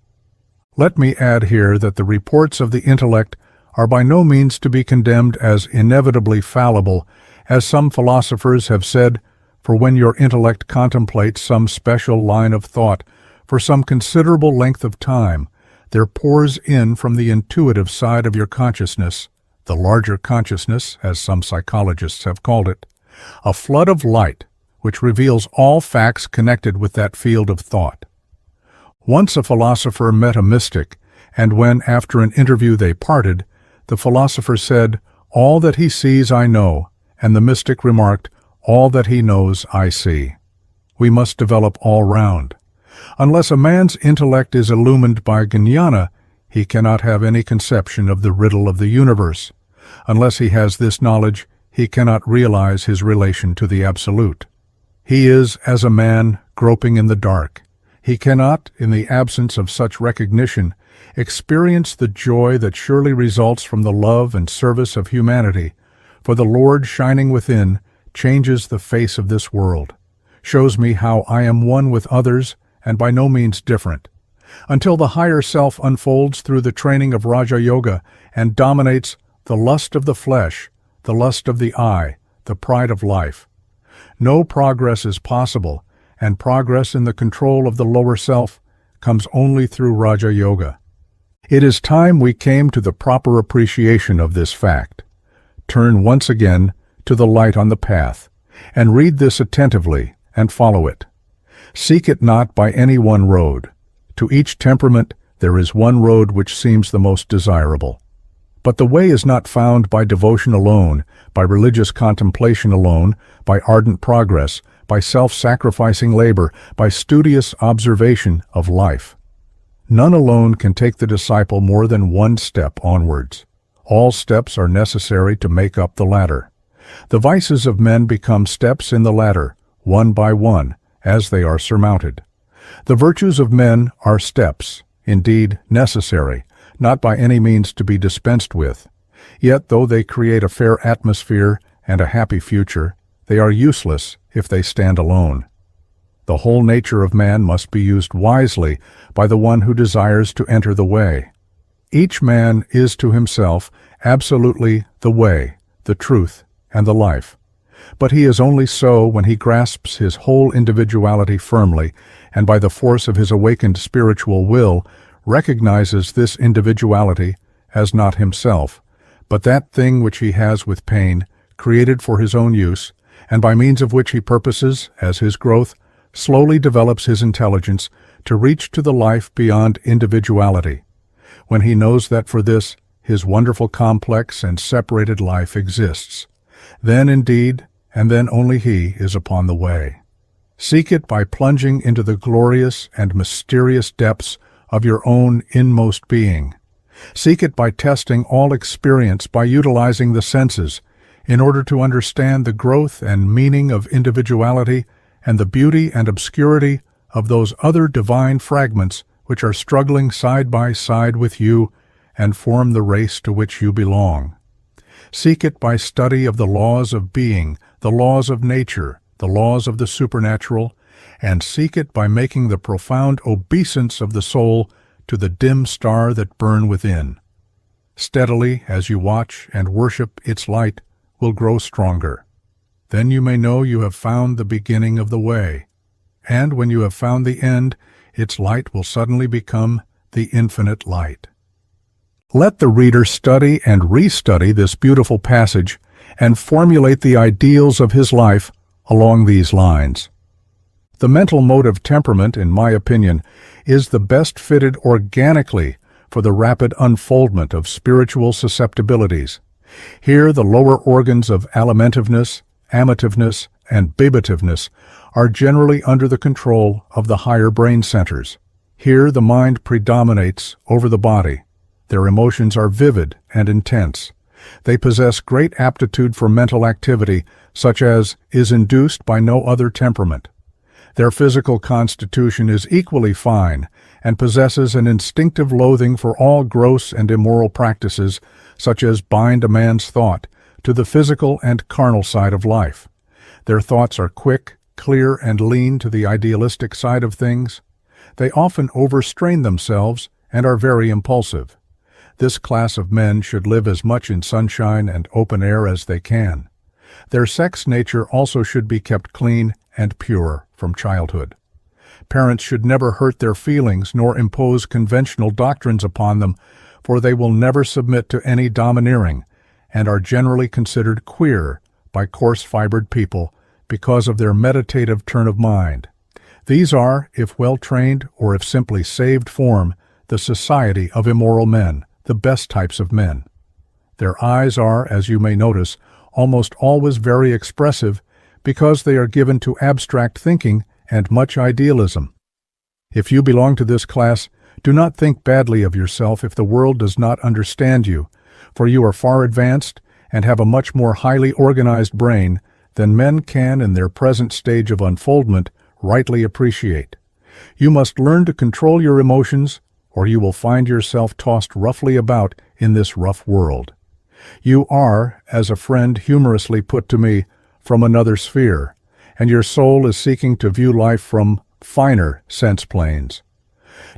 Let me add here that the reports of the intellect are by no means to be condemned as inevitably fallible, as some philosophers have said, for when your intellect contemplates some special line of thought for some considerable length of time, there pours in from the intuitive side of your consciousness, the larger consciousness, as some psychologists have called it, a flood of light which reveals all facts connected with that field of thought. Once a philosopher met a mystic, and when, after an interview, they parted, the philosopher said, "All that he sees I know," and the mystic remarked, "All that he knows I see." We must develop all round. Unless a man's intellect is illumined by jnana, he cannot have any conception of the riddle of the universe. Unless he has this knowledge, he cannot realize his relation to the Absolute. He is as a man groping in the dark. He cannot, in the absence of such recognition, experience the joy that surely results from the love and service of humanity, for the Lord shining within changes the face of this world, shows me how I am one with others and by no means different. until the higher self unfolds through the training of Raja Yoga and dominates the lust of the flesh, the lust of the eye, the pride of life. No progress is possible, and progress in the control of the lower self comes only through Raja Yoga. It is time we came to the proper appreciation of this fact. Turn once again to the light on the path, and read this attentively and follow it. Seek it not by any one road. To each temperament there is one road which seems the most desirable. But the way is not found by devotion alone, by religious contemplation alone, by ardent progress, by self-sacrificing labor, by studious observation of life. None alone can take the disciple more than one step onwards. All steps are necessary to make up the ladder. The vices of men become steps in the ladder, one by one, as they are surmounted. The virtues of men are steps, indeed necessary, not by any means to be dispensed with. Yet though they create a fair atmosphere and a happy future, they are useless if they stand alone. The whole nature of man must be used wisely by the one who desires to enter the way. Each man is to himself absolutely the way, the truth, and the life. But he is only so when he grasps his whole individuality firmly and by the force of his awakened spiritual will recognizes this individuality as not himself, but that thing which he has with pain, created for his own use, and by means of which he purposes, as his growth, slowly develops his intelligence to reach to the life beyond individuality, when he knows that for this his wonderful complex and separated life exists. Then indeed, and then only he is upon the way. Seek it by plunging into the glorious and mysterious depths of your own inmost being. Seek it by testing all experience by utilizing the senses in order to understand the growth and meaning of individuality and the beauty and obscurity of those other divine fragments which are struggling side by side with you and form the race to which you belong. Seek it by study of the laws of being, the laws of nature, the laws of the supernatural, and seek it by making the profound obeisance of the soul to the dim star that burn within. Steadily, as you watch and worship, its light will grow stronger. Then you may know you have found the beginning of the way, and when you have found the end, its light will suddenly become the infinite light. Let the reader study and restudy this beautiful passage and formulate the ideals of his life along these lines. The mental motive temperament, in my opinion, is the best fitted organically for the rapid unfoldment of spiritual susceptibilities. Here the lower organs of alimentiveness, amativeness, and babativeness are generally under the control of the higher brain centers. Here the mind predominates over the body. Their emotions are vivid and intense. They possess great aptitude for mental activity, such as is induced by no other temperament. Their physical constitution is equally fine and possesses an instinctive loathing for all gross and immoral practices, such as bind a man's thought to the physical and carnal side of life. Their thoughts are quick, clear, and lean to the idealistic side of things. They often overstrain themselves and are very impulsive. This class of men should live as much in sunshine and open air as they can. Their sex nature also should be kept clean and pure from childhood. Parents should never hurt their feelings nor impose conventional doctrines upon them, for they will never submit to any domineering and are generally considered queer by coarse-fibered people because of their meditative turn of mind. These are, if well-trained or if simply saved form, the society of immoral men, the best types of men. Their eyes are, as you may notice, almost always very expressive because they are given to abstract thinking and much idealism. If you belong to this class, do not think badly of yourself if the world does not understand you, for you are far advanced and have a much more highly organized brain than men can in their present stage of unfoldment rightly appreciate. You must learn to control your emotions, or you will find yourself tossed roughly about in this rough world. You are, as a friend humorously put to me, from another sphere, and your soul is seeking to view life from finer sense planes.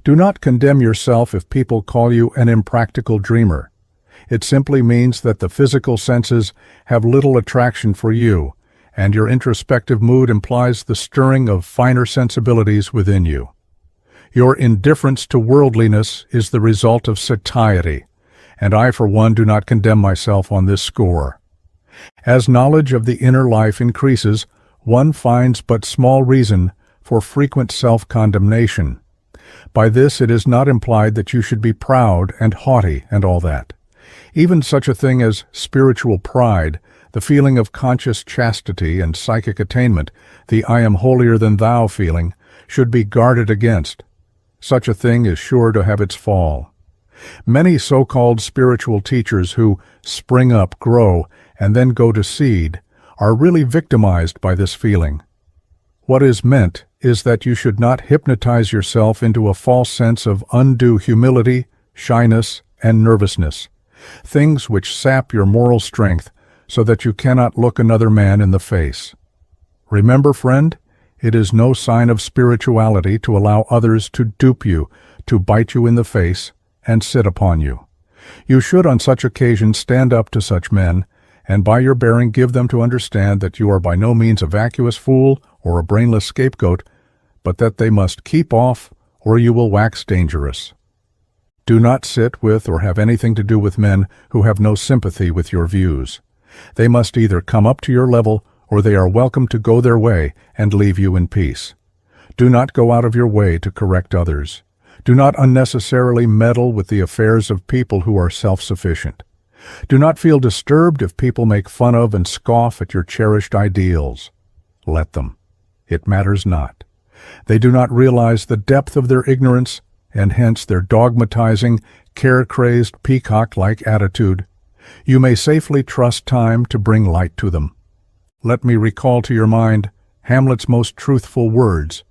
Do not condemn yourself if people call you an impractical dreamer. It simply means that the physical senses have little attraction for you, and your introspective mood implies the stirring of finer sensibilities within you. Your indifference to worldliness is the result of satiety, and I, for one, do not condemn myself on this score. As knowledge of the inner life increases, one finds but small reason for frequent self-condemnation. By this it is not implied that you should be proud and haughty and all that. Even such a thing as spiritual pride, the feeling of conscious chastity and psychic attainment, the I am holier than thou feeling, should be guarded against. Such a thing is sure to have its fall. Many so-called spiritual teachers who spring up, grow, and then go to seed are really victimized by this feeling. What is meant is that you should not hypnotize yourself into a false sense of undue humility, shyness, and nervousness, things which sap your moral strength so that you cannot look another man in the face. Remember, friend, it is no sign of spirituality to allow others to dupe you, to bite you in the face, and sit upon you. You should on such occasions stand up to such men, and by your bearing give them to understand that you are by no means a vacuous fool or a brainless scapegoat, but that they must keep off, or you will wax dangerous. Do not sit with or have anything to do with men who have no sympathy with your views. They must either come up to your level, or they are welcome to go their way and leave you in peace. Do not go out of your way to correct others. Do not unnecessarily meddle with the affairs of people who are self-sufficient. Do not feel disturbed if people make fun of and scoff at your cherished ideals. Let them. It matters not. They do not realize the depth of their ignorance, and hence their dogmatizing, care-crazed, peacock-like attitude. You may safely trust time to bring light to them. Let me recall to your mind Hamlet's most truthful words.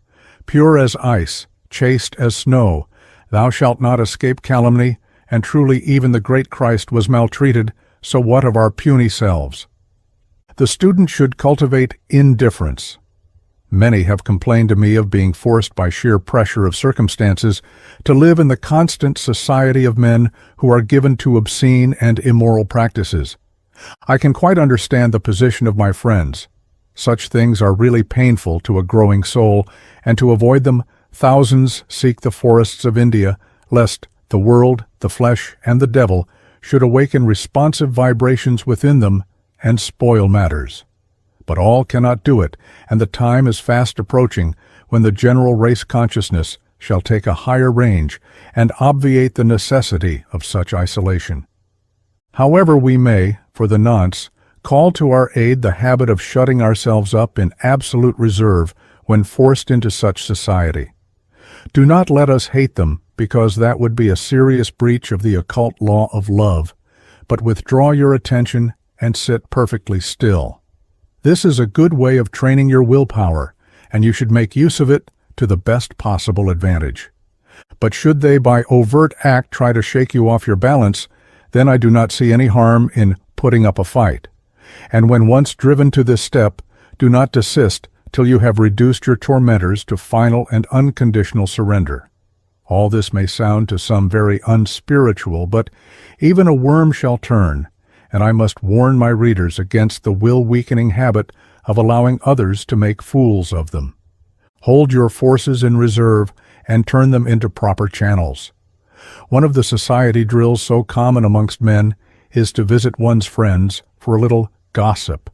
Pure as ice, chaste as snow, thou shalt not escape calumny, and truly even the great Christ was maltreated, so what of our puny selves? The student should cultivate indifference. Many have complained to me of being forced by sheer pressure of circumstances to live in the constant society of men who are given to obscene and immoral practices. I can quite understand the position of my friends. Such things are really painful to a growing soul, and to avoid them, thousands seek the forests of India, lest the world, the flesh, and the devil should awaken responsive vibrations within them and spoil matters. But all cannot do it, and the time is fast approaching when the general race consciousness shall take a higher range and obviate the necessity of such isolation. However, we may, for the nonce, call to our aid the habit of shutting ourselves up in absolute reserve when forced into such society. Do not let us hate them, because that would be a serious breach of the occult law of love, but withdraw your attention and sit perfectly still. This is a good way of training your willpower, and you should make use of it to the best possible advantage. But should they by overt act try to shake you off your balance, then I do not see any harm in putting up a fight. And when once driven to this step, do not desist till you have reduced your tormentors to final and unconditional surrender. All this may sound to some very unspiritual, but even a worm shall turn, and I must warn my readers against the will-weakening habit of allowing others to make fools of them. Hold your forces in reserve and turn them into proper channels. One of the society drills so common amongst men is to visit one's friends for a little gossip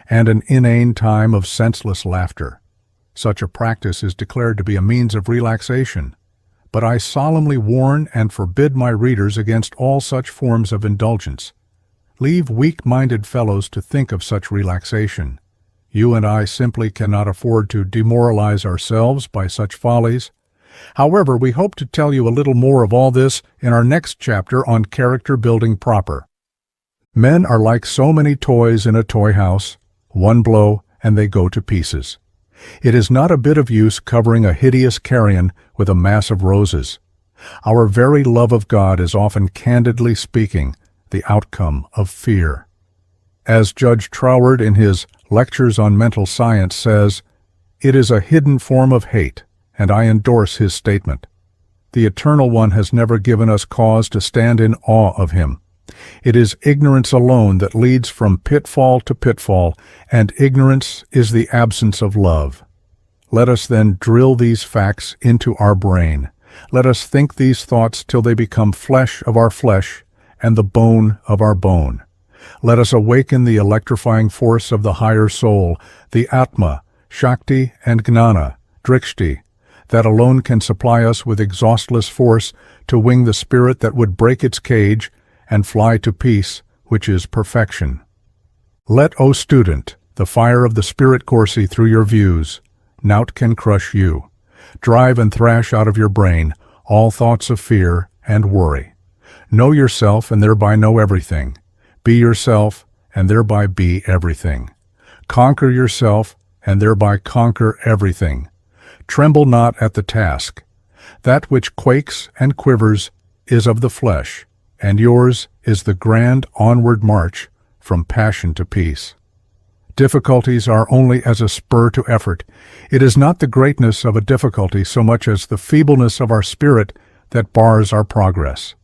and an inane time of senseless laughter. Such a practice is declared to be a means of relaxation, but I solemnly warn and forbid my readers against all such forms of indulgence. Leave weak-minded fellows to think of such relaxation. You and I simply cannot afford to demoralize ourselves by such follies. However, we hope to tell you a little more of all this in our next chapter on character building proper. Men are like so many toys in a toy house. One blow, and they go to pieces. It is not a bit of use covering a hideous carrion with a mass of roses. Our very love of God is often, candidly speaking, the outcome of fear. As Judge Troward in his Lectures on Mental Science says, it is a hidden form of hate, and I endorse his statement. The Eternal One has never given us cause to stand in awe of him. It is ignorance alone that leads from pitfall to pitfall, and ignorance is the absence of love. Let us then drill these facts into our brain. Let us think these thoughts till they become flesh of our flesh and the bone of our bone. Let us awaken the electrifying force of the higher soul, the Atma, Shakti, and Gnana, Drikshti, that alone can supply us with exhaustless force to wing the spirit that would break its cage and fly to peace, which is perfection. Let, O student, the fire of the spirit course through your views. Nought can crush you. Drive and thrash out of your brain all thoughts of fear and worry. Know yourself and thereby know everything. Be yourself and thereby be everything. Conquer yourself and thereby conquer everything. Tremble not at the task. That which quakes and quivers is of the flesh, and yours is the grand onward march from passion to peace. Difficulties are only as a spur to effort. It is not the greatness of a difficulty so much as the feebleness of our spirit that bars our progress.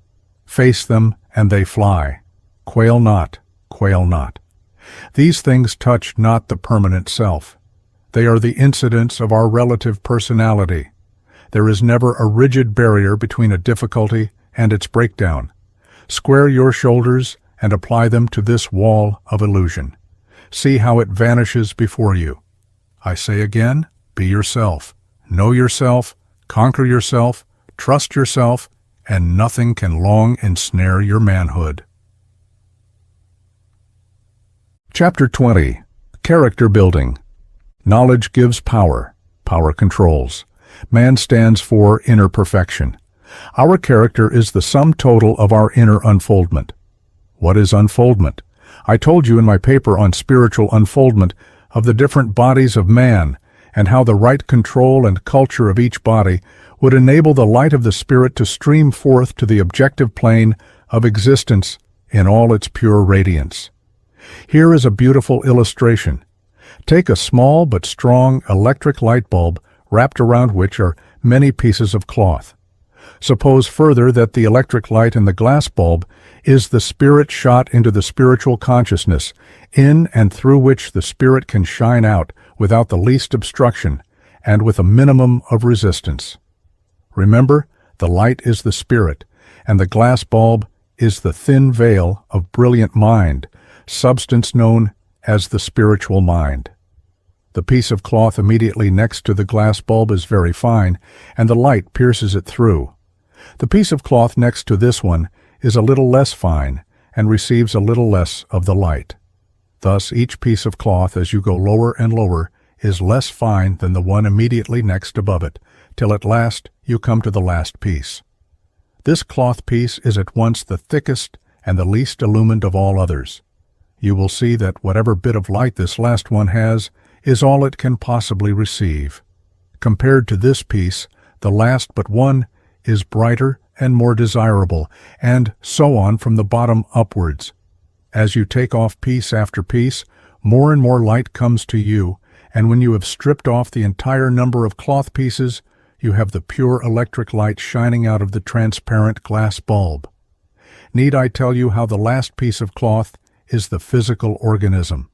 Face them, and they fly. Quail not, quail not. These things touch not the permanent self. They are the incidents of our relative personality. There is never a rigid barrier between a difficulty and its breakdown. Square your shoulders and apply them to this wall of illusion. See how it vanishes before you. I say again, be yourself. Know yourself, conquer yourself, trust yourself, and nothing can long ensnare your manhood. Chapter 20. Character Building. Knowledge gives power. Power controls. Man stands for inner perfection. Our character is the sum total of our inner unfoldment. What is unfoldment? I told you in my paper on spiritual unfoldment of the different bodies of man and how the right control and culture of each body would enable the light of the Spirit to stream forth to the objective plane of existence in all its pure radiance. Here is a beautiful illustration. Take a small but strong electric light bulb wrapped around which are many pieces of cloth. Suppose further that the electric light in the glass bulb is the spirit shot into the spiritual consciousness, in and through which the spirit can shine out without the least obstruction and with a minimum of resistance. Remember, the light is the spirit, and the glass bulb is the thin veil of brilliant mind, substance known as the spiritual mind. The piece of cloth immediately next to the glass bulb is very fine, and the light pierces it through. The piece of cloth next to this one is a little less fine and receives a little less of the light. Thus, each piece of cloth, as you go lower and lower, is less fine than the one immediately next above it, till at last you come to the last piece. This cloth piece is at once the thickest and the least illumined of all others. You will see that whatever bit of light this last one has is all it can possibly receive. Compared to this piece, the last but one is brighter and more desirable, and so on from the bottom upwards. As you take off piece after piece, more and more light comes to you, and when you have stripped off the entire number of cloth pieces, you have the pure electric light shining out of the transparent glass bulb. Need I tell you how the last piece of cloth is the physical organism,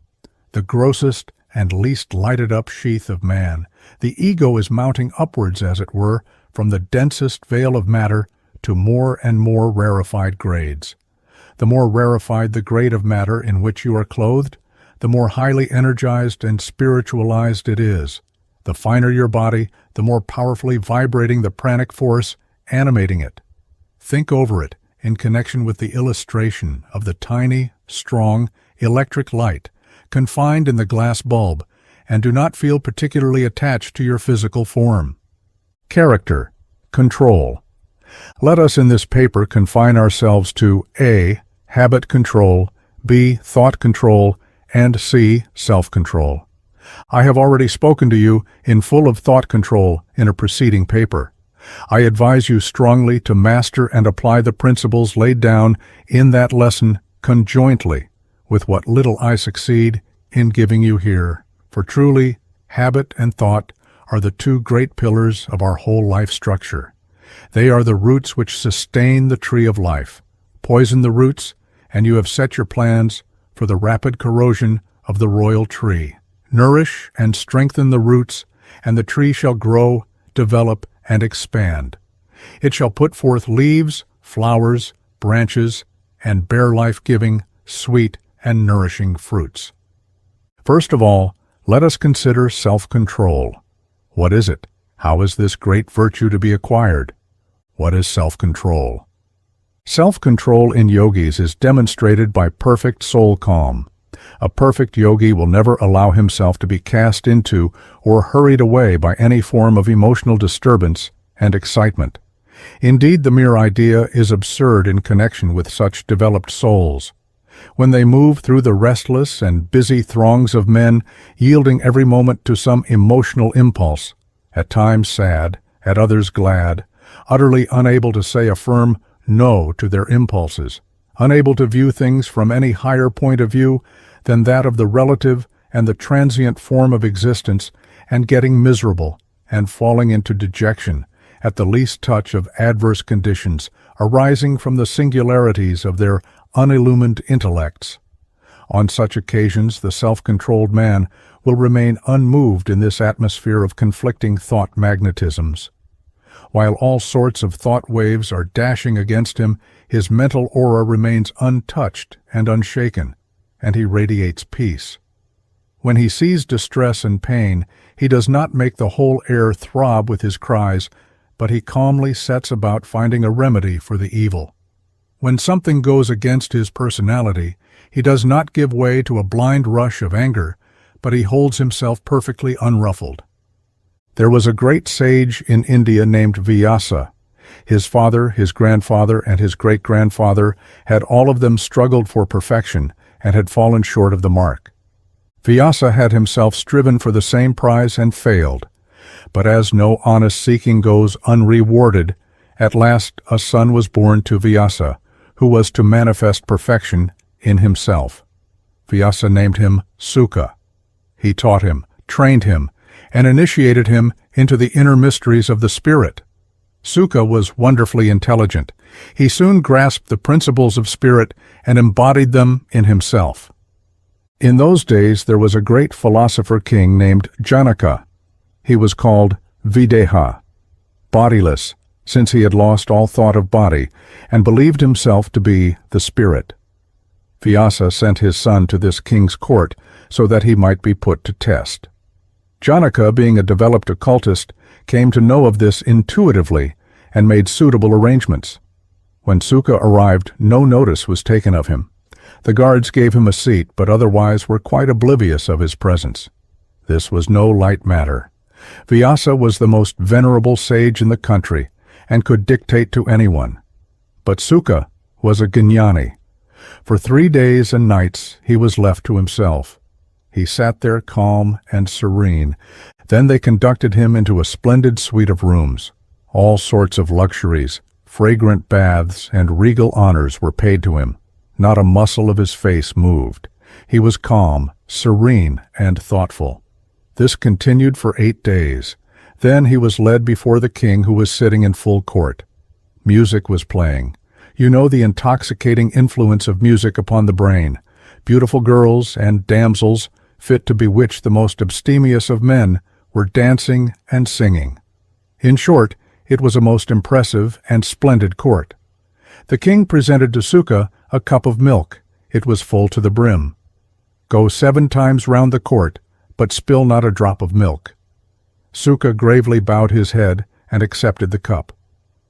the grossest and least lighted-up sheath of man? The ego is mounting upwards, as it were, from the densest veil of matter to more and more rarefied grades. The more rarefied the grade of matter in which you are clothed, the more highly energized and spiritualized it is. The finer your body, the more powerfully vibrating the pranic force animating it. Think over it in connection with the illustration of the tiny, strong, electric light confined in the glass bulb, and do not feel particularly attached to your physical form. Character, control. Let us in this paper confine ourselves to A. Habit control, B. Thought control, and C. Self-control. I have already spoken to you in full of thought control in a preceding paper. I advise you strongly to master and apply the principles laid down in that lesson conjointly with what little I succeed in giving you here, for truly, habit and thought are the two great pillars of our whole life structure. They are the roots which sustain the tree of life. Poison the roots, and you have set your plans for the rapid corrosion of the royal tree. Nourish and strengthen the roots, and the tree shall grow, develop, and expand. It shall put forth leaves, flowers, branches, and bear life-giving, sweet, and nourishing fruits. First of all, let us consider self-control. What is it? How is this great virtue to be acquired? What is self-control? Self-control in yogis is demonstrated by perfect soul calm. A perfect yogi will never allow himself to be cast into or hurried away by any form of emotional disturbance and excitement. Indeed, the mere idea is absurd in connection with such developed souls. When they move through the restless and busy throngs of men, yielding every moment to some emotional impulse, at times sad, at others glad, utterly unable to say a firm no to their impulses, unable to view things from any higher point of view than that of the relative and the transient form of existence, and getting miserable and falling into dejection at the least touch of adverse conditions arising from the singularities of their unillumined intellects. On such occasions, the self-controlled man will remain unmoved in this atmosphere of conflicting thought magnetisms. While all sorts of thought waves are dashing against him, his mental aura remains untouched and unshaken, and he radiates peace. When he sees distress and pain, he does not make the whole air throb with his cries, but he calmly sets about finding a remedy for the evil. When something goes against his personality, he does not give way to a blind rush of anger, but he holds himself perfectly unruffled. There was a great sage in India named Vyasa. His father, his grandfather, and his great-grandfather had all of them struggled for perfection and had fallen short of the mark. Vyasa had himself striven for the same prize and failed. But as no honest seeking goes unrewarded, at last a son was born to Vyasa, who was to manifest perfection in himself. Vyasa named him Sukha. He taught him, trained him, and initiated him into the inner mysteries of the spirit. Sukha was wonderfully intelligent. He soon grasped the principles of spirit and embodied them in himself. In those days there was a great philosopher king named Janaka. He was called Videha, bodiless, since he had lost all thought of body, and believed himself to be the spirit. Vyasa sent his son to this king's court so that he might be put to test. Janaka, being a developed occultist, came to know of this intuitively and made suitable arrangements. When Sukha arrived, no notice was taken of him. The guards gave him a seat, but otherwise were quite oblivious of his presence. This was no light matter. Vyasa was the most venerable sage in the country, and could dictate to anyone. But Sukha was a Jnani. For 3 days and nights he was left to himself. He sat there calm and serene. Then they conducted him into a splendid suite of rooms. All sorts of luxuries, fragrant baths, and regal honors were paid to him. Not a muscle of his face moved. He was calm, serene, and thoughtful. This continued for 8 days. Then he was led before the king, who was sitting in full court. Music was playing. You know the intoxicating influence of music upon the brain. Beautiful girls and damsels, fit to bewitch the most abstemious of men, were dancing and singing. In short, it was a most impressive and splendid court. The king presented to Sukha a cup of milk. It was full to the brim. Go 7 times round the court, but spill not a drop of milk. Sukha gravely bowed his head and accepted the cup.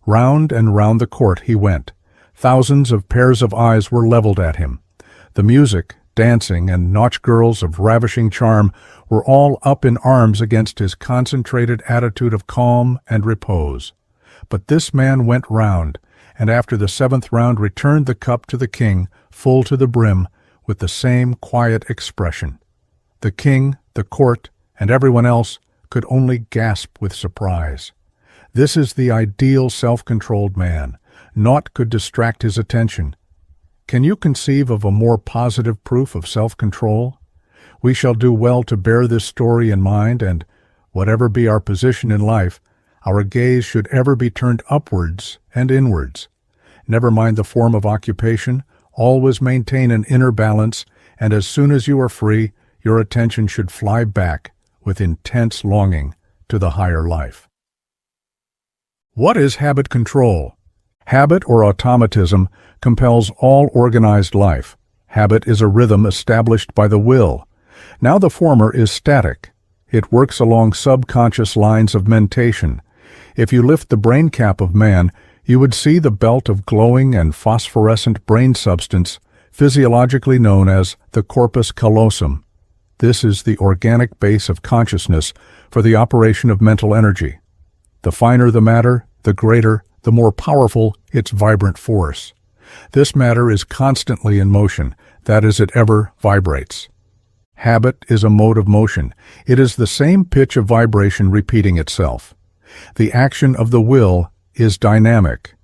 Round and round the court he went. Thousands of pairs of eyes were leveled at him. The music, dancing, and nautch girls of ravishing charm were all up in arms against his concentrated attitude of calm and repose. But this man went round, and after the 7th round returned the cup to the king, full to the brim, with the same quiet expression. The king, the court, and everyone else could only gasp with surprise. This is the ideal self-controlled man. Naught could distract his attention. Can you conceive of a more positive proof of self-control? We shall do well to bear this story in mind, and, whatever be our position in life, Our gaze should ever be turned upwards and inwards. Never mind the form of occupation, always maintain an inner balance, and as soon as you are free, your attention should fly back with intense longing to the higher life. What is habit control? Habit or automatism compels all organized life. Habit is a rhythm established by the will. Now the former is static. It works along subconscious lines of mentation. If you lift the brain cap of man, you would see the belt of glowing and phosphorescent brain substance, physiologically known as the corpus callosum. This is the organic base of consciousness for the operation of mental energy. The finer the matter, the greater, the more powerful its vibrant force. This matter is constantly in motion, that is, it ever vibrates. Habit is a mode of motion. It is the same pitch of vibration repeating itself. The action of the will is dynamic.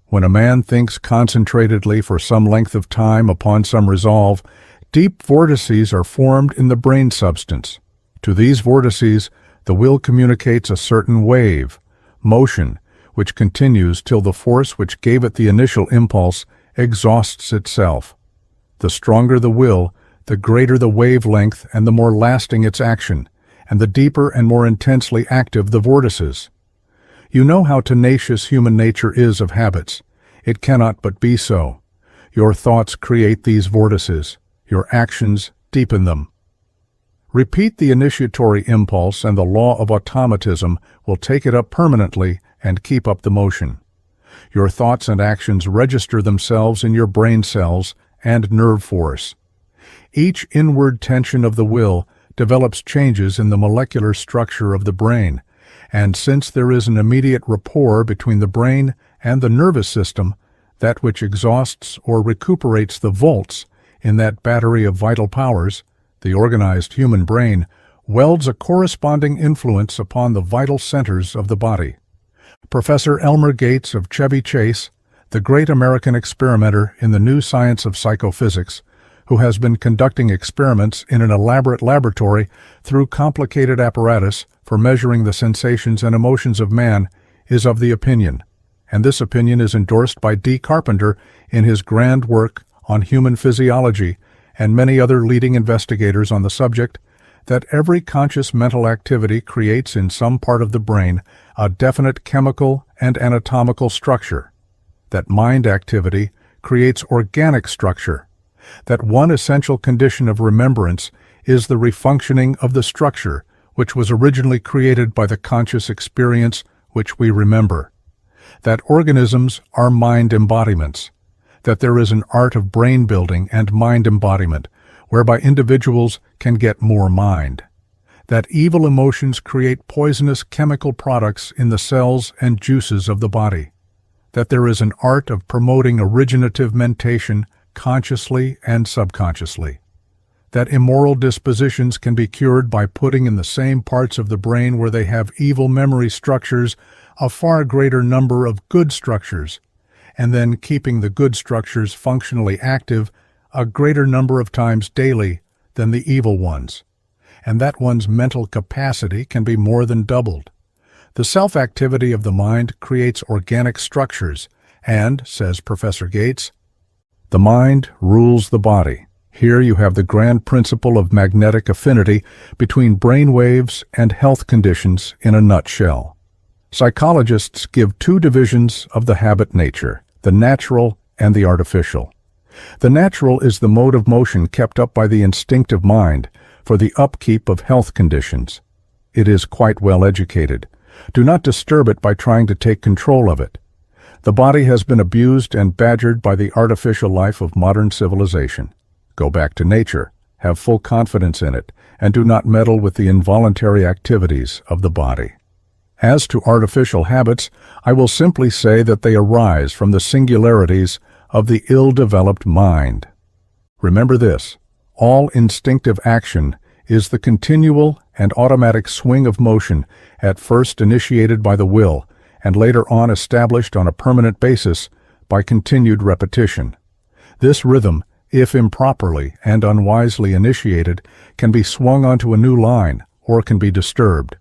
When a man thinks concentratedly for some length of time upon some resolve, deep vortices are formed in the brain substance. To these vortices, the will communicates a certain wave, motion, which continues till the force which gave it the initial impulse exhausts itself. The stronger the will, the greater the wavelength and the more lasting its action, and the deeper and more intensely active the vortices. You know how tenacious human nature is of habits. It cannot but be so. Your thoughts create these vortices. Your actions deepen them. Repeat the initiatory impulse and the law of automatism will take it up permanently and keep up the motion. Your thoughts and actions register themselves in your brain cells and nerve force. Each inward tension of the will develops changes in the molecular structure of the brain, and since there is an immediate rapport between the brain and the nervous system, that which exhausts or recuperates the volts in that battery of vital powers, the organized human brain, welds a corresponding influence upon the vital centers of the body. Professor Elmer Gates of Chevy Chase, the great American experimenter in the new science of psychophysics, who has been conducting experiments in an elaborate laboratory through complicated apparatus for measuring the sensations and emotions of man, is of the opinion, and this opinion is endorsed by D. Carpenter in his grand work on human physiology and many other leading investigators on the subject, that every conscious mental activity creates in some part of the brain a definite chemical and anatomical structure, that mind activity creates organic structure, that one essential condition of remembrance is the refunctioning of the structure which was originally created by the conscious experience which we remember, that organisms are mind embodiments, that there is an art of brain building and mind embodiment whereby individuals can get more mind, that evil emotions create poisonous chemical products in the cells and juices of the body, that there is an art of promoting originative mentation consciously and subconsciously, that immoral dispositions can be cured by putting in the same parts of the brain where they have evil memory structures a far greater number of good structures, and then keeping the good structures functionally active a greater number of times daily than the evil ones, and that one's mental capacity can be more than doubled. The self-activity of the mind creates organic structures, and, says Professor Gates, the mind rules the body. Here you have the grand principle of magnetic affinity between brain waves and health conditions in a nutshell. Psychologists give two divisions of the habit nature, the natural and the artificial. The natural is the mode of motion kept up by the instinctive mind for the upkeep of health conditions. It is quite well educated. Do not disturb it by trying to take control of it. The body has been abused and badgered by the artificial life of modern civilization. Go back to nature, have full confidence in it, and do not meddle with the involuntary activities of the body. As to artificial habits, I will simply say that they arise from the singularities of the ill-developed mind. Remember this, all instinctive action is the continual and automatic swing of motion at first initiated by the will and later on established on a permanent basis by continued repetition. This rhythm, if improperly and unwisely initiated, can be swung onto a new line or can be disturbed.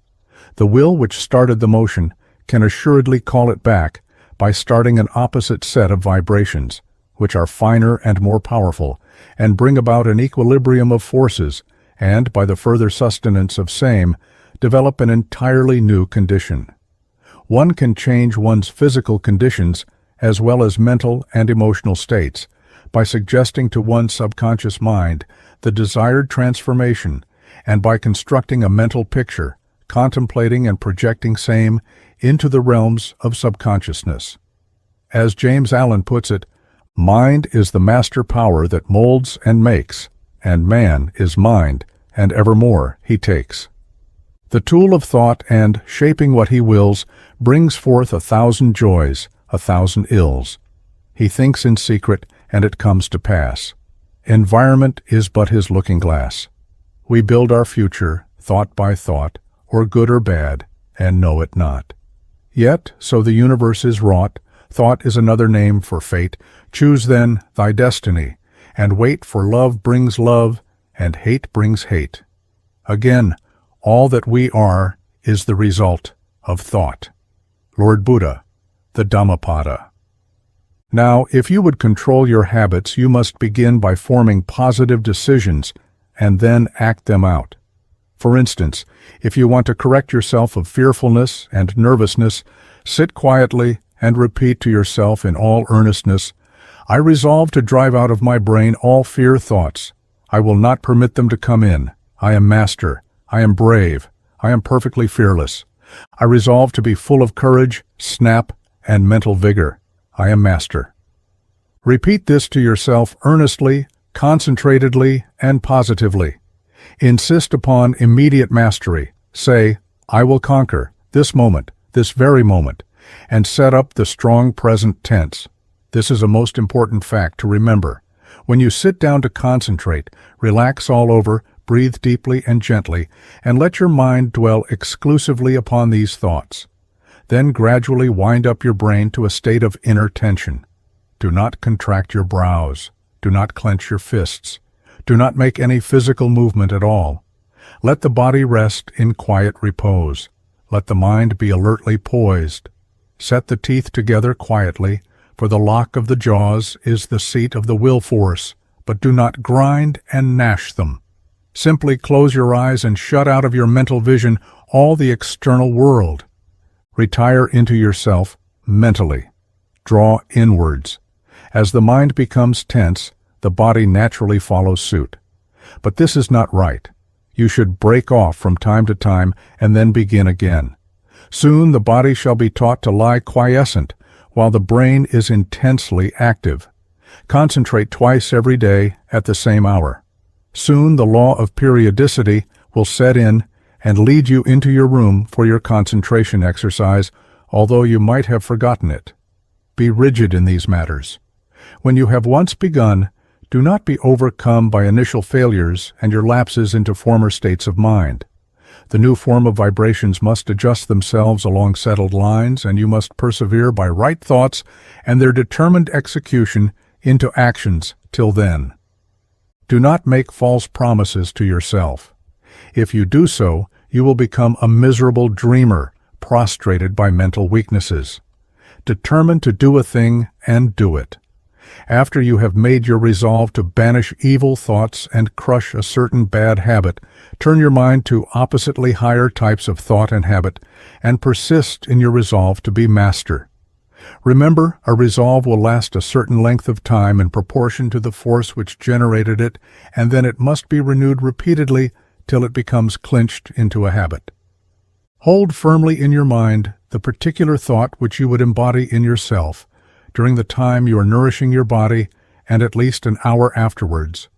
The will which started the motion can assuredly call it back by starting an opposite set of vibrations, which are finer and more powerful, and bring about an equilibrium of forces, and, by the further sustenance of same, develop an entirely new condition. One can change one's physical conditions as well as mental and emotional states by suggesting to one's subconscious mind the desired transformation, and by constructing a mental picture, contemplating and projecting same into the realms of subconsciousness. As James Allen puts it, mind is the master power that molds and makes, and man is mind, and evermore he takes. The tool of thought and, shaping what he wills, brings forth 1,000 joys, 1,000 ills. He thinks in secret, and it comes to pass. Environment is but his looking-glass. We build our future, thought by thought, or good or bad, and know it not. Yet, so the universe is wrought, thought is another name for fate. Choose then thy destiny, and wait, for love brings love, and hate brings hate. Again, all that we are is the result of thought. Lord Buddha, the Dhammapada. Now, if you would control your habits, you must begin by forming positive decisions and then act them out. For instance, if you want to correct yourself of fearfulness and nervousness, sit quietly and repeat to yourself in all earnestness, I resolve to drive out of my brain all fear thoughts. I will not permit them to come in. I am master. I am brave. I am perfectly fearless. I resolve to be full of courage, snap, and mental vigor. I am master. Repeat this to yourself earnestly, concentratedly, and positively. Insist upon immediate mastery. Say, I will conquer this moment, this very moment, and set up the strong present tense. This is a most important fact to remember. When you sit down to concentrate, relax all over, breathe deeply and gently, and let your mind dwell exclusively upon these thoughts. Then gradually wind up your brain to a state of inner tension. Do not contract your brows. Do not clench your fists. Do not make any physical movement at all. Let the body rest in quiet repose. Let the mind be alertly poised. Set the teeth together quietly, for the lock of the jaws is the seat of the will force, but do not grind and gnash them. Simply close your eyes and shut out of your mental vision all the external world. Retire into yourself mentally. Draw inwards. As the mind becomes tense, the body naturally follows suit. But this is not right. You should break off from time to time and then begin again. Soon the body shall be taught to lie quiescent, while the brain is intensely active. Concentrate twice every day at the same hour. Soon the law of periodicity will set in and lead you into your room for your concentration exercise, although you might have forgotten it. Be rigid in these matters. When you have once begun, do not be overcome by initial failures and your lapses into former states of mind. The new form of vibrations must adjust themselves along settled lines, and you must persevere by right thoughts and their determined execution into actions till then. Do not make false promises to yourself. If you do so, you will become a miserable dreamer, prostrated by mental weaknesses. Determine to do a thing and do it. After you have made your resolve to banish evil thoughts and crush a certain bad habit, turn your mind to oppositely higher types of thought and habit, and persist in your resolve to be master. Remember, a resolve will last a certain length of time in proportion to the force which generated it, and then it must be renewed repeatedly till it becomes clinched into a habit. Hold firmly in your mind the particular thought which you would embody in yourself during the time you are nourishing your body and at least an hour afterwards.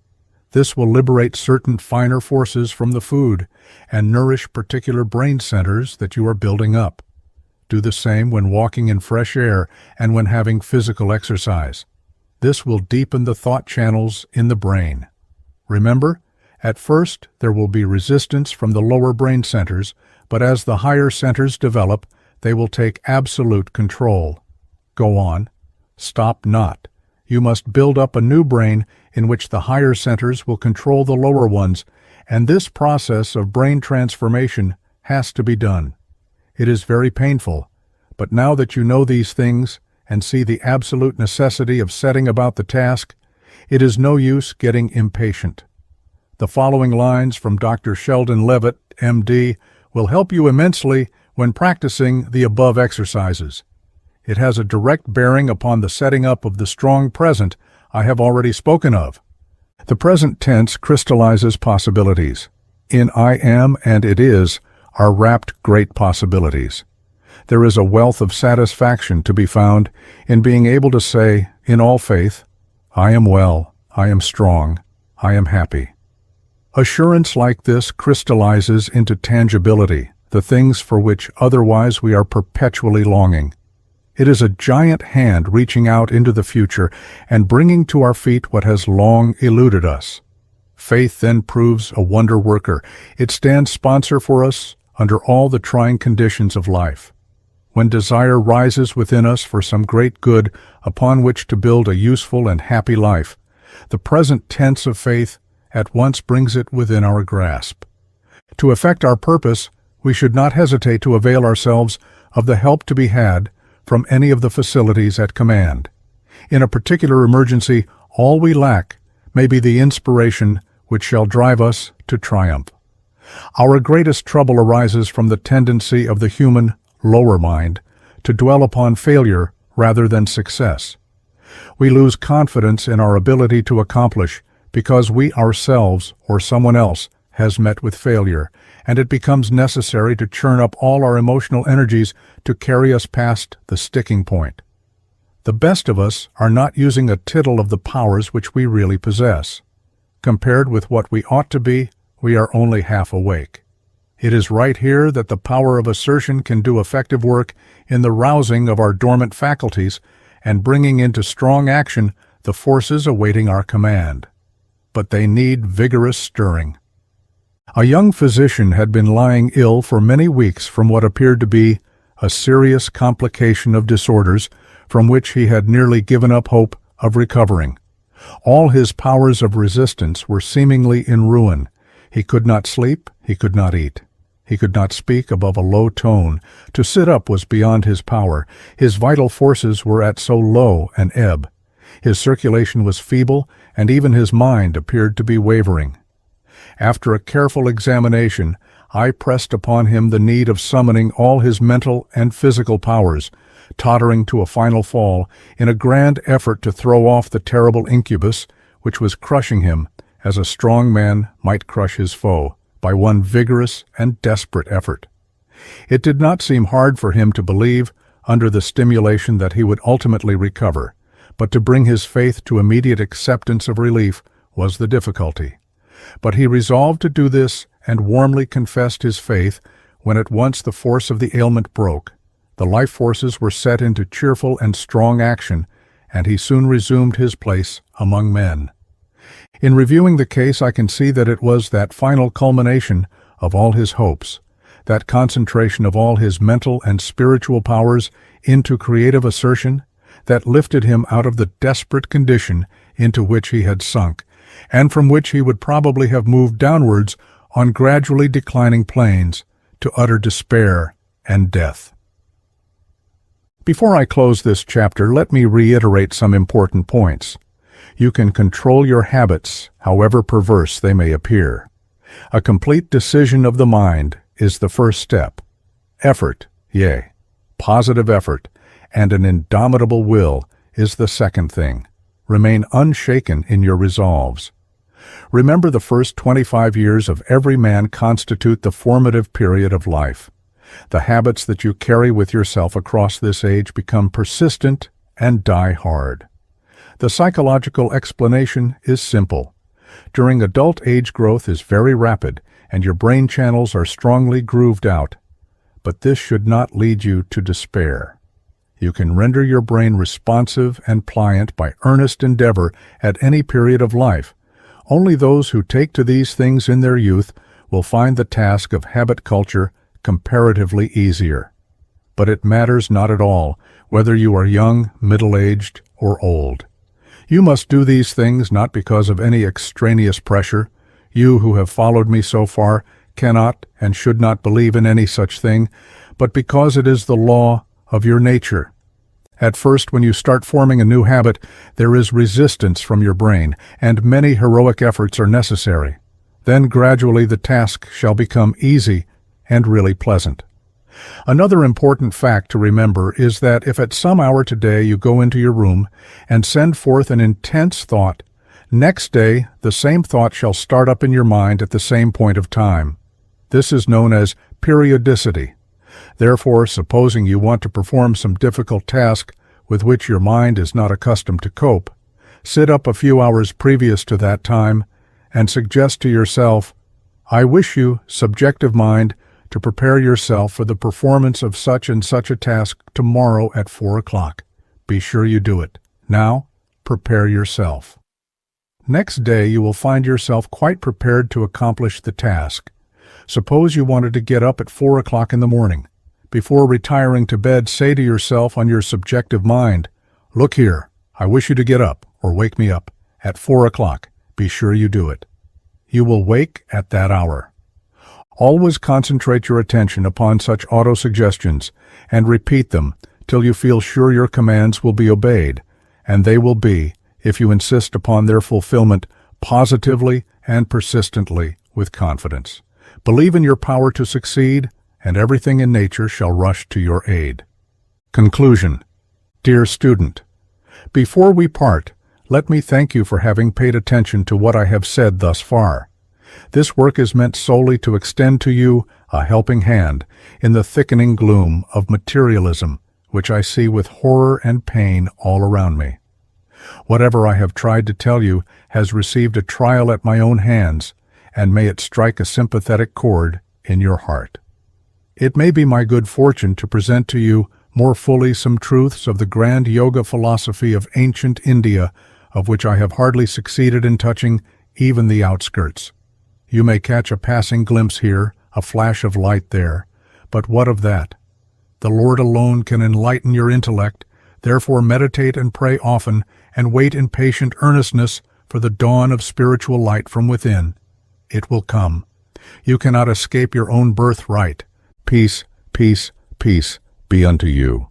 This will liberate certain finer forces from the food and nourish particular brain centers that you are building up. Do the same when walking in fresh air and when having physical exercise. This will deepen the thought channels in the brain. Remember, at first there will be resistance from the lower brain centers, but as the higher centers develop, they will take absolute control. Go on. Stop not. You must build up a new brain in which the higher centers will control the lower ones, and this process of brain transformation has to be done. It is very painful, But now that you know these things and see the absolute necessity of setting about the task, it is no use getting impatient. The following lines from Dr. Sheldon Levitt, MD, will help you immensely when practicing the above exercises. It has a direct bearing upon the setting up of the strong present I have already spoken of. The present tense crystallizes possibilities. In I am and it is are wrapped great possibilities. There is a wealth of satisfaction to be found in being able to say, in all faith, I am well, I am strong, I am happy. Assurance like this crystallizes into tangibility, the things for which otherwise we are perpetually longing. It is a giant hand reaching out into the future and bringing to our feet what has long eluded us. Faith then proves a wonder worker. It stands sponsor for us under all the trying conditions of life. When desire rises within us for some great good upon which to build a useful and happy life, the present tense of faith at once brings it within our grasp. To effect our purpose, we should not hesitate to avail ourselves of the help to be had from any of the facilities at command. In a particular emergency, all we lack may be the inspiration which shall drive us to triumph. Our greatest trouble arises from the tendency of the human lower mind to dwell upon failure rather than success. We lose confidence in our ability to accomplish because we ourselves or someone else has met with failure, and it becomes necessary to churn up all our emotional energies to carry us past the sticking point. The best of us are not using a tittle of the powers which we really possess. Compared with what we ought to be, we are only half awake. It is right here that the power of assertion can do effective work in the rousing of our dormant faculties and bringing into strong action the forces awaiting our command. But they need vigorous stirring. A young physician had been lying ill for many weeks from what appeared to be a serious complication of disorders from which he had nearly given up hope of recovering. All his powers of resistance were seemingly in ruin. He could not sleep, he could not eat. He could not speak above a low tone. To sit up was beyond his power. His vital forces were at so low an ebb. His circulation was feeble, and even his mind appeared to be wavering. After a careful examination, I pressed upon him the need of summoning all his mental and physical powers, tottering to a final fall, in a grand effort to throw off the terrible incubus which was crushing him as a strong man might crush his foe, by one vigorous and desperate effort. It did not seem hard for him to believe, under the stimulation, that he would ultimately recover, but to bring his faith to immediate acceptance of relief was the difficulty. But he resolved to do this and warmly confessed his faith when at once the force of the ailment broke. The life forces were set into cheerful and strong action, and he soon resumed his place among men. In reviewing the case, I can see that it was that final culmination of all his hopes, that concentration of all his mental and spiritual powers into creative assertion, that lifted him out of the desperate condition into which he had sunk, and from which he would probably have moved downwards on gradually declining planes to utter despair and death. Before I close this chapter, let me reiterate some important points. You can control your habits, however perverse they may appear. A complete decision of the mind is the first step. Effort, yea, positive effort, and an indomitable will is the second thing. Remain unshaken in your resolves. Remember, the first 25 years of every man constitute the formative period of life. The habits that you carry with yourself across this age become persistent and die hard. The psychological explanation is simple. During adult age, growth is very rapid, and your brain channels are strongly grooved out. But this should not lead you to despair. You can render your brain responsive and pliant by earnest endeavor at any period of life. Only those who take to these things in their youth will find the task of habit culture comparatively easier. But it matters not at all whether you are young, middle-aged, or old. You must do these things not because of any extraneous pressure. You who have followed me so far cannot and should not believe in any such thing, but because it is the law of your nature. At first, when you start forming a new habit, there is resistance from your brain, and many heroic efforts are necessary. Then gradually the task shall become easy and really pleasant. Another important fact to remember is that if at some hour today you go into your room and send forth an intense thought, next day the same thought shall start up in your mind at the same point of time. This is known as periodicity. Therefore, supposing you want to perform some difficult task with which your mind is not accustomed to cope, sit up a few hours previous to that time and suggest to yourself, "I wish you, subjective mind, to prepare yourself for the performance of such and such a task tomorrow at 4 o'clock. Be sure you do it. Now, prepare yourself." Next day you will find yourself quite prepared to accomplish the task. Suppose you wanted to get up at 4 o'clock in the morning. Before retiring to bed, say to yourself on your subjective mind, "Look here, I wish you to get up, or wake me up, at 4 o'clock. Be sure you do it." You will wake at that hour. Always concentrate your attention upon such auto-suggestions and repeat them till you feel sure your commands will be obeyed, and they will be, if you insist upon their fulfillment, positively and persistently with confidence. Believe in your power to succeed, and everything in nature shall rush to your aid. Conclusion. Dear student, before we part, let me thank you for having paid attention to what I have said thus far. This work is meant solely to extend to you a helping hand in the thickening gloom of materialism, which I see with horror and pain all around me. Whatever I have tried to tell you has received a trial at my own hands, and may it strike a sympathetic chord in your heart. It may be my good fortune to present to you more fully some truths of the grand yoga philosophy of ancient India, of which I have hardly succeeded in touching even the outskirts. You may catch a passing glimpse here, a flash of light there, but what of that? The Lord alone can enlighten your intellect, therefore meditate and pray often, and wait in patient earnestness for the dawn of spiritual light from within. It will come. You cannot escape your own birthright. Peace, peace, peace be unto you.